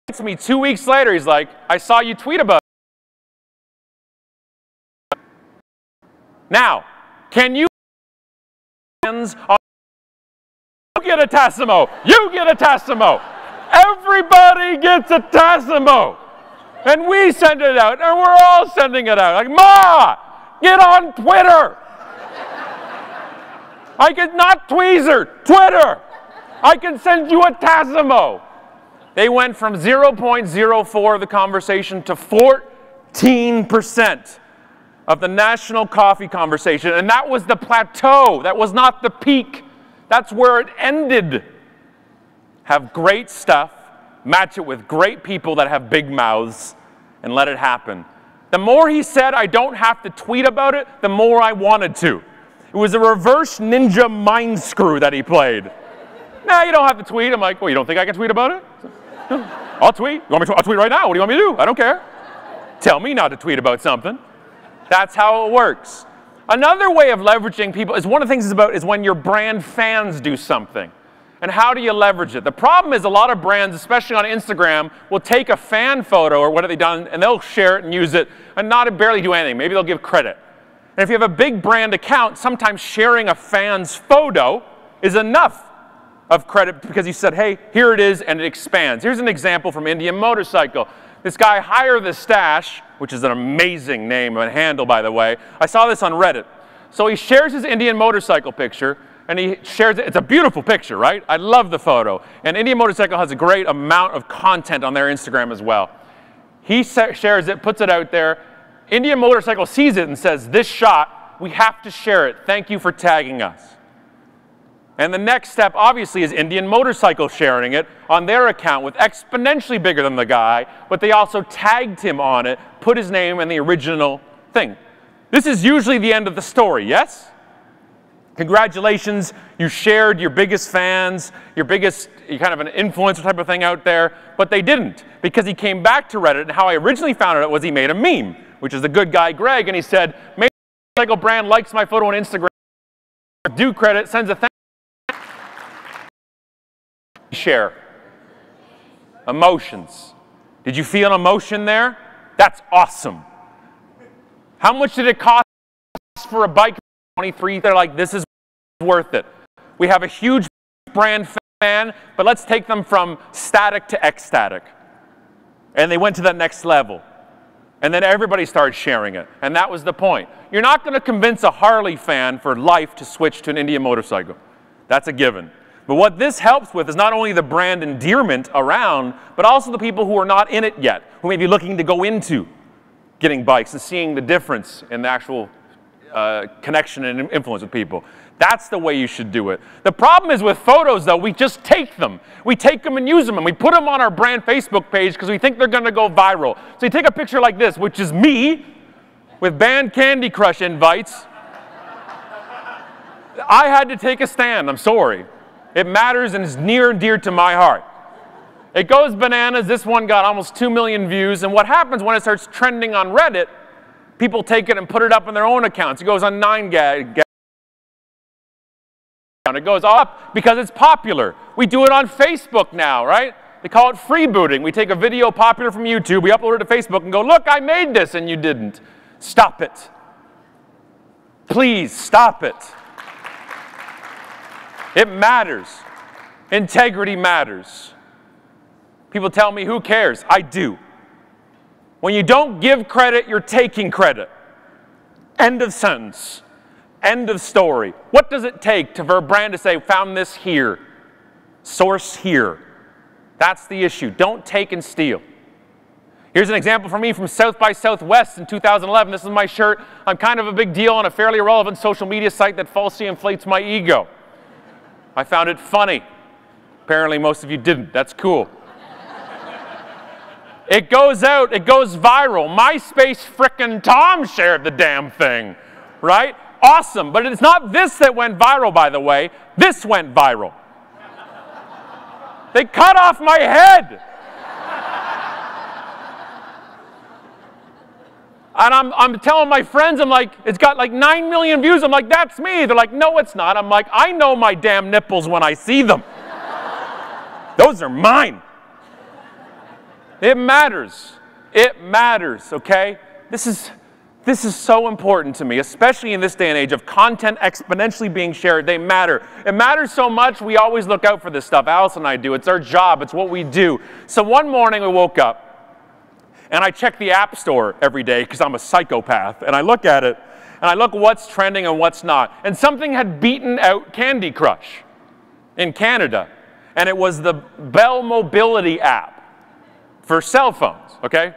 He texts me 2 weeks later, he's like, I saw you tweet about it. Now, can you get a Tassimo? You get a Tassimo. Everybody gets a Tassimo. And we send it out, and we're all sending it out. Like, Ma, get on Twitter. I could not Tweezer, Twitter. I can send you a Tassimo. They went from 0.04 of the conversation to 14% of the national coffee conversation. And that was the plateau. That was not the peak. That's where it ended. Have great stuff, match it with great people that have big mouths, and let it happen. The more he said I don't have to tweet about it, the more I wanted to. It was a reverse ninja mind screw that he played. Nah, you don't have to tweet. I'm like, well, you don't think I can tweet about it? I'll tweet. I'll tweet right now. What do you want me to do? I don't care. Tell me not to tweet about something. That's how it works. Another way of leveraging people is one of the things is when your brand fans do something. And how do you leverage it? The problem is a lot of brands, especially on Instagram, will take a fan photo or what have they done, and they'll share it and use it and not barely do anything. Maybe they'll give credit. And if you have a big brand account, sometimes sharing a fan's photo is enough of credit because you said, hey, here it is, and it expands. Here's an example from Indian Motorcycle. This guy, Hire the Stash, which is an amazing name and handle, by the way. I saw this on Reddit. So he shares his Indian Motorcycle picture, and he shares it. It's a beautiful picture, right? I love the photo. And Indian Motorcycle has a great amount of content on their Instagram as well. He shares it, puts it out there. Indian Motorcycle sees it and says, this shot, we have to share it. Thank you for tagging us. And the next step, obviously, is Indian Motorcycle sharing it on their account with exponentially bigger than the guy, but they also tagged him on it, put his name in the original thing. This is usually the end of the story, yes? Congratulations, you shared your biggest fans, you're kind of an influencer type of thing out there, but they didn't, because he came back to Reddit, and how I originally found it was he made a meme, which is the good guy Greg, and he said, maybe the motorcycle brand likes my photo on Instagram, due credit, sends a thank you. Share. Emotions. Did you feel an emotion there? That's awesome. How much did it cost for a bike? 23. They're like, this is worth it. We have a huge brand fan, but let's take them from static to ecstatic. And they went to that next level. And then everybody started sharing it. And that was the point. You're not going to convince a Harley fan for life to switch to an Indian motorcycle. That's a given. But what this helps with is not only the brand endearment around, but also the people who are not in it yet, who may be looking to go into getting bikes and seeing the difference in the actual connection and influence with people. That's the way you should do it. The problem is with photos, though, we just take them. We take them and use them, and we put them on our brand Facebook page because we think they're going to go viral. So you take a picture like this, which is me with banned Candy Crush invites. I had to take a stand. I'm sorry. It matters and is near and dear to my heart. It goes bananas. This one got almost 2 million views. And what happens when it starts trending on Reddit, people take it and put it up on their own accounts. It goes on 9gag. It goes up because it's popular. We do it on Facebook now, right? They call it freebooting. We take a video popular from YouTube, we upload it to Facebook and go, look, I made this, and you didn't. Stop it. Please, stop it. It matters. Integrity matters. People tell me, who cares? I do. When you don't give credit, you're taking credit. End of sentence. End of story. What does it take for a brand to say, found this here, source here? That's the issue. Don't take and steal. Here's an example for me from South by Southwest in 2011. This is my shirt. I'm kind of a big deal on a fairly irrelevant social media site that falsely inflates my ego. I found it funny. Apparently most of you didn't. That's cool. It goes out. It goes viral. MySpace frickin' Tom shared the damn thing, right? Awesome, but it's not this that went viral, by the way. This went viral. They cut off my head. And I'm telling my friends, I'm like, it's got like 9 million views. I'm like, that's me. They're like, no, it's not. I'm like, I know my damn nipples when I see them. Those are mine. It matters. It matters, okay? This is so important to me, especially in this day and age of content exponentially being shared. They matter. It matters so much, we always look out for this stuff. Alice and I do. It's our job. It's what we do. So one morning we woke up, and I check the App Store every day because I'm a psychopath. And I look at it, and I look what's trending and what's not. And something had beaten out Candy Crush in Canada. And it was the Bell Mobility app for cell phones, okay?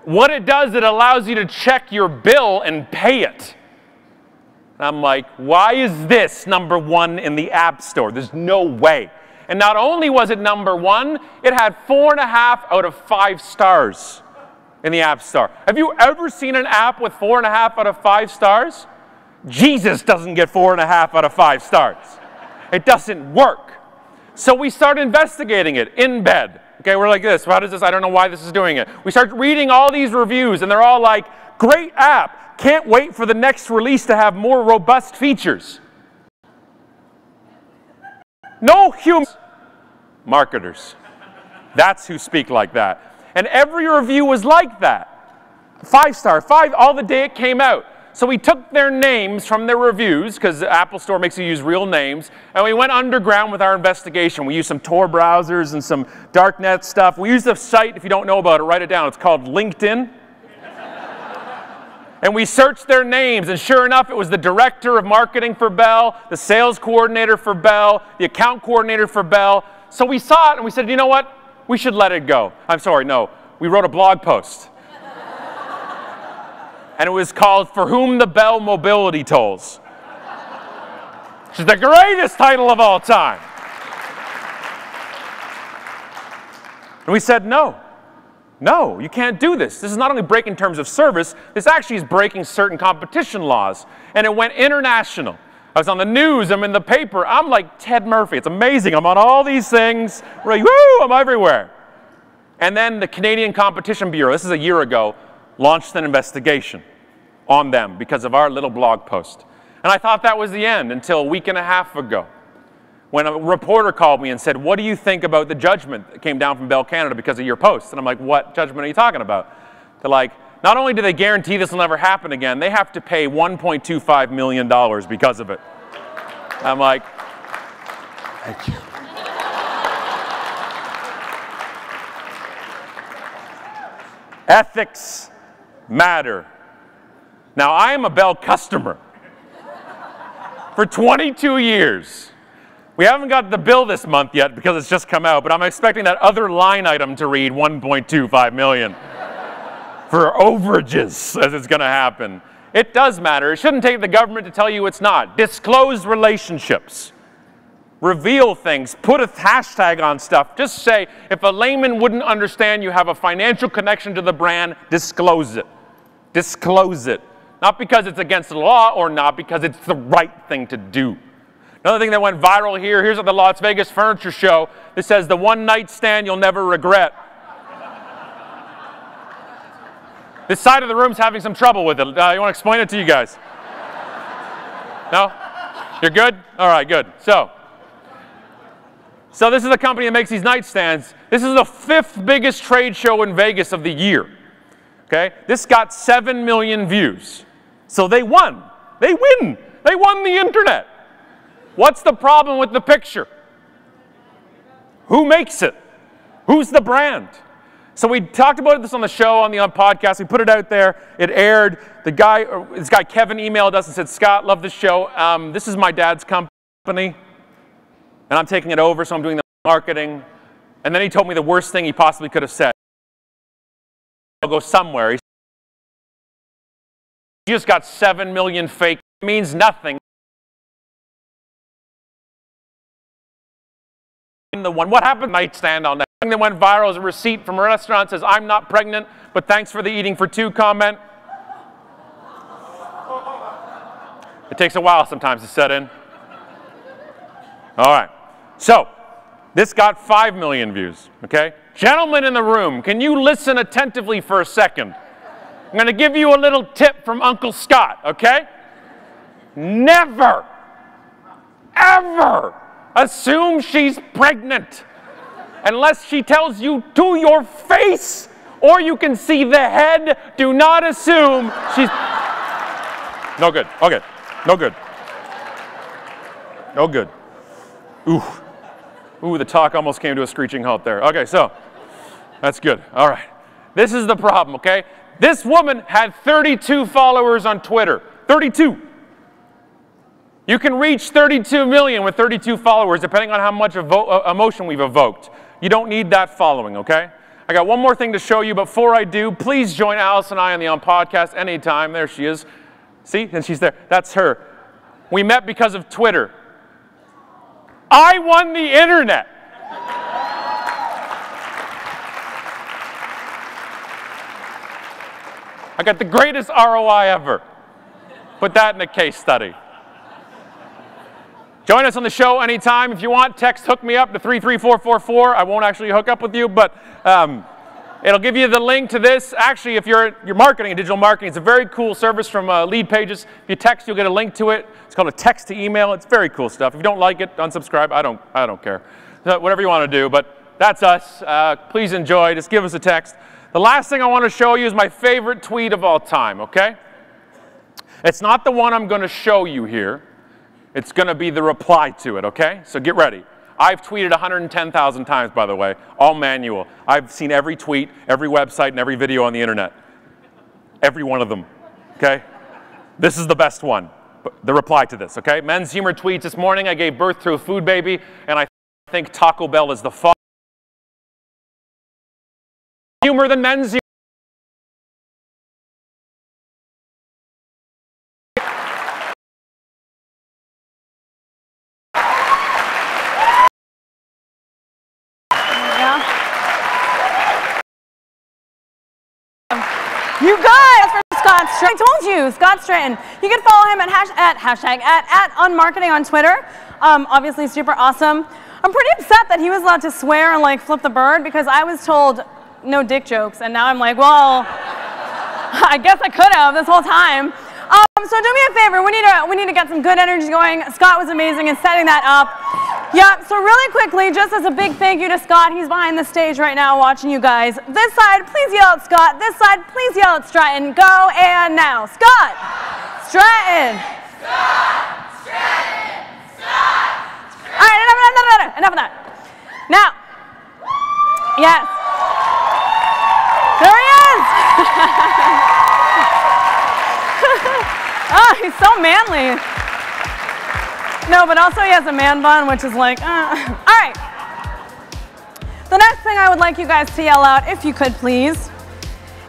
What it does, it allows you to check your bill and pay it. And I'm like, why is this #1 in the App Store? There's no way. And not only was it #1, it had 4.5 out of 5 stars in the App Store. Have you ever seen an app with 4.5 out of 5 stars? Jesus doesn't get 4.5 out of 5 stars. It doesn't work. So we start investigating it in bed. Okay, we're like this. How does this? I don't know why this is doing it. We start reading all these reviews, and they're all like, great app. Can't wait for the next release to have more robust features. No humans. Marketers. That's who speak like that. And every review was like that. 5-star, 5, all the day it came out. So we took their names from their reviews, because the Apple Store makes you use real names, and we went underground with our investigation. We used some Tor browsers and some darknet stuff. We used a site, if you don't know about it, write it down. It's called LinkedIn. And we searched their names, and sure enough, it was the director of marketing for Bell, the sales coordinator for Bell, the account coordinator for Bell. So we saw it, and we said, you know what? We should let it go. I'm sorry, no. We wrote a blog post. And it was called For Whom the Bell Mobility Tolls. Which is the greatest title of all time. And we said, no. No, you can't do this. This is not only breaking terms of service, this actually is breaking certain competition laws. And it went international. I was on the news, I'm in the paper, I'm like Ted Murphy. It's amazing. I'm on all these things. We're like, woo, I'm everywhere. And then the Canadian Competition Bureau, this is a year ago, launched an investigation on them because of our little blog post. And I thought that was the end until a week and a half ago, when a reporter called me and said, what do you think about the judgment that came down from Bell Canada because of your post? And I'm like, what judgment are you talking about? They're like, Not only do they guarantee this will never happen again, they have to pay $1.25 million because of it. I'm like, thank you. Ethics matter. Now, I am a Bell customer for 22 years. We haven't got the bill this month yet because it's just come out, but I'm expecting that other line item to read $1.25 million for overages as it's going to happen. It does matter. It shouldn't take the government to tell you it's not. Disclose relationships. Reveal things. Put a hashtag on stuff. Just say, if a layman wouldn't understand you have a financial connection to the brand, disclose it. Disclose it. Not because it's against the law or not because it's the right thing to do. Another thing that went viral here, here's at the Las Vegas Furniture Show. This says, the one night stand you'll never regret. This side of the room's having some trouble with it. You want to explain it to you guys? No? You're good? All right, good. So this is a company that makes these nightstands. This is the 5th biggest trade show in Vegas of the year. Okay? This got 7 million views. So they won. They win. They won the internet. What's the problem with the picture? Who makes it? Who's the brand? So we talked about this on the show, on the podcast. We put it out there. It aired. This guy Kevin emailed us and said, Scott, love this show. This is my dad's company, and I'm taking it over, so I'm doing the marketing. And then he told me the worst thing he possibly could have said. I'll go somewhere. He just got 7 million fake. It means nothing. What happened? Nightstand on that. The thing that went viral is a receipt from a restaurant that says, I'm not pregnant, but thanks for the eating for 2 comment. It takes a while sometimes to set in. All right. So, this got 5 million views, okay? Gentlemen in the room, can you listen attentively for a second? I'm going to give you a little tip from Uncle Scott, okay? Never, ever assume she's pregnant unless she tells you to your face or you can see the head. Do not assume she's... No good. Okay. No good. No good. Ooh. Ooh, the talk almost came to a screeching halt there. Okay, so that's good. All right. This is the problem, okay? This woman had 32 followers on Twitter. 32. You can reach 32 million with 32 followers, depending on how much emotion we've evoked. You don't need that following, okay? I got one more thing to show you. Before I do, please join Alice and I on the podcast anytime. There she is. See? And she's there. That's her. We met because of Twitter. I won the internet. I got the greatest ROI ever. Put that in a case study. Join us on the show anytime. If you want, text hook me up to 33444. I won't actually hook up with you, but it'll give you the link to this. Actually, if you're marketing and digital marketing, it's a very cool service from Lead Pages. If you text, you'll get a link to it. It's called a text to email. It's very cool stuff. If you don't like it, unsubscribe. I don't care. Whatever you want to do, but that's us. Please enjoy. Just give us a text. The last thing I want to show you is my favorite tweet of all time, okay? It's not the one I'm going to show you here. It's going to be the reply to it, okay? So get ready. I've tweeted 110,000 times, by the way, all manual. I've seen every tweet, every website, and every video on the internet. Every one of them, okay? This is the best one, the reply to this, okay? Men's Humor tweets, this morning I gave birth to a food baby, and I think Taco Bell is the father. Humor than men's humor. You guys, for Scott Stratton. I told you, Scott Stratton. You can follow him at @unmarketing on Twitter. Obviously super awesome. I'm pretty upset that he was allowed to swear and like flip the bird because I was told no dick jokes, and now I'm like, well, I guess I could have this whole time. So do me a favor, we need to get some good energy going. Scott was amazing in setting that up. Yeah, so really quickly, just as a big thank you to Scott, he's behind the stage right now watching you guys. This side, please yell at Scott. This side, please yell at Stratton. Go, and now. Scott! Stratton! Scott! Stratton! Scott! All right, enough of that. Now, yes. There he is! Oh, he's so manly. No, but also he has a man bun, which is like, All right. The next thing I would like you guys to yell out, if you could please,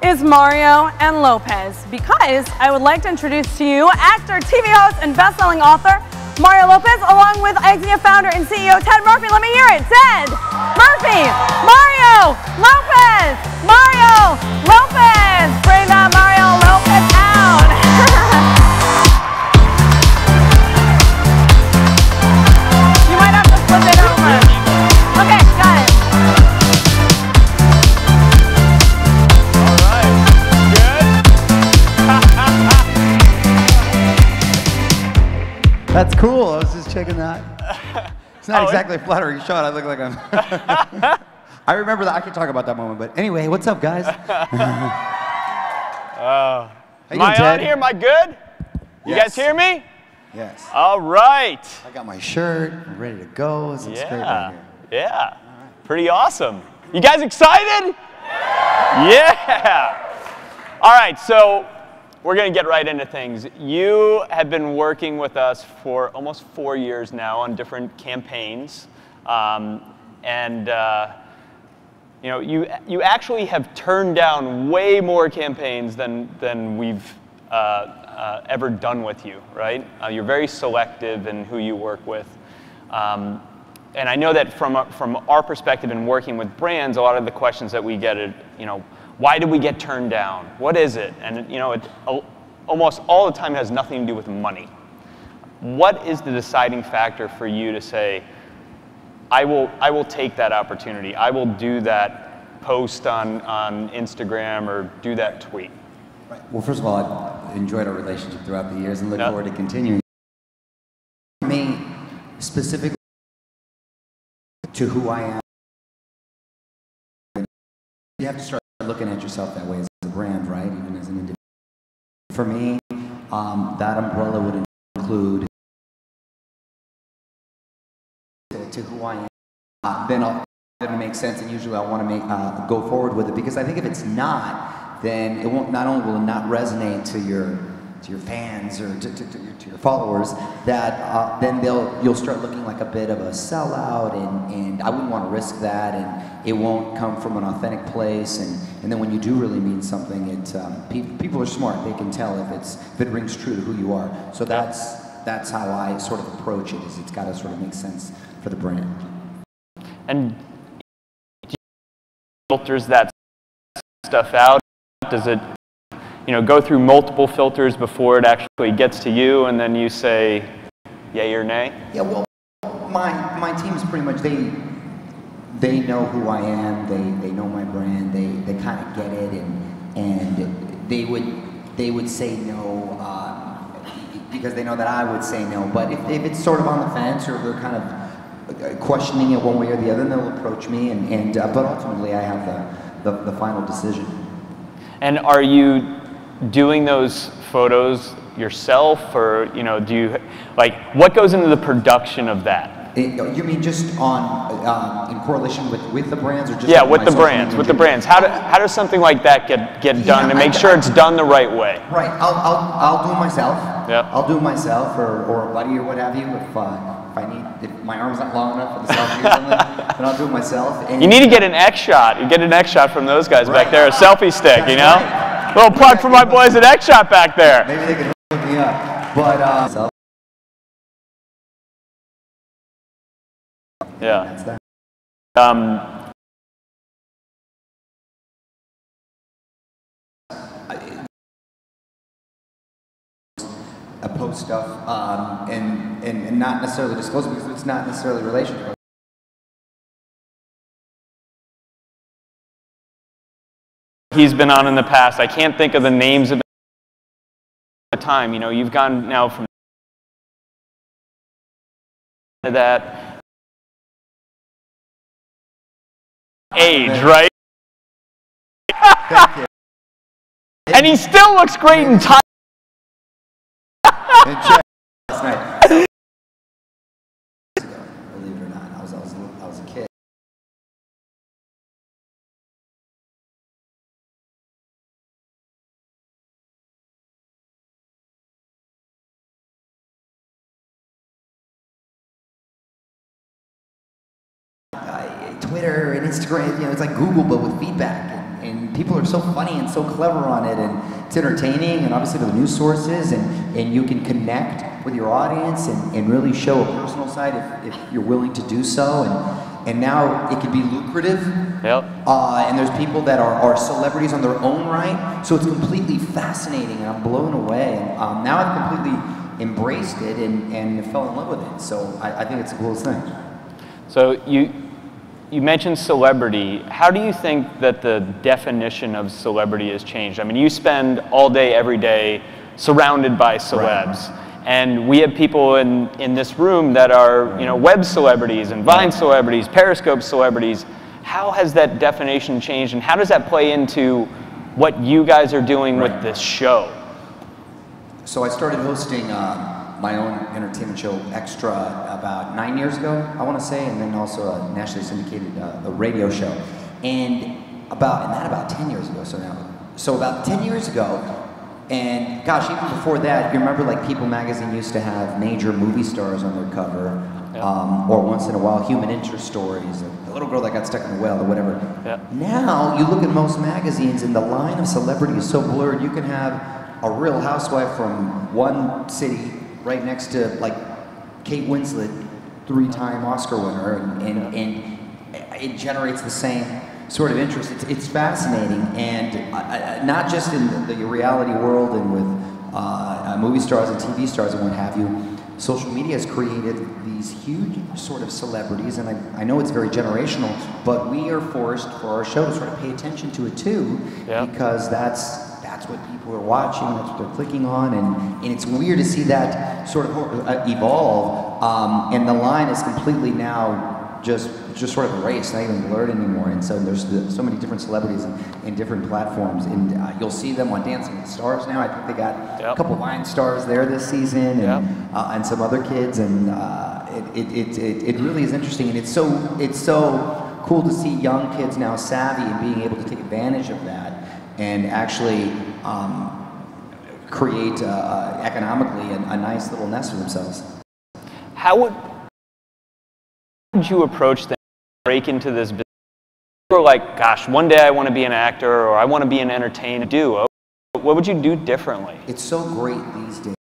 is Mario and Lopez, because I would like to introduce to you actor, TV host, and best-selling author, Mario Lopez, along with IZEA founder and CEO Ted Murphy. Let me hear it. Ted Murphy, Mario Lopez, Mario Lopez. Bring that Mario Lopez out. You might have to flip it over. Okay, got it. That's cool. I was just checking that. It's not exactly a flattering shot. I look like I'm... I remember that. I can talk about that moment. But anyway, what's up, guys? Am I on here? Am I good? You guys hear me? Yes. All right. I got my shirt. I'm ready to go. This looks great right here. Yeah. Pretty awesome. You guys excited? Yeah. All right, so we're going to get right into things. You have been working with us for almost 4 years now on different campaigns. You know, you actually have turned down way more campaigns than we've ever done with you, right? You're very selective in who you work with. And I know that from our perspective in working with brands, a lot of the questions that we get are, you know, why did we get turned down? What is it? And you know, it almost all the time has nothing to do with money. What is the deciding factor for you to say, I will take that opportunity. I will do that post on Instagram or do that tweet? Right. Well, first of all, I've enjoyed our relationship throughout the years and look forward to continuing. For me, specifically to who I am, you have to start looking at yourself that way as a brand, right? Even as an individual. For me, that umbrella would include to who I am. Then it'll make sense, and usually I want to go forward with it, because I think if it's not, then it won't. Not only will it not resonate to your fans or to your followers, that then you'll start looking like a bit of a sellout, and I wouldn't want to risk that, and it won't come from an authentic place, and then when you do really mean something, people are smart. They can tell if it rings true to who you are. So that's how I sort of approach it. Is it's got to sort of make sense for the brand. And do you filters that stuff out? Does it, you know, go through multiple filters before it actually gets to you, and then you say yay or nay? Yeah, well, my team is pretty much, they know who I am, they know my brand, they kind of get it, and they would say no because they know that I would say no. But if it's sort of on the fence, or they're kind of questioning it one way or the other, then they'll approach me, but ultimately I have the final decision. And are you doing those photos yourself, or you know, do you what goes into the production of that? You mean just on in correlation with the brands, or just with the brands? With the brands, how does something like that get done to make sure it's done the right way? Right, I'll do it myself. Yeah, I'll do it myself, or a buddy, or what have you. If my arm's not long enough for the selfie or something, then I'll do it myself. And you need to get an X shot. You get an X shot from those guys back there, a selfie stick, you know? Right. Little plug for my boys at X shot back there. Maybe they can hook me up. But yeah. That's that. Post stuff and not necessarily disclose it, because it's not necessarily relational. He's been on in the past. I can't think of the names of the time. You know, you've gone now from that age, right? Thank you. And he still looks great in time. Last night. Believe it or not, I was a kid. Twitter and Instagram, it's like Google but with feedback, and people are so funny and so clever on it, and it's entertaining, and obviously the news sources, and you can connect with your audience and really show a personal side if you're willing to do so, and now it can be lucrative. Yep. And there's people that are celebrities on their own right, so it's completely fascinating, and I'm blown away. And now I've completely embraced it and fell in love with it, so I think it's the coolest thing. So you mentioned celebrity. How do you think that the definition of celebrity has changed? I mean, you spend all day, every day surrounded by celebs. Right. And we have people in this room that are, web celebrities and Vine celebrities, Periscope celebrities. How has that definition changed, and how does that play into what you guys are doing with this show? So I started hosting my own entertainment show, Extra, about 9 years ago, I want to say, and then also a nationally syndicated a radio show. And about 10 years ago, so about 10 years ago, and gosh, even before that, you remember like People magazine used to have major movie stars on their cover, or once in a while, human interest stories, the little girl that got stuck in the well or whatever. Now, you look at most magazines and the line of celebrity is so blurred, you can have a real housewife from one city right next to like Kate Winslet, 3-time Oscar winner, and it generates the same sort of interest. It's fascinating, and not just in the reality world and with movie stars and TV stars and what have you. Social media has created these huge sort of celebrities, and I know it's very generational, but we are forced for our show to sort of pay attention to it too, because that's what people are watching, that's what they're clicking on, and it's weird to see that sort of evolve, and the line is completely now just sort of erased, not even blurred anymore, and so there's so many different celebrities in different platforms, and you'll see them on Dancing with the Stars now. I think they got a couple Vine stars there this season, and some other kids, and it really is interesting, and it's so cool to see young kids now savvy and being able to take advantage of that and actually create economically a nice little nest for themselves. How would you approach that, break into this business? Or like, gosh, one day I want to be an actor, or I want to be an entertainer, what would you do differently? It's so great these days.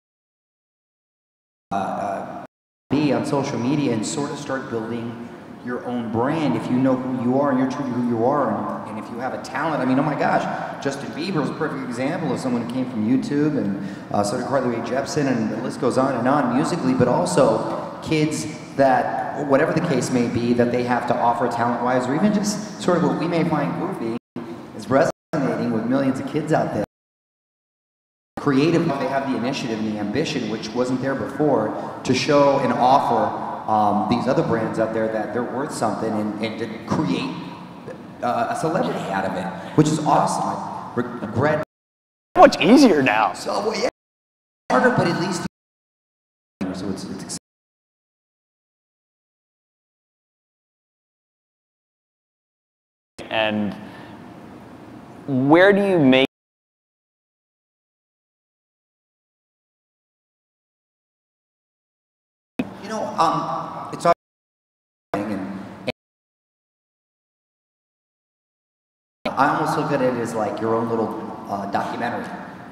Be on social media and sort of start building your own brand if you know who you are and you're true to who you are, and if you have a talent. I mean, oh my gosh, Justin Bieber is a perfect example of someone who came from YouTube, and so did Carly Rae Jepsen, and the list goes on musically, but also kids that, whatever the case may be, that they have to offer talent-wise, or even just sort of what we may find goofy, is resonating with millions of kids out there. Creative, they have the initiative and the ambition, which wasn't there before, to show and offer these other brands out there that they're worth something, and to create a celebrity out of it, which is awesome. I regret. So much easier now. So well, yeah, harder, but at least so it's exciting. And where do you make? It's all I almost look at it as like your own little documentary,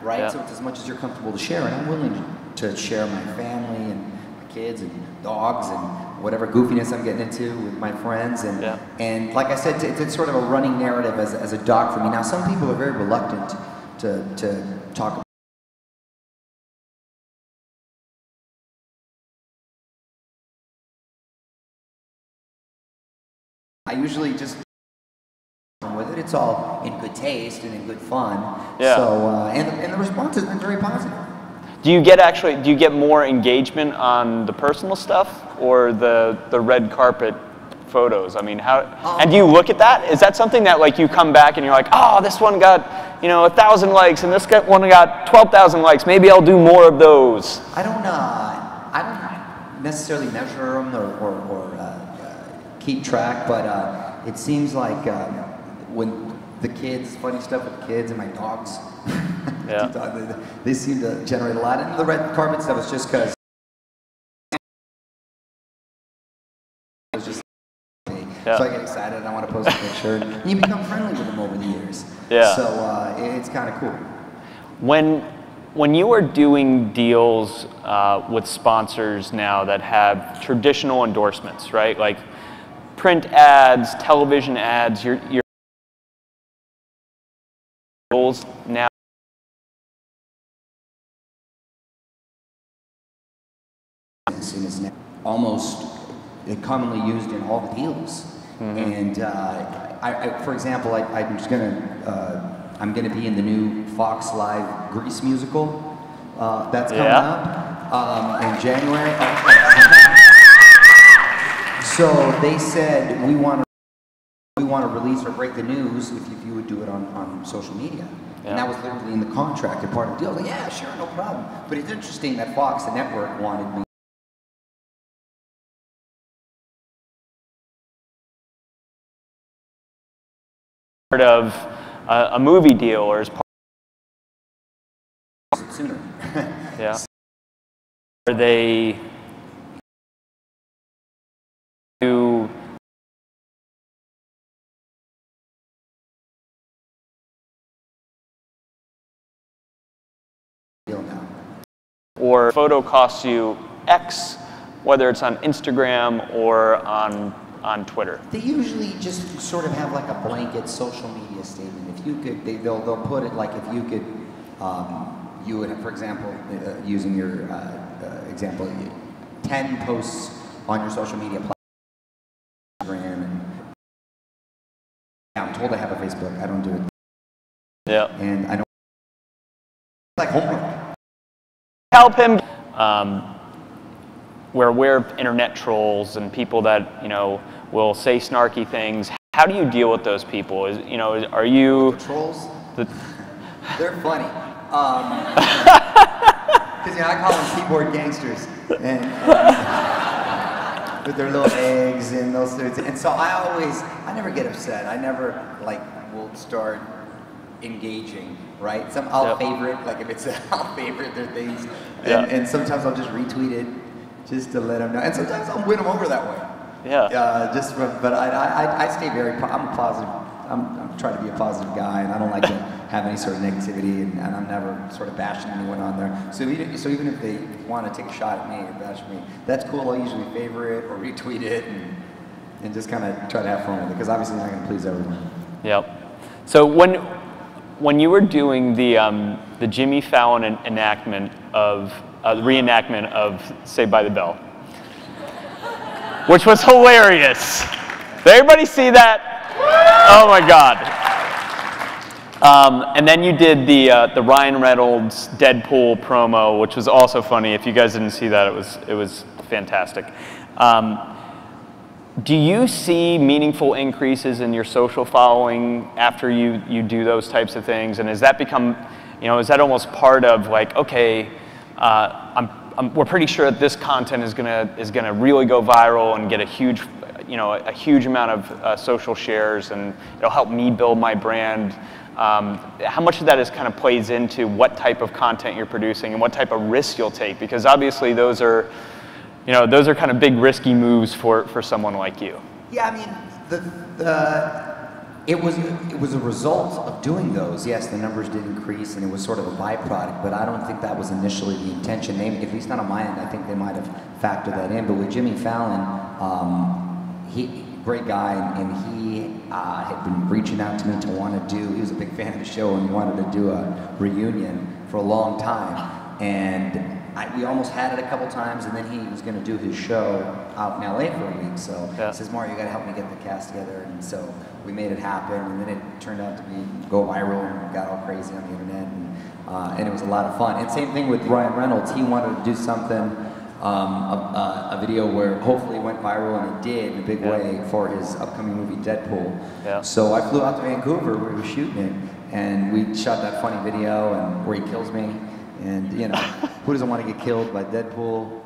right? So it's as much as you're comfortable to share, and I'm willing to share my family and my kids and dogs and whatever goofiness I'm getting into with my friends, and like I said, it's sort of a running narrative as a doc for me. Now, some people are very reluctant to talk about. I usually just with it. It's all in good taste and in good fun. So and the response has been very positive. Do you get more engagement on the personal stuff or the red carpet photos? I mean, and do you look at that? Is that something that like you come back and you're like, oh, this one got 1,000 likes and this one got 12,000 likes. Maybe I'll do more of those. I don't necessarily measure them or keep track, but it seems like when the kids, funny stuff with kids and my dogs, they seem to generate a lot. And the red carpet stuff is just because it's just so I get excited and I want to post a picture. And you become friendly with them over the years. Yeah. So it's kind of cool. When you are doing deals with sponsors now that have traditional endorsements, right? Like print ads, television ads, your goals now. Is almost commonly used in all the deals. And for example, I'm gonna be in the new Fox Live Grease musical that's coming up in January. So they said we want to release or break the news if you would do it on social media. And that was literally in the contract and part of the deal. I was like, yeah, sure, no problem. But it's interesting that Fox, the network, wanted me. Part of a movie deal or as part sooner. Yeah. Are they do or photo costs you X, whether it's on Instagram or on Twitter? They usually just sort of have like a blanket social media statement. If you could, they'll put it like if you could, you would, for example, using your example, 10 posts on your social media platform. And I'm told I have a Facebook. I don't do it. Yeah. And I don't like homework. Help him. We're aware of internet trolls and people that will say snarky things. How do you deal with those people? Are you the trolls? They're funny. Because I call them keyboard gangsters, and with their little eggs and those things. And so I never get upset. I never will start engaging, right? I'll favorite, like if it's I'll favorite their things, and sometimes I'll just retweet it. Just to let them know, and sometimes I'll win them over that way. Yeah. But I stay very. I'm a positive. I'm trying to be a positive guy, and I don't like to have any sort of negativity, and I'm never sort of bashing anyone on there. So even if they want to take a shot at me or bash me, that's cool. I'll usually favorite or retweet it, and just kind of try to have fun with it, because obviously I'm not going to please everyone. Yep. So when you were doing the Jimmy Fallon reenactment of Saved by the Bell, which was hilarious. Did everybody see that? Oh my God. And then you did the Ryan Reynolds Deadpool promo, which was also funny. If you guys didn't see that, it was fantastic. Do you see meaningful increases in your social following after you do those types of things? And has that become, is that almost part of like, okay, we're pretty sure that this content is gonna really go viral and get a huge amount of social shares, and it'll help me build my brand. How much of that is kind of plays into what type of content you're producing and what type of risks you'll take? Because obviously those are kind of big risky moves for someone like you. Yeah, I mean, it was a result of doing those. Yes, the numbers did increase, and it was sort of a byproduct, but I don't think that was initially the intention. At least not on my end, I think they might have factored that in. But with Jimmy Fallon, great guy, and he had been reaching out to me to want to do. He was a big fan of the show and wanted to do a reunion for a long time, and we almost had it a couple times, and then he was going to do his show out in LA for a week. So he says, Mario, you got to help me get the cast together. And so we made it happen, and then it turned out to go viral and got all crazy on the internet, and it was a lot of fun. And same thing with Ryan Reynolds. He wanted to do something a video where hopefully it went viral, and it did in a big way for his upcoming movie Deadpool. Yeah. So I flew out to Vancouver where he was shooting it, and we shot that funny video and where he kills me. And you know, who doesn't want to get killed by Deadpool?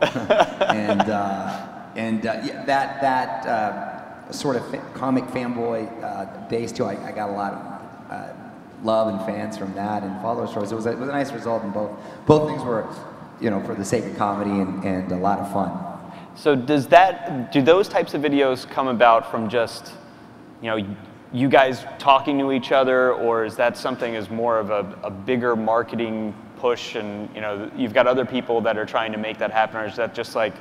Yeah, that sort of comic fanboy base too. I got a lot of love and fans from that and followers from it. So it was a nice result, and both things were, you know, for the sake of comedy and a lot of fun. So do those types of videos come about from just, you know, you guys talking to each other, or is that something as more of a bigger marketing push, and you know, you've got other people that are trying to make that happen, or is that just like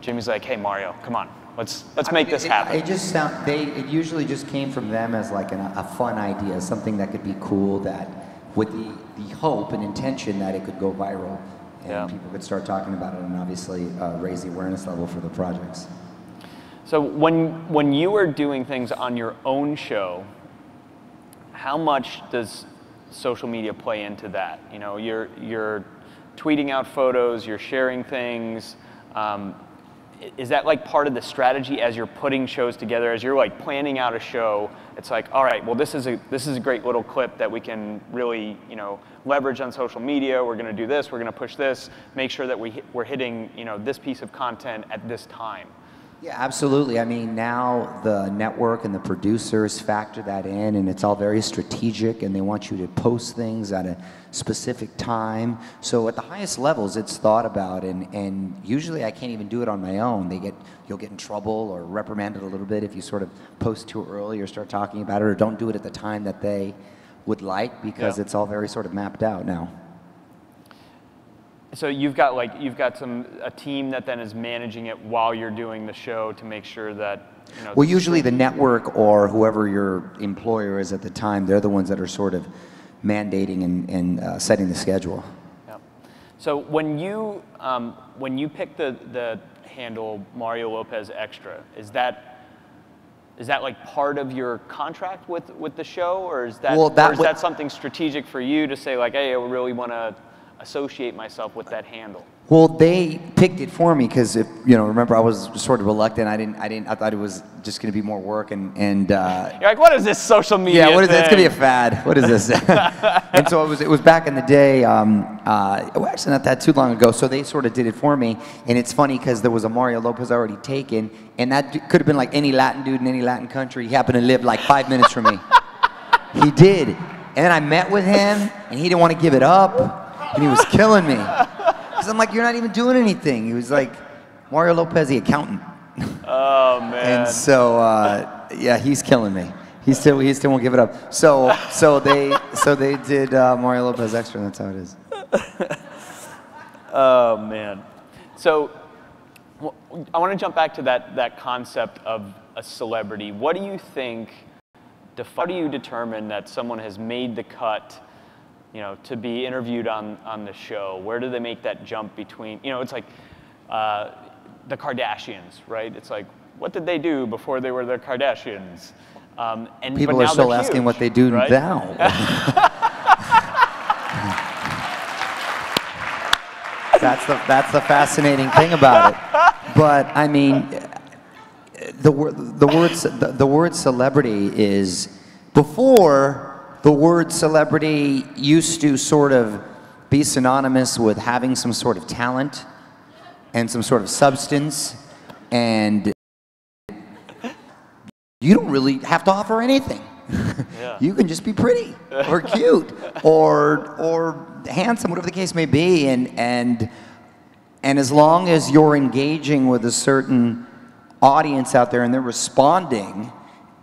Jimmy's like, hey Mario, come on, let's make this happen? It usually just came from them as like a fun idea, something that could be cool, that with the hope and intention that it could go viral and people could start talking about it, and obviously raise the awareness level for the projects. So when you are doing things on your own show, how much does social media play into that? You know, you're tweeting out photos, you're sharing things. Is that like part of the strategy as you're putting shows together, as you're like planning out a show? It's like, all right, well, this is a great little clip that we can really, you know, leverage on social media. We're going to do this. We're going to push this. Make sure that we're hitting, you know, this piece of content at this time. Yeah, absolutely. I mean, now the network and the producers factor that in, and it's all very strategic, and they want you to post things at a specific time. So at the highest levels, it's thought about, and usually I can't even do it on my own. You'll get in trouble or reprimanded a little bit if you sort of post too early or start talking about it, or don't do it at the time that they would like, because it's all very sort of mapped out now. So you've got a team that then is managing it while you're doing the show to make sure that, you know. Well, usually the network or whoever your employer is at the time, they're the ones that are sort of mandating and setting the schedule. Yeah. So when you pick the handle Mario Lopez Extra, is that like part of your contract with the show, or is that something strategic for you to say like, hey, I really want to associate myself with that handle? Well, they picked it for me because, remember, I was sort of reluctant. I thought it was just going to be more work, and you're like, what is this social media? Yeah, what is thing? It's going to be a fad. What is this? And so it was back in the day. Actually, not that too long ago. So they sort of did it for me, and it's funny because there was a Mario Lopez already taken, and that could have been like any Latin dude in any Latin country. He happened to live like 5 minutes from me. He did, and then I met with him, and he didn't want to give it up. And he was killing me. Because I'm like, you're not even doing anything. He was like, Mario Lopez, the accountant. Oh, man. And so, yeah, he's killing me. He still won't give it up. So they did Mario Lopez Extra, and that's how it is. Oh, man. So I want to jump back to that concept of a celebrity. What do you think, how do you determine that someone has made the cut, to be interviewed on the show? Where do they make that jump between, it's like the Kardashians, right? It's like, what did they do before they were the Kardashians? And people are still asking what they do right? now. That's the fascinating thing about it. But I mean, the word celebrity is, before, the word celebrity used to sort of be synonymous with having some sort of talent and some sort of substance, and you don't really have to offer anything. Yeah. You can just be pretty or cute or handsome, whatever the case may be, and as long as you're engaging with a certain audience out there and they're responding,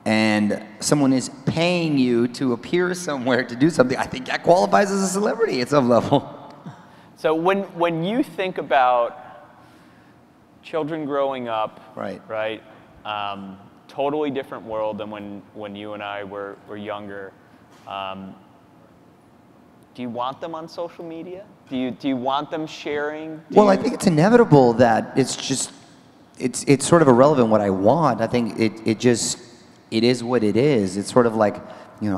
and someone is paying you to appear somewhere to do something, I think that qualifies as a celebrity at some level. So when you think about children growing up, right, totally different world than when you and I were younger. Do you want them on social media? Do you want them sharing? I think it's inevitable that it's sort of irrelevant what I want. I think it is what it is. It's sort of like you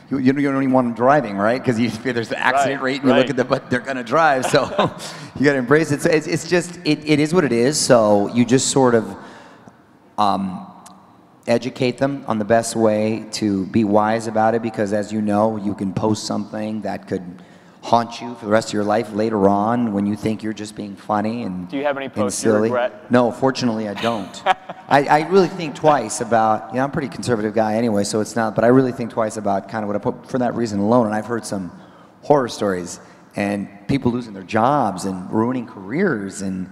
don't even want them driving, right? Because you feel there's the accident rate, and you look at them, but they're going to drive. So you got to embrace it. So it's just, it is what it is. So you just sort of educate them on the best way to be wise about it, because as you know, you can post something that could haunt you for the rest of your life later on when you think you're just being funny and Do you have any posts you silly. regret? No, fortunately I don't. I really think twice about, I'm a pretty conservative guy anyway, so it's not, but I really think twice about kind of what I put for that reason alone. And I've heard some horror stories and people losing their jobs and ruining careers and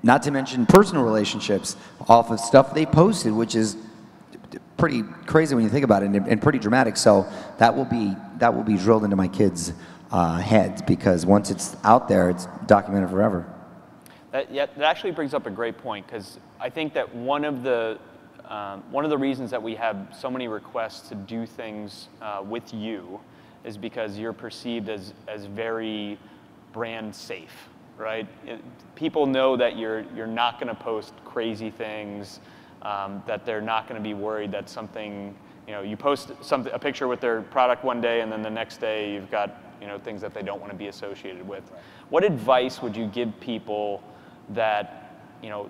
not to mention personal relationships off of stuff they posted, which is pretty crazy when you think about it, and pretty dramatic. So that will be drilled into my kids' heads, because once it's out there, it's documented forever. That actually brings up a great point, because I think that one of the reasons that we have so many requests to do things with you is because you're perceived as very brand safe, right? People know that you're not going to post crazy things, that they're not going to be worried that something, you post a picture with their product one day and then the next day you've got things that they don't want to be associated with. Right. What advice would you give people that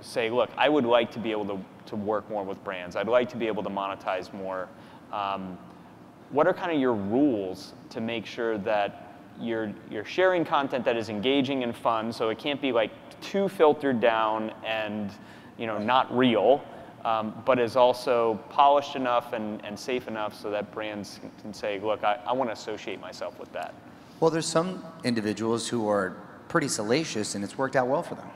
say, look, I would like to be able to work more with brands. I'd like to be able to monetize more. What are kind of your rules to make sure that you're sharing content that is engaging and fun, so it can't be like too filtered down and not real, but is also polished enough and safe enough so that brands can say, look, I want to associate myself with that? Well, there's some individuals who are pretty salacious and it's worked out well for them.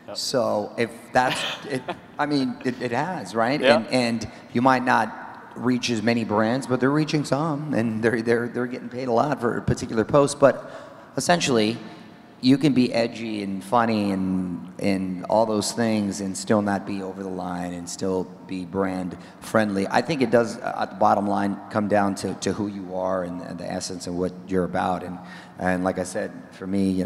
Yep. So if that's it, I mean, it has, right? Yeah. And you might not reach as many brands, but they're reaching some, and they're getting paid a lot for a particular post. But essentially, you can be edgy and funny and all those things and still not be over the line and still be brand friendly. I think it does, at the bottom line, come down to who you are and the essence of what you're about. And like I said, for me,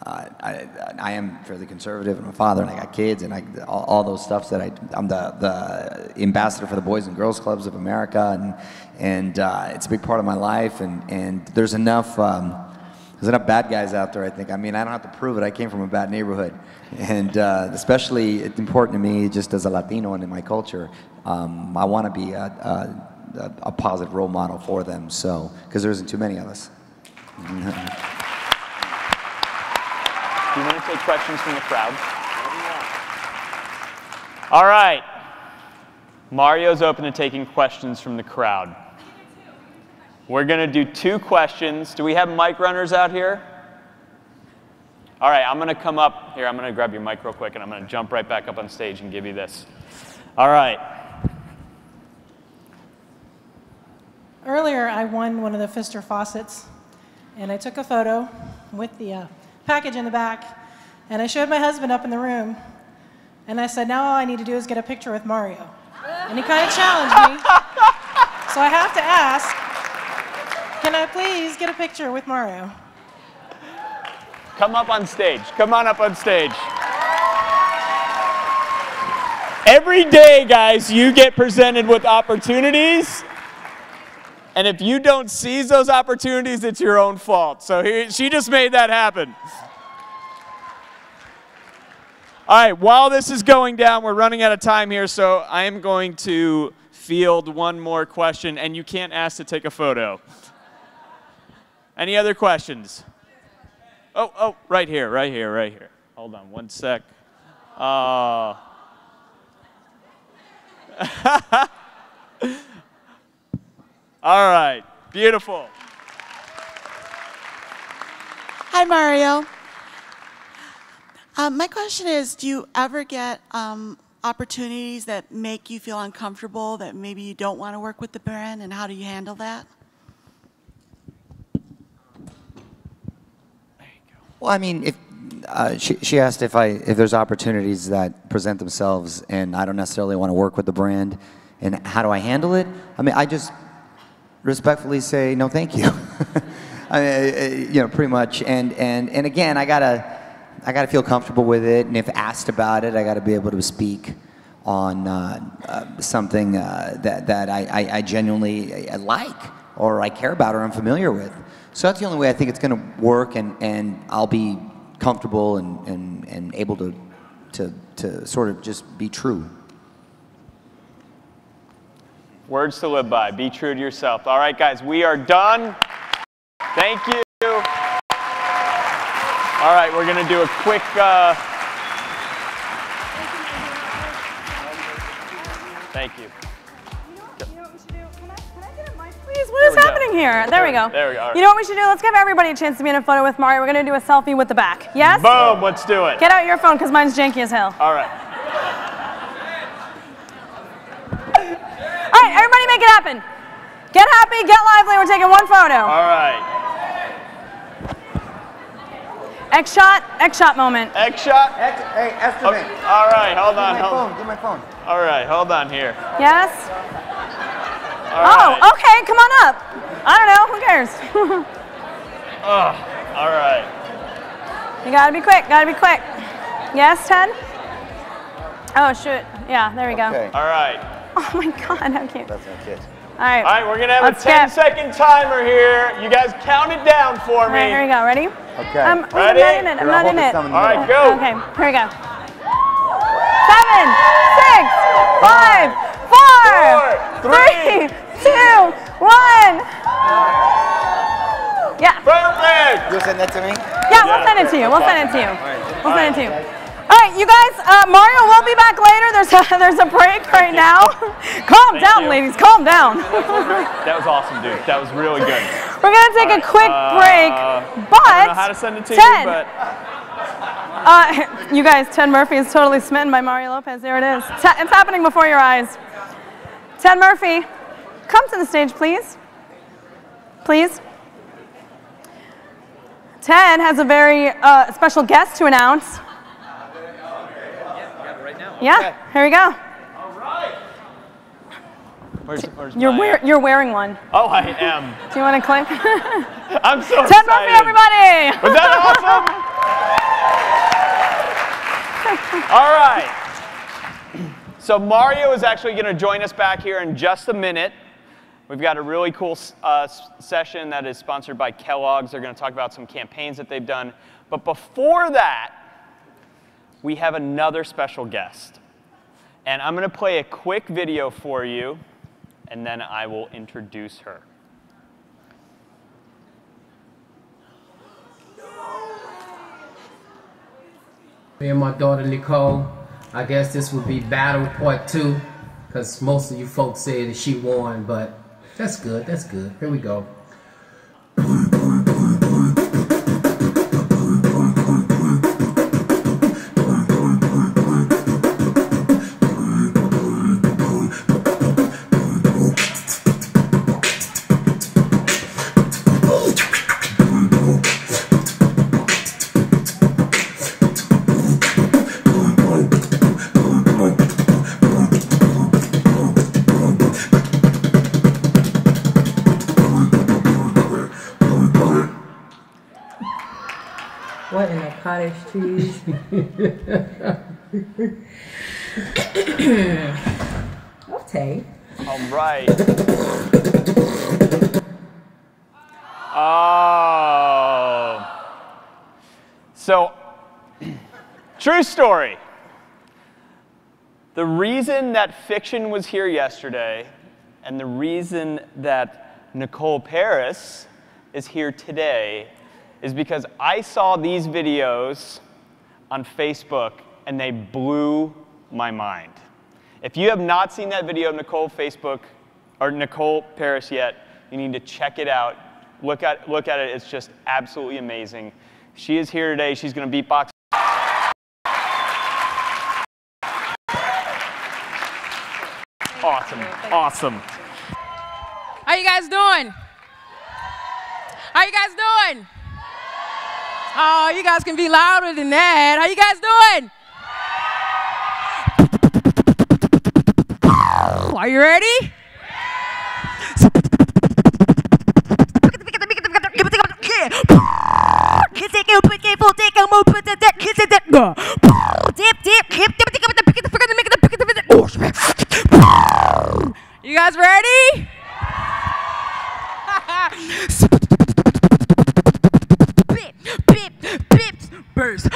I am fairly conservative. I'm a father and I got kids and all those stuffs that I'm the ambassador for the Boys and Girls Clubs of America, and it's a big part of my life. And there's enough bad guys out there, I think. I mean, I don't have to prove it. I came from a bad neighborhood, and especially it's important to me, just as a Latino and in my culture, I want to be a positive role model for them. So, because there isn't too many of us. Do you want to take questions from the crowd? All right. Mario's open to taking questions from the crowd. We're going to do 2 questions. Do we have mic runners out here? All right, I'm going to come up here. I'm going to grab your mic real quick, and I'm going to jump right back up on stage and give you this. All right. Earlier, I won one of the Pfister faucets, and I took a photo with the package in the back, and I showed my husband up in the room, and I said, now all I need to do is get a picture with Mario. And he kind of challenged me, so I have to ask, can I please get a picture with Mario? Come up on stage. Come on up on stage. Every day, guys, you get presented with opportunities. And if you don't seize those opportunities, it's your own fault. So she just made that happen. All right, while this is going down, we're running out of time here, so I am going to field one more question, and you can't ask to take a photo. Any other questions? Oh, right here. Hold on one sec. All right, beautiful. Hi, Mario. My question is, do you ever get opportunities that make you feel uncomfortable, that maybe you don't want to work with the brand, and how do you handle that? Well, I mean, if she asked if there's opportunities that present themselves and I don't necessarily want to work with the brand, and how do I handle it? I mean, I just respectfully say no, thank you. I mean, pretty much. And again, I gotta feel comfortable with it, and if asked about it, I gotta be able to speak on something that I genuinely like, or I care about, or I'm familiar with. So that's the only way I think it's going to work, and I'll be comfortable and able to sort of just be true. Words to live by. Be true to yourself. All right, guys, we are done. Thank you. All right, we're going to do a quick... Thank you. Please, what is happening here? There we go. There we go. All right. You know what we should do? Let's give everybody a chance to be in a photo with Mario. We're going to do a selfie with the back. Yes? Boom, let's do it. Get out your phone, because mine's janky as hell. All right. All right, everybody make it happen. Get happy, get lively. We're taking one photo. All right. X shot moment. X shot? Hey, estimate. Okay. All right, hold on. Give my phone. All right, hold on here. Yes? All right. Okay, come on up. I don't know, who cares? All right. You gotta be quick, Yes, Ted? Oh, shoot. Yeah, there we go. Okay. All right. Oh my God, how cute. That's not good. All right. All right, we're going to have a 10-second timer here. You guys count it down for me. All right, here we go. Ready? Okay. Ready? I'm not in it. All right, go. Okay, here we go. 7, 6, 5, 4, 3, 2, 1. Yeah. Perfect. You'll send that to me? Yeah, we'll send it to you. We'll send it to you. We'll send it to you. All right, you guys, Mario will be back later. There's a break right now. Calm down, ladies. Calm down. That was awesome, dude. That was really good. We're going to take a quick break, but I don't know how to send it to Ted, you, but... you guys, Ted Murphy is totally smitten by Mario Lopez. There it is. It's happening before your eyes. Ted Murphy, come to the stage, please. Please. Ted has a very special guest to announce. Yeah, here we go. All right. Where's You're wearing one. Oh, I am. Do you want to click? I'm so Ted excited. Murphy, everybody! Was that awesome? All right. So Mario is actually going to join us back here in just a minute. We've got a really cool session that is sponsored by Kellogg's. They're going to talk about some campaigns that they've done. But before that, we have another special guest. And I'm going to play a quick video for you, and then I will introduce her. Me and my daughter Nicole, I guess this would be battle part 2, because most of you folks said that she won, but that's good, that's good. Here we go. What in the cottage cheese? Okay. All right. Oh. So, true story. The reason that Fiction was here yesterday, and the reason that Nicole Paris is here today, is because I saw these videos on Facebook and they blew my mind. If you have not seen that video of Nicole Paris yet, you need to check it out. Look at it. It's just absolutely amazing. She is here today. She's going to beatbox. Awesome. Awesome. How you guys doing? How you guys doing? Oh, you guys can be louder than that. How you guys doing? Are you ready? You guys ready? Burst.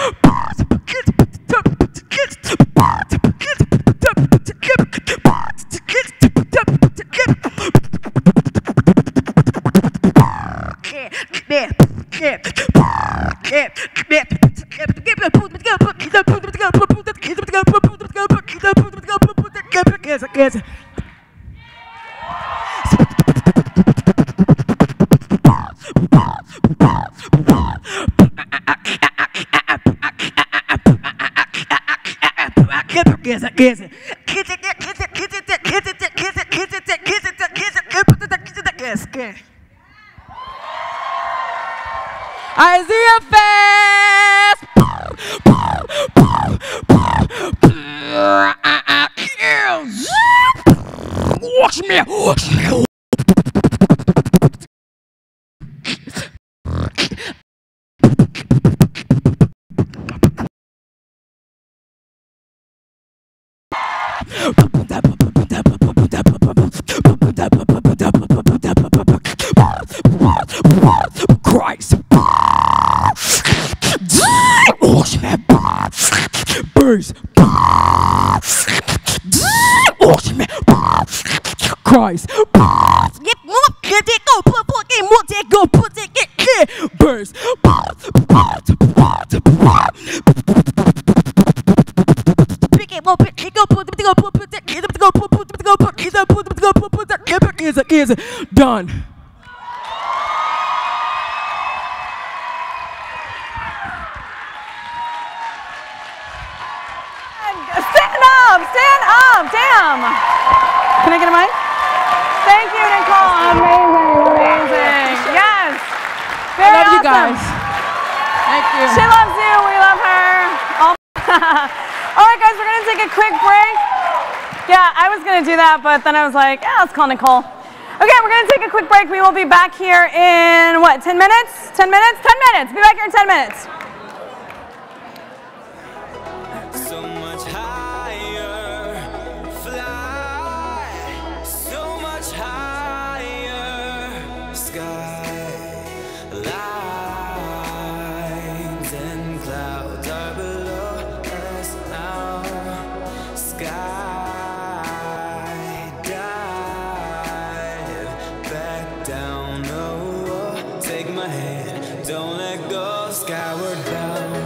IZEAFest! Watch me! Watch me! Christ. Watch me. Burst. Watch me. Christ. Burst. Done. Stand up! Stand up! Damn! Can I get a mic? Thank you, Nicole. Amazing. Yes. Very I love awesome. you guys. Thank you. She loves you. We love her. All right, guys, we're going to take a quick break. Yeah, I was going to do that, but then I was like, yeah, let's call Nicole. Okay, we're going to take a quick break. We will be back here in, what, 10 minutes? 10 minutes? 10 minutes. Be back here in 10 minutes. So much higher, fly so much higher, skylines and clouds are below us now, skydive back down, oh, take my hand, don't let go, skyward bound.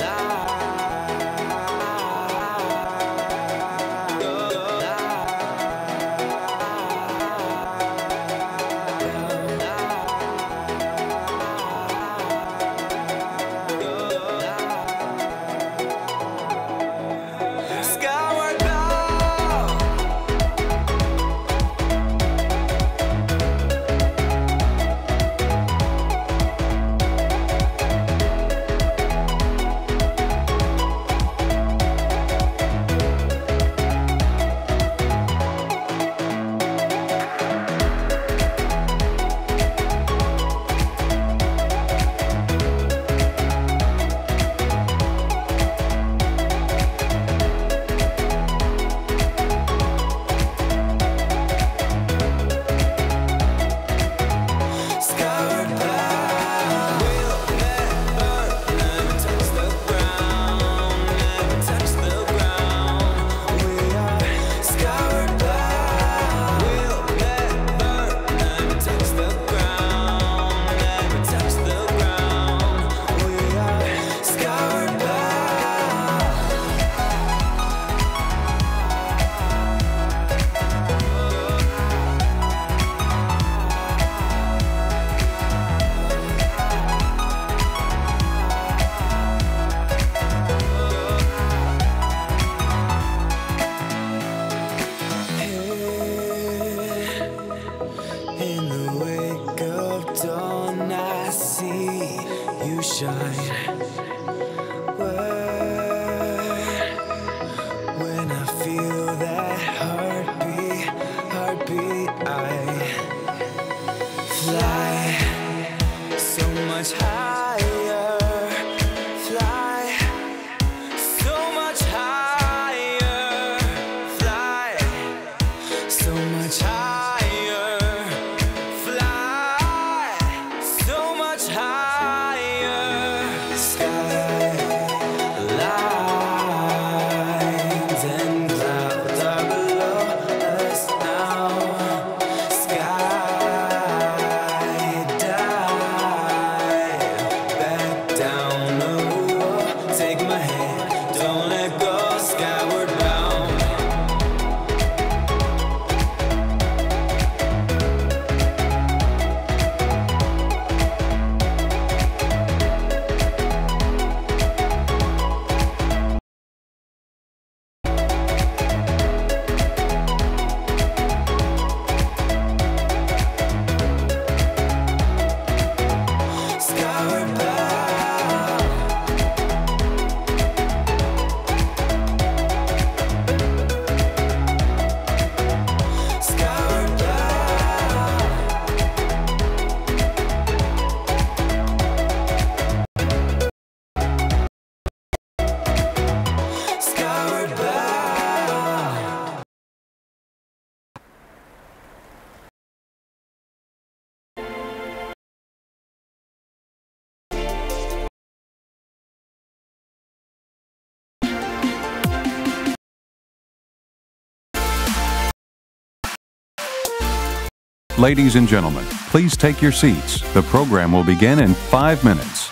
In the wake of dawn, I see you shine. When I feel that heartbeat, I fly so much higher, fly so much higher, fly. Ladies and gentlemen, please take your seats. The program will begin in 5 minutes.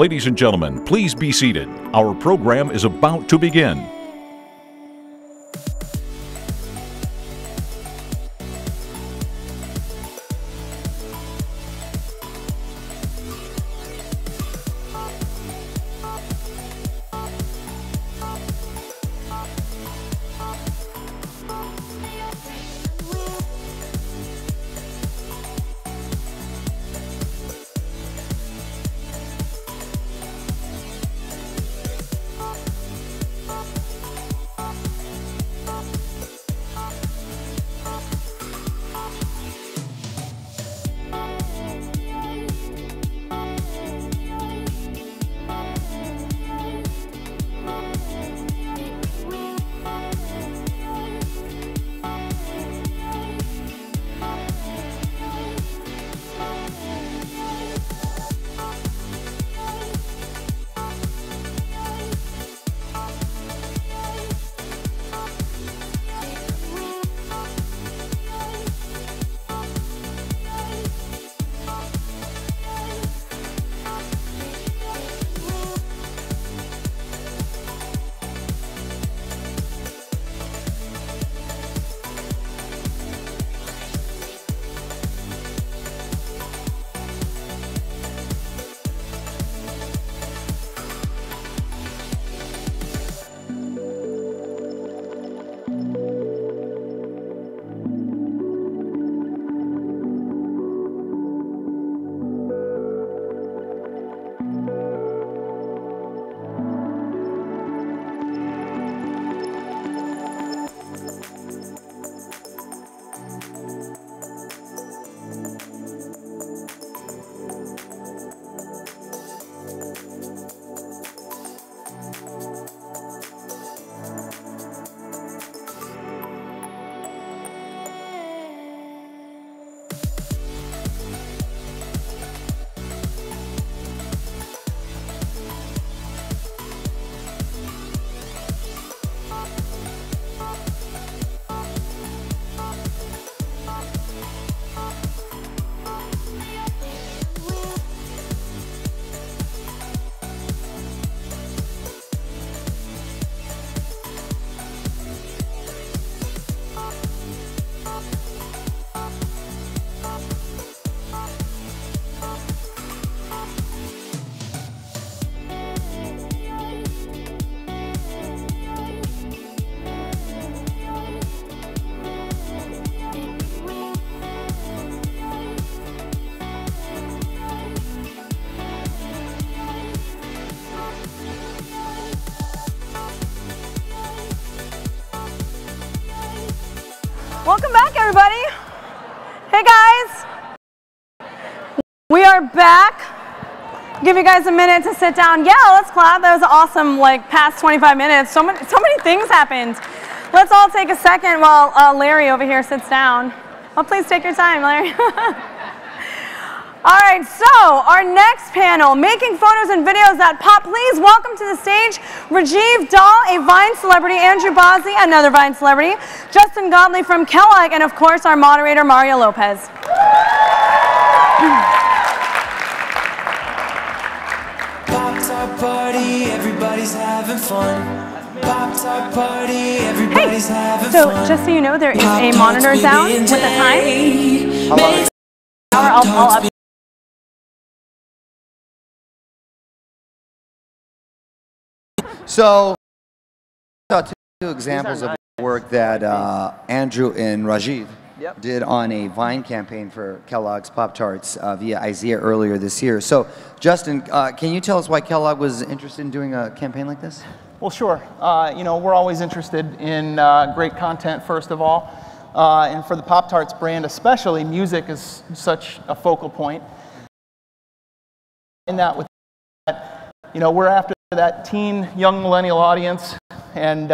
Ladies and gentlemen, please be seated. Our program is about to begin. Welcome back, everybody. Hey, guys. We are back. Give you guys a minute to sit down. Yeah, let's clap. That was awesome, like, past 25 minutes. So many things happened. Let's all take a second while Larry over here sits down. Oh, please take your time, Larry. All right, so our next panel, making photos and videos that pop. Please welcome to the stage Rajiv Dahl, a Vine celebrity, Andrew Bosby, another Vine celebrity, Justin Godley from Kellogg, and of course our moderator, Mario Lopez. Pop-Tart party, everybody's having fun. Pop-Tart party, everybody's having So fun. just so you know, there is a monitor down with the time. I'll up. So, two examples of work that Andrew and Rajiv did on a Vine campaign for Kellogg's Pop-Tarts via IZEA earlier this year. So, Justin, can you tell us why Kellogg was interested in doing a campaign like this? Well, sure. You know, we're always interested in great content, first of all. And for the Pop-Tarts brand especially, music is such a focal point. In that, you know, we're after that teen, young millennial audience, and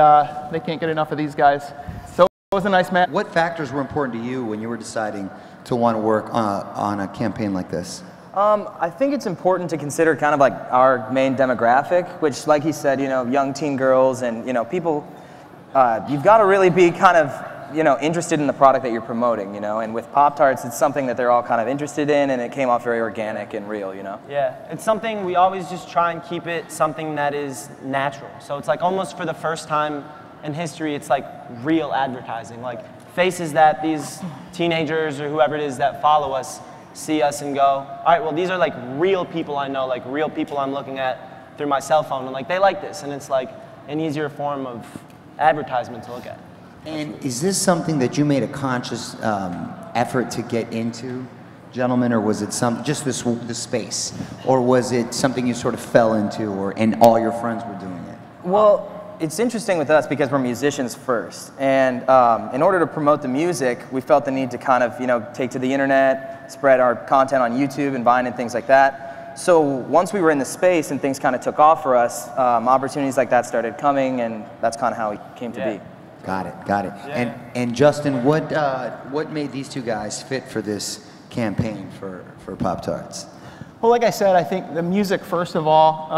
they can't get enough of these guys. So it was a nice match. What factors were important to you when you were deciding to want to work on a campaign like this? I think it's important to consider kind of like our main demographic, which, like he said, you know, young teen girls and, you know, people, you've got to really be kind of, you know, interested in the product that you're promoting, you know, and with Pop-Tarts, it's something that they're all kind of interested in, and it came off very organic and real, you know? Yeah, it's something we always just try and keep it something that is natural. So it's like almost for the first time in history, it's like real advertising, like faces that these teenagers or whoever it is that follow us see us and go, all right, well, these are like real people I know, like real people I'm looking at through my cell phone, and like they like this, and it's like an easier form of advertisement to look at. And is this something that you made a conscious effort to get into, gentlemen, or was it just this space, or was it something you sort of fell into, and all your friends were doing it? Well, it's interesting with us because we're musicians first, and in order to promote the music, we felt the need to kind of, you know, take to the internet, spread our content on YouTube and Vine and things like that. So once we were in the space and things kind of took off for us, opportunities like that started coming, and that's kind of how it came to be. Got it. Yeah. And Justin, what made these two guys fit for this campaign for Pop-Tarts? Well, like I said, I think the music, first of all,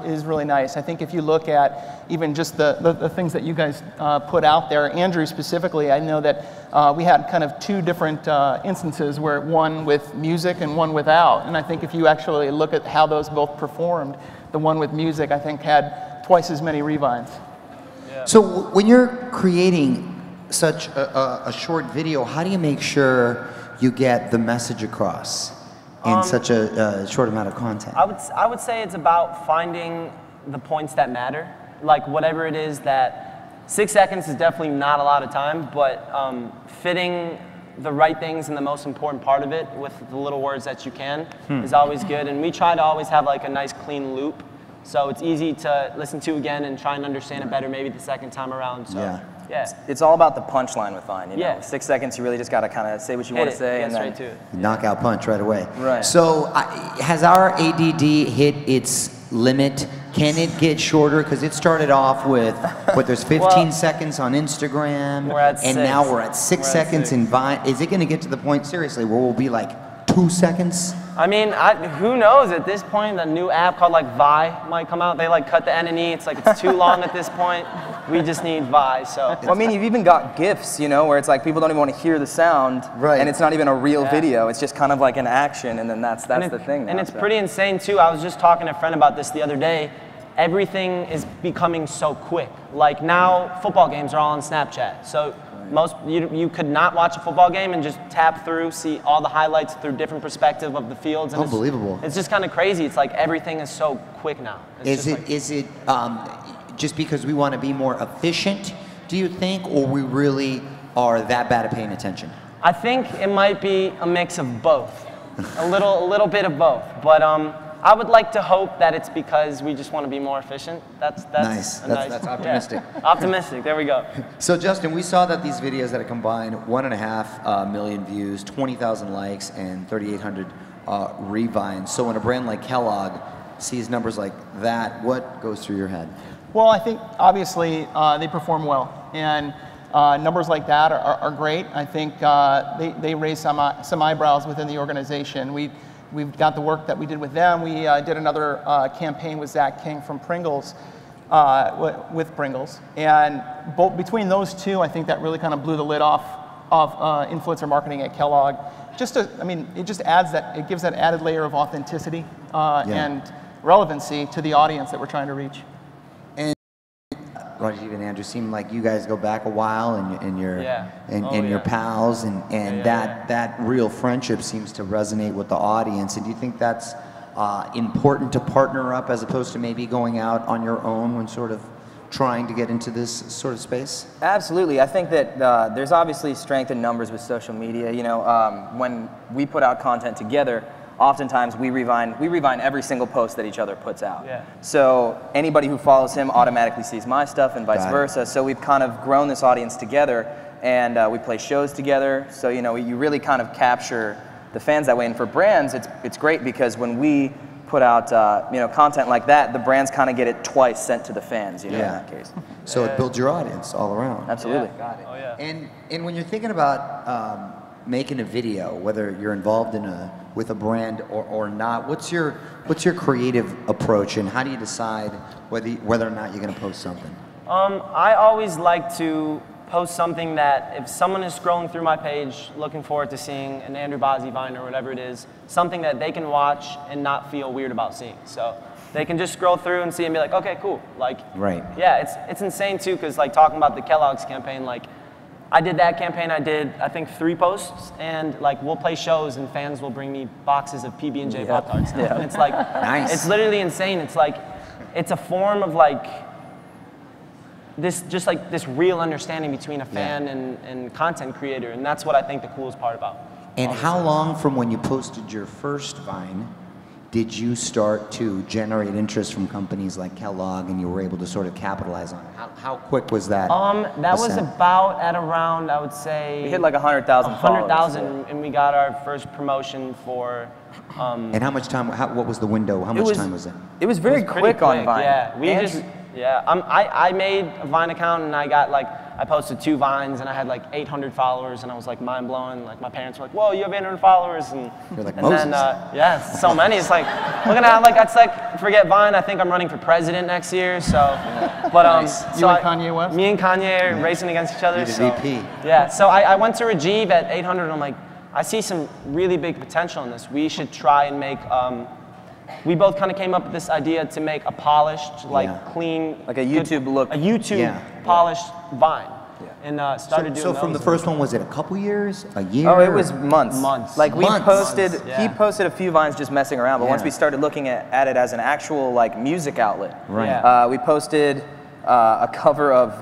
is really nice. I think if you look at even just the things that you guys put out there, Andrew specifically, I know that we had kind of two different instances, where one with music and one without. And I think if you actually look at how those both performed, the one with music, I think, had twice as many revines. So when you're creating such a short video, how do you make sure you get the message across in such a short amount of content? I would say it's about finding the points that matter. Like whatever it is that 6 seconds is definitely not a lot of time, but fitting the right things in the most important part of it with the little words that you can is always good. And we try to always have like a nice clean loop. So it's easy to listen to again and try and understand it better maybe the second time around. So, yeah. It's all about the punchline with Vine, you know? 6 seconds, you really just got to kind of say what you want to say. Get and then straight to it. Knockout punch right away. Right. So has our ADD hit its limit? Can it get shorter? Because it started off with, there's 15 seconds on Instagram, and now we're at 6 seconds in Vine. Is it going to get to the point, seriously, where we'll be like 2 seconds? I mean, who knows? At this point, a new app called like Vi might come out. They like cut the N and E. It's like it's too long at this point. We just need Vi. So. Well, I mean, you've even got GIFs, you know, where it's like people don't even want to hear the sound, and it's not even a real video. It's just kind of like an action, and then that's the thing. Now, and it's pretty insane too. I was just talking to a friend about this the other day. Everything is becoming so quick. Like now, football games are all on Snapchat. So. You could not watch a football game and just tap through, see all the highlights through different perspective of the fields. And Unbelievable. It's just kind of crazy. It's like everything is so quick now. Is it just because we want to be more efficient, do you think, or we really are that bad at paying attention? I think it might be a mix of both, a little bit of both. But I would like to hope that it's because we just want to be more efficient. That's Nice. a That's optimistic. Yeah. Optimistic. There we go. So Justin, we saw that these videos that are combined 1.5 million views, 20,000 likes, and 3,800 revines. So when a brand like Kellogg sees numbers like that, what goes through your head? Well, I think obviously they perform well, and numbers like that are great. I think they raise some eyebrows within the organization. We've got the work that we did with them. We did another campaign with Zach King from Pringles, with Pringles, and between those two, I think that really kind of blew the lid off of influencer marketing at Kellogg. It just adds that, it gives that added layer of authenticity and relevancy to the audience that we're trying to reach. Rajiv and Andrew, seem like you guys go back a while, and you're pals, and that real friendship seems to resonate with the audience. And do you think that's important to partner up as opposed to maybe going out on your own when sort of trying to get into this sort of space? Absolutely. I think that there's obviously strength in numbers with social media. You know, when we put out content together, oftentimes we revine every single post that each other puts out. Yeah. So anybody who follows him automatically sees my stuff and vice versa. So we've kind of grown this audience together, and we play shows together. So you know, you really kind of capture the fans that way. And for brands, it's great because when we put out content like that, the brands kind of get it twice sent to the fans. You know, in that case. So it builds your audience all around. Absolutely. Yeah. Got it. Oh yeah. And when you're thinking about making a video, whether you're involved with a brand or not, what's your creative approach, and how do you decide whether or not you're going to post something? I always like to post something that if someone is scrolling through my page looking forward to seeing an Andrew Bozzi Vine or whatever it is, something that they can watch and not feel weird about seeing. So they can just scroll through and see and be like, okay, cool. Like, right. Yeah, it's insane too, because like talking about the Kellogg's campaign, like I did that campaign. I did, I think, 3 posts, and like we'll play shows, and fans will bring me boxes of PB&J Pop-Tarts now. And it's like, nice. It's literally insane. It's like, it's a form of like this, just like this real understanding between a fan and content creator, and that's what I think the coolest part about. And how long from when you posted your first Vine did you start to generate interest from companies like Kellogg, and you were able to sort of capitalize on it? How quick was that? That was about at around, I would say, we hit like 100,000 followers. 100,000, and we got our first promotion for. And how much time? What was the window? How much time was it? It was very quick on Vine. Yeah, I made a Vine account, and I posted 2 Vines, and I had like 800 followers, and I was like mind blown. Like my parents were like, "Whoa, you have 800 followers!" And you're like, and Moses. Then so many. It's like looking at it's like forget Vine. I think I'm running for president next year. So, but Nice. You and Kanye West? Me and Kanye are racing against each other. You're the So, VP. yeah. So I went to Rajiv at 800, and I'm like, I see some really big potential in this. We should try and make. We both kind of came up with this idea to make a polished, clean, like a YouTube look, a YouTube polished Vine, and started doing. So from the first one, was it a couple years, a year? Oh, it was months. Months. Like we posted, Yeah. he posted a few Vines just messing around, but once we started looking at it as an actual like music outlet, right? We posted a cover of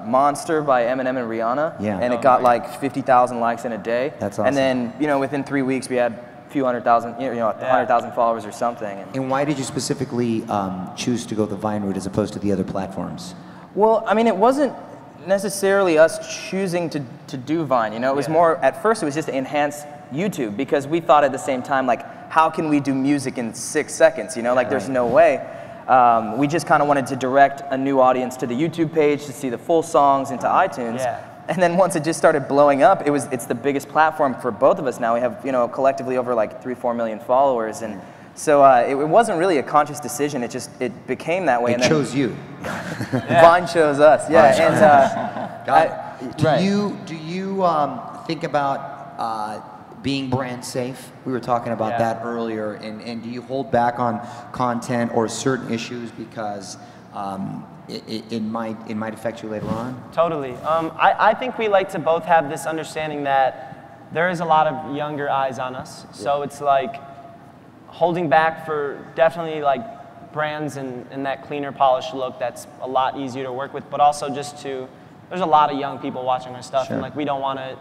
Monster by Eminem and Rihanna, and it got like 50,000 likes in a day. That's awesome. And then within 3 weeks we had few 100,000, 100,000 followers or something. And why did you specifically choose to go the Vine route as opposed to the other platforms? Well, I mean, it wasn't necessarily us choosing to do Vine. It was more, at first it was just to enhance YouTube, because we thought at the same time, like, how can we do music in 6 seconds? Like, there's no way. We just kind of wanted to direct a new audience to the YouTube page to see the full songs into iTunes. And then once it just started blowing up, it's the biggest platform for both of us now. We have, collectively over like 3-4 million followers, and so it wasn't really a conscious decision. It became that way. It chose you. Vine chose us. Yeah. And do you think about being brand safe? We were talking about that earlier, and do you hold back on content or certain issues because it might affect you later on? Totally. I think we like to both have this understanding that there is a lot of younger eyes on us. So it's like holding back for definitely like brands and that cleaner, polished look that's a lot easier to work with, but also just there's a lot of young people watching our stuff, and like we don't want to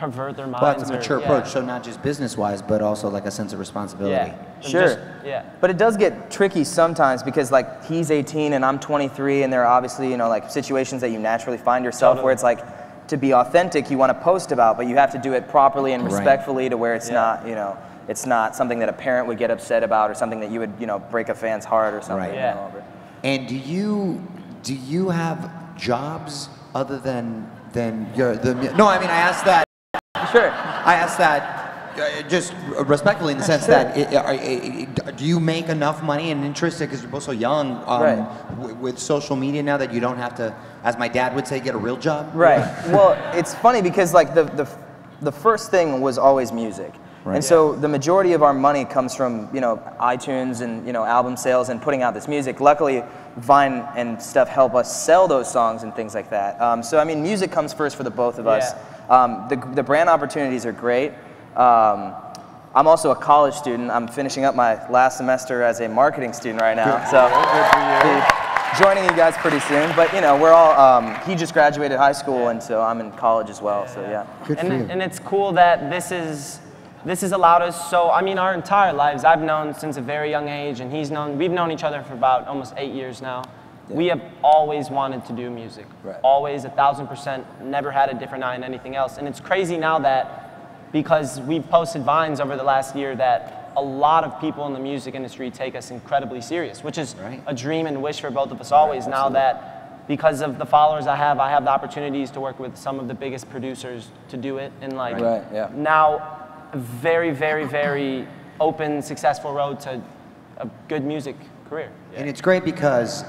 pervert their minds. Well, that's a mature or, approach, so not just business-wise, but also like a sense of responsibility. Yeah. Sure. Yeah. But it does get tricky sometimes because like he's 18 and I'm 23, and there are obviously, you know, like situations that you naturally find yourself where it's like, to be authentic, you want to post about, but you have to do it properly and respectfully to where it's not, you know, it's not something that a parent would get upset about or something that you would, you know, break a fan's heart or something. Right. You know, over. And do you have jobs other than your no? I mean, I asked that. Sure. I asked that just respectfully in the sense that do you make enough money and interested because you're both so young with social media now that you don't have to, as my dad would say, get a real job? Right. Well, it's funny because like the first thing was always music. Right. And so the majority of our money comes from, you know, iTunes and, you know, album sales and putting out this music. Luckily, Vine and stuff help us sell those songs and things like that. So I mean, music comes first for the both of us. The brand opportunities are great. I'm also a college student. I'm finishing up my last semester as a marketing student right now. So be joining you guys pretty soon. But you know, we're all, he just graduated high school and so I'm in college as well, so yeah. And it's cool that this has allowed us, so I mean our entire lives, I've known since a very young age and we've known each other for about almost 8 years now. Yeah. We have always wanted to do music. Right. Always, 1,000%, never had a different eye in anything else. And it's crazy now that, because we've posted Vines over the last year, that a lot of people in the music industry take us incredibly serious, which is a dream and wish for both of us always. Now that, because of the followers I have the opportunities to work with some of the biggest producers to do it. And like, now, a very, very, very open, successful road to a good music career. And it's great because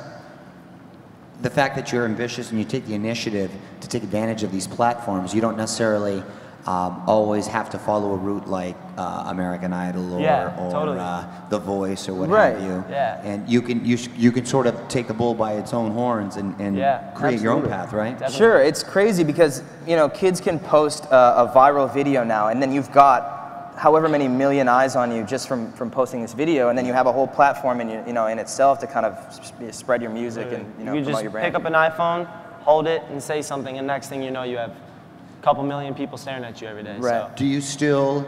the fact that you're ambitious and you take the initiative to take advantage of these platforms, you don't necessarily always have to follow a route like American Idol or The Voice or what have you. Yeah. And you can sort of take the bull by its own horns and create your own path, right? Definitely. Sure, it's crazy because, you know, kids can post a viral video now, and then you've got however many million eyes on you just from posting this video, and then you have a whole platform in itself to kind of spread your music and promote your brand. Pick up an iPhone, hold it, and say something, and next thing you know, you have a couple million people staring at you every day. Right. So. Do you still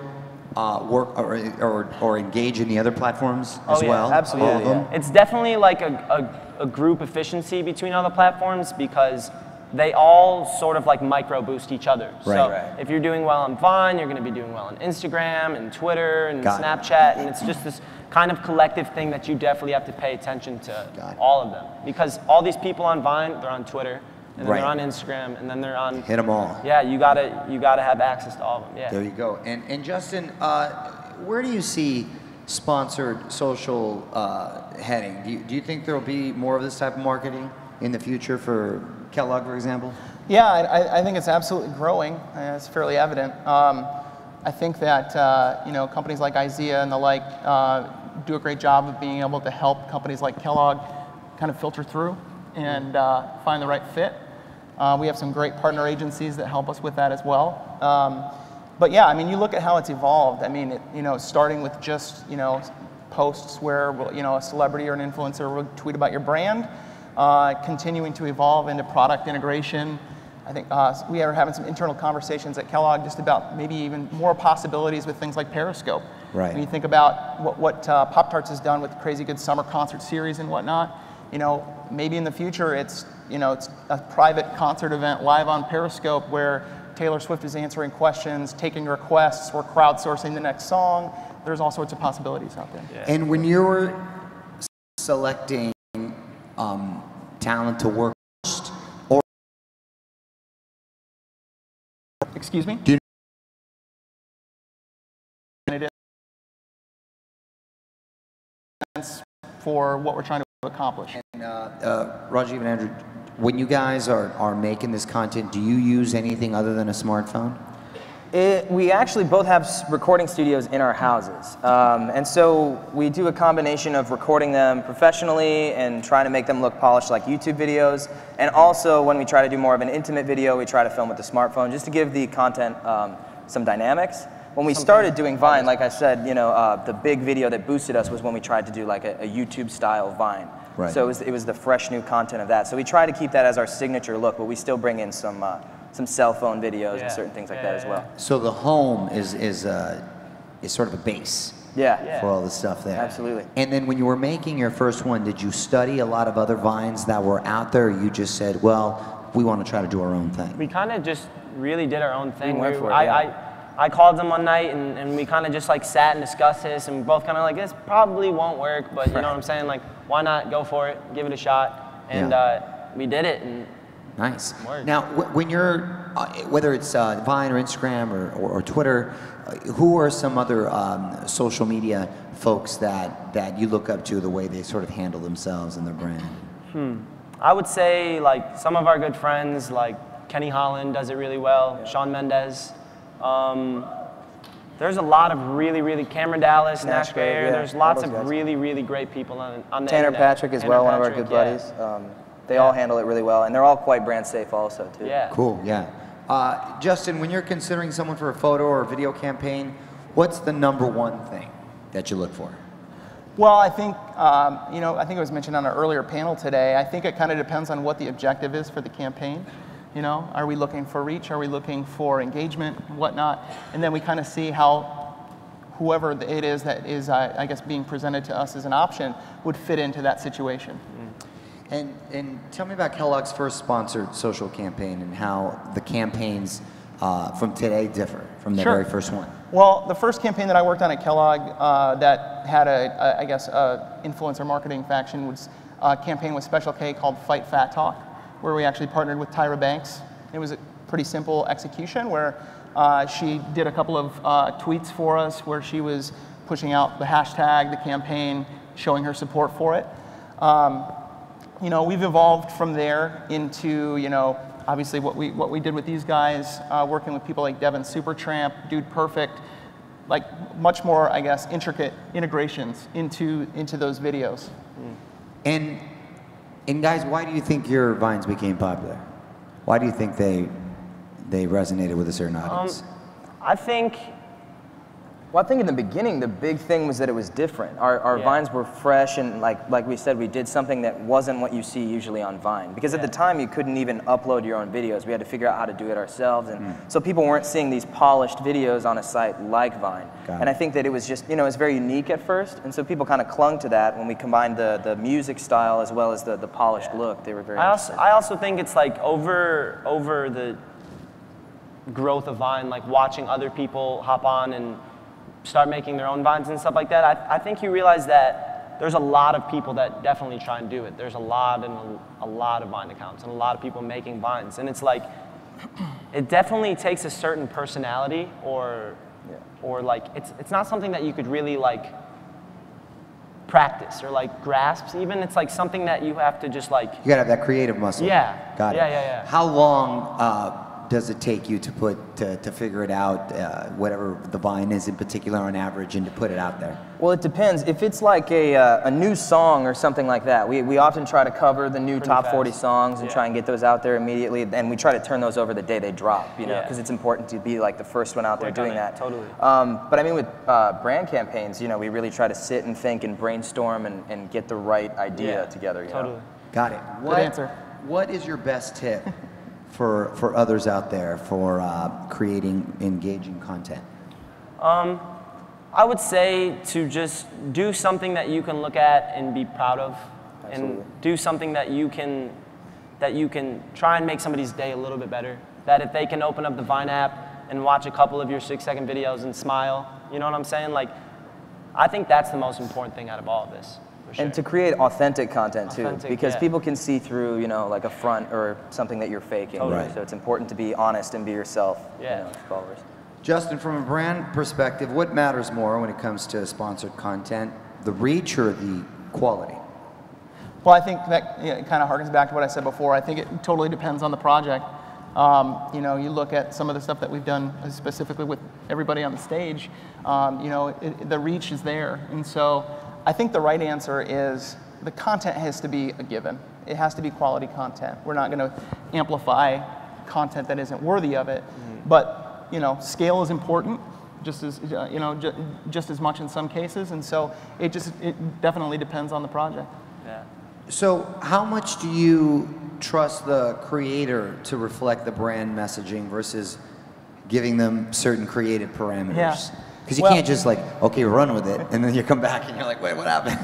work or engage in the other platforms as well? Absolutely. All of them? It's definitely like a group efficiency between all the platforms because they all sort of like micro boost each other. So if you're doing well on Vine, you're going to be doing well on Instagram and Twitter and Snapchat, and it's just this kind of collective thing that you definitely have to pay attention to all of them. Because all these people on Vine, they're on Twitter, and then they're on Instagram, and then they're on... Hit them all. Yeah, you gotta have access to all of them, yeah. There you go. And Justin, where do you see sponsored social heading? Do you think there will be more of this type of marketing in the future for Kellogg, for example? Yeah, I think it's absolutely growing. It's fairly evident. I think that companies like IZEA and the like do a great job of being able to help companies like Kellogg kind of filter through and find the right fit. We have some great partner agencies that help us with that as well. But yeah, I mean, you look at how it's evolved. I mean, starting with just posts where a celebrity or an influencer will tweet about your brand. Continuing to evolve into product integration. I think we are having some internal conversations at Kellogg just about maybe even more possibilities with things like Periscope. Right. When you think about what Pop-Tarts has done with the Crazy Good Summer Concert Series and whatnot, maybe in the future it's a private concert event live on Periscope where Taylor Swift is answering questions, taking requests, we're crowdsourcing the next song. There's all sorts of possibilities out there. Yeah. And when you're selecting talent to work first, or excuse me? Do you for what we're trying to accomplish. And Rajiv and Andrew, when you guys are making this content, do you use anything other than a smartphone? We actually both have recording studios in our houses. And so we do a combination of recording them professionally and trying to make them look polished like YouTube videos. And also when we try to do more of an intimate video, we try to film with the smartphone just to give the content some dynamics. When we started doing Vine, like I said, the big video that boosted us was when we tried to do like a YouTube style Vine. Right. So it was the fresh new content of that. So we try to keep that as our signature look, but we still bring in some some cell phone videos and certain things like that as well. So the home is sort of a base. Yeah. For all the stuff there. Absolutely. And then when you were making your first one, did you study a lot of other vines that were out there, or you just said, well, we want to try to do our own thing? We kind of just really did our own thing. We went for it, I called him one night and we kind of just like sat and discussed this, and we both kind of like, this probably won't work, but you know what I'm saying? Like, why not go for it, give it a shot? And we did it. And nice. Now, when you're, whether it's Vine or Instagram or Twitter, who are some other social media folks that you look up to, the way they sort of handle themselves and their brand? I would say like some of our good friends, like Kenny Holland does it really well, Shawn Mendes. There's a lot of really, Cameron Dallas, Nash Grayer, there's lots of really great people on the Tanner internet. Patrick as well, one of our good buddies. They all handle it really well, and they're all quite brand safe also, too. Yeah. Cool, yeah. Justin, when you're considering someone for a photo or a video campaign, what's the #1 thing that you look for? Well, I think, you know, I think it was mentioned on an earlier panel today, I think it kind of depends on what the objective is for the campaign. You know, are we looking for reach? Are we looking for engagement and whatnot? And then we kind of see how whoever it is that is, I guess, being presented to us as an option would fit into that situation. And tell me about Kellogg's first sponsored social campaign and how the campaigns from today differ from the very first one. Well, the first campaign that I worked on at Kellogg that had I guess, influencer marketing faction was a campaign with Special K called Fight Fat Talk, where we actually partnered with Tyra Banks. It was a pretty simple execution where she did a couple of tweets for us where she was pushing out the hashtag, the campaign, showing her support for it. You know, we've evolved from there into, you know, obviously what we did with these guys, working with people like Devin Supertramp, Dude Perfect, like much more, I guess, intricate integrations into those videos. And guys, why do you think your Vines became popular? Why do you think they resonated with a certain audience? I think in the beginning, the big thing was that it was different. Our Vines were fresh, and like we said, we did something that wasn't what you see usually on Vine. Because at the time, you couldn't even upload your own videos. We had to figure out how to do it ourselves, and so people weren't seeing these polished videos on a site like Vine. And I think that it was just, you know, it was very unique at first, and so people kind of clung to that when we combined the music style as well as the polished look. They were very interested. I also think it's like over the growth of Vine, like watching other people hop on and start making their own Vines and stuff like that, I think you realize that there's a lot of people that definitely try and do it. There's a lot of Vine accounts and a lot of people making Vines. And it's like, it definitely takes a certain personality or like, it's not something that you could really like practice or like grasp even. It's like something that you have to just like. You gotta have that creative muscle. Yeah. Got it. Yeah. How long does it take you to figure it out, whatever the Vine is in particular on average, and to put it out there? Well, it depends. If it's like a new song or something like that, we often try to cover the new top 40 songs and try and get those out there immediately, and we try to turn those over the day they drop, you know, because it's important to be like the first one out there doing that. Totally. But I mean, with brand campaigns, you know, we really try to sit and think and brainstorm and get the right idea together. You know? Got it. Good answer. What is your best tip for others out there for creating engaging content? I would say to just do something that you can look at and be proud of. Absolutely. And do something that you can try and make somebody's day a little bit better. That if they can open up the Vine app and watch a couple of your 6-second videos and smile, you know what I'm saying? Like, I think that's the most important thing out of all of this. And to create authentic content too, because people can see through, you know, like a front or something that you're faking. Totally. So it's important to be honest and be yourself. Yeah. You know, to followers. Justin, from a brand perspective, what matters more when it comes to sponsored content, the reach or the quality? Well, I think that kind of harkens back to what I said before. I think it totally depends on the project. You know, you look at some of the stuff that we've done specifically with everybody on the stage, you know, the reach is there. And so I think the right answer is the content has to be a given. It has to be quality content. We're not going to amplify content that isn't worthy of it. But, you know, scale is important, just as, you know, just as much in some cases. And so it definitely depends on the project. Yeah. So how much do you trust the creator to reflect the brand messaging versus giving them certain creative parameters? Yeah. Because you Well- can't just like, okay, run with it, and then you come back and you're like, wait, what happened?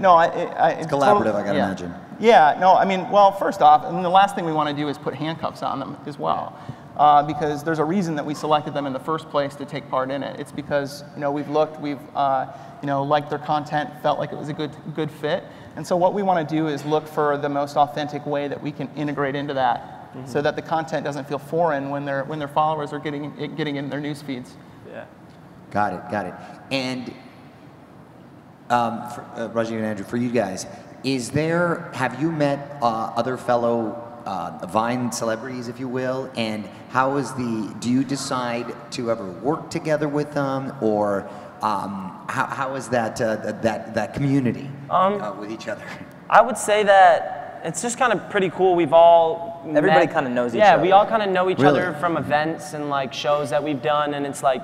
No, it's collaborative, I gotta yeah. imagine. Yeah, no, I mean, well, first off, and the last thing we want to do is put handcuffs on them as well. Because there's a reason that we selected them in the first place to take part in it. It's because, you know, we've looked, we've, you know, liked their content, felt like it was a good fit. And so what we want to do is look for the most authentic way that we can integrate into that, so that the content doesn't feel foreign when their followers are getting in their news feeds. Yeah. Got it. And Rajiv and Andrew, for you guys, have you met other fellow Vine celebrities, if you will, and do you decide to ever work together with them, or how is that community with each other? I would say that it's just kind of pretty cool. We've all Everybody met- kind of knows each Yeah, other. we all kind of know each Really? other from events and like shows that we've done, and it's like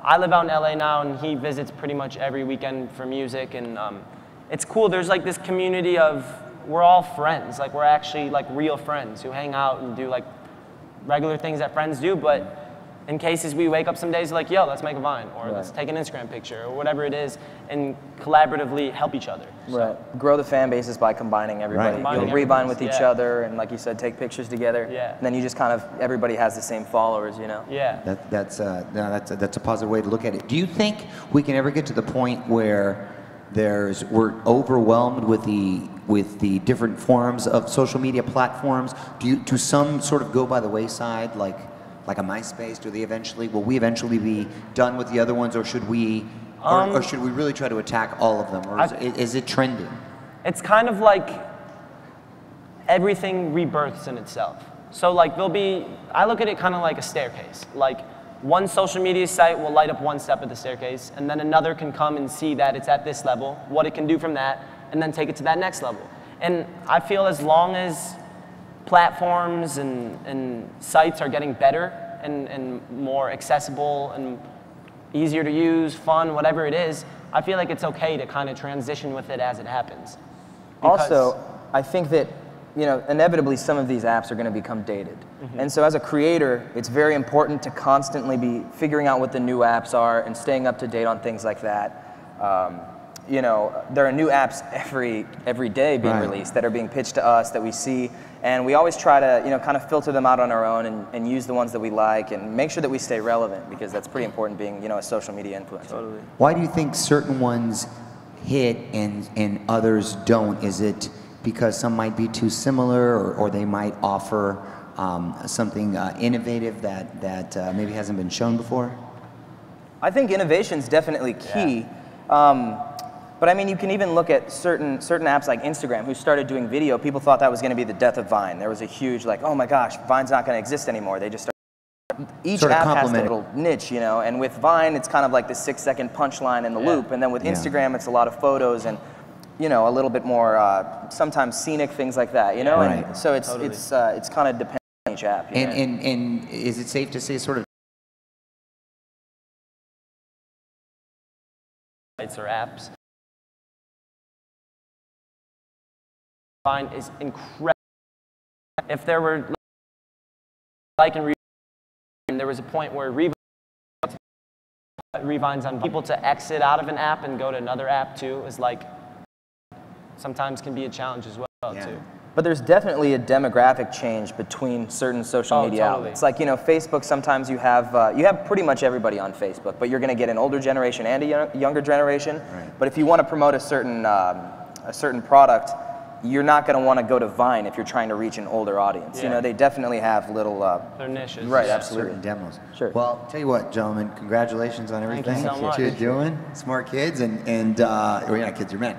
I live out in LA now, and he visits pretty much every weekend for music, and it's cool. There's like this community of we're all friends. Like we're actually like real friends who hang out and do like regular things that friends do, but in cases we wake up some days like, yo, let's make a Vine, or let's take an Instagram picture, or whatever it is, and collaboratively help each other. Right. Grow the fan bases by combining everybody. Right. You'll revine with each Yeah. other, and like you said, take pictures together. Yeah. And then you just kind of, everybody has the same followers, you know? Yeah. That's a positive way to look at it. Do you think we can ever get to the point where we're overwhelmed with the different forms of social media platforms? Do some sort of go by the wayside, like a MySpace? Will we eventually be done with the other ones, or should we really try to attack all of them, or is it trending? It's kind of like everything rebirths in itself. So like I look at it kind of like a staircase. Like one social media site will light up one step of the staircase, and then another can come and see that it's at this level, what it can do from that, and then take it to that next level. And I feel as long as platforms and sites are getting better and more accessible and easier to use, fun, whatever it is, I feel like it's okay to kind of transition with it as it happens. Also, I think that, you know, inevitably some of these apps are going to become dated. And so as a creator, it's very important to constantly be figuring out what the new apps are and staying up to date on things like that. You know, there are new apps every day being released that are being pitched to us that we see, and we always try to, you know, kind of filter them out on our own and use the ones that we like and make sure that we stay relevant, because that's pretty important being, you know, a social media influencer. Totally. Why do you think certain ones hit and others don't? Is it because some might be too similar, or they might offer something innovative that maybe hasn't been shown before? I think innovation's definitely key. But I mean, you can even look at certain apps like Instagram, who started doing video. People thought that was going to be the death of Vine. There was a huge like, oh my gosh, Vine's not going to exist anymore. They just started. Each Sort of app has a complemented. little niche, you know. And with Vine, it's kind of like the 6-second punchline in the loop. And then with Instagram, it's a lot of photos and, you know, a little bit more sometimes scenic things like that, you know. Right. And so it's kind of dependent on each app. You know? And is it safe to say sort of Sites or apps. Vine is incredible. If there were like and there was a point where revines on people to exit out of an app and go to another app too is like sometimes can be a challenge as well too. But there's definitely a demographic change between certain social media outlets. Like, you know, Facebook, sometimes you have pretty much everybody on Facebook, but you're going to get an older generation and a younger generation. Right. But if you want to promote a certain product, you're not going to want to go to Vine if you're trying to reach an older audience. You know, they definitely have little... Their niches. Right, absolutely. certain demos? Sure. Well, tell you what, gentlemen, congratulations on everything Thank you so much. you're doing. Smart kids, and well, you're not kids, you're men.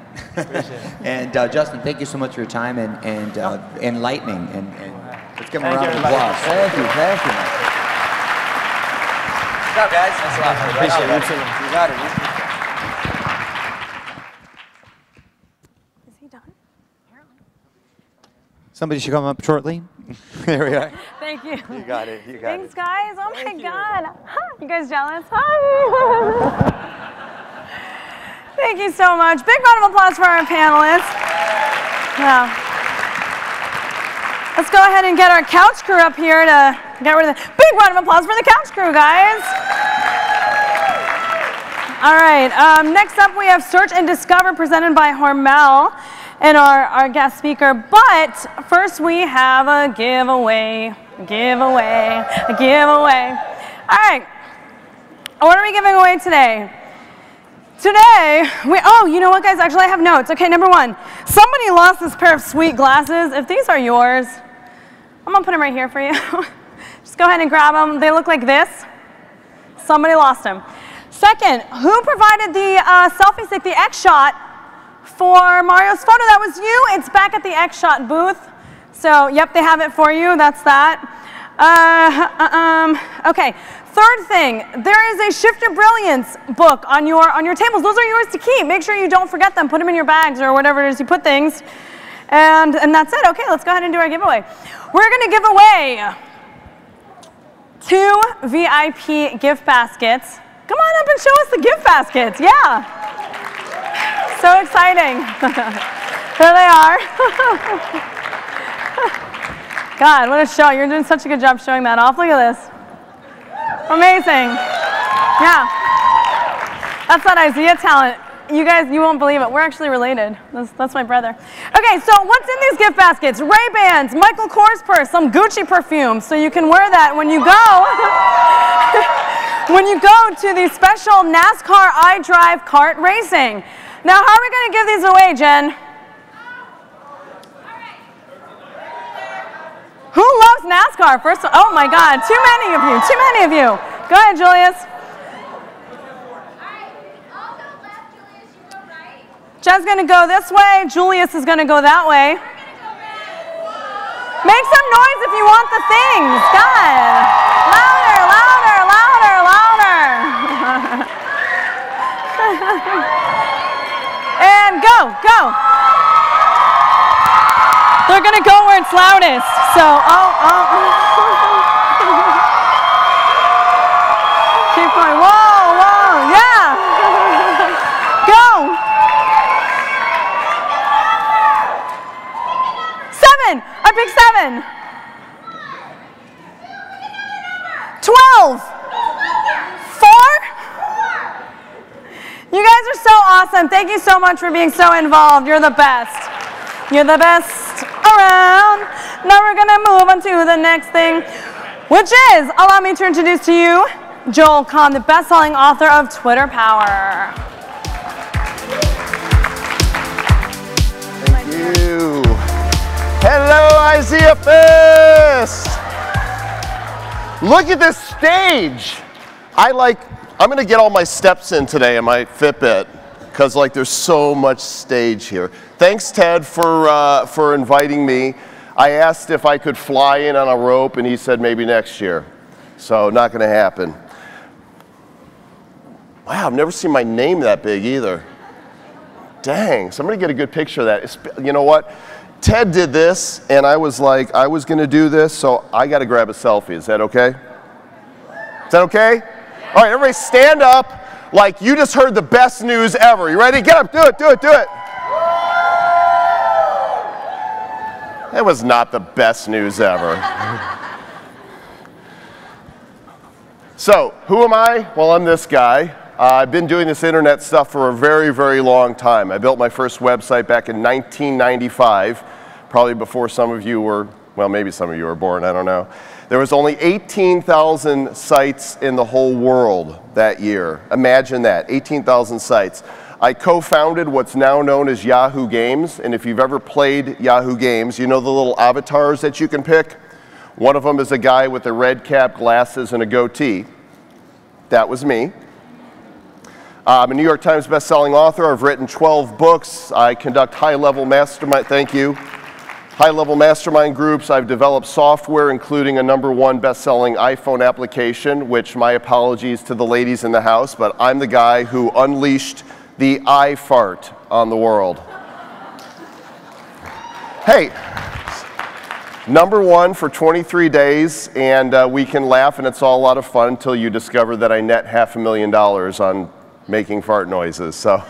And Justin, thank you so much for your time and enlightening. And let's give him a round of applause. Thank you, man. Good job, guys. Thanks a lot. Appreciate it. You got it. Somebody should come up shortly. There we are. Thank you. You got it. You got Thanks, guys. Oh my God. Huh, you guys jealous? Hi. Thank you so much. Big round of applause for our panelists. Yeah. Let's go ahead and get our couch crew up here to get rid of the big round of applause for the couch crew, guys. All right, next up we have Search and Discover presented by Hormel and our guest speaker. But first we have a giveaway. All right, what are we giving away today? Today, oh, you know what, guys? Actually, I have notes. Okay, number one, somebody lost this pair of sweet glasses. If these are yours, I'm gonna put them right here for you. Just go ahead and grab them. They look like this. Somebody lost them. Second, who provided the selfie stick, the X-Shot for Mario's photo? That was you. It's back at the X-Shot booth. So, yep, they have it for you. That's that. Okay. Third thing, there is a Shift Your Brilliance book on your tables. Those are yours to keep. Make sure you don't forget them. Put them in your bags or whatever it is you put things. And that's it. Okay, let's go ahead and do our giveaway. We're going to give away 2 VIP gift baskets. Come on up and show us the gift baskets. Yeah. So exciting. There they are. God, what a show. You're doing such a good job showing that off. Look at this. Amazing. Yeah. That's that IZEA talent. You guys, you won't believe it. We're actually related. That's my brother. Okay, so what's in these gift baskets? Ray-Bans, Michael Kors purse, some Gucci perfume. So you can wear that when you go. When you go to the special NASCAR iDrive kart racing. Now, how are we going to give these away, Jen? Who loves NASCAR? First, oh my God, too many of you, too many of you. Go ahead, Julius. Jen's gonna go this way, Julius is gonna go that way. Make some noise if you want the things, God. Louder, louder, louder, louder. And go, go. They're gonna go where it's loudest. So, keep going. Whoa, whoa, yeah. Go. 7. I picked 7. 12. 4. You guys are so awesome. Thank you so much for being so involved. You're the best. You're the best around. Now we're gonna move on to the next thing, which is, allow me to introduce to you Joel Kahn, the best-selling author of Twitter Power. Thank you. Hello, IZEAFest. Look at this stage. I'm gonna get all my steps in today in my Fitbit, because there's so much stage here. Thanks, Ted, for inviting me. I asked if I could fly in on a rope, and he said maybe next year. So not going to happen. Wow, I've never seen my name that big either. Dang, somebody get a good picture of that. You know what? Ted did this, and I was like, I was going to do this, so I got to grab a selfie. Is that okay? Is that okay? All right, everybody stand up like you just heard the best news ever. You ready? Get up, do it, do it, do it. It was not the best news ever. So, who am I? Well, I'm this guy. I've been doing this internet stuff for a very, very long time. I built my first website back in 1995, probably before some of you were, well, maybe some of you were born, I don't know. There was only 18,000 sites in the whole world that year. Imagine that, 18,000 sites. I co-founded what's now known as Yahoo Games, and if you've ever played Yahoo Games, you know the little avatars that you can pick? One of them is a guy with a red cap, glasses, and a goatee. That was me. I'm a New York Times best-selling author. I've written 12 books. I conduct high-level mastermind, thank you, high-level mastermind groups. I've developed software, including a #1 best-selling iPhone application, which my apologies to the ladies in the house, but I'm the guy who unleashed the iFart on the world. Hey, #1 for 23 days, and we can laugh and it's all a lot of fun until you discover that I net $500,000 on making fart noises. So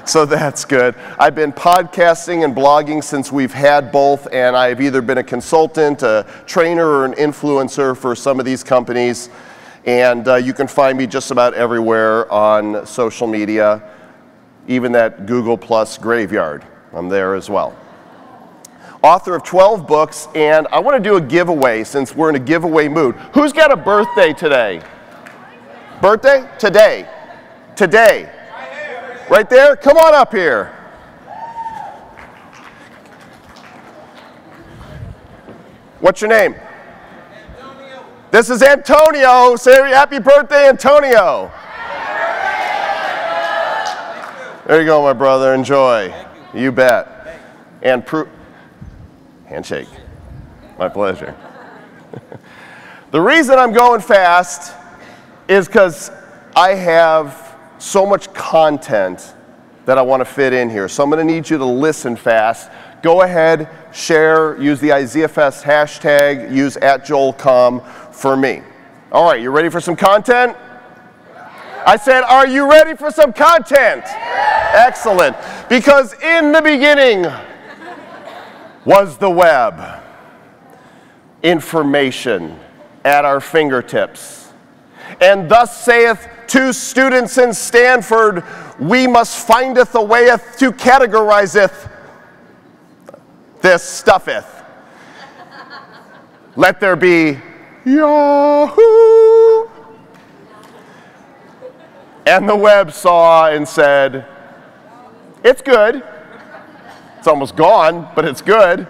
So that's good. I've been podcasting and blogging since we've had both, and I've either been a consultant, a trainer, or an influencer for some of these companies. And you can find me just about everywhere on social media, even that Google Plus graveyard. I'm there as well. Author of 12 books, and I want to do a giveaway since we're in a giveaway mood. Who's got a birthday today? Birthday? Today. Today. Right there? Come on up here. What's your name? Antonio. This is Antonio. Say happy birthday, Antonio. There you go, my brother. Enjoy. You bet. And handshake. My pleasure. The reason I'm going fast is because I have so much content that I want to fit in here. So I'm going to need you to listen fast. Go ahead, share, use the IZEAFest hashtag, use @JoelCom for me. All right, you ready for some content? I said, are you ready for some content? Excellent. Because in the beginning was the web. Information at our fingertips. And thus saith two students in Stanford, we must findeth a wayeth to categorizeth this stuffeth. Let there be Yahoo! And the web saw and said, it's good. It's almost gone, but it's good.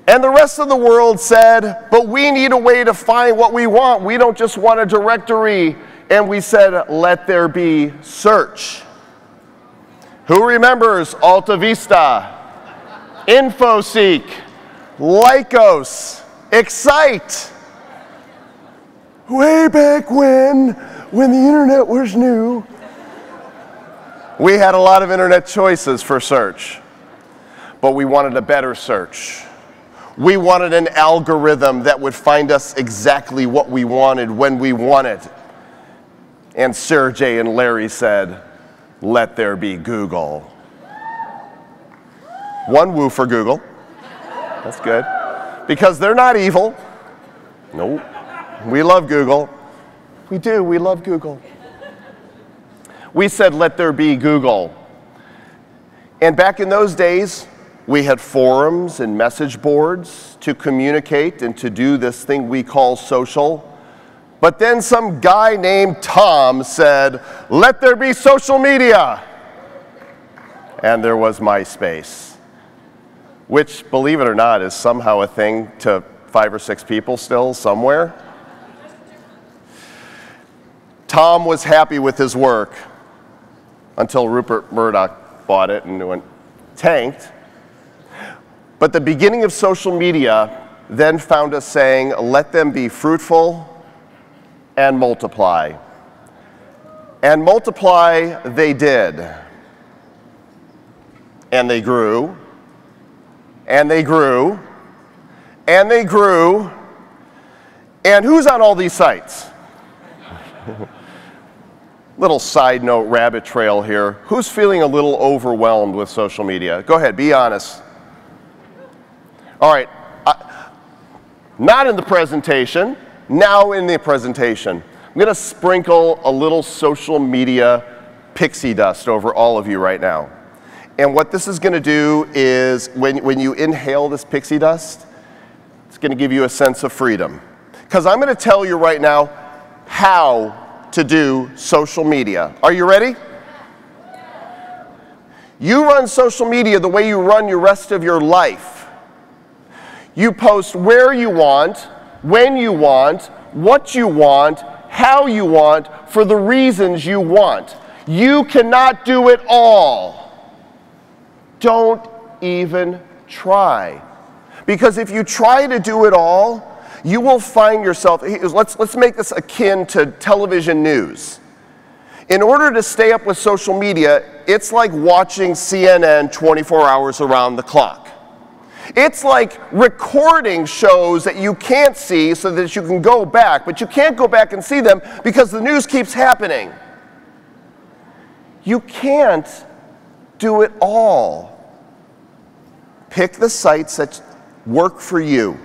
And the rest of the world said, but we need a way to find what we want. We don't just want a directory. And we said, let there be search. Who remembers Alta Vista, InfoSeek, Lycos, Excite? Way back when the internet was new. We had a lot of internet choices for search, but we wanted a better search. We wanted an algorithm that would find us exactly what we wanted when we wanted. And Sergey and Larry said, let there be Google. One woo for Google. That's good. Because they're not evil. Nope. We love Google. We do. We love Google. We said, let there be Google. And back in those days, we had forums and message boards to communicate and to do this thing we call social. But then some guy named Tom said, let there be social media. And there was MySpace, which, believe it or not, is somehow a thing to 5 or 6 people still somewhere. Tom was happy with his work until Rupert Murdoch bought it and it went tanked. But the beginning of social media then found us saying, let them be fruitful and multiply. And multiply they did. And they grew, and they grew, and they grew. And who's on all these sites? Little side note, rabbit trail here. Who's feeling a little overwhelmed with social media? Go ahead, be honest. All right, not in the presentation, now in the presentation. I'm going to sprinkle a little social media pixie dust over all of you right now. And what this is going to do is, when you inhale this pixie dust, it's going to give you a sense of freedom. Because I'm going to tell you right now how to do social media. Are you ready? You run social media the way you run your rest of your life. You post where you want, when you want, what you want, how you want, for the reasons you want. You cannot do it all. Don't even try. Because if you try to do it all, you will find yourself, let's make this akin to television news. In order to stay up with social media, it's like watching CNN 24 hours around the clock. It's like recording shows that you can't see so that you can go back, but you can't go back and see them because the news keeps happening. You can't do it all. Pick the sites that work for you.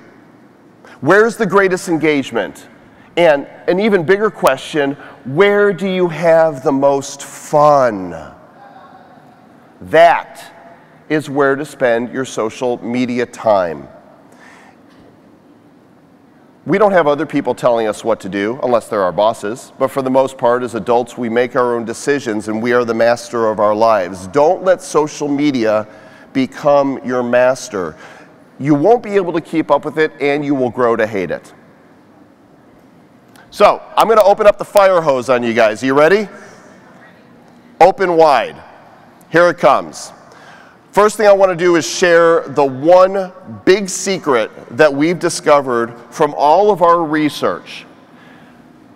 Where's the greatest engagement? And an even bigger question, where do you have the most fun? That is where to spend your social media time. We don't have other people telling us what to do, unless they're our bosses. But for the most part, as adults, we make our own decisions and we are the master of our lives. Don't let social media become your master. You won't be able to keep up with it and you will grow to hate it. So, I'm going to open up the fire hose on you guys. Are you ready? Open wide. Here it comes. First thing I want to do is share the one big secret that we've discovered from all of our research.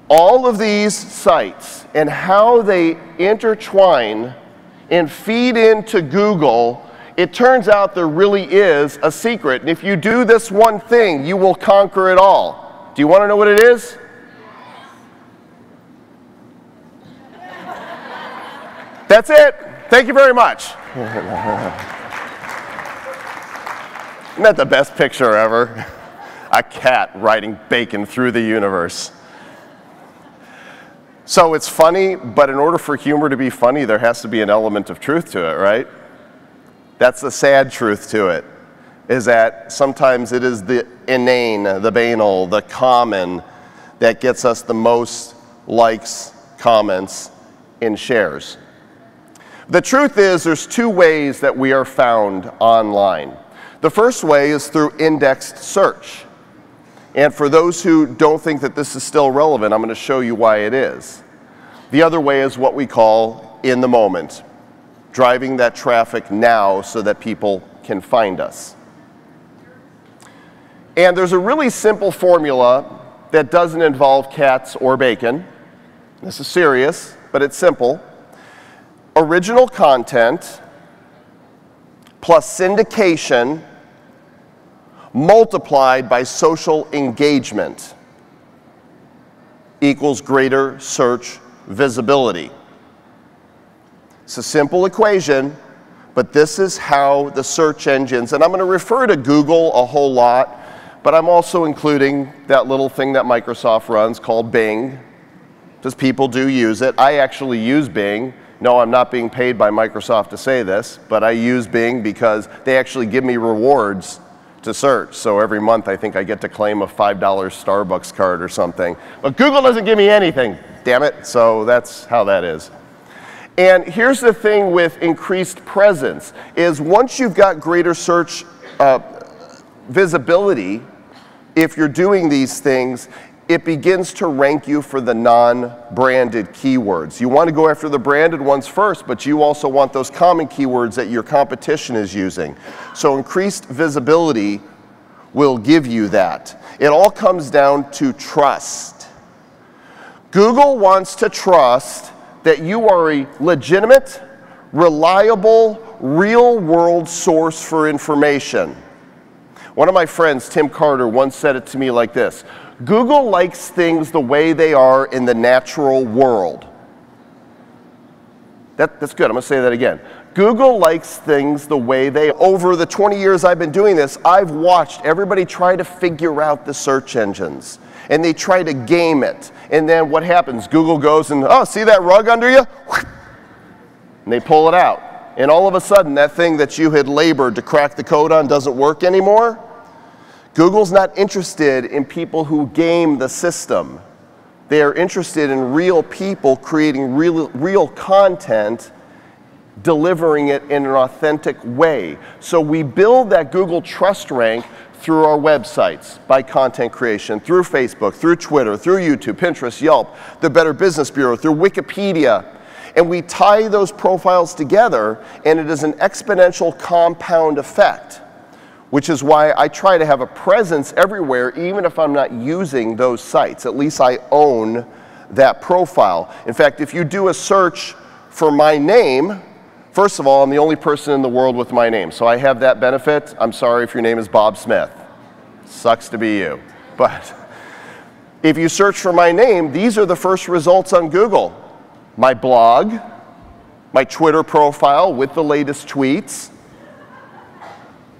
All of these sites and how they intertwine and feed into Google, it turns out there really is a secret. And if you do this one thing, you will conquer it all. Do you want to know what it is? That's it. Thank you very much. Isn't that the best picture ever? A cat riding bacon through the universe. So it's funny, but in order for humor to be funny, there has to be an element of truth to it, right? That's the sad truth to it, is that sometimes it is the inane, the banal, the common that gets us the most likes, comments, and shares. The truth is, there's two ways that we are found online. The first way is through indexed search. And for those who don't think that this is still relevant, I'm going to show you why it is. The other way is what we call in the moment, driving that traffic now so that people can find us. And there's a really simple formula that doesn't involve cats or bacon. This is serious, but it's simple. Original content plus syndication multiplied by social engagement equals greater search visibility. It's a simple equation, but this is how the search engines, and I'm going to refer to Google a whole lot, but I'm also including that little thing that Microsoft runs called Bing, because people do use it. I actually use Bing. No, I'm not being paid by Microsoft to say this, but I use Bing because they actually give me rewards to search. So every month I think I get to claim a $5 Starbucks card or something. But Google doesn't give me anything, damn it. So that's how that is. And here's the thing with increased presence, is once you've got greater search visibility, if you're doing these things, it begins to rank you for the non-branded keywords. You want to go after the branded ones first, but you also want those common keywords that your competition is using. So increased visibility will give you that. It all comes down to trust. Google wants to trust that you are a legitimate, reliable, real-world source for information. One of my friends, Tim Carter, once said it to me like this: Google likes things the way they are in the natural world. That's good. I'm going to say that again. Google likes things the way they are. Over the 20 years I've been doing this, I've watched everybody try to figure out the search engines. And they try to game it. And then what happens? Google goes and, oh, see that rug under you? And they pull it out. And all of a sudden, that thing that you had labored to crack the code on doesn't work anymore. Google's not interested in people who game the system. They are interested in real people creating real content, delivering it in an authentic way. So we build that Google trust rank through our websites, by content creation, through Facebook, through Twitter, through YouTube, Pinterest, Yelp, the Better Business Bureau, through Wikipedia. And we tie those profiles together, and it is an exponential compound effect, which is why I try to have a presence everywhere, even if I'm not using those sites. At least I own that profile. In fact, if you do a search for my name, first of all, I'm the only person in the world with my name, so I have that benefit. I'm sorry if your name is Bob Smith. Sucks to be you. But if you search for my name, these are the first results on Google. My blog, my Twitter profile with the latest tweets.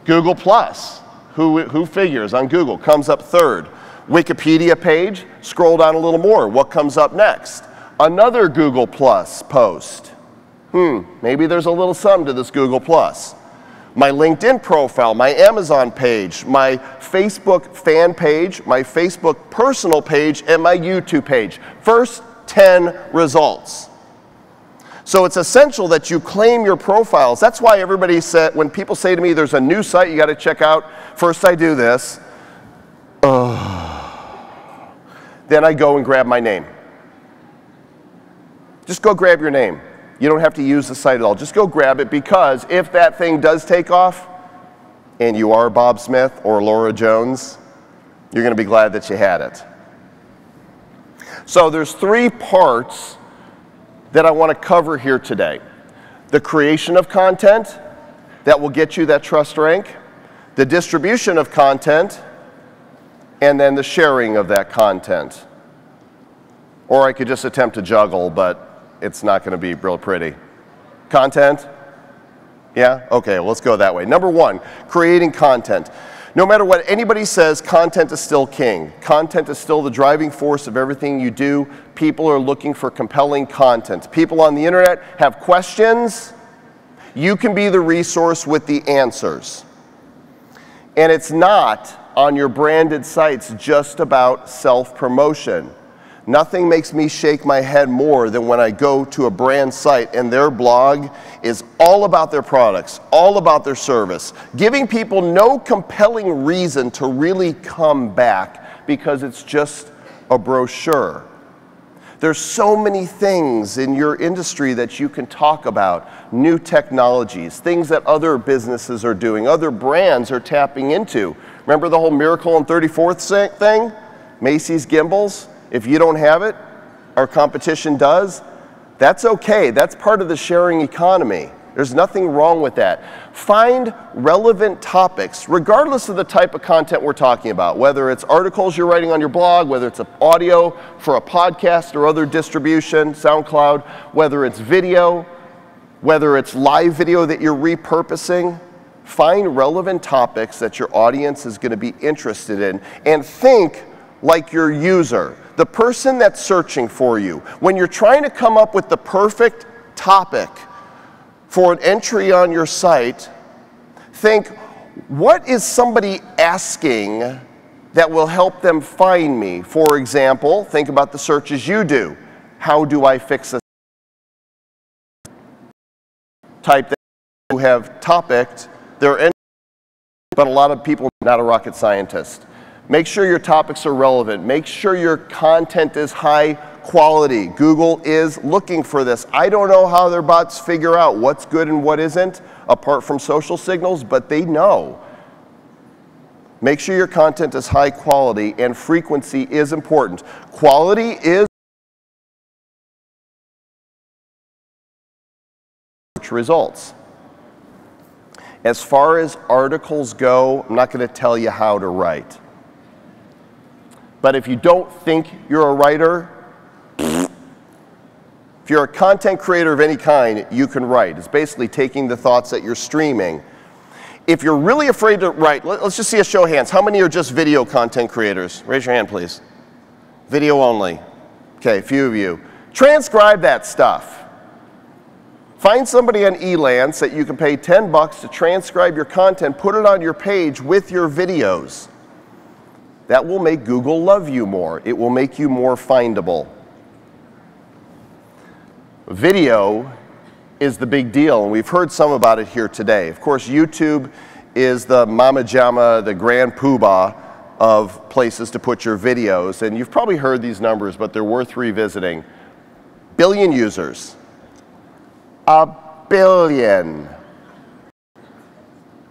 Google Plus, who figures on Google, comes up third. Wikipedia page, scroll down a little more. What comes up next? Another Google Plus post. Maybe there's a little something to this Google Plus. My LinkedIn profile, my Amazon page, my Facebook fan page, my Facebook personal page, and my YouTube page. First 10 results. So it's essential that you claim your profiles. That's why everybody said, when people say to me, there's a new site you got to check out, first I do this. Then I go and grab my name. Just go grab your name. You don't have to use the site at all. Just go grab it, because if that thing does take off, and you are Bob Smith or Laura Jones, you're going to be glad that you had it. So there's 3 parts that I want to cover here today. The creation of content that will get you that trust rank, the distribution of content, and then the sharing of that content. Or I could just attempt to juggle, but it's not going to be real pretty. Content? Yeah? Okay, let's go that way. Number 1, creating content. No matter what anybody says, content is still king. Content is still the driving force of everything you do. People are looking for compelling content. People on the internet have questions. You can be the resource with the answers. And it's not on your branded sites just about self-promotion. Nothing makes me shake my head more than when I go to a brand site and their blog is all about their products, all about their service, giving people no compelling reason to really come back because it's just a brochure. There's so many things in your industry that you can talk about, new technologies, things that other businesses are doing, other brands are tapping into. Remember the whole Miracle on 34th thing? Macy's gimbals? If you don't have it, our competition does, that's okay. That's part of the sharing economy. There's nothing wrong with that. Find relevant topics, regardless of the type of content we're talking about, whether it's articles you're writing on your blog, whether it's audio for a podcast or other distribution, SoundCloud, whether it's video, whether it's live video that you're repurposing. Find relevant topics that your audience is going to be interested in, and think like your user, the person that's searching for you. When you're trying to come up with the perfect topic for an entry on your site, think, what is somebody asking that will help them find me? For example, think about the searches you do. How do I fix a type that you have topicked their entry, but a lot of people are not a rocket scientist. Make sure your topics are relevant. Make sure your content is high quality. Google is looking for this. I don't know how their bots figure out what's good and what isn't, apart from social signals, but they know. Make sure your content is high quality, and frequency is important. Quality is results. As far as articles go, I'm not going to tell you how to write. But if you don't think you're a writer, if you're a content creator of any kind, you can write. It's basically taking the thoughts that you're streaming. If you're really afraid to write, let's just see a show of hands. How many are just video content creators? Raise your hand, please. Video only. Okay, a few of you. Transcribe that stuff. Find somebody on Elance that you can pay $10 to transcribe your content, put it on your page with your videos. That will make Google love you more. It will make you more findable. Video is the big deal, and we've heard some about it here today. Of course, YouTube is the mama jamma, the grand poobah of places to put your videos. And you've probably heard these numbers, but they're worth revisiting. Billion users. 1 billion.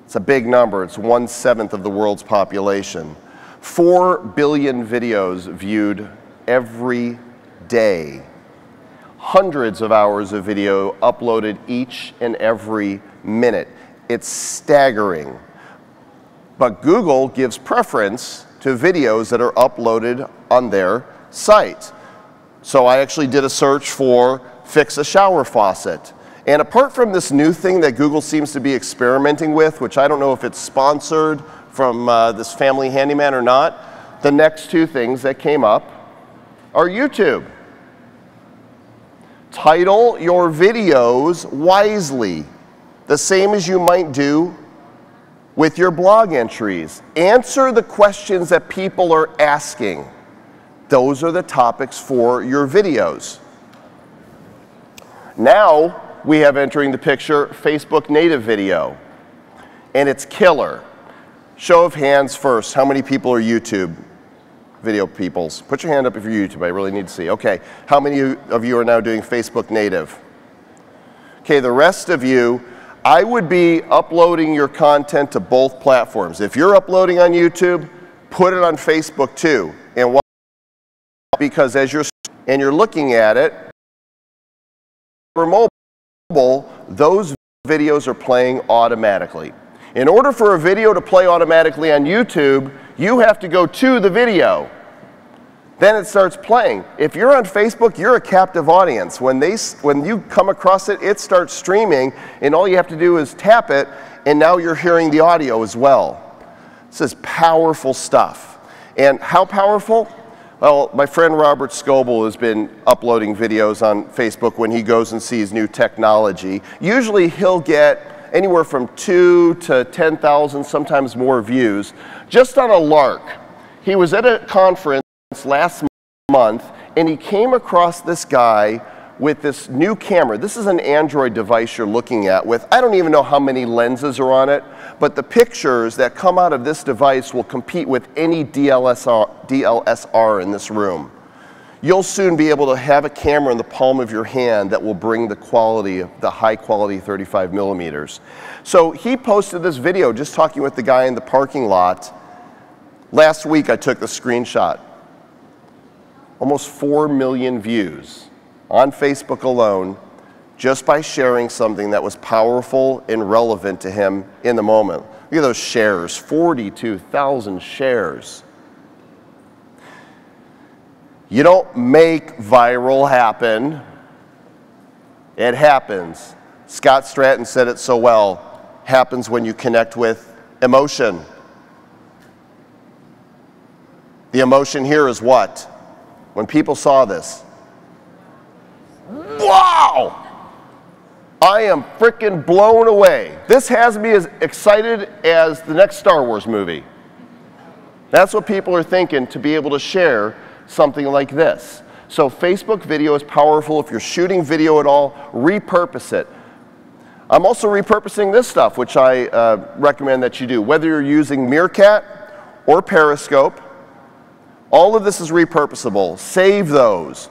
It's a big number. It's 1/7 of the world's population. 4 billion videos viewed every day. Hundreds of hours of video uploaded each and every minute. It's staggering. But Google gives preference to videos that are uploaded on their site. So I actually did a search for fix a shower faucet. And apart from this new thing that Google seems to be experimenting with, which I don't know if it's sponsored from this family handyman or not, the next two things that came up are YouTube. Title your videos wisely, the same as you might do with your blog entries. Answer the questions that people are asking. Those are the topics for your videos. Now we have entering the picture Facebook native video, and it's killer. Show of hands first. How many people are YouTube video peoples? Put your hand up if you're YouTube. I really need to see. Okay. How many of you are now doing Facebook native? Okay, the rest of you, I would be uploading your content to both platforms. If you're uploading on YouTube, put it on Facebook too. And why? Because as you're looking at it, for mobile, those videos are playing automatically. In order for a video to play automatically on YouTube, you have to go to the video. Then it starts playing. If you're on Facebook, you're a captive audience. When you come across it, it starts streaming, and all you have to do is tap it, and now you're hearing the audio as well. This is powerful stuff. And how powerful? Well, my friend Robert Scoble has been uploading videos on Facebook when he goes and sees new technology. Usually he'll get anywhere from 2 to 10,000, sometimes more views, just on a lark. He was at a conference last month, and he came across this guy with this new camera. This is an Android device you're looking at with, I don't even know how many lenses are on it, but the pictures that come out of this device will compete with any DLSR in this room. You'll soon be able to have a camera in the palm of your hand that will bring the quality, the high quality 35 millimeters. So he posted this video just talking with the guy in the parking lot. Last week I took the screenshot. Almost 4 million views on Facebook alone just by sharing something that was powerful and relevant to him in the moment. Look at those shares, 42,000 shares. You don't make viral happen. It happens. Scott Stratton said it so well. Happens when you connect with emotion. The emotion here is what? When people saw this, wow! I am freaking blown away. This has me as excited as the next Star Wars movie. That's what people are thinking, to be able to share something like this. So Facebook video is powerful. If you're shooting video at all, repurpose it. I'm also repurposing this stuff, which I recommend that you do. Whether you're using Meerkat or Periscope, all of this is repurposable. Save those.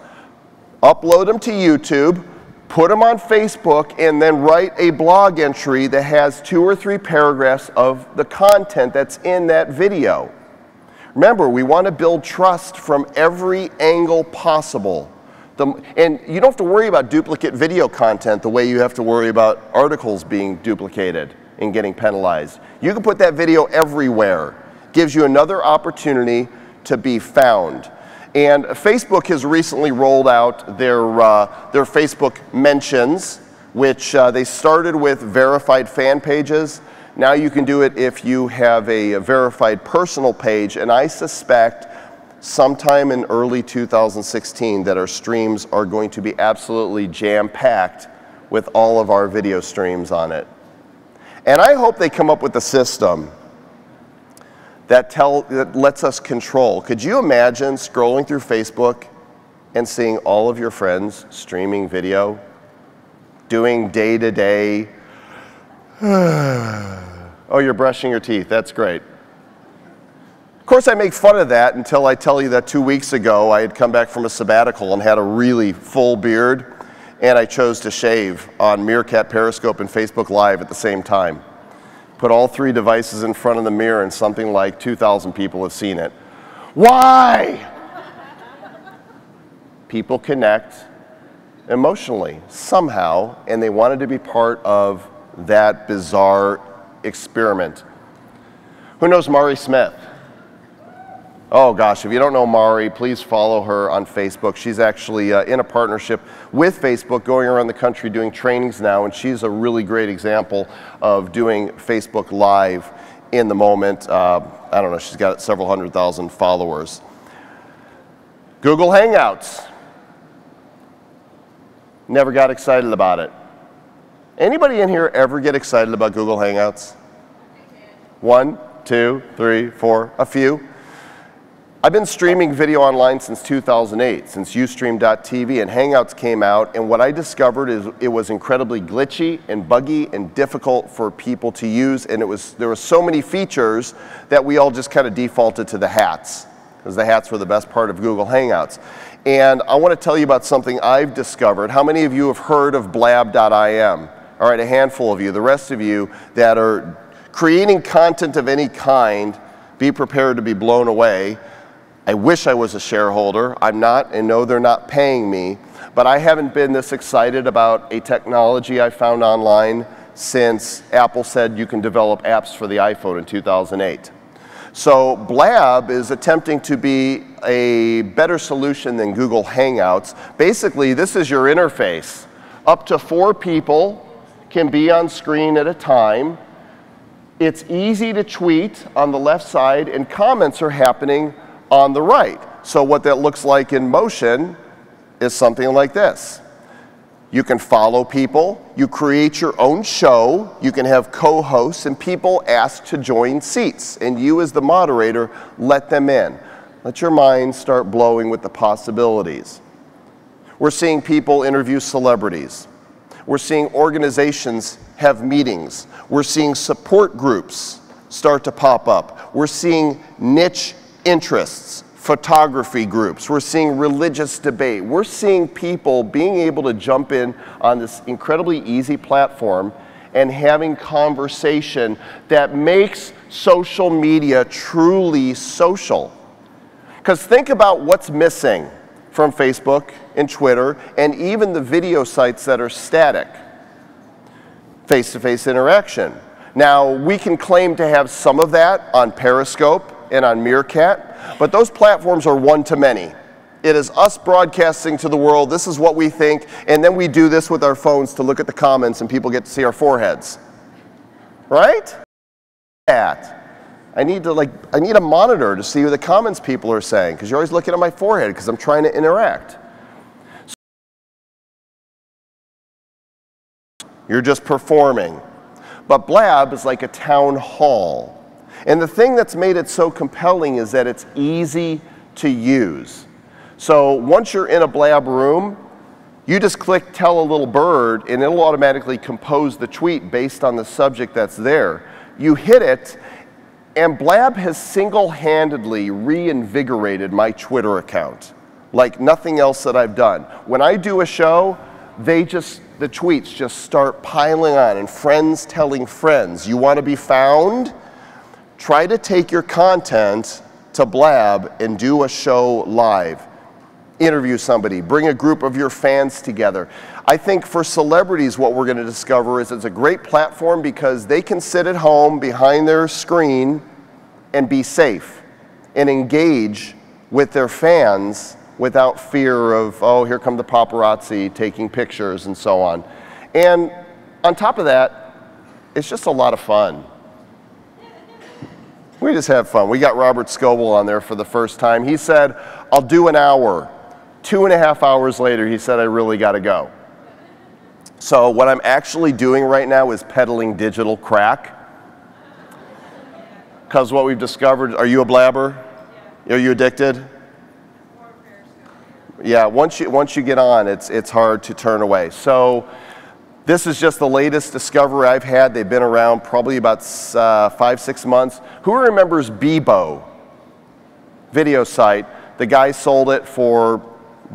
Upload them to YouTube, put them on Facebook, and then write a blog entry that has 2 or 3 paragraphs of the content that's in that video. Remember, we want to build trust from every angle possible. And you don't have to worry about duplicate video content the way you have to worry about articles being duplicated and getting penalized. You can put that video everywhere. Gives you another opportunity to be found. And Facebook has recently rolled out their Facebook mentions, which they started with verified fan pages. Now you can do it if you have a verified personal page, and I suspect sometime in early 2016 that our streams are going to be absolutely jam-packed with all of our video streams on it. And I hope they come up with a system that lets us control. Could you imagine scrolling through Facebook and seeing all of your friends streaming video, doing day-to-day, oh, you're brushing your teeth, that's great. Of course, I make fun of that until I tell you that 2 weeks ago I had come back from a sabbatical and had a really full beard, and I chose to shave on Meerkat, Periscope, and Facebook Live at the same time. Put all 3 devices in front of the mirror, and something like 2,000 people have seen it. Why? People connect emotionally, somehow, and they wanted to be part of that bizarre experiment. Who knows Maury Smith? Oh gosh, if you don't know Mari, please follow her on Facebook. She's actually in a partnership with Facebook, going around the country doing trainings now, and she's a really great example of doing Facebook Live in the moment. I don't know, she's got several 100,000 followers. Google Hangouts. Never got excited about it. Anybody in here ever get excited about Google Hangouts? 1, 2, 3, 4, a few. I've been streaming video online since 2008, since Ustream.tv, and Hangouts came out, and what I discovered is it was incredibly glitchy and buggy and difficult for people to use, and there were so many features that we all just kind of defaulted to the hats, because the hats were the best part of Google Hangouts. And I want to tell you about something I've discovered. How many of you have heard of blab.im? All right, a handful of you. The rest of you that are creating content of any kind, be prepared to be blown away. I wish I was a shareholder. I'm not, and no, they're not paying me. But I haven't been this excited about a technology I found online since Apple said you can develop apps for the iPhone in 2008. So Blab is attempting to be a better solution than Google Hangouts. Basically, this is your interface. Up to 4 people can be on screen at a time. It's easy to tweet on the left side, and comments are happening on the right. So what that looks like in motion is something like this. You can follow people, you create your own show, you can have co-hosts, and people ask to join seats, and you as the moderator let them in. Let your mind start blowing with the possibilities. We're seeing people interview celebrities. We're seeing organizations have meetings. We're seeing support groups start to pop up. We're seeing niche interests, photography groups. We're seeing religious debate. We're seeing people being able to jump in on this incredibly easy platform and having conversation that makes social media truly social. Because think about what's missing from Facebook and Twitter and even the video sites that are static. Face-to-face interaction. Now, we can claim to have some of that on Periscope and on Meerkat, but those platforms are one-to-many. It is us broadcasting to the world, this is what we think, and then we do this with our phones to look at the comments and people get to see our foreheads. Right? I need a monitor to see what the comments people are saying, because you're always looking at my forehead because I'm trying to interact. You're just performing. But Blab is like a town hall. And the thing that's made it so compelling is that it's easy to use. So once you're in a Blab room, you just click Tell a Little Bird, and it'll automatically compose the tweet based on the subject that's there. You hit it, and Blab has single-handedly reinvigorated my Twitter account like nothing else that I've done. When I do a show, the tweets just start piling on, and friends telling friends, you want to be found? Try to take your content to Blab and do a show live. Interview somebody, bring a group of your fans together. I think for celebrities, what we're going to discover is it's a great platform because they can sit at home behind their screen and be safe and engage with their fans without fear of, oh, here come the paparazzi taking pictures and so on. And on top of that, it's just a lot of fun. We just have fun. We got Robert Scoble on there for the first time. He said, I'll do an hour. 2.5 hours later, he said, I really got to go. So what I'm actually doing right now is peddling digital crack. Because what we've discovered, are you a blabber? Are you addicted? Yeah, once you get on, it's hard to turn away. So this is just the latest discovery I've had. They've been around probably about 5-6 months. Who remembers Bebo? Video site. The guy sold it for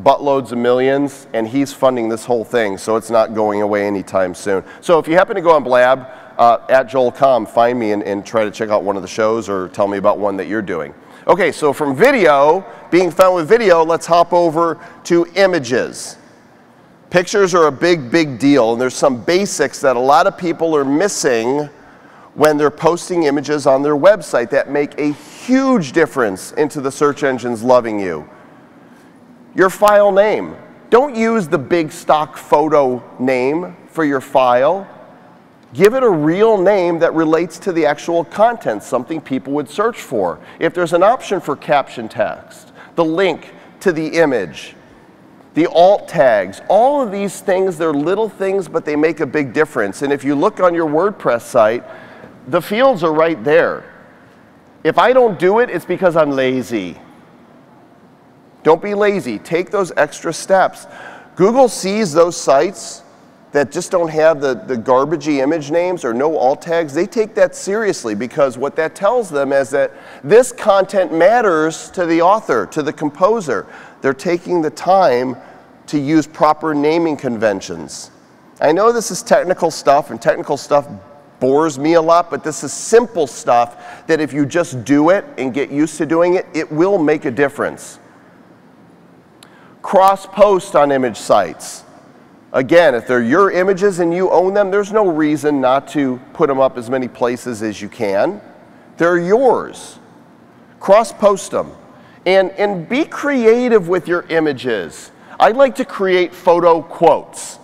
buttloads of millions, and he's funding this whole thing, so it's not going away anytime soon. So if you happen to go on Blab, at JoelCom, find me and try to check out one of the shows or tell me about one that you're doing. Okay, so from video, being found with video, let's hop over to images. Pictures are a big, big deal, and there's some basics that a lot of people are missing when they're posting images on their website that make a huge difference into the search engines loving you. Your file name. Don't use the big stock photo name for your file. Give it a real name that relates to the actual content, something people would search for. If there's an option for caption text, the link to the image, the alt tags, all of these things, they're little things, but they make a big difference. And if you look on your WordPress site, the fields are right there. If I don't do it, it's because I'm lazy. Don't be lazy. Take those extra steps. Google sees those sites that just don't have the garbagey image names or no alt tags. They take that seriously, because what that tells them is that this content matters to the author, to the composer. They're taking the time to use proper naming conventions. I know this is technical stuff, and technical stuff bores me a lot, but this is simple stuff that if you just do it and get used to doing it, it will make a difference. Cross-post on image sites. Again, if they're your images and you own them, there's no reason not to put them up as many places as you can. They're yours. Cross-post them. And be creative with your images. I like to create photo quotes.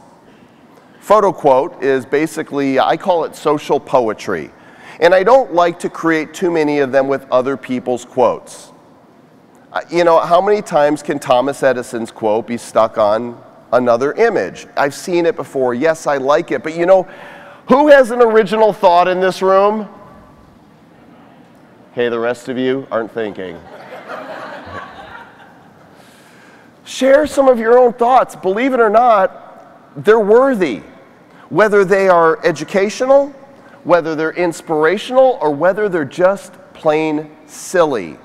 Photo quote is basically, I call it social poetry. And I don't like to create too many of them with other people's quotes. You know, how many times can Thomas Edison's quote be stuck on another image? I've seen it before. Yes, I like it. But you know, who has an original thought in this room? Okay, the rest of you aren't thinking. Share some of your own thoughts. Believe it or not, they're worthy. Whether they are educational, whether they're inspirational, or whether they're just plain silly.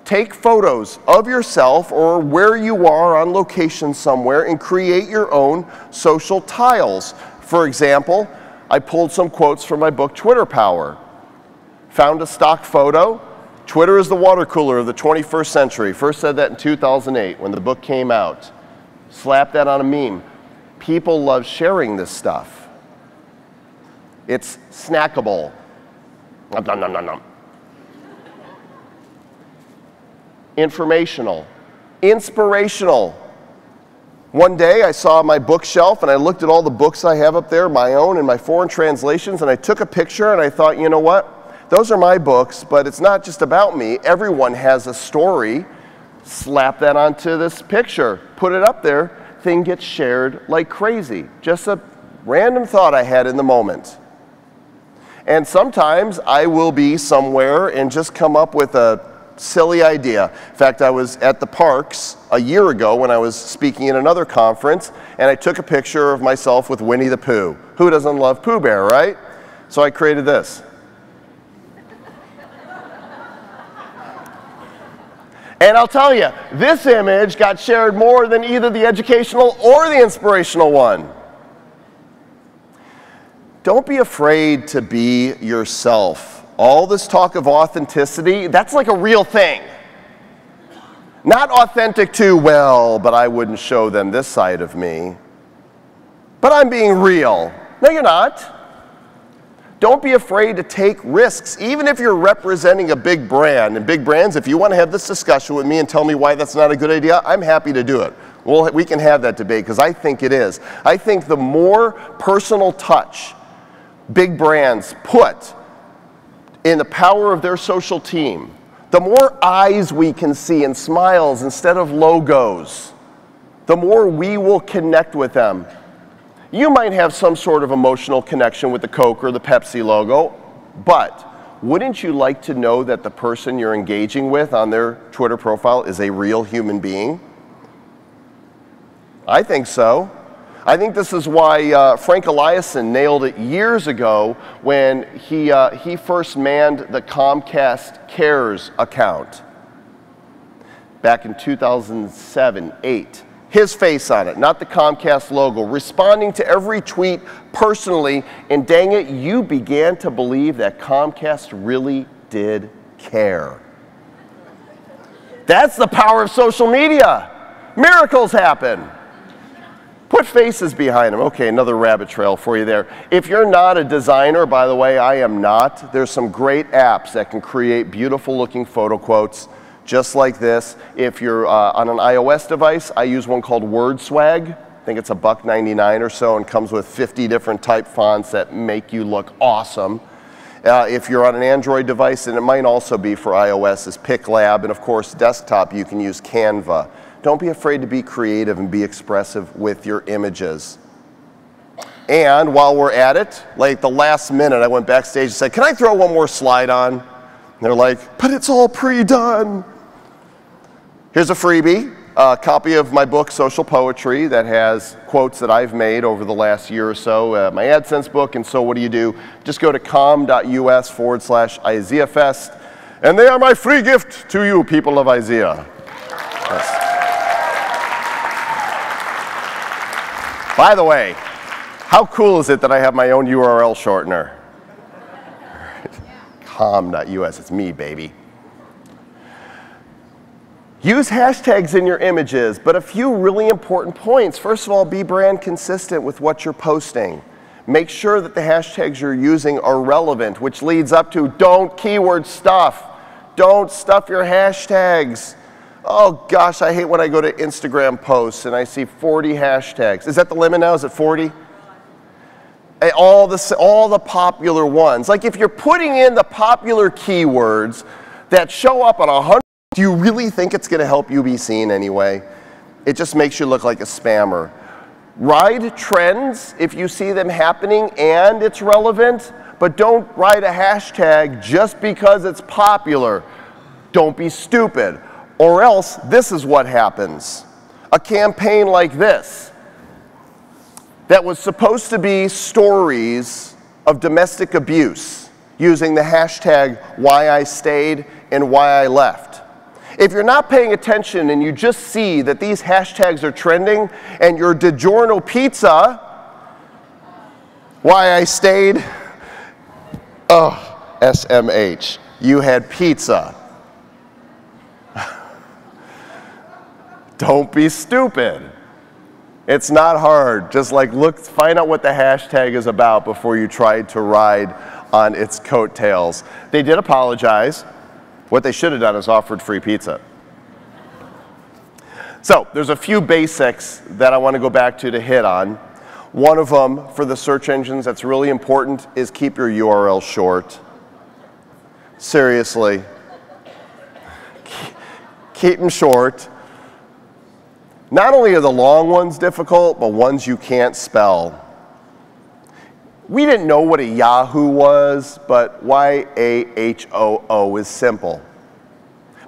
Take photos of yourself or where you are on location somewhere and create your own social tiles. For example, I pulled some quotes from my book, Twitter Power. Found a stock photo. Twitter is the water cooler of the 21st century. First said that in 2008 when the book came out. Slapped that on a meme. People love sharing this stuff. It's snackable. Nom, nom, nom, nom, nom. Informational. Inspirational. One day I saw my bookshelf and I looked at all the books I have up there, my own and my foreign translations, and I took a picture and I thought, you know what? Those are my books, but it's not just about me. Everyone has a story. Slap that onto this picture. Put it up there. Thing gets shared like crazy. Just a random thought I had in the moment. And sometimes I will be somewhere and just come up with a silly idea. In fact, I was at the parks a year ago when I was speaking at another conference, and I took a picture of myself with Winnie the Pooh. Who doesn't love Pooh Bear, right? So I created this. And I'll tell you, this image got shared more than either the educational or the inspirational one. Don't be afraid to be yourself. All this talk of authenticity, that's like a real thing. Not authentic to, well, but I wouldn't show them this side of me. But I'm being real. No, you're not. Don't be afraid to take risks, even if you're representing a big brand. And big brands, if you want to have this discussion with me and tell me why that's not a good idea, I'm happy to do it. Well, we can have that debate because I think it is. I think the more personal touch big brands put in the power of their social team, the more eyes we can see and smiles instead of logos, the more we will connect with them. You might have some sort of emotional connection with the Coke or the Pepsi logo, but wouldn't you like to know that the person you're engaging with on their Twitter profile is a real human being? I think so. I think this is why Frank Eliason nailed it years ago when he first manned the Comcast Cares account back in 2007-08. His face on it, not the Comcast logo, responding to every tweet personally, and dang it, you began to believe that Comcast really did care. That's the power of social media. Miracles happen. Put faces behind them. Okay, another rabbit trail for you there. If you're not a designer, by the way, I am not, there's some great apps that can create beautiful looking photo quotes just like this. If you're on an iOS device, I use one called WordSwag. I think it's $1.99 or so and comes with 50 different type fonts that make you look awesome. If you're on an Android device, and it might also be for iOS, is PicLab, and of course desktop you can use Canva. Don't be afraid to be creative and be expressive with your images. And while we're at it, like the last minute I went backstage and said, can I throw one more slide on? And they're like, but it's all pre-done. Here's a freebie, a copy of my book, Social Poetry, that has quotes that I've made over the last year or so, my AdSense book, and so what do you do? Just go to com.us/IZEAFest, and they are my free gift to you, people of IZEA. Yes. By the way, how cool is it that I have my own URL shortener? com.us, it's me, baby. Use hashtags in your images, but a few really important points. First of all, be brand consistent with what you're posting. Make sure that the hashtags you're using are relevant, which leads up to don't keyword stuff. Don't stuff your hashtags. Oh gosh, I hate when I go to Instagram posts and I see 40 hashtags. Is that the limit now? Is it 40? All the popular ones. Like if you're putting in the popular keywords that show up on 100, do you really think it's going to help you be seen anyway? It just makes you look like a spammer. Ride trends if you see them happening and it's relevant, but don't ride a hashtag just because it's popular. Don't be stupid. Or else, this is what happens. A campaign like this that was supposed to be stories of domestic abuse using the hashtag why I stayed and why I left. If you're not paying attention and you just see that these hashtags are trending and your DiGiorno pizza, why I stayed, oh, SMH, you had pizza. Don't be stupid. It's not hard. Just like look, find out what the hashtag is about before you try to ride on its coattails. They did apologize. What they should have done is offered free pizza. So there's a few basics that I want to go back to hit on. One of them for the search engines that's really important is keep your URL short. Seriously. Keep them short. Not only are the long ones difficult, but ones you can't spell. We didn't know what a Yahoo was, but Y-A-H-O-O is simple.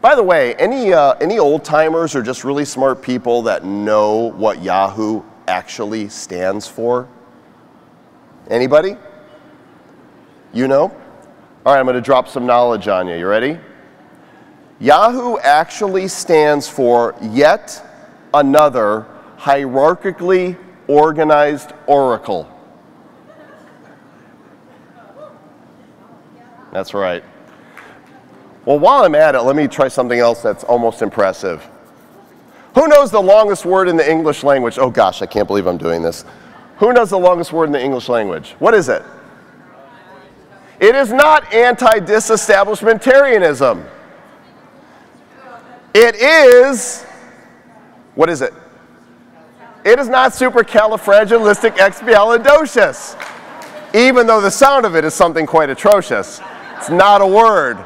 By the way, any old timers or just really smart people that know what Yahoo actually stands for? Anybody? You know? All right, I'm going to drop some knowledge on you. You ready? Yahoo actually stands for Yet Another Hierarchically Organized Oracle. That's right. Well, while I'm at it, let me try something else that's almost impressive. Who knows the longest word in the English language? Oh gosh, I can't believe I'm doing this. Who knows the longest word in the English language? What is it? It is not anti-disestablishmentarianism. It is, what is it? It is not supercalifragilisticexpialidocious, even though the sound of it is something quite atrocious. It's not a word.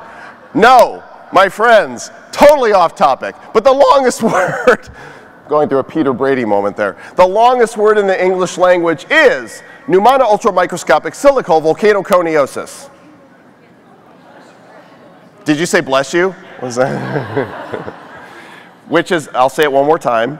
No, my friends, totally off topic, but the longest word, going through a Peter Brady moment there, the longest word in the English language is pneumona ultramicroscopic silicovolcanoconiosis. Did you say bless you? Was that? Which is, I'll say it one more time,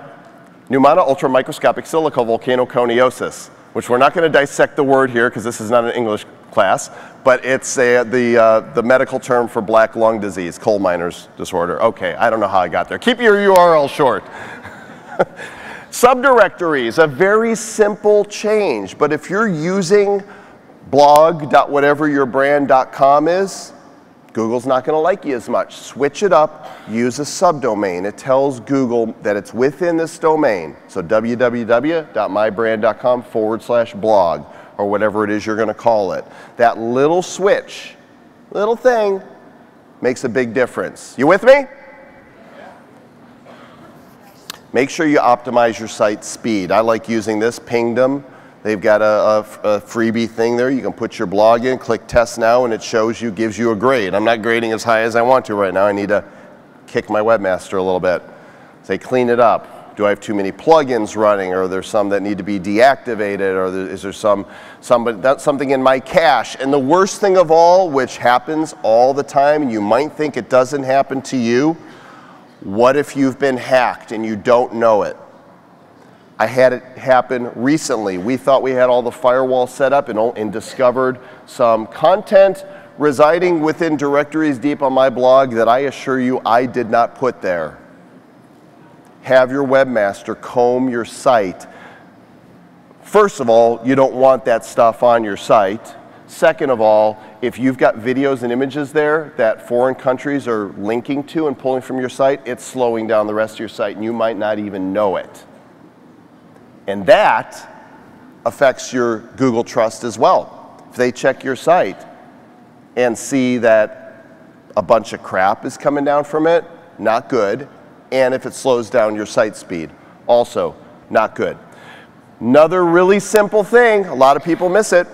pneumona ultramicroscopic silicovolcanoconiosis, which we're not going to dissect the word here because this is not an English class, but it's the medical term for black lung disease, coal miners disorder. Okay, I don't know how I got there. Keep your URL short. Subdirectories, a very simple change, but if you're using blog.whateveryourbrand.com is, Google's not going to like you as much. Switch it up, use a subdomain. It tells Google that it's within this domain. So www.mybrand.com/blog or whatever it is you're going to call it. That little switch, little thing, makes a big difference. You with me? Make sure you optimize your site speed. I like using this, Pingdom. They've got a freebie thing there. You can put your blog in, click test now, and it shows you, gives you a grade. I'm not grading as high as I want to right now. I need to kick my webmaster a little bit. Say, clean it up. Do I have too many plugins running? Or are there some that need to be deactivated? Or is there something in my cache? And the worst thing of all, which happens all the time, and you might think it doesn't happen to you, what if you've been hacked and you don't know it? I had it happen recently. We thought we had all the firewall set up and discovered some content residing within directories deep on my blog that I assure you I did not put there. Have your webmaster comb your site. First of all, you don't want that stuff on your site. Second of all, if you've got videos and images there that foreign countries are linking to and pulling from your site, it's slowing down the rest of your site and you might not even know it. And that affects your Google trust as well. If they check your site and see that a bunch of crap is coming down from it, not good. And if it slows down your site speed, also not good. Another really simple thing, a lot of people miss it,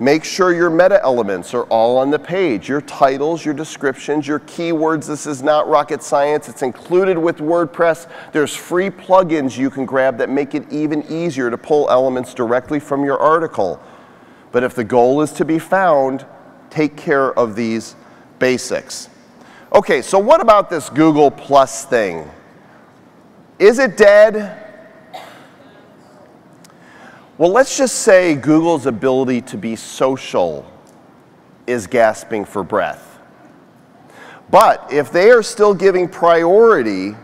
make sure your meta elements are all on the page. Your titles, your descriptions, your keywords. This is not rocket science. It's included with WordPress. There's free plugins you can grab that make it even easier to pull elements directly from your article. But if the goal is to be found, take care of these basics. Okay, so what about this Google Plus thing? Is it dead? Well, let's just say Google's ability to be social is gasping for breath. But if they are still giving priority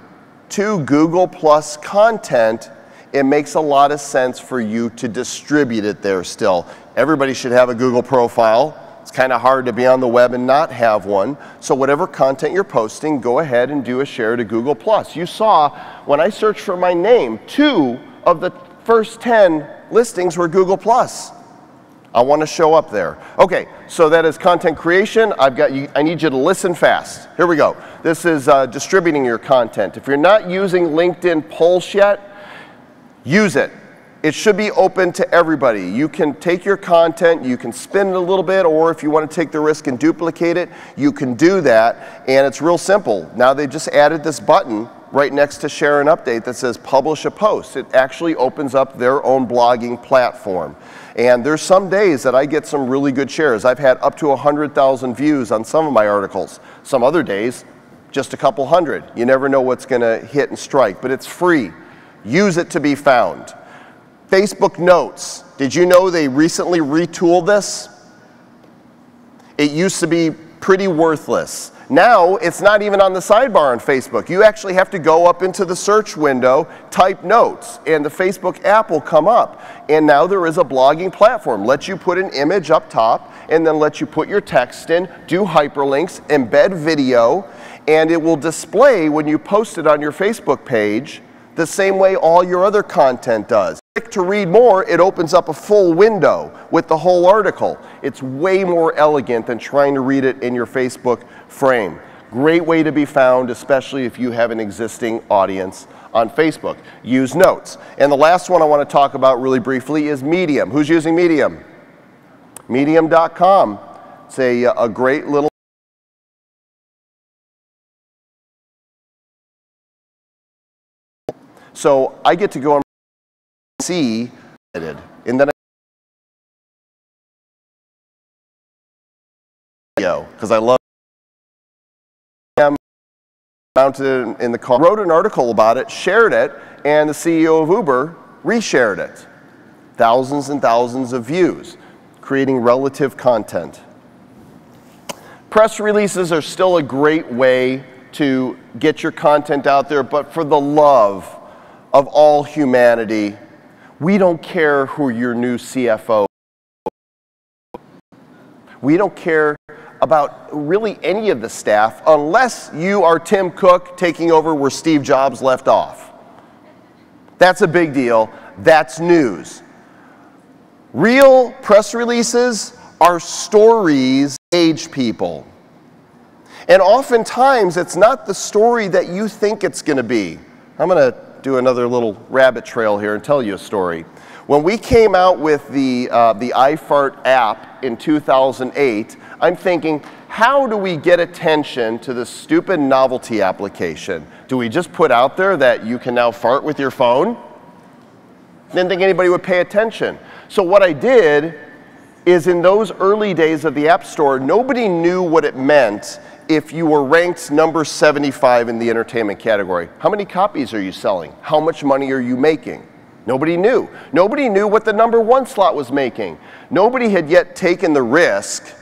to Google Plus content, it makes a lot of sense for you to distribute it there still. Everybody should have a Google profile. It's kind of hard to be on the web and not have one. So whatever content you're posting, go ahead and do a share to Google Plus. You saw when I searched for my name, 2 of the first 10 listings were Google Plus. I want to show up there. Okay, so that is content creation. I need you to listen fast. Here we go. This is distributing your content. If you're not using LinkedIn Pulse yet, use it. It should be open to everybody. You can take your content, you can spin it a little bit, or if you want to take the risk and duplicate it, you can do that. And it's real simple. Now they just added this button right next to share an update that says publish a post. It actually opens up their own blogging platform. And there's some days that I get some really good shares. I've had up to 100,000 views on some of my articles. Some other days, just a couple hundred. You never know what's going to hit and strike, but it's free. Use it to be found. Facebook Notes. Did you know they recently retooled this? It used to be pretty worthless. Now, it's not even on the sidebar on Facebook. You actually have to go up into the search window, type notes, and the Facebook app will come up. And now there is a blogging platform. Lets you put an image up top, and then lets you put your text in, do hyperlinks, embed video, and it will display when you post it on your Facebook page the same way all your other content does. Click to read more, it opens up a full window with the whole article. It's way more elegant than trying to read it in your Facebook frame. Great way to be found, especially if you have an existing audience on Facebook. Use Notes. And the last one I want to talk about really briefly is Medium. Who's using Medium? Medium.com. It's a great little so I get to go and see it, and then because I love mounted in the car, wrote an article about it, shared it, and the CEO of Uber reshared it. Thousands and thousands of views, creating relative content. Press releases are still a great way to get your content out there, but for the love of all humanity, we don't care who your new CFO is. We don't care about really any of the staff unless you are Tim Cook taking over where Steve Jobs left off. That's a big deal. That's news. Real press releases are stories that engage people. And oftentimes, it's not the story that you think it's going to be. I'm going to do another little rabbit trail here and tell you a story. When we came out with the iFart app in 2008, I'm thinking, how do we get attention to this stupid novelty application? Do we just put out there that you can now fart with your phone? Didn't think anybody would pay attention. So what I did is in those early days of the App Store, nobody knew what it meant if you were ranked number 75 in the entertainment category. How many copies are you selling? How much money are you making? Nobody knew. Nobody knew what the number 1 slot was making. Nobody had yet taken the risk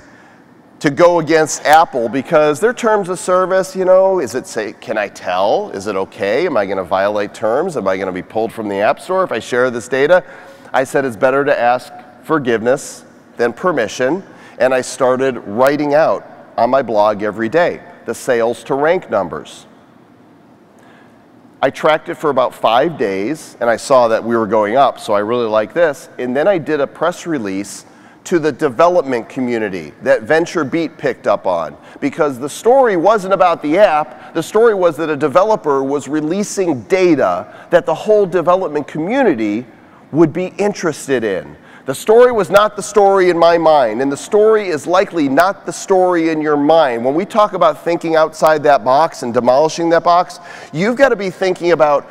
to go against Apple because their terms of service, you know, is it say, can I tell? Is it okay? Am I going to violate terms? Am I going to be pulled from the App Store if I share this data? I said it's better to ask forgiveness than permission, and I started writing out on my blog every day the sales to rank numbers. I tracked it for about 5 days, and I saw that we were going up, so I really like this. And then I did a press release to the development community that VentureBeat picked up on. Because the story wasn't about the app, the story was that a developer was releasing data that the whole development community would be interested in. The story was not the story in my mind, and the story is likely not the story in your mind. When we talk about thinking outside that box and demolishing that box, you've got to be thinking about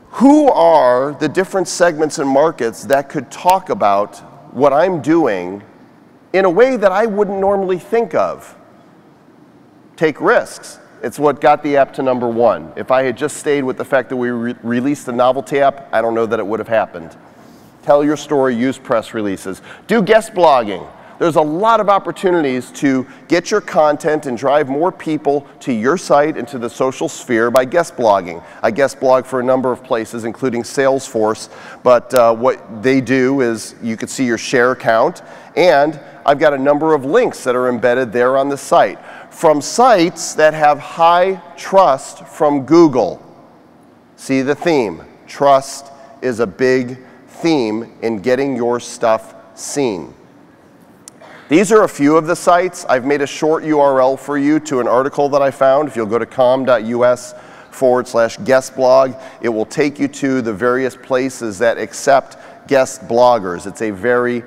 who are the different segments and markets that could talk about what I'm doing in a way that I wouldn't normally think of. Take risks. It's what got the app to number 1. If I had just stayed with the fact that we released the novelty app, I don't know that it would have happened. Tell your story, use press releases. Do guest blogging. There's a lot of opportunities to get your content and drive more people to your site and to the social sphere by guest blogging. I guest blog for a number of places, including Salesforce, but what they do is you can see your share count, and I've got a number of links that are embedded there on the site from sites that have high trust from Google. See the theme. Trust is a big theme in getting your stuff seen. These are a few of the sites. I've made a short URL for you to an article that I found. If you'll go to com.us/guest blog, it will take you to the various places that accept guest bloggers. It's a very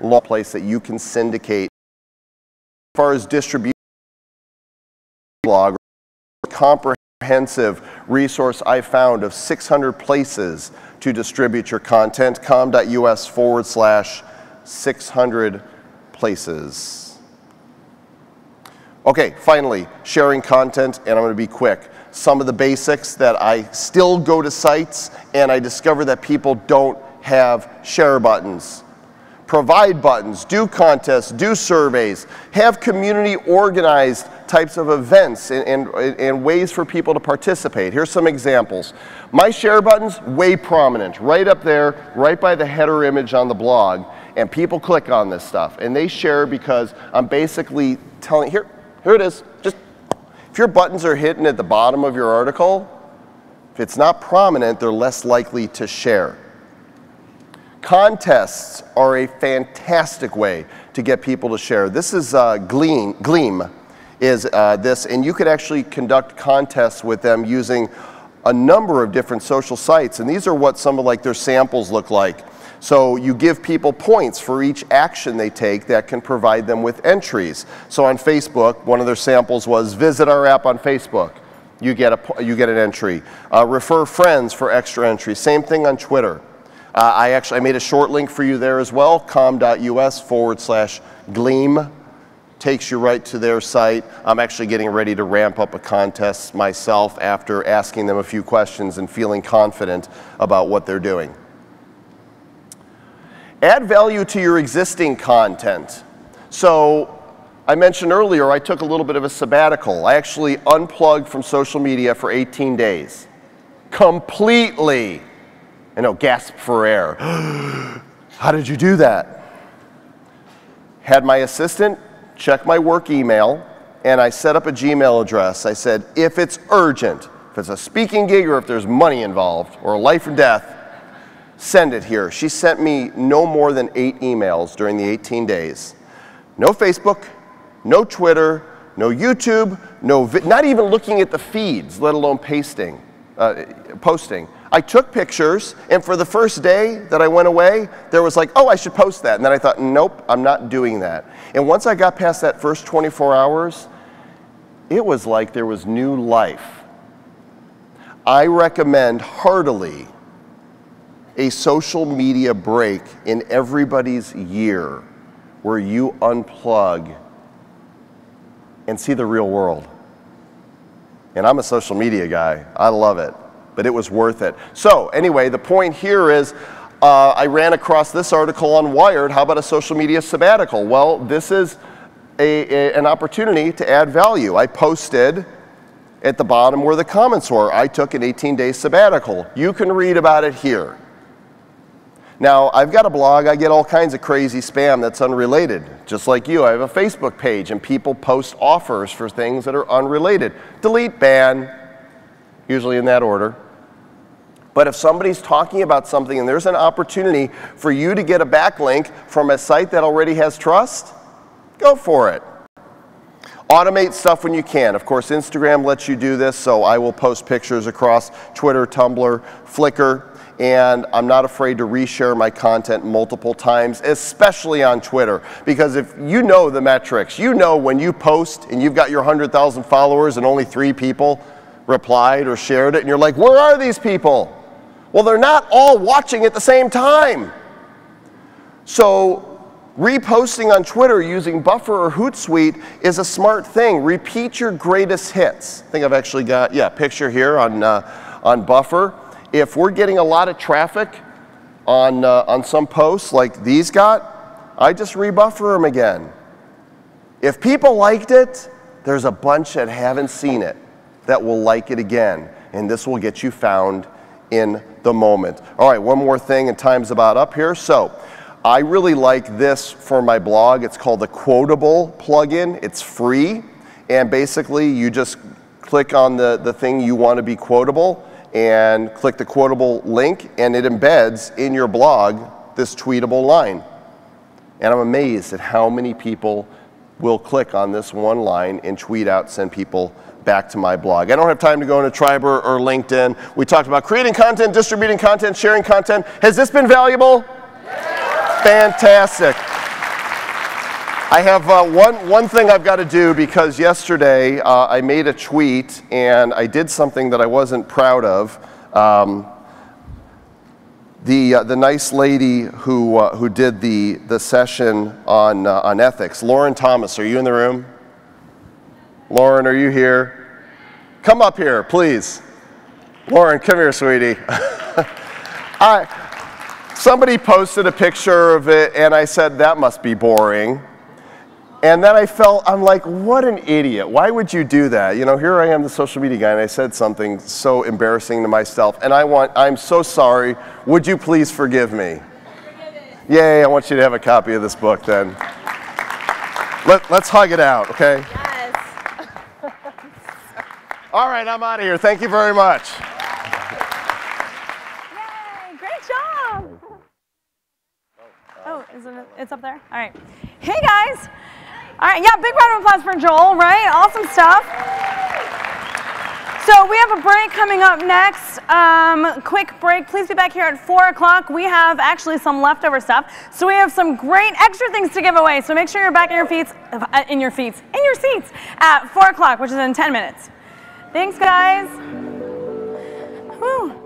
long place that you can syndicate. As far as distribution blog, comprehensive resource I found of 600 places to distribute your content, com.us/600 places. Okay, finally, sharing content, and I'm going to be quick. Some of the basics that I still go to sites and I discover that people don't have share buttons. Provide buttons, do contests, do surveys, have community organized types of events and ways for people to participate. Here's some examples. My share button's way prominent, right up there, right by the header image on the blog, and people click on this stuff and they share because I'm basically telling, here it is. Just if your buttons are hidden at the bottom of your article, if it's not prominent, they're less likely to share. Contests are a fantastic way to get people to share. This is Gleam is this, and you could actually conduct contests with them using a number of different social sites, and these are what some of like their samples look like. So you give people points for each action they take that can provide them with entries. So on Facebook, one of their samples was visit our app on Facebook. You get an entry. Refer friends for extra entries. Same thing on Twitter. I made a short link for you there as well, com.us/Gleam. Takes you right to their site. I'm actually getting ready to ramp up a contest myself after asking them a few questions and feeling confident about what they're doing. Add value to your existing content. So I mentioned earlier I took a little bit of a sabbatical. I actually unplugged from social media for 18 days. Completely. I know, gasp for air. How did you do that? Had my assistant check my work email, and I set up a Gmail address. I said, if it's urgent, if it's a speaking gig or if there's money involved or life and death, send it here. She sent me no more than 8 emails during the 18 days. No Facebook, no Twitter, no YouTube, not even looking at the feeds, let alone posting. I took pictures, and for the first day that I went away, there was like, oh, I should post that. And then I thought, nope, I'm not doing that. And once I got past that first 24 hours, it was like there was new life. I recommend heartily a social media break in everybody's year where you unplug and see the real world. And I'm a social media guy. I love it, but it was worth it. So anyway, the point here is I ran across this article on Wired. How about a social media sabbatical? Well, this is an opportunity to add value. I posted at the bottom where the comments were. I took an 18-day sabbatical. You can read about it here. Now, I've got a blog. I get all kinds of crazy spam that's unrelated. Just like you, I have a Facebook page, and people post offers for things that are unrelated. Delete, ban, usually in that order. But if somebody's talking about something and there's an opportunity for you to get a backlink from a site that already has trust, go for it. Automate stuff when you can. Of course, Instagram lets you do this, so I will post pictures across Twitter, Tumblr, Flickr, and I'm not afraid to reshare my content multiple times, especially on Twitter. Because if you know the metrics, you know when you post and you've got your 100,000 followers and only 3 people replied or shared it, and you're like, where are these people? Well, they're not all watching at the same time. So reposting on Twitter using Buffer or Hootsuite is a smart thing. Repeat your greatest hits. I think I've actually got, yeah, a picture here on Buffer. If we're getting a lot of traffic on some posts like these got, I just rebuffer them again. If people liked it, there's a bunch that haven't seen it that will like it again, and this will get you found in the moment. All right, one more thing, and time's about up here. So I really like this for my blog. It's called the Quotable plugin. It's free, and basically you just click on the thing you want to be quotable and click the quotable link, and it embeds in your blog this tweetable line. And I'm amazed at how many people will click on this one line and tweet out, send people back to my blog. I don't have time to go into Tribe or LinkedIn. We talked about creating content, distributing content, sharing content. Has this been valuable? Yeah. Fantastic. I have one thing I've got to do, because yesterday I made a tweet and I did something that I wasn't proud of. The nice lady who did the session on ethics, Lauren Thomas, are you in the room? Lauren, are you here? Come up here, please. Lauren, come here, sweetie. Somebody posted a picture of it, and I said, that must be boring. And then I'm like, what an idiot. Why would you do that? You know, here I am, the social media guy, and I said something so embarrassing to myself. And I'm so sorry. Would you please forgive me? Yay, I want you to have a copy of this book then. Let's hug it out, okay? Yes. All right, I'm out of here. Thank you very much. Yay, great job. Oh, it's up there? All right. Hey, guys. All right, yeah, big round of applause for Joel, right? Awesome stuff. So we have a break coming up next. Quick break. Please be back here at 4 o'clock. We have actually some leftover stuff. So we have some great extra things to give away. So make sure you're back in your seats at 4 o'clock, which is in 10 minutes. Thanks, guys. Whew.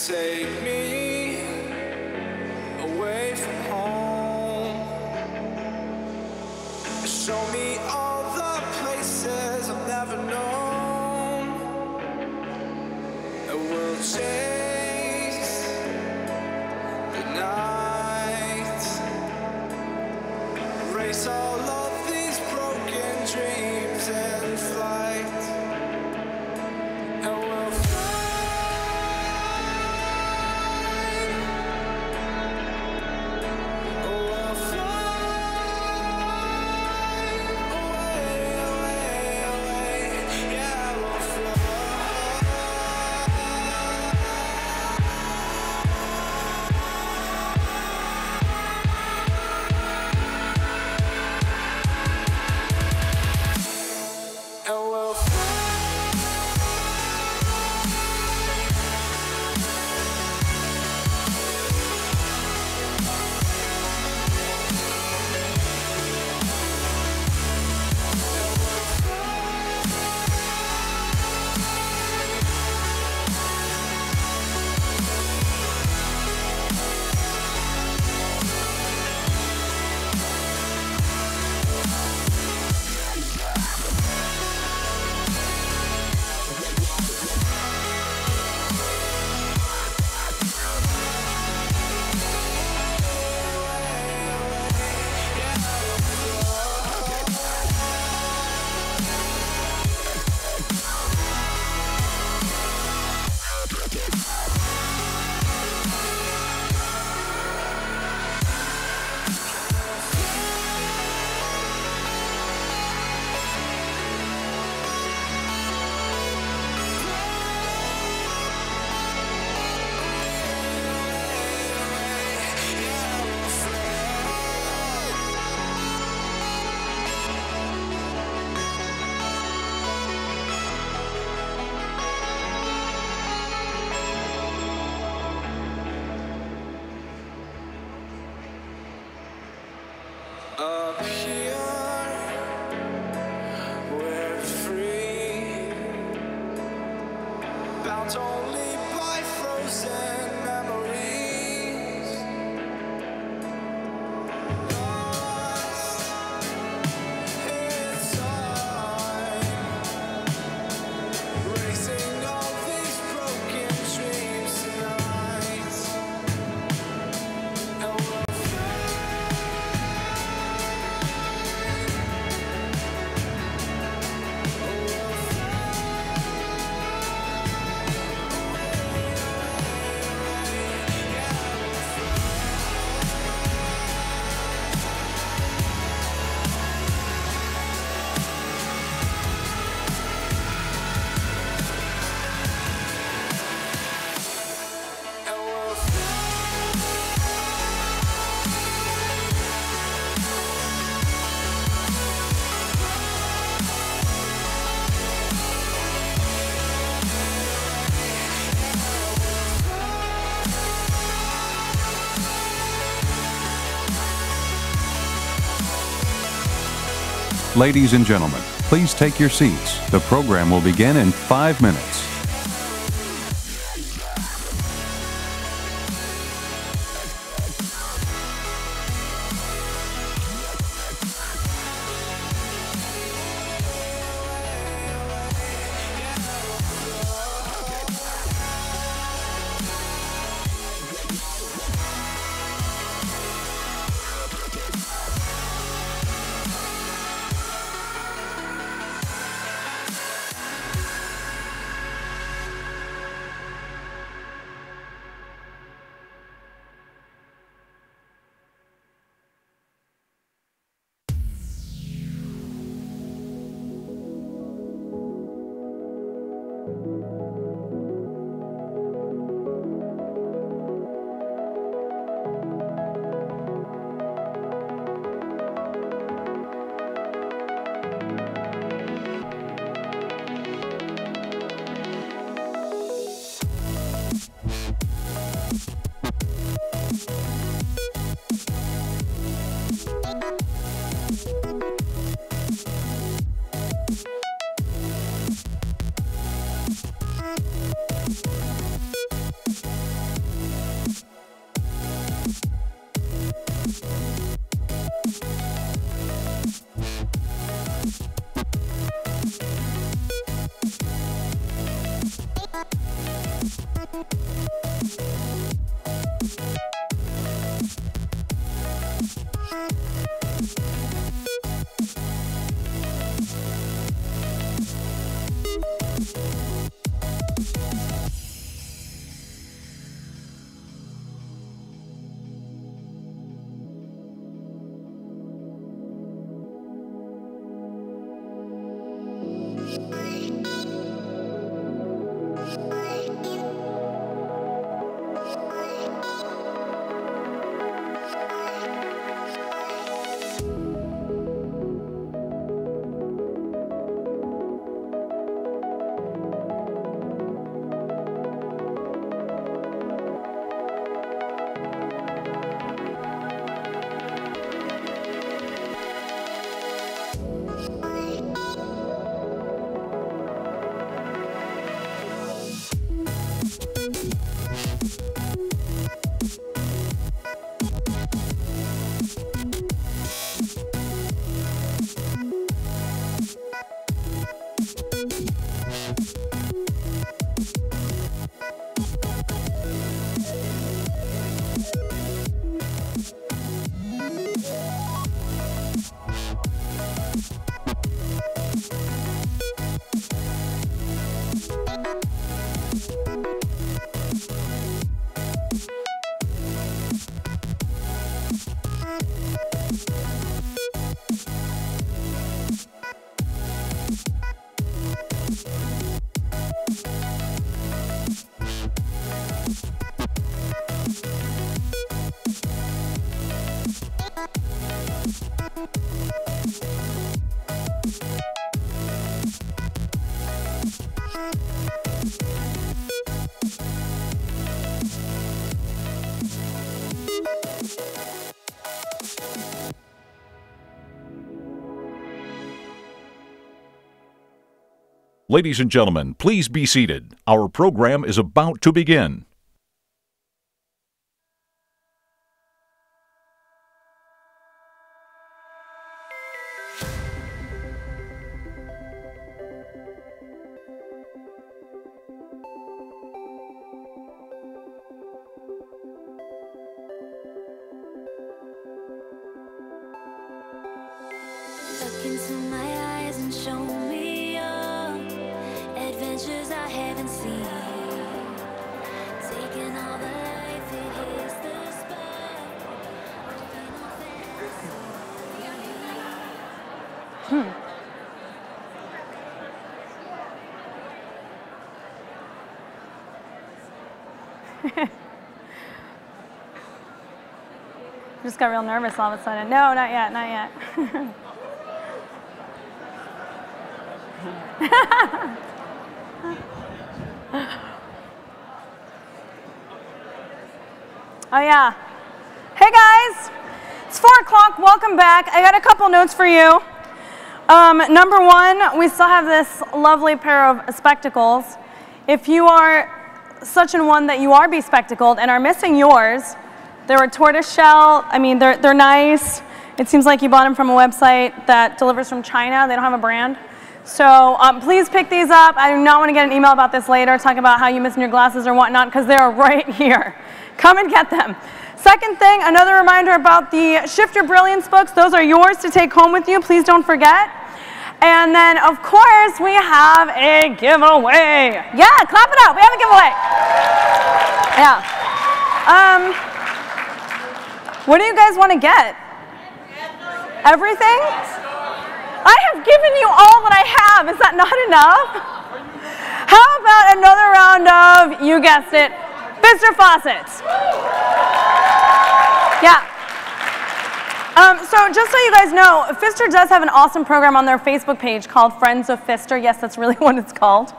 Take me away from home. Show me all the places I've never known. And we'll chase the night. Erase all of these broken dreams in flight. And we'll up here, we're free, bound only by frozen memories, lost in time, racing all these broken dreams tonight, and we'll Ladies and gentlemen, please take your seats. The program will begin in 5 minutes. Ladies and gentlemen, please be seated. Our program is about to begin. Look into my eyes and show me your adventures I haven't seen. Taking all the life, it hits the spot. Just got real nervous all of a sudden. No, not yet, not yet. Oh yeah. Hey guys, it's 4 o'clock, welcome back. I got a couple notes for you. Number one, we still have this lovely pair of spectacles. If you are such an one that you are bespectacled and are missing yours, they're a tortoise shell. I mean, they're nice. It seems like you bought them from a website that delivers from China. They don't have a brand. So please pick these up. I do not want to get an email about this later, talking about how you missing your glasses or whatnot, because they're right here. Come and get them. Second thing, another reminder about the Shift Your Brilliance books. Those are yours to take home with you. Please don't forget. And then, of course, we have a giveaway. Yeah, clap it up. We have a giveaway. Yeah. What do you guys want to get? Everything? I have given you all that I have. Is that not enough? How about another round of, you guessed it, Pfister faucets? Yeah. So just so you guys know, Pfister does have an awesome program on their Facebook page called Friends of Pfister. Yes, that's really what it's called.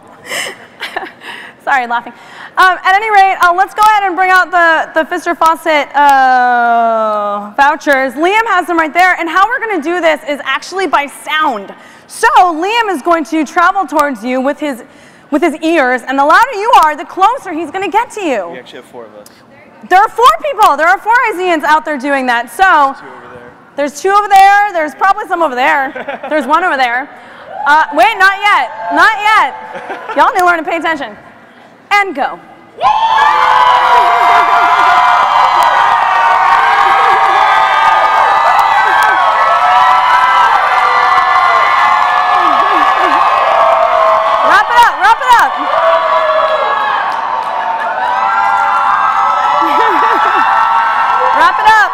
Sorry, laughing. At any rate, let's go ahead and bring out the Pfister faucet vouchers. Liam has them right there, and how we're going to do this is actually by sound. So Liam is going to travel towards you with his ears, and the louder you are, the closer he's going to get to you. We actually have 4 of us. There are 4 people. There are 4 IZEANs out there doing that. So there's 2 over there. There's probably some over there. There's 1 over there. Wait, not yet. Not yet. Y'all need to learn to pay attention. And go. Wrap it up. Wrap it up. Wrap it up.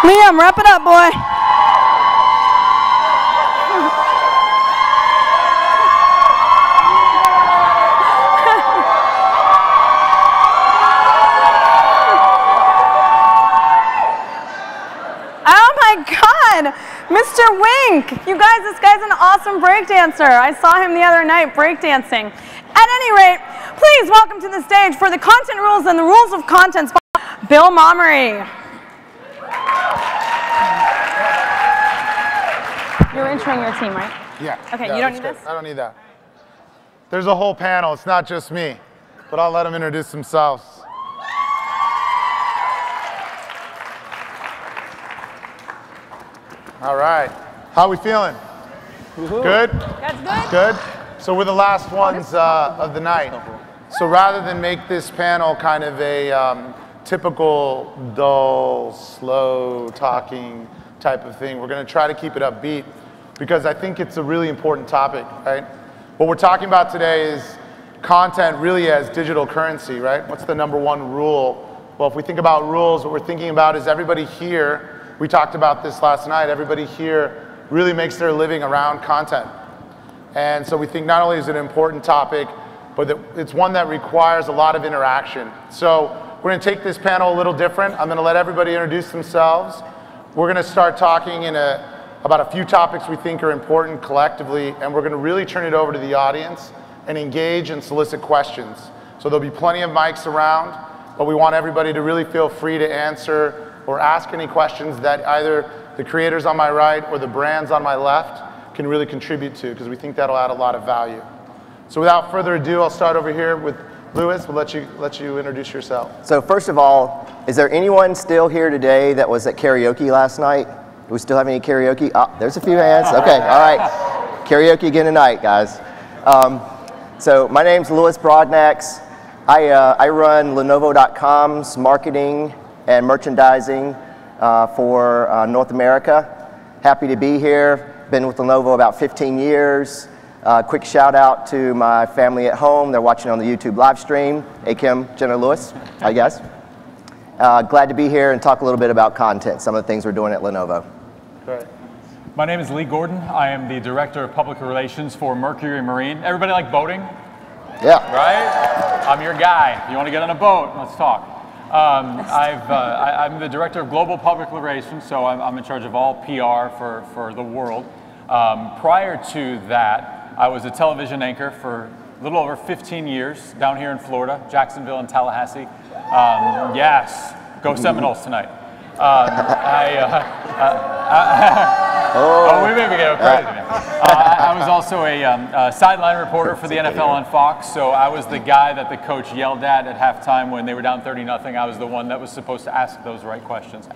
Liam, wrap it up, boy. Oh my God, Mr. Wink. You guys, this guy's an awesome breakdancer. I saw him the other night breakdancing. At any rate, please welcome to the stage for the content rules and the rules of content, Bill Momery. You're introing your team, right? Yeah. Okay, yeah, you don't need good. this? I don't need that. There's a whole panel. It's not just me, but I'll let them introduce themselves. All right. How are we feeling? Good? That's good. Good? So we're the last ones of the night. So rather than make this panel kind of a typical, dull, slow talking type of thing, we're going to try to keep it upbeat because I think it's a really important topic, right? What we're talking about today is content really as digital currency, right? What's the #1 rule? Well, if we think about rules, what we're thinking about is everybody here, we talked about this last night, everybody here really makes their living around content. And so we think not only is it an important topic, but that it's one that requires a lot of interaction. So we're going to take this panel a little different. I'm going to let everybody introduce themselves. We're going to start talking about a few topics we think are important collectively, and we're going to really turn it over to the audience and engage and solicit questions. So there'll be plenty of mics around, but we want everybody to really feel free to answer or ask any questions that either the creators on my right or the brands on my left can really contribute to, because we think that'll add a lot of value. So without further ado, I'll start over here with Louis. We'll let you introduce yourself. So first of all, is there anyone still here today that was at karaoke last night? Do we still have any karaoke? Oh, there's a few hands. Okay, all right. Karaoke again tonight, guys. So my name's Louis Broadnax. I run Lenovo.com's marketing and merchandising for North America. Happy to be here. Been with Lenovo about 15 years. Quick shout out to my family at home. They're watching on the YouTube live stream. Hey Kim, Jenna Lewis, I guess. Glad to be here and talk a little bit about content, some of the things we're doing at Lenovo. Great. My name is Lee Gordon. I am the Director of Public Relations for Mercury Marine. Everybody like boating? Yeah. Right? I'm your guy. You want to get on a boat? Let's talk. I'm the Director of Global Public Relations, so I'm in charge of all PR for the world. Prior to that, I was a television anchor for a little over 15 years down here in Florida, Jacksonville and Tallahassee. Yes, go Seminoles tonight. We may be getting crazy. I was also a sideline reporter for the NFL on Fox, so I was the guy that the coach yelled at halftime when they were down 30-0. I was the one that was supposed to ask those right questions.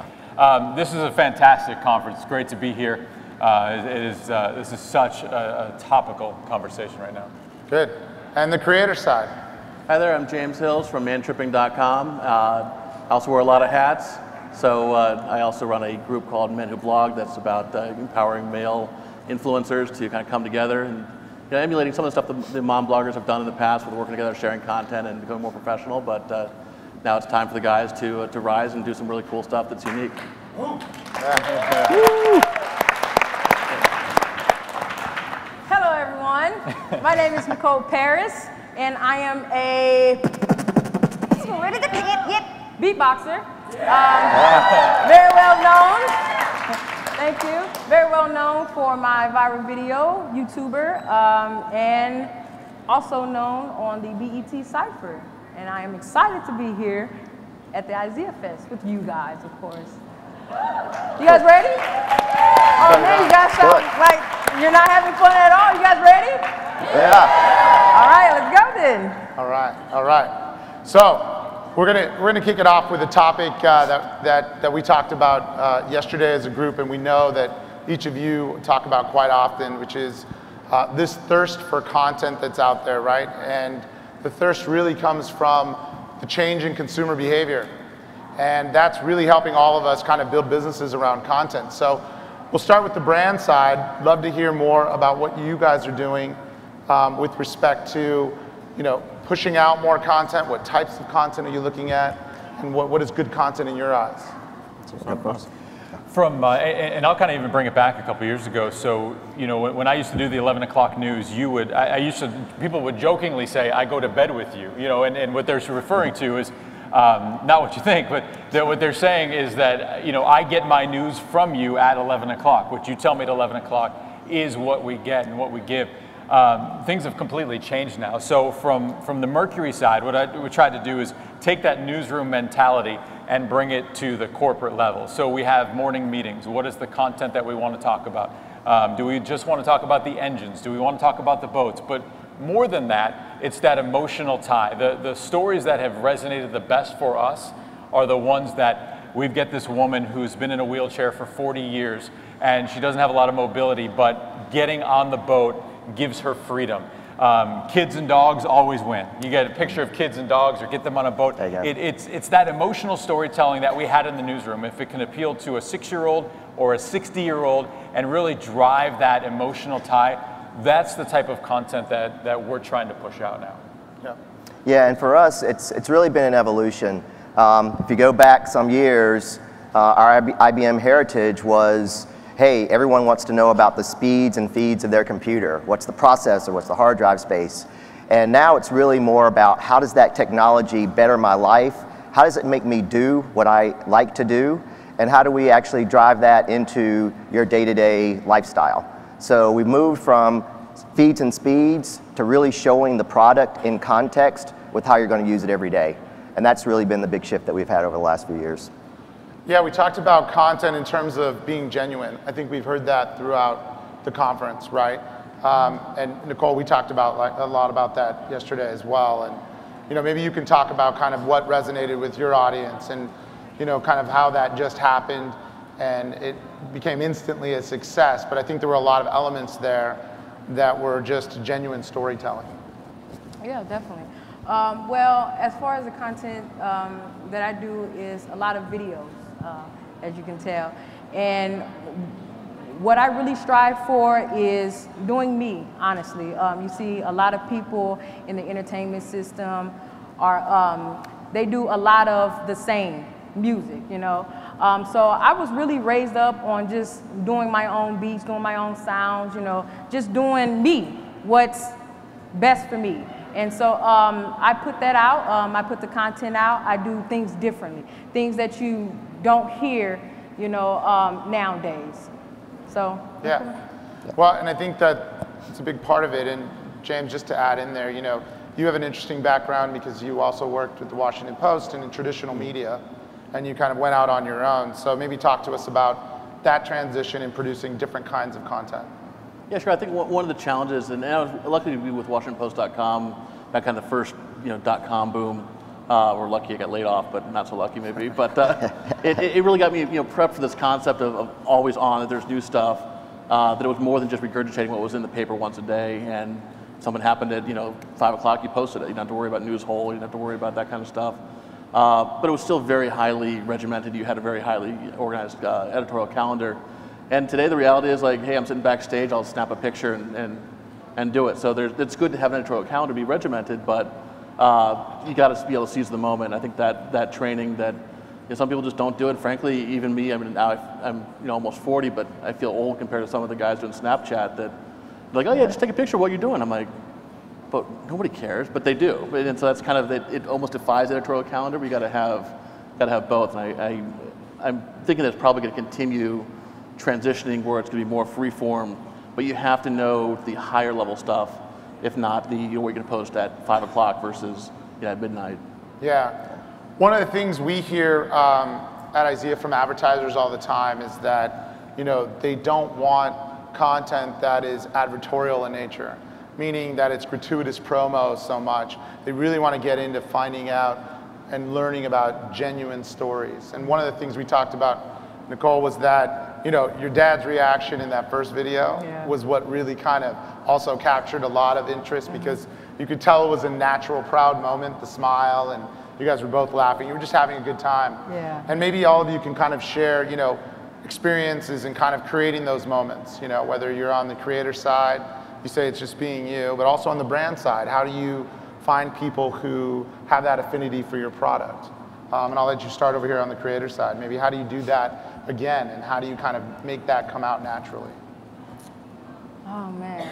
This is a fantastic conference. It's great to be here. This is such a topical conversation right now. Good. And the creator side. Hi there, I'm James Hills from mantripping.com. I also wear a lot of hats. So I also run a group called Men Who Blog that's about empowering male influencers to kind of come together and emulating some of the stuff the mom bloggers have done in the past with working together, sharing content and becoming more professional. But now it's time for the guys to rise and do some really cool stuff that's unique. Hello, everyone. My name is Nicole Paris, and I am a beatboxer. Very well known. Thank you. Very well known for my viral video, YouTuber, and also known on the BET Cypher. And I am excited to be here at the IZEAFest with you guys, of course. You guys ready? Oh man, you guys sound like you're not having fun at all. You guys ready? Yeah. All right, let's go then. All right, all right. So we're gonna kick it off with a topic that we talked about yesterday as a group, and we know that each of you talk about quite often, which is this thirst for content that's out there, right? And the thirst really comes from the change in consumer behavior. And that's really helping all of us kind of build businesses around content. So we'll start with the brand side. Love to hear more about what you guys are doing with respect to, pushing out more content. What types of content are you looking at? And what is good content in your eyes? And I'll kind of even bring it back a couple years ago. So, when I used to do the 11 o'clock news, people would jokingly say, I go to bed with you, and what they're referring to is, not what you think, but what they're saying is that, I get my news from you at 11 o'clock. What you tell me at 11 o'clock is what we get and what we give. Things have completely changed now. So from the Mercury side, what we tried to do is take that newsroom mentality and bring it to the corporate level. So we have morning meetings. What is the content that we want to talk about? Do we just want to talk about the engines? Do we want to talk about the boats? But more than that, it's that emotional tie. The stories that have resonated the best for us are the ones that we've got this woman who's been in a wheelchair for 40 years and she doesn't have a lot of mobility, but getting on the boat gives her freedom. Kids and dogs always win. You get a picture of kids and dogs or get them on a boat. It's that emotional storytelling that we had in the newsroom. If it can appeal to a 6-year-old or a 60-year-old and really drive that emotional tie, that's the type of content that we're trying to push out now. Yeah, and for us, it's really been an evolution. If you go back some years, our IBM heritage was, hey, everyone wants to know about the speeds and feeds of their computer. What's the processor? What's the hard drive space? And now it's really more about how does that technology better my life? How does it make me do what I like to do? And how do we actually drive that into your day-to-day lifestyle? So we moved from feeds and speeds to really showing the product in context with how you're going to use it every day. And that's really been the big shift that we've had over the last few years. Yeah, we talked about content in terms of being genuine. I think we've heard that throughout the conference, right? And Nicole, we talked about a lot about that yesterday as well. And maybe you can talk about kind of what resonated with your audience and kind of how that just happened and it became instantly a success. But I think there were a lot of elements there that were just genuine storytelling. Yeah, definitely. Well, as far as the content that I do is a lot of videos, as you can tell. And what I really strive for is doing me, honestly. You see a lot of people in the entertainment system they do a lot of the same music, So I was really raised up on just doing my own beats, doing my own sounds, just doing me, what's best for me. And so I put that out, I put the content out, I do things differently, things that you don't hear, nowadays. So. Yeah, well, and I think that it's a big part of it. And James, just to add in there, you have an interesting background because you also worked with the Washington Post and in traditional media, and you kind of went out on your own. So maybe talk to us about that transition in producing different kinds of content. Yeah, sure. I think one of the challenges, and I was lucky to be with WashingtonPost.com, that kind of first .com boom. We're lucky I got laid off, but not so lucky maybe. But it really got me prepped for this concept of always on, that there's new stuff, that it was more than just regurgitating what was in the paper once a day. And something happened at 5 o'clock, you posted it. You didn't have to worry about news hole, you didn't have to worry about that kind of stuff. But it was still very highly regimented. You had a very highly organized editorial calendar. And today the reality is like, hey, I'm sitting backstage, I'll snap a picture and do it. So it's good to have an editorial calendar be regimented, but you got to be able to seize the moment. I think that training that some people just don't do it. Frankly, even me, I mean, now I'm almost 40, but I feel old compared to some of the guys doing Snapchat that like, oh yeah, just take a picture of what you're doing. I'm like, but nobody cares, but they do. And so that's kind of, it almost defies editorial calendar, but you got to have both. And I'm thinking that's probably going to continue transitioning where it's going to be more free form, but you have to know the higher level stuff, if not the what you're going to post at 5 o'clock versus at midnight. Yeah. One of the things we hear at IZEA from advertisers all the time is that they don't want content that is advertorial in nature. meaning that it's gratuitous promo so much. They really want to get into finding out and learning about genuine stories. And one of the things we talked about, Nicole, was that, you know, your dad's reaction in that first video was what really kind of also captured a lot of interest, because you could tell it was a natural, proud moment, the smile, and you guys were both laughing. You were just having a good time. Yeah. And maybe all of you can kind of share, you know, experiences and kind of creating those moments, you know, whether you're on the creator side, you say it's just being you, but also on the brand side, how do you find people who have that affinity for your product? And I'll let you start over here on the creator side. Maybe how do you do that again, and how do you kind of make that come out naturally? Oh man.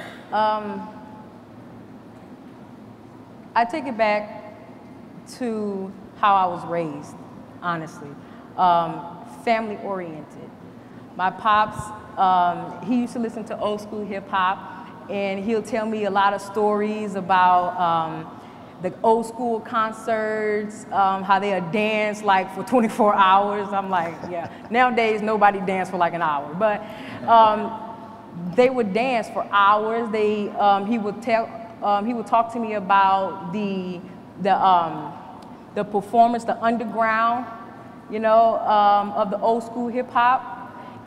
I take it back to how I was raised, honestly. Family oriented. My pops, he used to listen to old school hip hop, and he'll tell me a lot of stories about the old school concerts, how they'll dance like for 24 hours. I'm like, yeah. Nowadays, nobody dance for like an hour, but they would dance for hours. He would talk to me about the performance, the underground, you know, of the old school hip hop.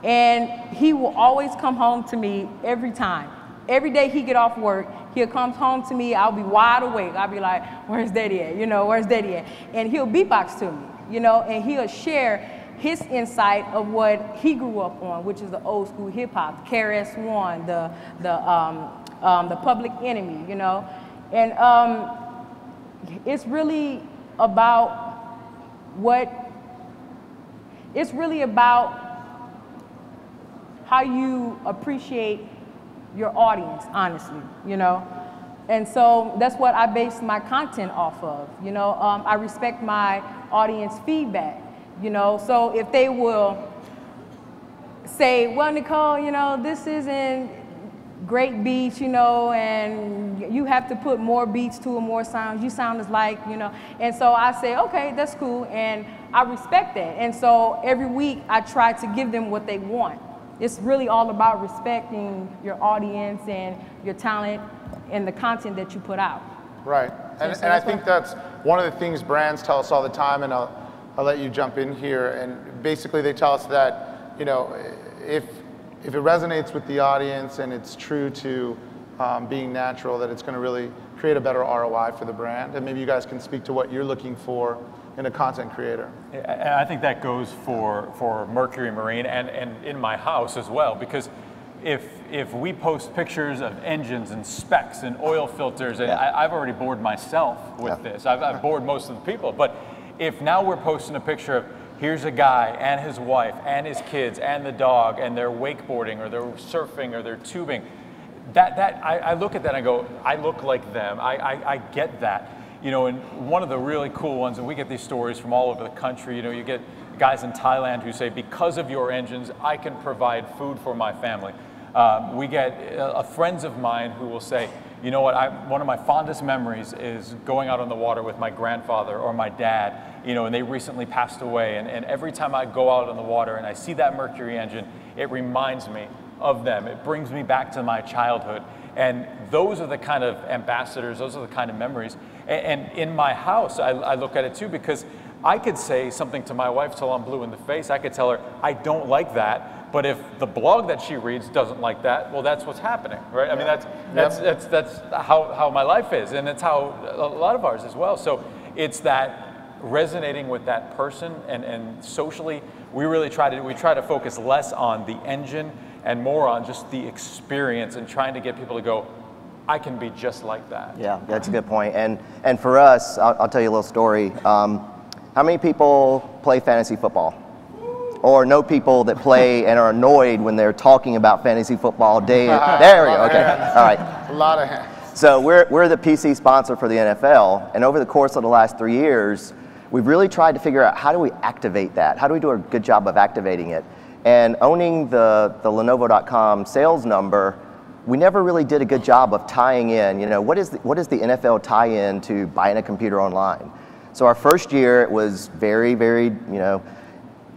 And he will always come home to me every time. Every day he get off work, he'll come home to me, I'll be wide awake. I'll be like, where's Daddy at? You know, where's Daddy at? And he'll beatbox to me, you know, and he'll share his insight of what he grew up on, which is the old school hip hop, KRS-One, the Public Enemy, you know. And it's really about how you appreciate your audience, honestly, you know? And so that's what I base my content off of, you know? I respect my audience feedback, you know? So if they will say, well, Nicole, you know, this isn't great beats, you know, and you have to put more beats to it, more sounds, you sound as like, you know? And so I say, okay, that's cool, and I respect that. And so every week I try to give them what they want. It's really all about respecting your audience and your talent and the content that you put out. Right, and I think that's one of the things brands tell us all the time, and I'll let you jump in here. And basically they tell us that, you know, if it resonates with the audience and it's true to being natural, that it's going to really create a better ROI for the brand. And maybe you guys can speak to what you're looking for in a content creator. I think that goes for Mercury Marine and in my house as well, because if we post pictures of engines and specs and oil filters, and I've already bored myself with this. I've bored most of the people, but if now we're posting a picture of here's a guy and his wife and his kids and the dog and they're wakeboarding or they're surfing or they're tubing, I look at that and I go, I look like them. I get that. You know, and one of the really cool ones, and we get these stories from all over the country, you know, you get guys in Thailand who say, because of your engines, I can provide food for my family. We get friends of mine who will say, you know what, one of my fondest memories is going out on the water with my grandfather or my dad, you know, and they recently passed away. And every time I go out on the water and I see that Mercury engine, it reminds me of them. It brings me back to my childhood. And those are the kind of ambassadors, those are the kind of memories. And in my house, I look at it too, because I could say something to my wife till I'm blue in the face. I could tell her, I don't like that. But if the blog that she reads doesn't like that, well, that's what's happening, right? I mean, that's how my life is, and it's how a lot of ours as well. So it's that resonating with that person, and socially, we try to focus less on the engine and more on just the experience and trying to get people to go, I can be just like that. Yeah, that's a good point. And for us, I'll tell you a little story. How many people play fantasy football? Or know people that play and are annoyed when they're talking about fantasy football day? There we go, okay, all right. A lot of hands. So we're the PC sponsor for the NFL, and over the course of the last 3 years, we've really tried to figure out how do we activate that? How do we do a good job of activating it? And owning the Lenovo.com sales number, we never really did a good job of tying in, you know, what is the NFL tie-in to buying a computer online? So our first year, it was very, very, you know,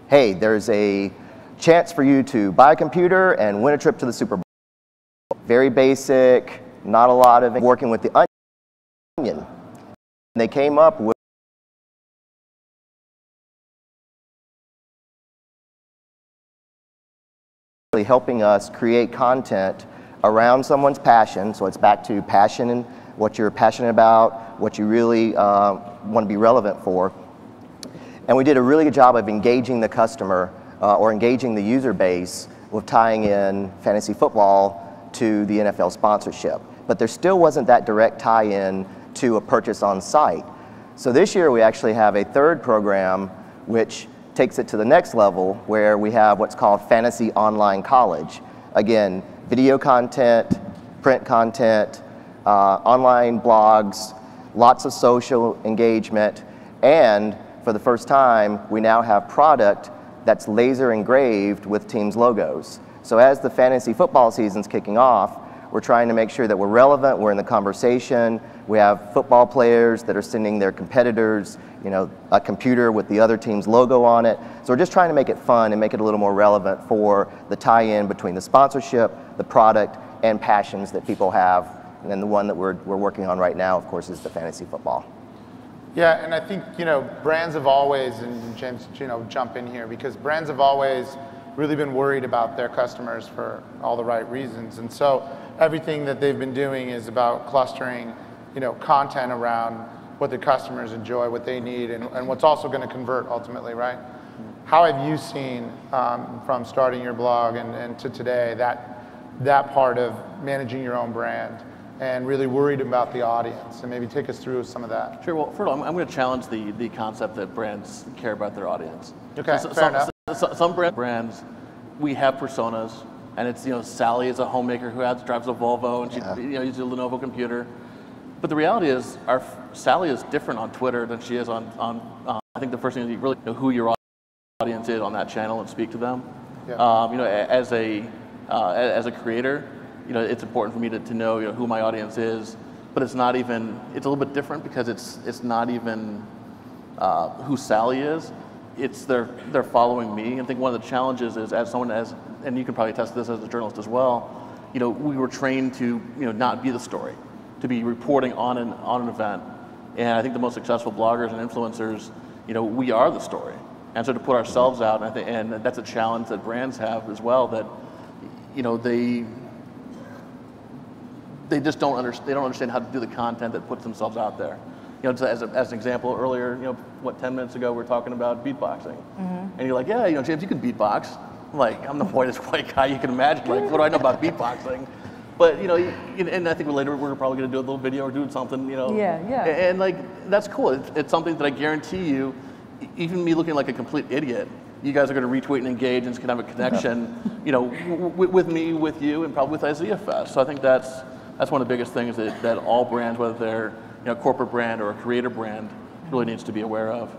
hey, there's a chance for you to buy a computer and win a trip to the Super Bowl. Very basic, not a lot of working with the Onion. And they came up with helping us create content around someone's passion. So it's back to passion and what you're passionate about, what you really want to be relevant for. And we did a really good job of engaging the customer or engaging the user base with tying in fantasy football to the NFL sponsorship. But there still wasn't that direct tie-in to a purchase on site. So this year we actually have a third program which takes it to the next level, where we have what's called Fantasy Online College. Again, video content, print content, online blogs, lots of social engagement, and for the first time, we now have product that's laser engraved with teams' logos. So as the fantasy football season's kicking off, we're trying to make sure that we're relevant, we're in the conversation. We have football players that are sending their competitors, you know, a computer with the other team's logo on it. So we're just trying to make it fun and make it a little more relevant for the tie-in between the sponsorship, the product, and passions that people have. And then the one that we're working on right now, of course, is the fantasy football. Yeah, and I think, you know, brands have always, and James, you know, jump in here, because brands have always really been worried about their customers for all the right reasons. And so everything that they've been doing is about clustering, you know, content around what the customers enjoy, what they need, and what's also going to convert ultimately, right? How have you seen from starting your blog and to today that part of managing your own brand and really worried about the audience? And maybe take us through some of that. Sure. Well, first of all, I'm going to challenge the concept that brands care about their audience. Okay, fair enough. Some brands, we have personas, and it's, you know, Sally is a homemaker who drives a Volvo, and she uses a Lenovo computer. But the reality is, Sally is different on Twitter than she is on I think the first thing is you really know who your audience is on that channel and speak to them. Yeah. You know, as a creator, you know, it's important for me to know, you know, who my audience is. But it's not even, it's a little bit different because it's not even who Sally is. It's they're following me. I think one of the challenges is, as someone and you can probably attest to this as a journalist as well, you know, we were trained to, you know, not be the story, to be reporting on an event. And I think the most successful bloggers and influencers, you know, we are the story. And so to put ourselves out, and that's a challenge that brands have as well, that, you know, they just don't understand how to do the content that puts themselves out there. You know, as an example, earlier, you know, 10 minutes ago, we were talking about beatboxing. And you're like, yeah, you know, James, you can beatbox. I'm like, I'm the whitest white guy you can imagine. Like, what do I know about beatboxing? But, you know, and I think later we're probably going to do a little video or doing something, you know. Yeah, yeah. And like, that's cool. It's something that I guarantee you, even me looking like a complete idiot, you guys are going to retweet and engage and can have a connection, you know, with me, with you, and probably with IZEAFest. So I think that's one of the biggest things that all brands, whether they're, you know, a corporate brand or a creator brand, really needs to be aware of.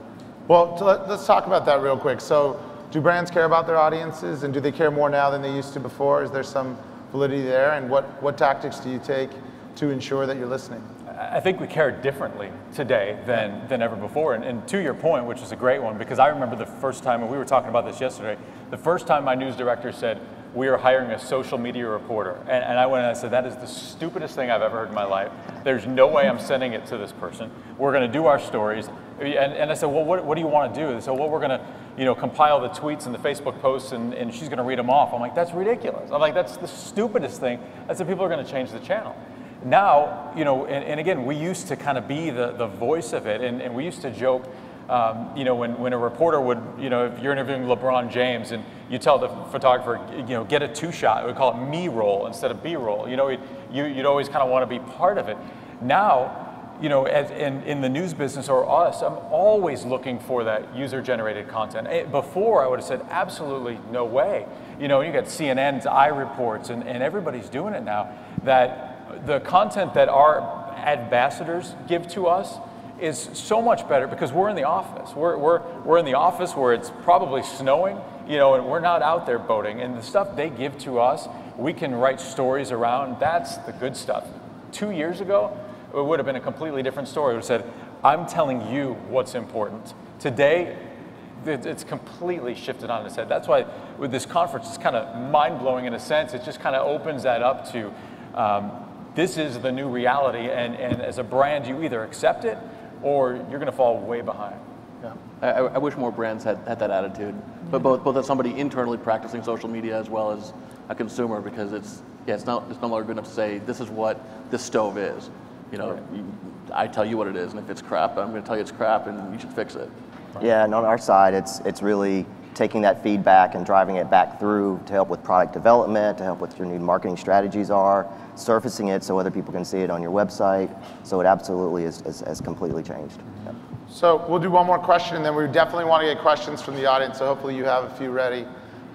Well, let's talk about that real quick. So do brands care about their audiences, and do they care more now than they used to before? Is there some validity there, and what tactics do you take to ensure that you're listening? I think we care differently today than ever before. And to your point, which is a great one, because I remember the first time, and we were talking about this yesterday, the first time my news director said, we are hiring a social media reporter. And I went and I said, that is the stupidest thing I've ever heard in my life. There's no way I'm sending it to this person. We're going to do our stories. And I said, well, what do you want to do? They said, well, we're going to, you know, compile the tweets and the Facebook posts, and she's going to read them off. I'm like, that's ridiculous. I'm like, that's the stupidest thing. I said, people are going to change the channel. Now, you know, and again, we used to kind of be the voice of it, and we used to joke, you know, when a reporter would, you know, if you're interviewing LeBron James and you tell the photographer, you know, get a two-shot, we call it me-roll instead of B-roll. You know, you'd always kind of want to be part of it. Now, you know, in the news business or us, I'm always looking for that user-generated content. Before, I would have said, absolutely no way. You know, you got CNN's iReports, and everybody's doing it now, that the content that our ambassadors give to us is so much better because we're in the office. We're in the office where it's probably snowing, you know, and we're not out there boating. And the stuff they give to us, we can write stories around. That's the good stuff. 2 years ago, it would have been a completely different story. It would have said, I'm telling you what's important. Today, it's completely shifted on its head. That's why with this conference, it's kind of mind-blowing in a sense. It just kind of opens that up to this is the new reality, and as a brand, you either accept it or you're going to fall way behind. Yeah. I wish more brands had that attitude, but both as somebody internally practicing social media as well as a consumer, because it's no longer good enough to say this is what this stove is. You know, I tell you what it is, and if it's crap, I'm going to tell you it's crap, and you should fix it. Yeah, and on our side, it's really taking that feedback and driving it back through to help with product development, to help with your new marketing strategies are, surfacing it so other people can see it on your website. So it absolutely has completely changed. Yeah. So we'll do one more question, and then we definitely want to get questions from the audience, so hopefully you have a few ready.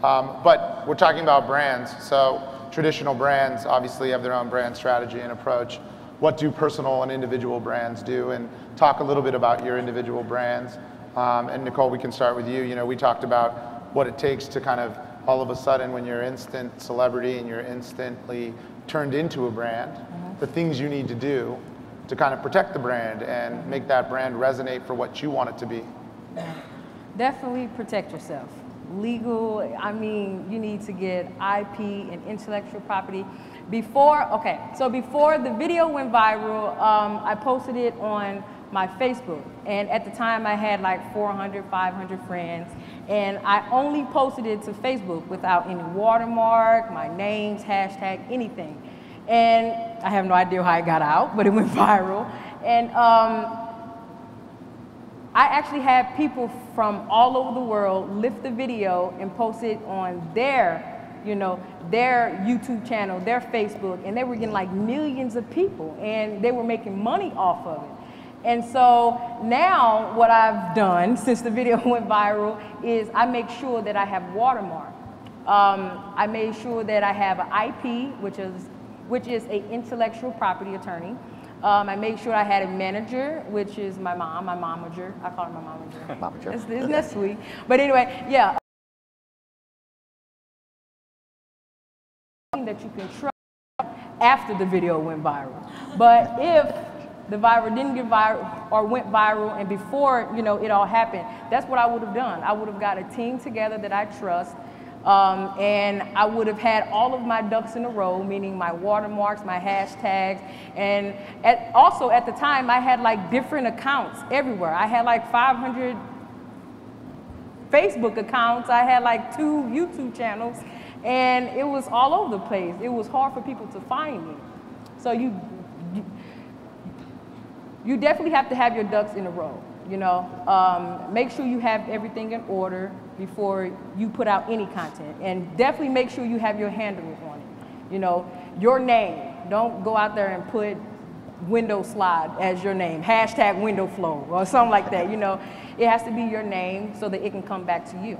But we're talking about brands. So traditional brands obviously have their own brand strategy and approach. What do personal and individual brands do? And talk a little bit about your individual brands. And Nicole, we can start with you. You know, we talked about what it takes to kind of all of a sudden when you're instant celebrity and you're instantly turned into a brand, the things you need to do to kind of protect the brand and make that brand resonate for what you want it to be. Definitely protect yourself. Legal, I mean, you need to get IP and intellectual property. Before the video went viral, I posted it on my Facebook. And at the time I had like 400, 500 friends. And I only posted it to Facebook without any watermark, my names, hashtag, anything. And I have no idea how it got out, but it went viral. And I actually had people from all over the world lift the video and post it on their YouTube channel, their Facebook, and they were getting like millions of people, and they were making money off of it. And so now what I've done since the video went viral is I make sure that I have watermark. I made sure that I have an IP, which is an intellectual property attorney. I made sure I had a manager, which is my momager. I call her my momager. Isn't that sweet? But anyway, yeah. That you can trust after the video went viral. But if the viral didn't get viral or went viral and before it all happened, that's what I would have done. I would have got a team together that I trust. And I would have had all of my ducks in a row, meaning my watermarks, my hashtags, and also at the time I had like different accounts everywhere. I had like 500 Facebook accounts, I had like 2 YouTube channels, and it was all over the place. It was hard for people to find me. So you definitely have to have your ducks in a row. Make sure you have everything in order before you put out any content, and definitely make sure you have your handle on it. Your name. Don't go out there and put window slide as your name, hashtag window flow or something like that. It has to be your name so that it can come back to you.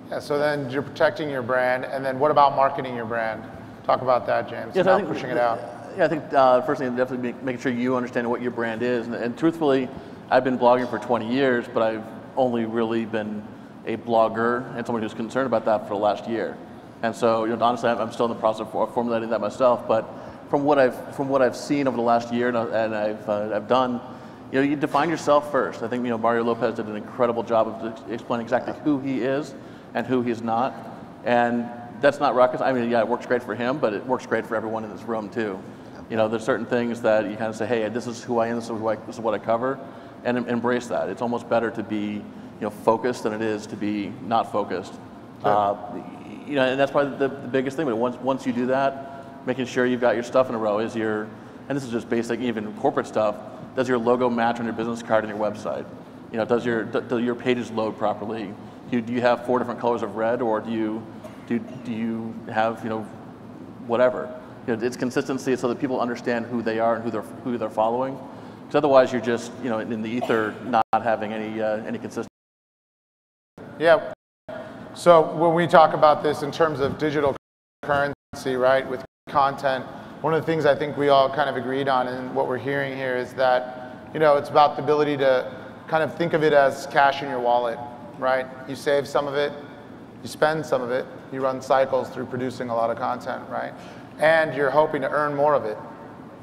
Yeah, so then you're protecting your brand, and then what about marketing your brand? Talk about that, James, yes, about pushing it out. Yeah, I think first thing, definitely making sure you understand what your brand is, and truthfully, I've been blogging for 20 years, but I've only really been a blogger and someone who's concerned about that for the last year. And so, honestly, I'm still in the process of formulating that myself. But from what I've seen over the last year and I've done, you define yourself first. I think Mario Lopez did an incredible job of explaining exactly who he is and who he's not. And that's not rocket. I mean, yeah, it works great for him, but it works great for everyone in this room too. There's certain things that you kind of say, hey, this is who I am. This is what I cover. And embrace that. It's almost better to be, focused than it is to be not focused. And that's probably the biggest thing. But once you do that, making sure you've got your stuff in a row and this is just basic, even corporate stuff. Does your logo match on your business card and your website? Does your pages load properly? Do you have 4 different colors of red, or do you have whatever? It's consistency so that people understand who they are and who they're following. Because otherwise, you're just in the ether, not having any consistency. Yeah. So when we talk about this in terms of digital currency, right, with content, one of the things I think we all kind of agreed on, and what we're hearing here is that it's about the ability to kind of think of it as cash in your wallet, right? You save some of it, you spend some of it, you run cycles through producing a lot of content, right? And you're hoping to earn more of it.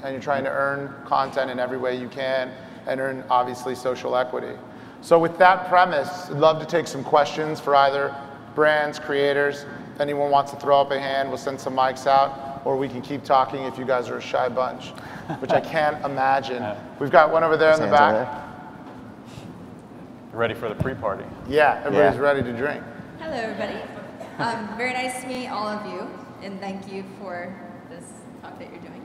And you're trying to earn content in every way you can and earn, obviously, social equity. So with that premise, I'd love to take some questions for either brands, creators. If anyone wants to throw up a hand, we'll send some mics out. or we can keep talking if you guys are a shy bunch, which I can't imagine. We've got one over there in the back. Ready for the pre-party. Yeah, everybody's ready to drink. Hello, everybody. Very nice to meet all of you, and thank you for this talk that you're doing.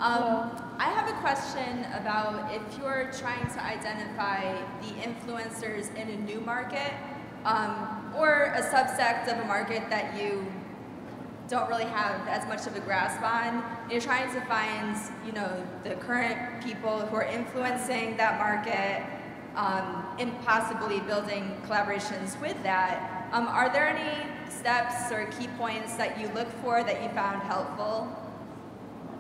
I have a question about if you're trying to identify the influencers in a new market, or a subsect of a market that you don't really have as much of a grasp on. You're trying to find, you know, the current people who are influencing that market, and possibly building collaborations with that. Are there any steps or key points that you look for that you found helpful?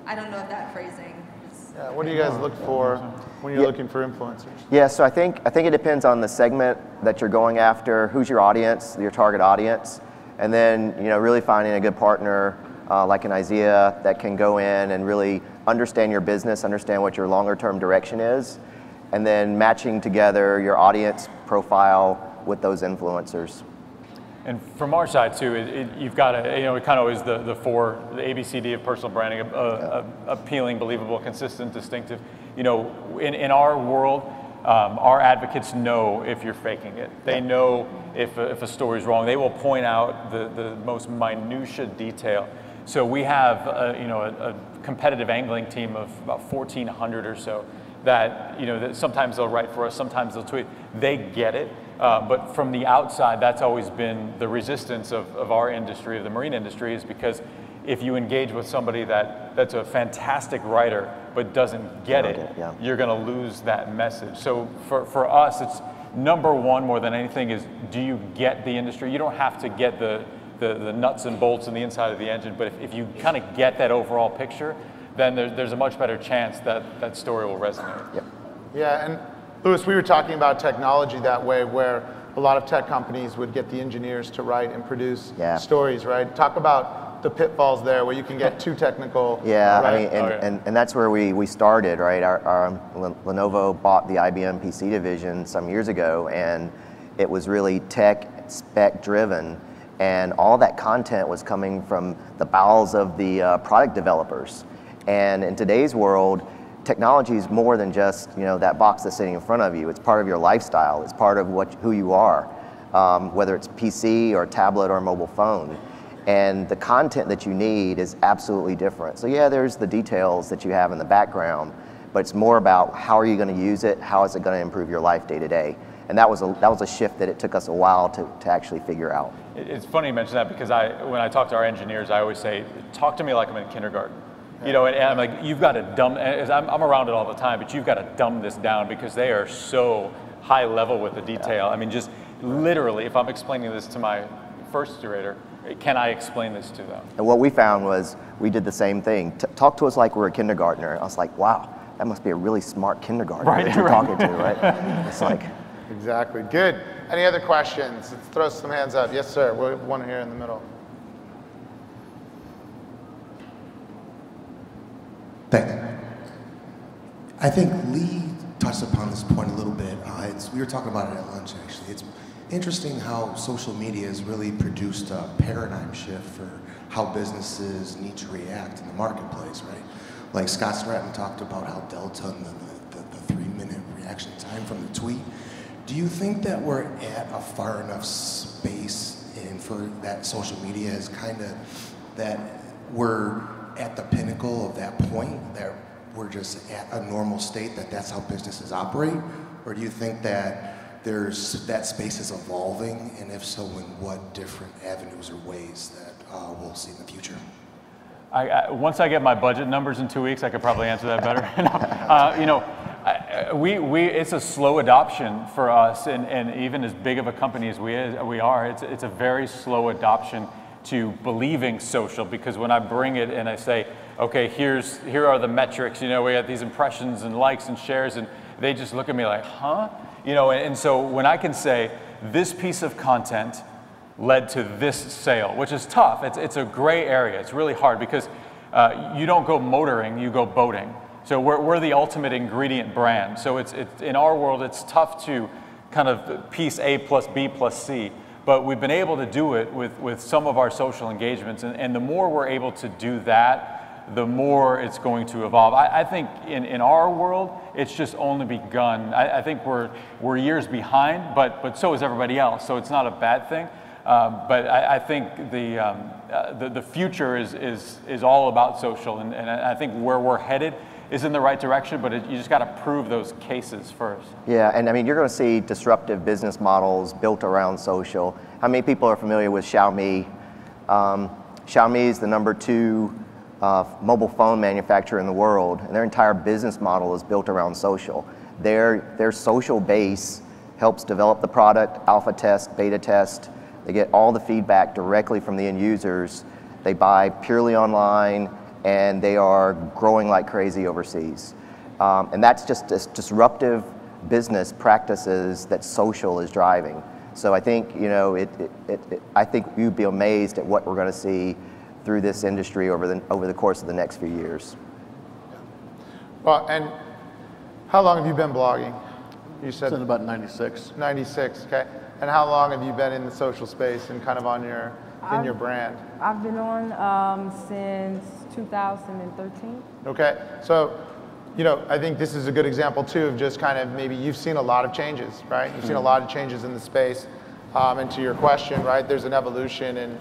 I don't know if that phrasing is... Yeah, what do you guys look for when you're looking for influencers? Yeah, so I think it depends on the segment that you're going after, who's your audience, your target audience, and then really finding a good partner like an IZEA that can go in and really understand your business, understand what your longer term direction is, and then matching together your audience profile with those influencers. And from our side too, you've got to, it kind of always the ABCD of personal branding, appealing, believable, consistent, distinctive. In our world, our advocates know if you're faking it. They know if a story's wrong. They will point out the most minutia detail. So we have a competitive angling team of about 1,400 or so that that sometimes they'll write for us, sometimes they'll tweet. They get it. But from the outside, that's always been the resistance of our industry, of the marine industry, is because if you engage with somebody that's a fantastic writer but doesn't get it, you're going to lose that message. So for us, it's number one more than anything is, do you get the industry? You don't have to get the nuts and bolts in the inside of the engine, but if you kind of get that overall picture, then there's a much better chance that that story will resonate. Yeah, and Louis, we were talking about technology that way, where a lot of tech companies would get the engineers to write and produce stories, right? Talk about the pitfalls there, where you can get too technical. Yeah, right? I mean, and that's where we started, right? Our Lenovo bought the IBM PC division some years ago, and it was really tech spec driven, and all that content was coming from the bowels of the product developers. And in today's world, technology is more than just that box that's sitting in front of you. It's part of your lifestyle. It's part of who you are, whether it's PC or tablet or mobile phone. And the content that you need is absolutely different. So yeah, there's the details that you have in the background, but it's more about how are you going to use it, how is it going to improve your life day to day. And that was a shift that it took us a while to actually figure out. It's funny you mention that, because when I talk to our engineers, I always say, talk to me like I'm in kindergarten. And I'm like, you've got to dumb, I'm around it all the time, but you've got to dumb this down, because they are so high level with the detail. I mean, just literally, if I'm explaining this to my first grader, can I explain this to them? And what we found was, we did the same thing. Talk to us like we're a kindergartner. I was like, wow, that must be a really smart kindergartner that you're talking to, right? It's like. Exactly, good. Any other questions? Let's throw some hands up. Yes, sir, we have one here in the middle. Thank you. I think Lee touched upon this point a little bit. We were talking about it at lunch, actually. It's interesting how social media has really produced a paradigm shift for how businesses need to react in the marketplace, right? Like Scott Stratton talked about how Delta and the 3-minute reaction time from the tweet. Do you think that we're at a far enough space and for that social media is kind of that we're at the pinnacle of that point, that we're just at a normal state, that's how businesses operate? Or do you think that that space is evolving, and if so, in what different avenues or ways that we'll see in the future? Once I get my budget numbers in 2 weeks, I could probably answer that better. It's a slow adoption for us, and even as big of a company as we are, it's a very slow adoption to believing social, because when I bring it and I say, okay, here are the metrics, we got these impressions and likes and shares, and they just look at me like, huh? And so when I can say, this piece of content led to this sale, which is tough. It's a gray area. It's really hard, because you don't go motoring, you go boating. So we're the ultimate ingredient brand. So it's in our world, it's tough to kind of piece A plus B plus C. but we've been able to do it with some of our social engagements, and the more we're able to do that, the more it's going to evolve. I think in our world, it's just only begun. I think we're years behind, but so is everybody else, so it's not a bad thing. But I think the future is all about social, and I think where we're headed is in the right direction, but you just got to prove those cases first. Yeah, and I mean, you're going to see disruptive business models built around social. How many people are familiar with Xiaomi? Xiaomi is the #2 mobile phone manufacturer in the world, and their entire business model is built around social. Their social base helps develop the product, alpha test, beta test. They get all the feedback directly from the end users. They buy purely online, and they are growing like crazy overseas. And that's just disruptive business practices that social is driving. So I think, you know, I think you'd be amazed at what we're going to see through this industry over the course of the next few years. Well, and how long have you been blogging? You said Since about 96. 96, okay. And how long have you been in the social space and kind of on your your brand? I've been on since 2013. Okay, so you know, I think this is a good example too of just kind of maybe you've seen a lot of changes, right? You've seen a lot of changes in the space. And to your question, right, there's an evolution in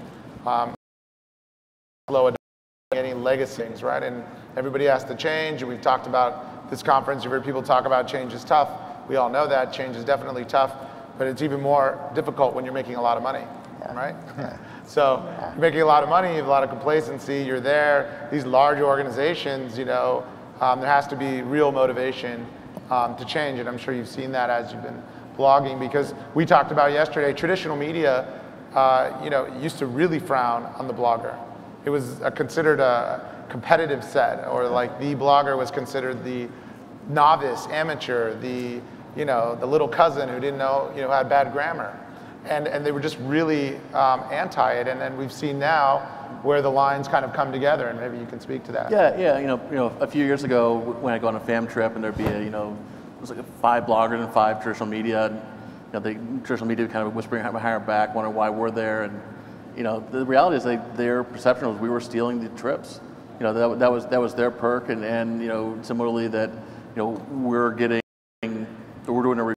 any legacy things, right? And everybody has to change. And we've talked about this conference. You've heard people talk about change is tough. We all know that change is definitely tough, but it's even more difficult when you're making a lot of money, right? So you're making a lot of money, you have a lot of complacency, you're there. These large organizations, you know, there has to be real motivation to change, and I'm sure you've seen that as you've been blogging, because we talked about yesterday, traditional media, you know, used to really frown on the blogger. It was considered a competitive set, or like the blogger was considered the novice, amateur, the, you know, the little cousin who didn't know, you know, had bad grammar. And they were just really anti it, and then we've seen now where the lines kind of come together, and maybe you can speak to that. Yeah, you know, a few years ago when I go on a fam trip and there'd be a, you know, it was like 5 bloggers and 5 traditional media, and you know, the traditional media kind of whispering behind our back, wondering why we're there, and you know, the reality is like their perception was we were stealing the trips. You know, that was their perk, and you know, similarly that, you know, we're doing a review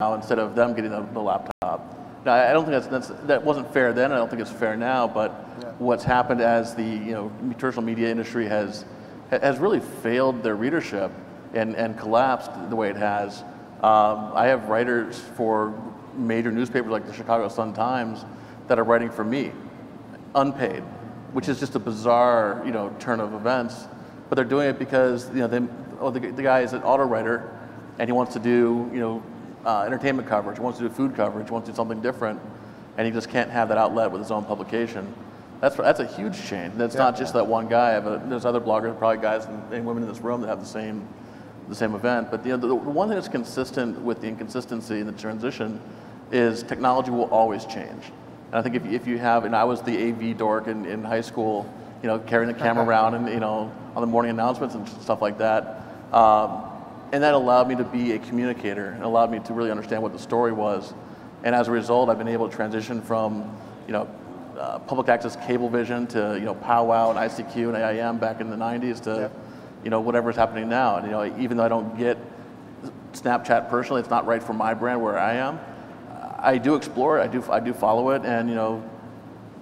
now instead of them getting the laptop. Now, I don't think that wasn't fair then. I don't think it's fair now. But what's happened as the, you know, traditional media industry has really failed their readership and collapsed the way it has. I have writers for major newspapers like the Chicago Sun-Times that are writing for me, unpaid, which is just a bizarre, you know, turn of events. But they're doing it because, you know, the guy is an auto writer, and he wants to do, you know, entertainment coverage, he wants to do food coverage, he wants to do something different, and he just can't have that outlet with his own publication. That's a huge change. That's not just that one guy. There's other bloggers, probably guys and women in this room that have the same event. But the one thing that's consistent with the inconsistency and the transition is technology will always change. And I think if you have, and I was the AV dork in high school, you know, carrying the camera around and, you know, on the morning announcements and stuff like that. And that allowed me to be a communicator and allowed me to really understand what the story was. And as a result, I've been able to transition from, you know, public access Cablevision to, you know, Powwow and ICQ and AIM back in the 90s to, you know, whatever's happening now. And, you know, even though I don't get Snapchat personally, it's not right for my brand where I am. I do explore it, I do follow it, and, you know,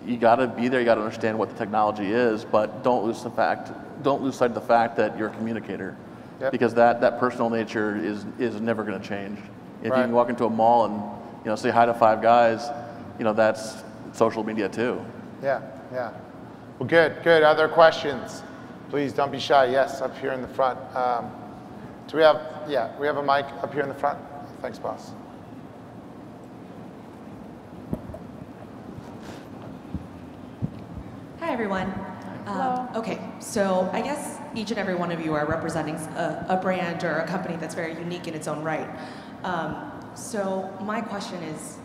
you gotta be there, you gotta understand what the technology is, but don't lose sight of the fact that you're a communicator. Because that personal nature is never gonna change. If you can walk into a mall and, you know, say hi to 5 guys, you know, that's social media too. Yeah. Well, good. Other questions? Please don't be shy. Yes, up here in the front. We have a mic up here in the front. Thanks, boss. Hi, everyone. Okay, so I guess each and every one of you are representing a brand or a company that's very unique in its own right. So my question is,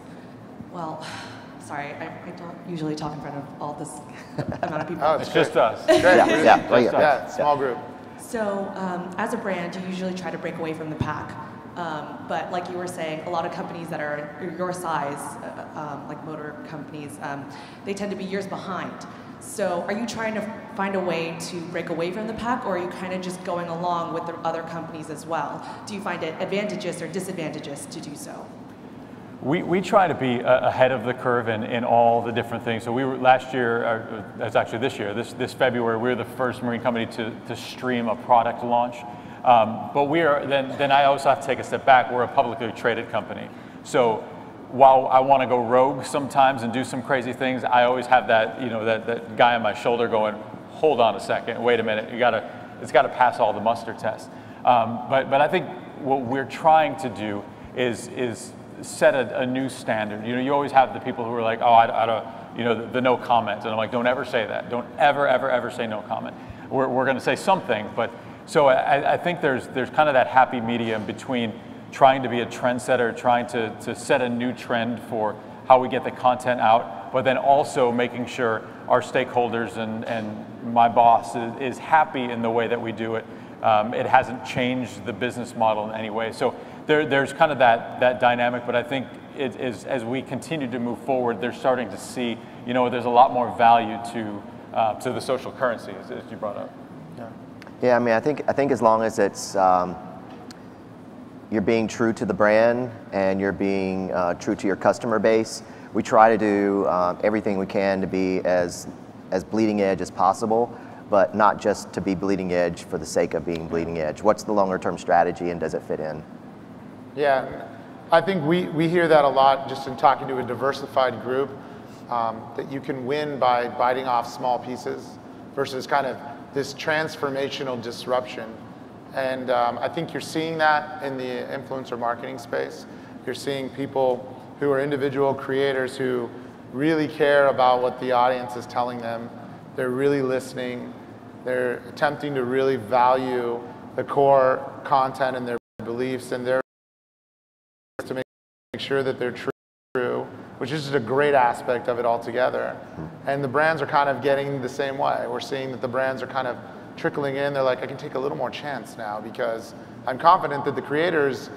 well, sorry, I don't usually talk in front of all this amount of people. Oh, it's just us. Yeah, small group. So as a brand, you usually try to break away from the pack. But like you were saying, a lot of companies that are your size, like motor companies, they tend to be years behind. So are you trying to find a way to break away from the pack, or are you kind of just going along with the other companies as well? Do you find it advantageous or disadvantageous to do so? We try to be ahead of the curve in all the different things. So we were last year, or that's actually this year, this February, we were the first marine company to stream a product launch. But we are, then I also have to take a step back. We're a publicly traded company. So while I want to go rogue sometimes and do some crazy things, I always have that, that guy on my shoulder going, hold on a second, wait a minute, it's got to pass all the muster tests. But I think what we're trying to do is set a new standard. You always have the people who are like, oh, I don't, the no comment, and I'm like, don't ever say that. Don't ever say no comment. We're going to say something, but so I think there's kind of that happy medium between trying to be a trendsetter, trying to set a new trend for how we get the content out, but then also making sure our stakeholders and my boss is happy in the way that we do it. It hasn't changed the business model in any way. So there's kind of that dynamic, but I think as we continue to move forward, they're starting to see, there's a lot more value to the social currency, as you brought up. Yeah, I mean, I think as long as it's you're being true to the brand and you're being true to your customer base, we try to do everything we can to be as bleeding edge as possible, but not just to be bleeding edge for the sake of being bleeding edge. What's the longer term strategy and does it fit in? Yeah, I think we hear that a lot just in talking to a diversified group, that you can win by biting off small pieces versus kind of this transformational disruption. And I think you're seeing that in the influencer marketing space. You're seeing people who are individual creators who really care about what the audience is telling them. They're really listening. They're attempting to really value the core content and their beliefs, and they're to make sure that they're true, which is just a great aspect of it altogether. And the brands are kind of getting the same way. We're seeing that the brands are kind of trickling in. They're like, I can take a little more chance now because I'm confident that the creators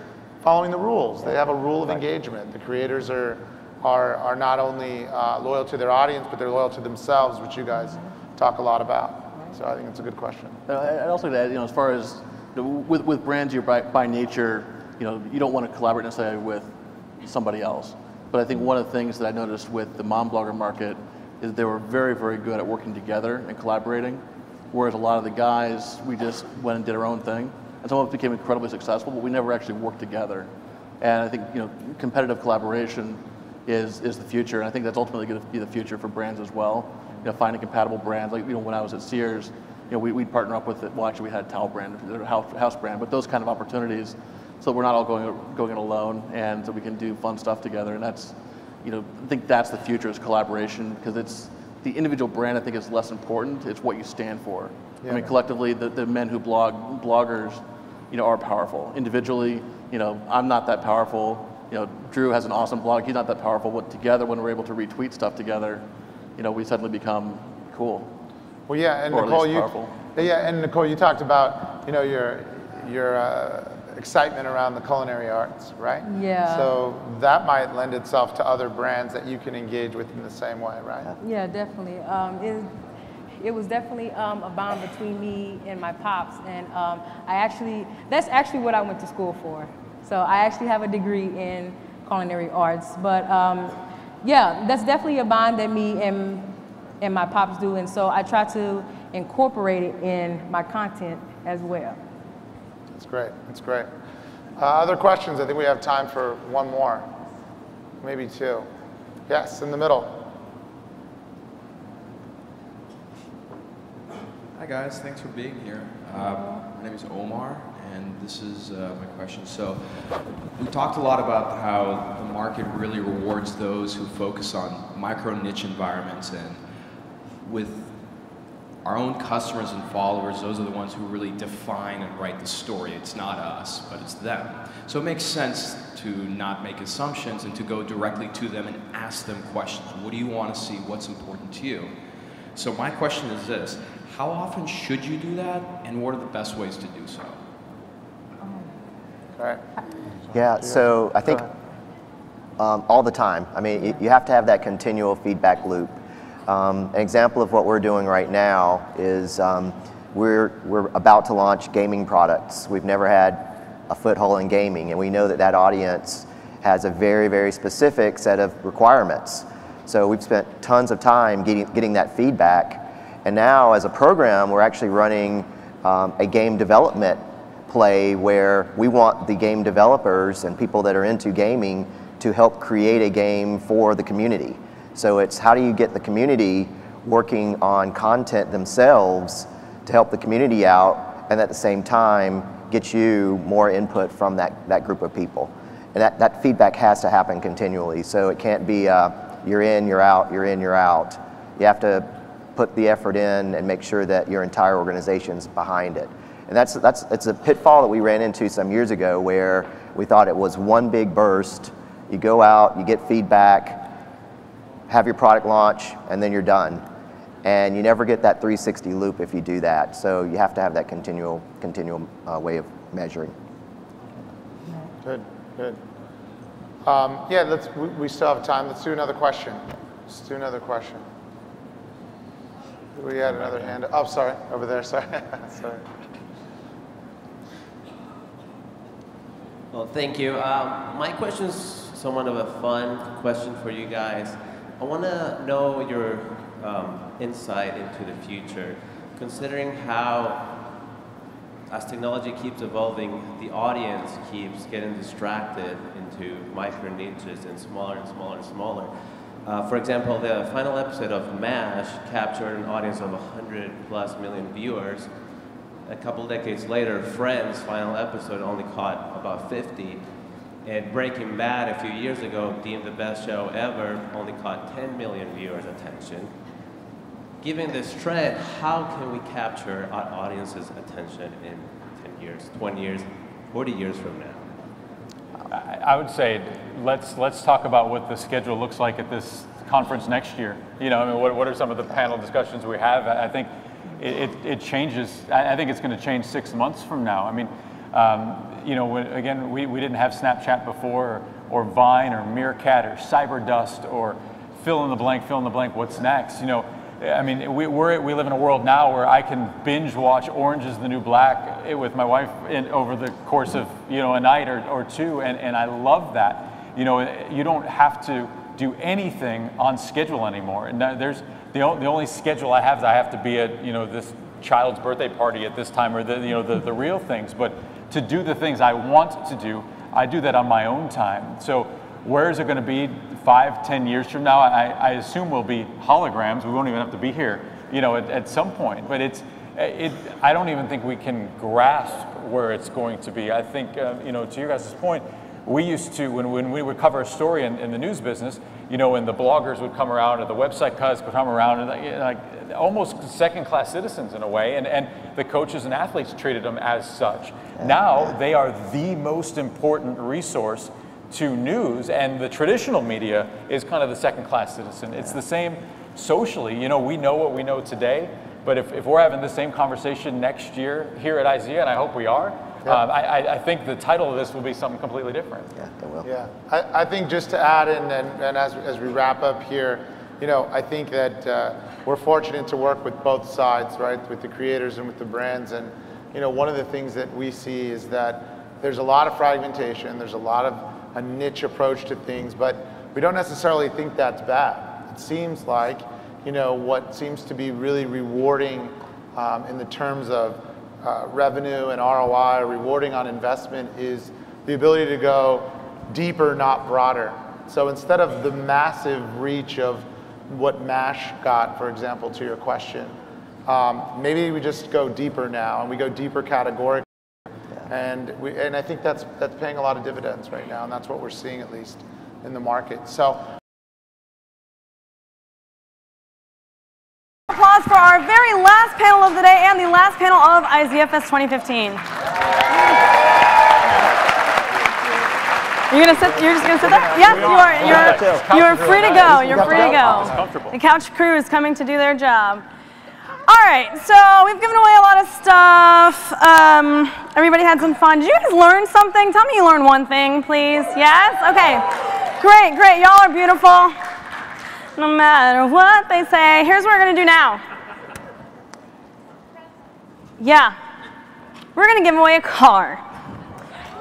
following the rules. They have a rule of engagement. The creators are not only loyal to their audience, but they're loyal to themselves, which you guys talk a lot about. So I think it's a good question. I'd also like to add, as far as with brands, you're by nature, you don't want to collaborate necessarily with somebody else. But I think one of the things that I noticed with the mom blogger market is they were very, very good at working together and collaborating. Whereas a lot of the guys, we just went and did our own thing. And some of us became incredibly successful, but we never actually worked together. And I think competitive collaboration is the future. And I think that's ultimately going to be the future for brands as well. Finding compatible brands. Like when I was at Sears, we'd partner up with it. Well, actually, we had a towel brand, a house brand, but those kind of opportunities, so we're not all going it alone, and so we can do fun stuff together. And that's, I think that's the future is collaboration, because it's the individual brand. I think is less important. It's what you stand for. Yeah. I mean, collectively, the men who bloggers, are powerful. Individually, I'm not that powerful. Drew has an awesome blog. He's not that powerful. But together, when we're able to retweet stuff together, we suddenly become cool. Well, yeah, and Nicole, you talked about your excitement around the culinary arts, right? Yeah. So that might lend itself to other brands that you can engage with in the same way, right? Yeah, definitely. It was definitely a bond between me and my pops, and that's actually what I went to school for. So I actually have a degree in culinary arts, but yeah, that's definitely a bond that me and my pops do, and so I try to incorporate it in my content as well. That's great. That's great. Other questions? I think we have time for one more, maybe two. Yes, in the middle. Hi guys, thanks for being here. My name is Omar, and this is my question. So, we talked a lot about how the market really rewards those who focus on micro niche environments, and with our own customers and followers, those are the ones who really define and write the story. It's not us, but it's them. So it makes sense to not make assumptions and to go directly to them and ask them questions. What do you want to see? What's important to you? So my question is this: how often should you do that, and what are the best ways to do so? Right. Yeah, so I think all the time. I mean, you have to have that continual feedback loop. An example of what we're doing right now is we're about to launch gaming products. We've never had a foothold in gaming, and we know that that audience has a very, very specific set of requirements. So we've spent tons of time getting that feedback, and now as a program, we're actually running a game development play where we want the game developers and people that are into gaming to help create a game for the community. So it's how do you get the community working on content themselves to help the community out, and at the same time get you more input from that group of people. And that feedback has to happen continually. So it can't be you're in, you're out, you're in, you're out. You have to put the effort in and make sure that your entire organization's behind it. And it's a pitfall that we ran into some years ago where we thought it was one big burst. You go out, you get feedback, have your product launch, and then you're done. And you never get that 360 loop if you do that. So you have to have that continual way of measuring. Good, good. Yeah, we still have time. Let's do another question. Let's do another question. We had another hand. Oh, sorry, over there. Sorry. Sorry. Well, thank you. My question is somewhat of a fun question for you guys. I want to know your insight into the future, considering how, as technology keeps evolving, the audience keeps getting distracted into micro niches and smaller and smaller and smaller. For example, the final episode of MASH captured an audience of 100+ million viewers. A couple decades later, Friends' final episode only caught about 50. And Breaking Bad a few years ago, deemed the best show ever, only caught 10 million viewers' attention. Given this trend, how can we capture our audience's attention in 10 years, 20 years, 40 years from now? I would say let's talk about what the schedule looks like at this conference next year. You know, I mean, what are some of the panel discussions we have? I think it changes. I think it's going to change 6 months from now. I mean, you know, again, we didn't have Snapchat before, or Vine, or Meerkat, or Cyberdust, or fill in the blank, what's next? You know, I mean, we live in a world now where I can binge watch Orange is the New Black with my wife over the course of, you know, a night or two, and I love that. You know, you don't have to do anything on schedule anymore. And there's the only schedule I have is I have to be at, you know, this child's birthday party at this time, or the real things. But to do the things I want to do, I do that on my own time. So where is it going to be 5, 10 years from now? I assume we'll be holograms. We won't even have to be here, you know, at some point. But I don't even think we can grasp where it's going to be. I think, you know, to your guys' point, we used to, when we would cover a story in the news business, you know, and the bloggers would come around, or the website guys would come around, and like almost second-class citizens in a way, and the coaches and athletes treated them as such. Now they are the most important resource to news, and the traditional media is kind of the second-class citizen. It's the same socially. You know, we know what we know today, but if we're having the same conversation next year here at IZEA, and I hope we are, I think the title of this will be something completely different. Yeah, it will. Yeah, I think just to add in, and as we wrap up here, you know, I think that we're fortunate to work with both sides, right, with the creators and with the brands. And, you know, one of the things that we see is that there's a lot of fragmentation, there's a lot of a niche approach to things, but we don't necessarily think that's bad. It seems like, you know, what seems to be really rewarding in the terms of revenue and ROI, rewarding on investment, is the ability to go deeper, not broader. So instead of the massive reach of what MASH got, for example, to your question, maybe we just go deeper now, and we go deeper categorically. And I think that's paying a lot of dividends right now, and that's what we're seeing, at least in the market. So. Applause for our very last panel of the day and the last panel of IZEAFest 2015. You're just gonna sit there? Yes, you are free to go. You're free to go. The couch crew is coming to do their job. All right, so we've given away a lot of stuff. Everybody had some fun. Did you guys learn something? Tell me you learned one thing, please. Yes? Okay. Great, great. Y'all are beautiful. No matter what they say. Here's what we're going to do now. Yeah. We're going to give away a car.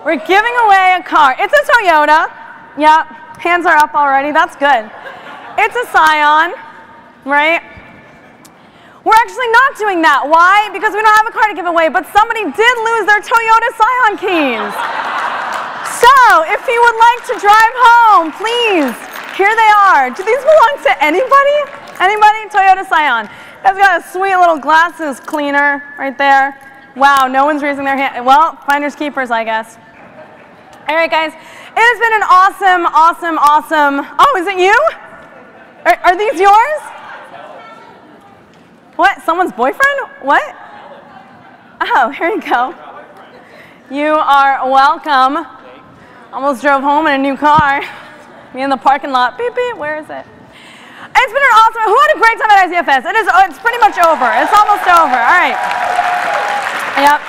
We're giving away a car. It's a Toyota. Yeah. Hands are up already. That's good. It's a Scion, right? We're actually not doing that. Why? Because we don't have a car to give away, but somebody did lose their Toyota Scion keys. So, if you would like to drive home, please, here they are. Do these belong to anybody? Anybody? Toyota Scion. It's got a sweet little glasses cleaner right there. Wow, no one's raising their hand. Well, finders keepers, I guess. All right, guys. It has been an awesome, awesome, awesome. Oh, is it you? Are these yours? What? Someone's boyfriend? What? Oh, here you go. You are welcome. Almost drove home in a new car. Me in the parking lot. Beep, beep. Where is it? It's been an awesome. Who had a great time at IZEAFest? It's pretty much over. It's almost over. All right. Yep.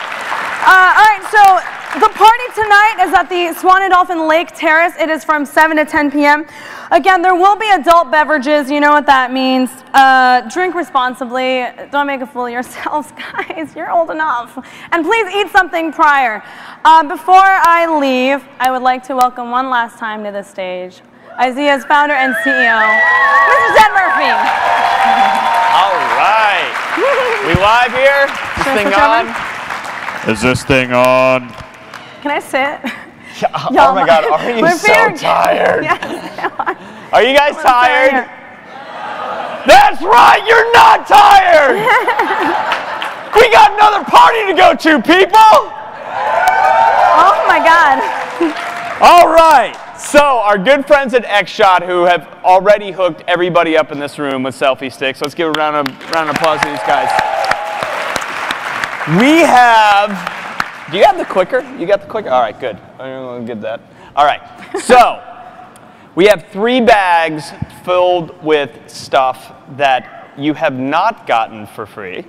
All right. So the party tonight is at the Swan and Dolphin Lake Terrace. It is from 7 to 10 p.m. Again, there will be adult beverages. You know what that means. Drink responsibly. Don't make a fool of yourselves, guys. You're old enough. And please eat something prior. Before I leave, I would like to welcome one last time to the stage IZEA's founder and CEO, Mr. Ted Murphy. All right. We live here? Is this thing on? Is this thing on? Can I sit? Oh my God, are you so tired? Yes, are you guys tired? That's right, you're not tired! We got another party to go to, people! Oh my God. All right, so our good friends at X-Shot who have already hooked everybody up in this room with selfie sticks. Let's give a round of applause to these guys. We have... Do you have the clicker? You got the clicker? All right, good. I'm going to get that. All right, so we have 3 bags filled with stuff that you have not gotten for free.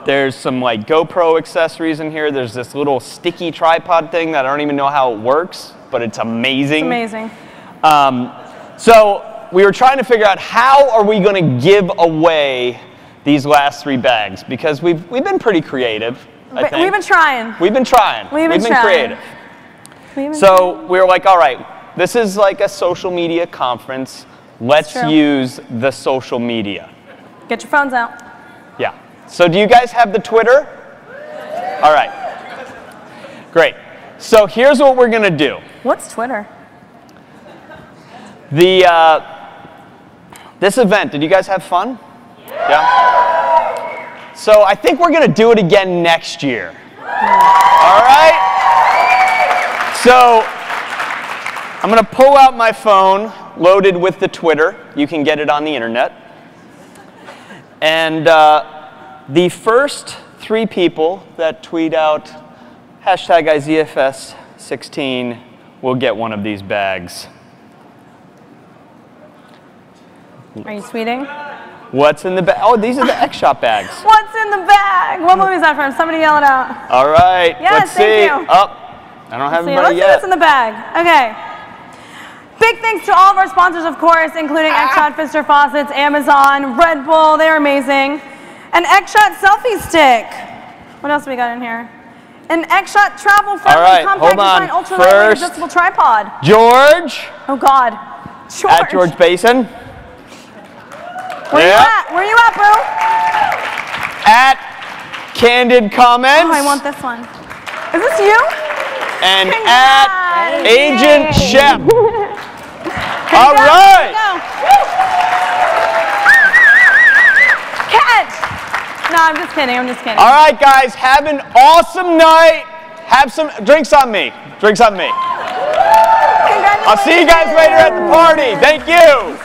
There's some like GoPro accessories in here. There's this little sticky tripod thing that I don't even know how it works, but it's amazing. It's amazing. So we were trying to figure out how are we going to give away these last 3 bags because we've been pretty creative. I think. We've been trying. We've been trying. We've been creative. So we were like, all right, this is like a social media conference. Let's use the social media. Get your phones out. Yeah. So do you guys have the Twitter? All right. Great. So here's what we're going to do. What's Twitter? This event, did you guys have fun? Yeah? So I think we're going to do it again next year. All right? So I'm going to pull out my phone loaded with the Twitter. You can get it on the internet. And the first 3 people that tweet out hashtag IZEAFest16 will get one of these bags. Are you tweeting? What's in the bag? Oh, these are the X-Shot bags. What's in the bag? What movie is that from? Somebody yell it out. All right. Yes, let's see. thank you. I don't have everybody Let's yet. see what's in the bag. Okay. Big thanks to all of our sponsors, of course, including X-Shot Pfister Faucets, Amazon, Red Bull. They're amazing. An X-Shot selfie stick. What else we got in here? An X-Shot travel-friendly, compact design, ultra-lightweight adjustable tripod. George. Oh God. George. At George Basin. Where you at? Where you at, boo? At Candid Comments. Oh, I want this one. Is this you? And at Agent Shep. All right. Catch. No, I'm just kidding. I'm just kidding. All right, guys. Have an awesome night. Have some drinks on me. Drinks on me. I'll see you guys later at the party. Thank you.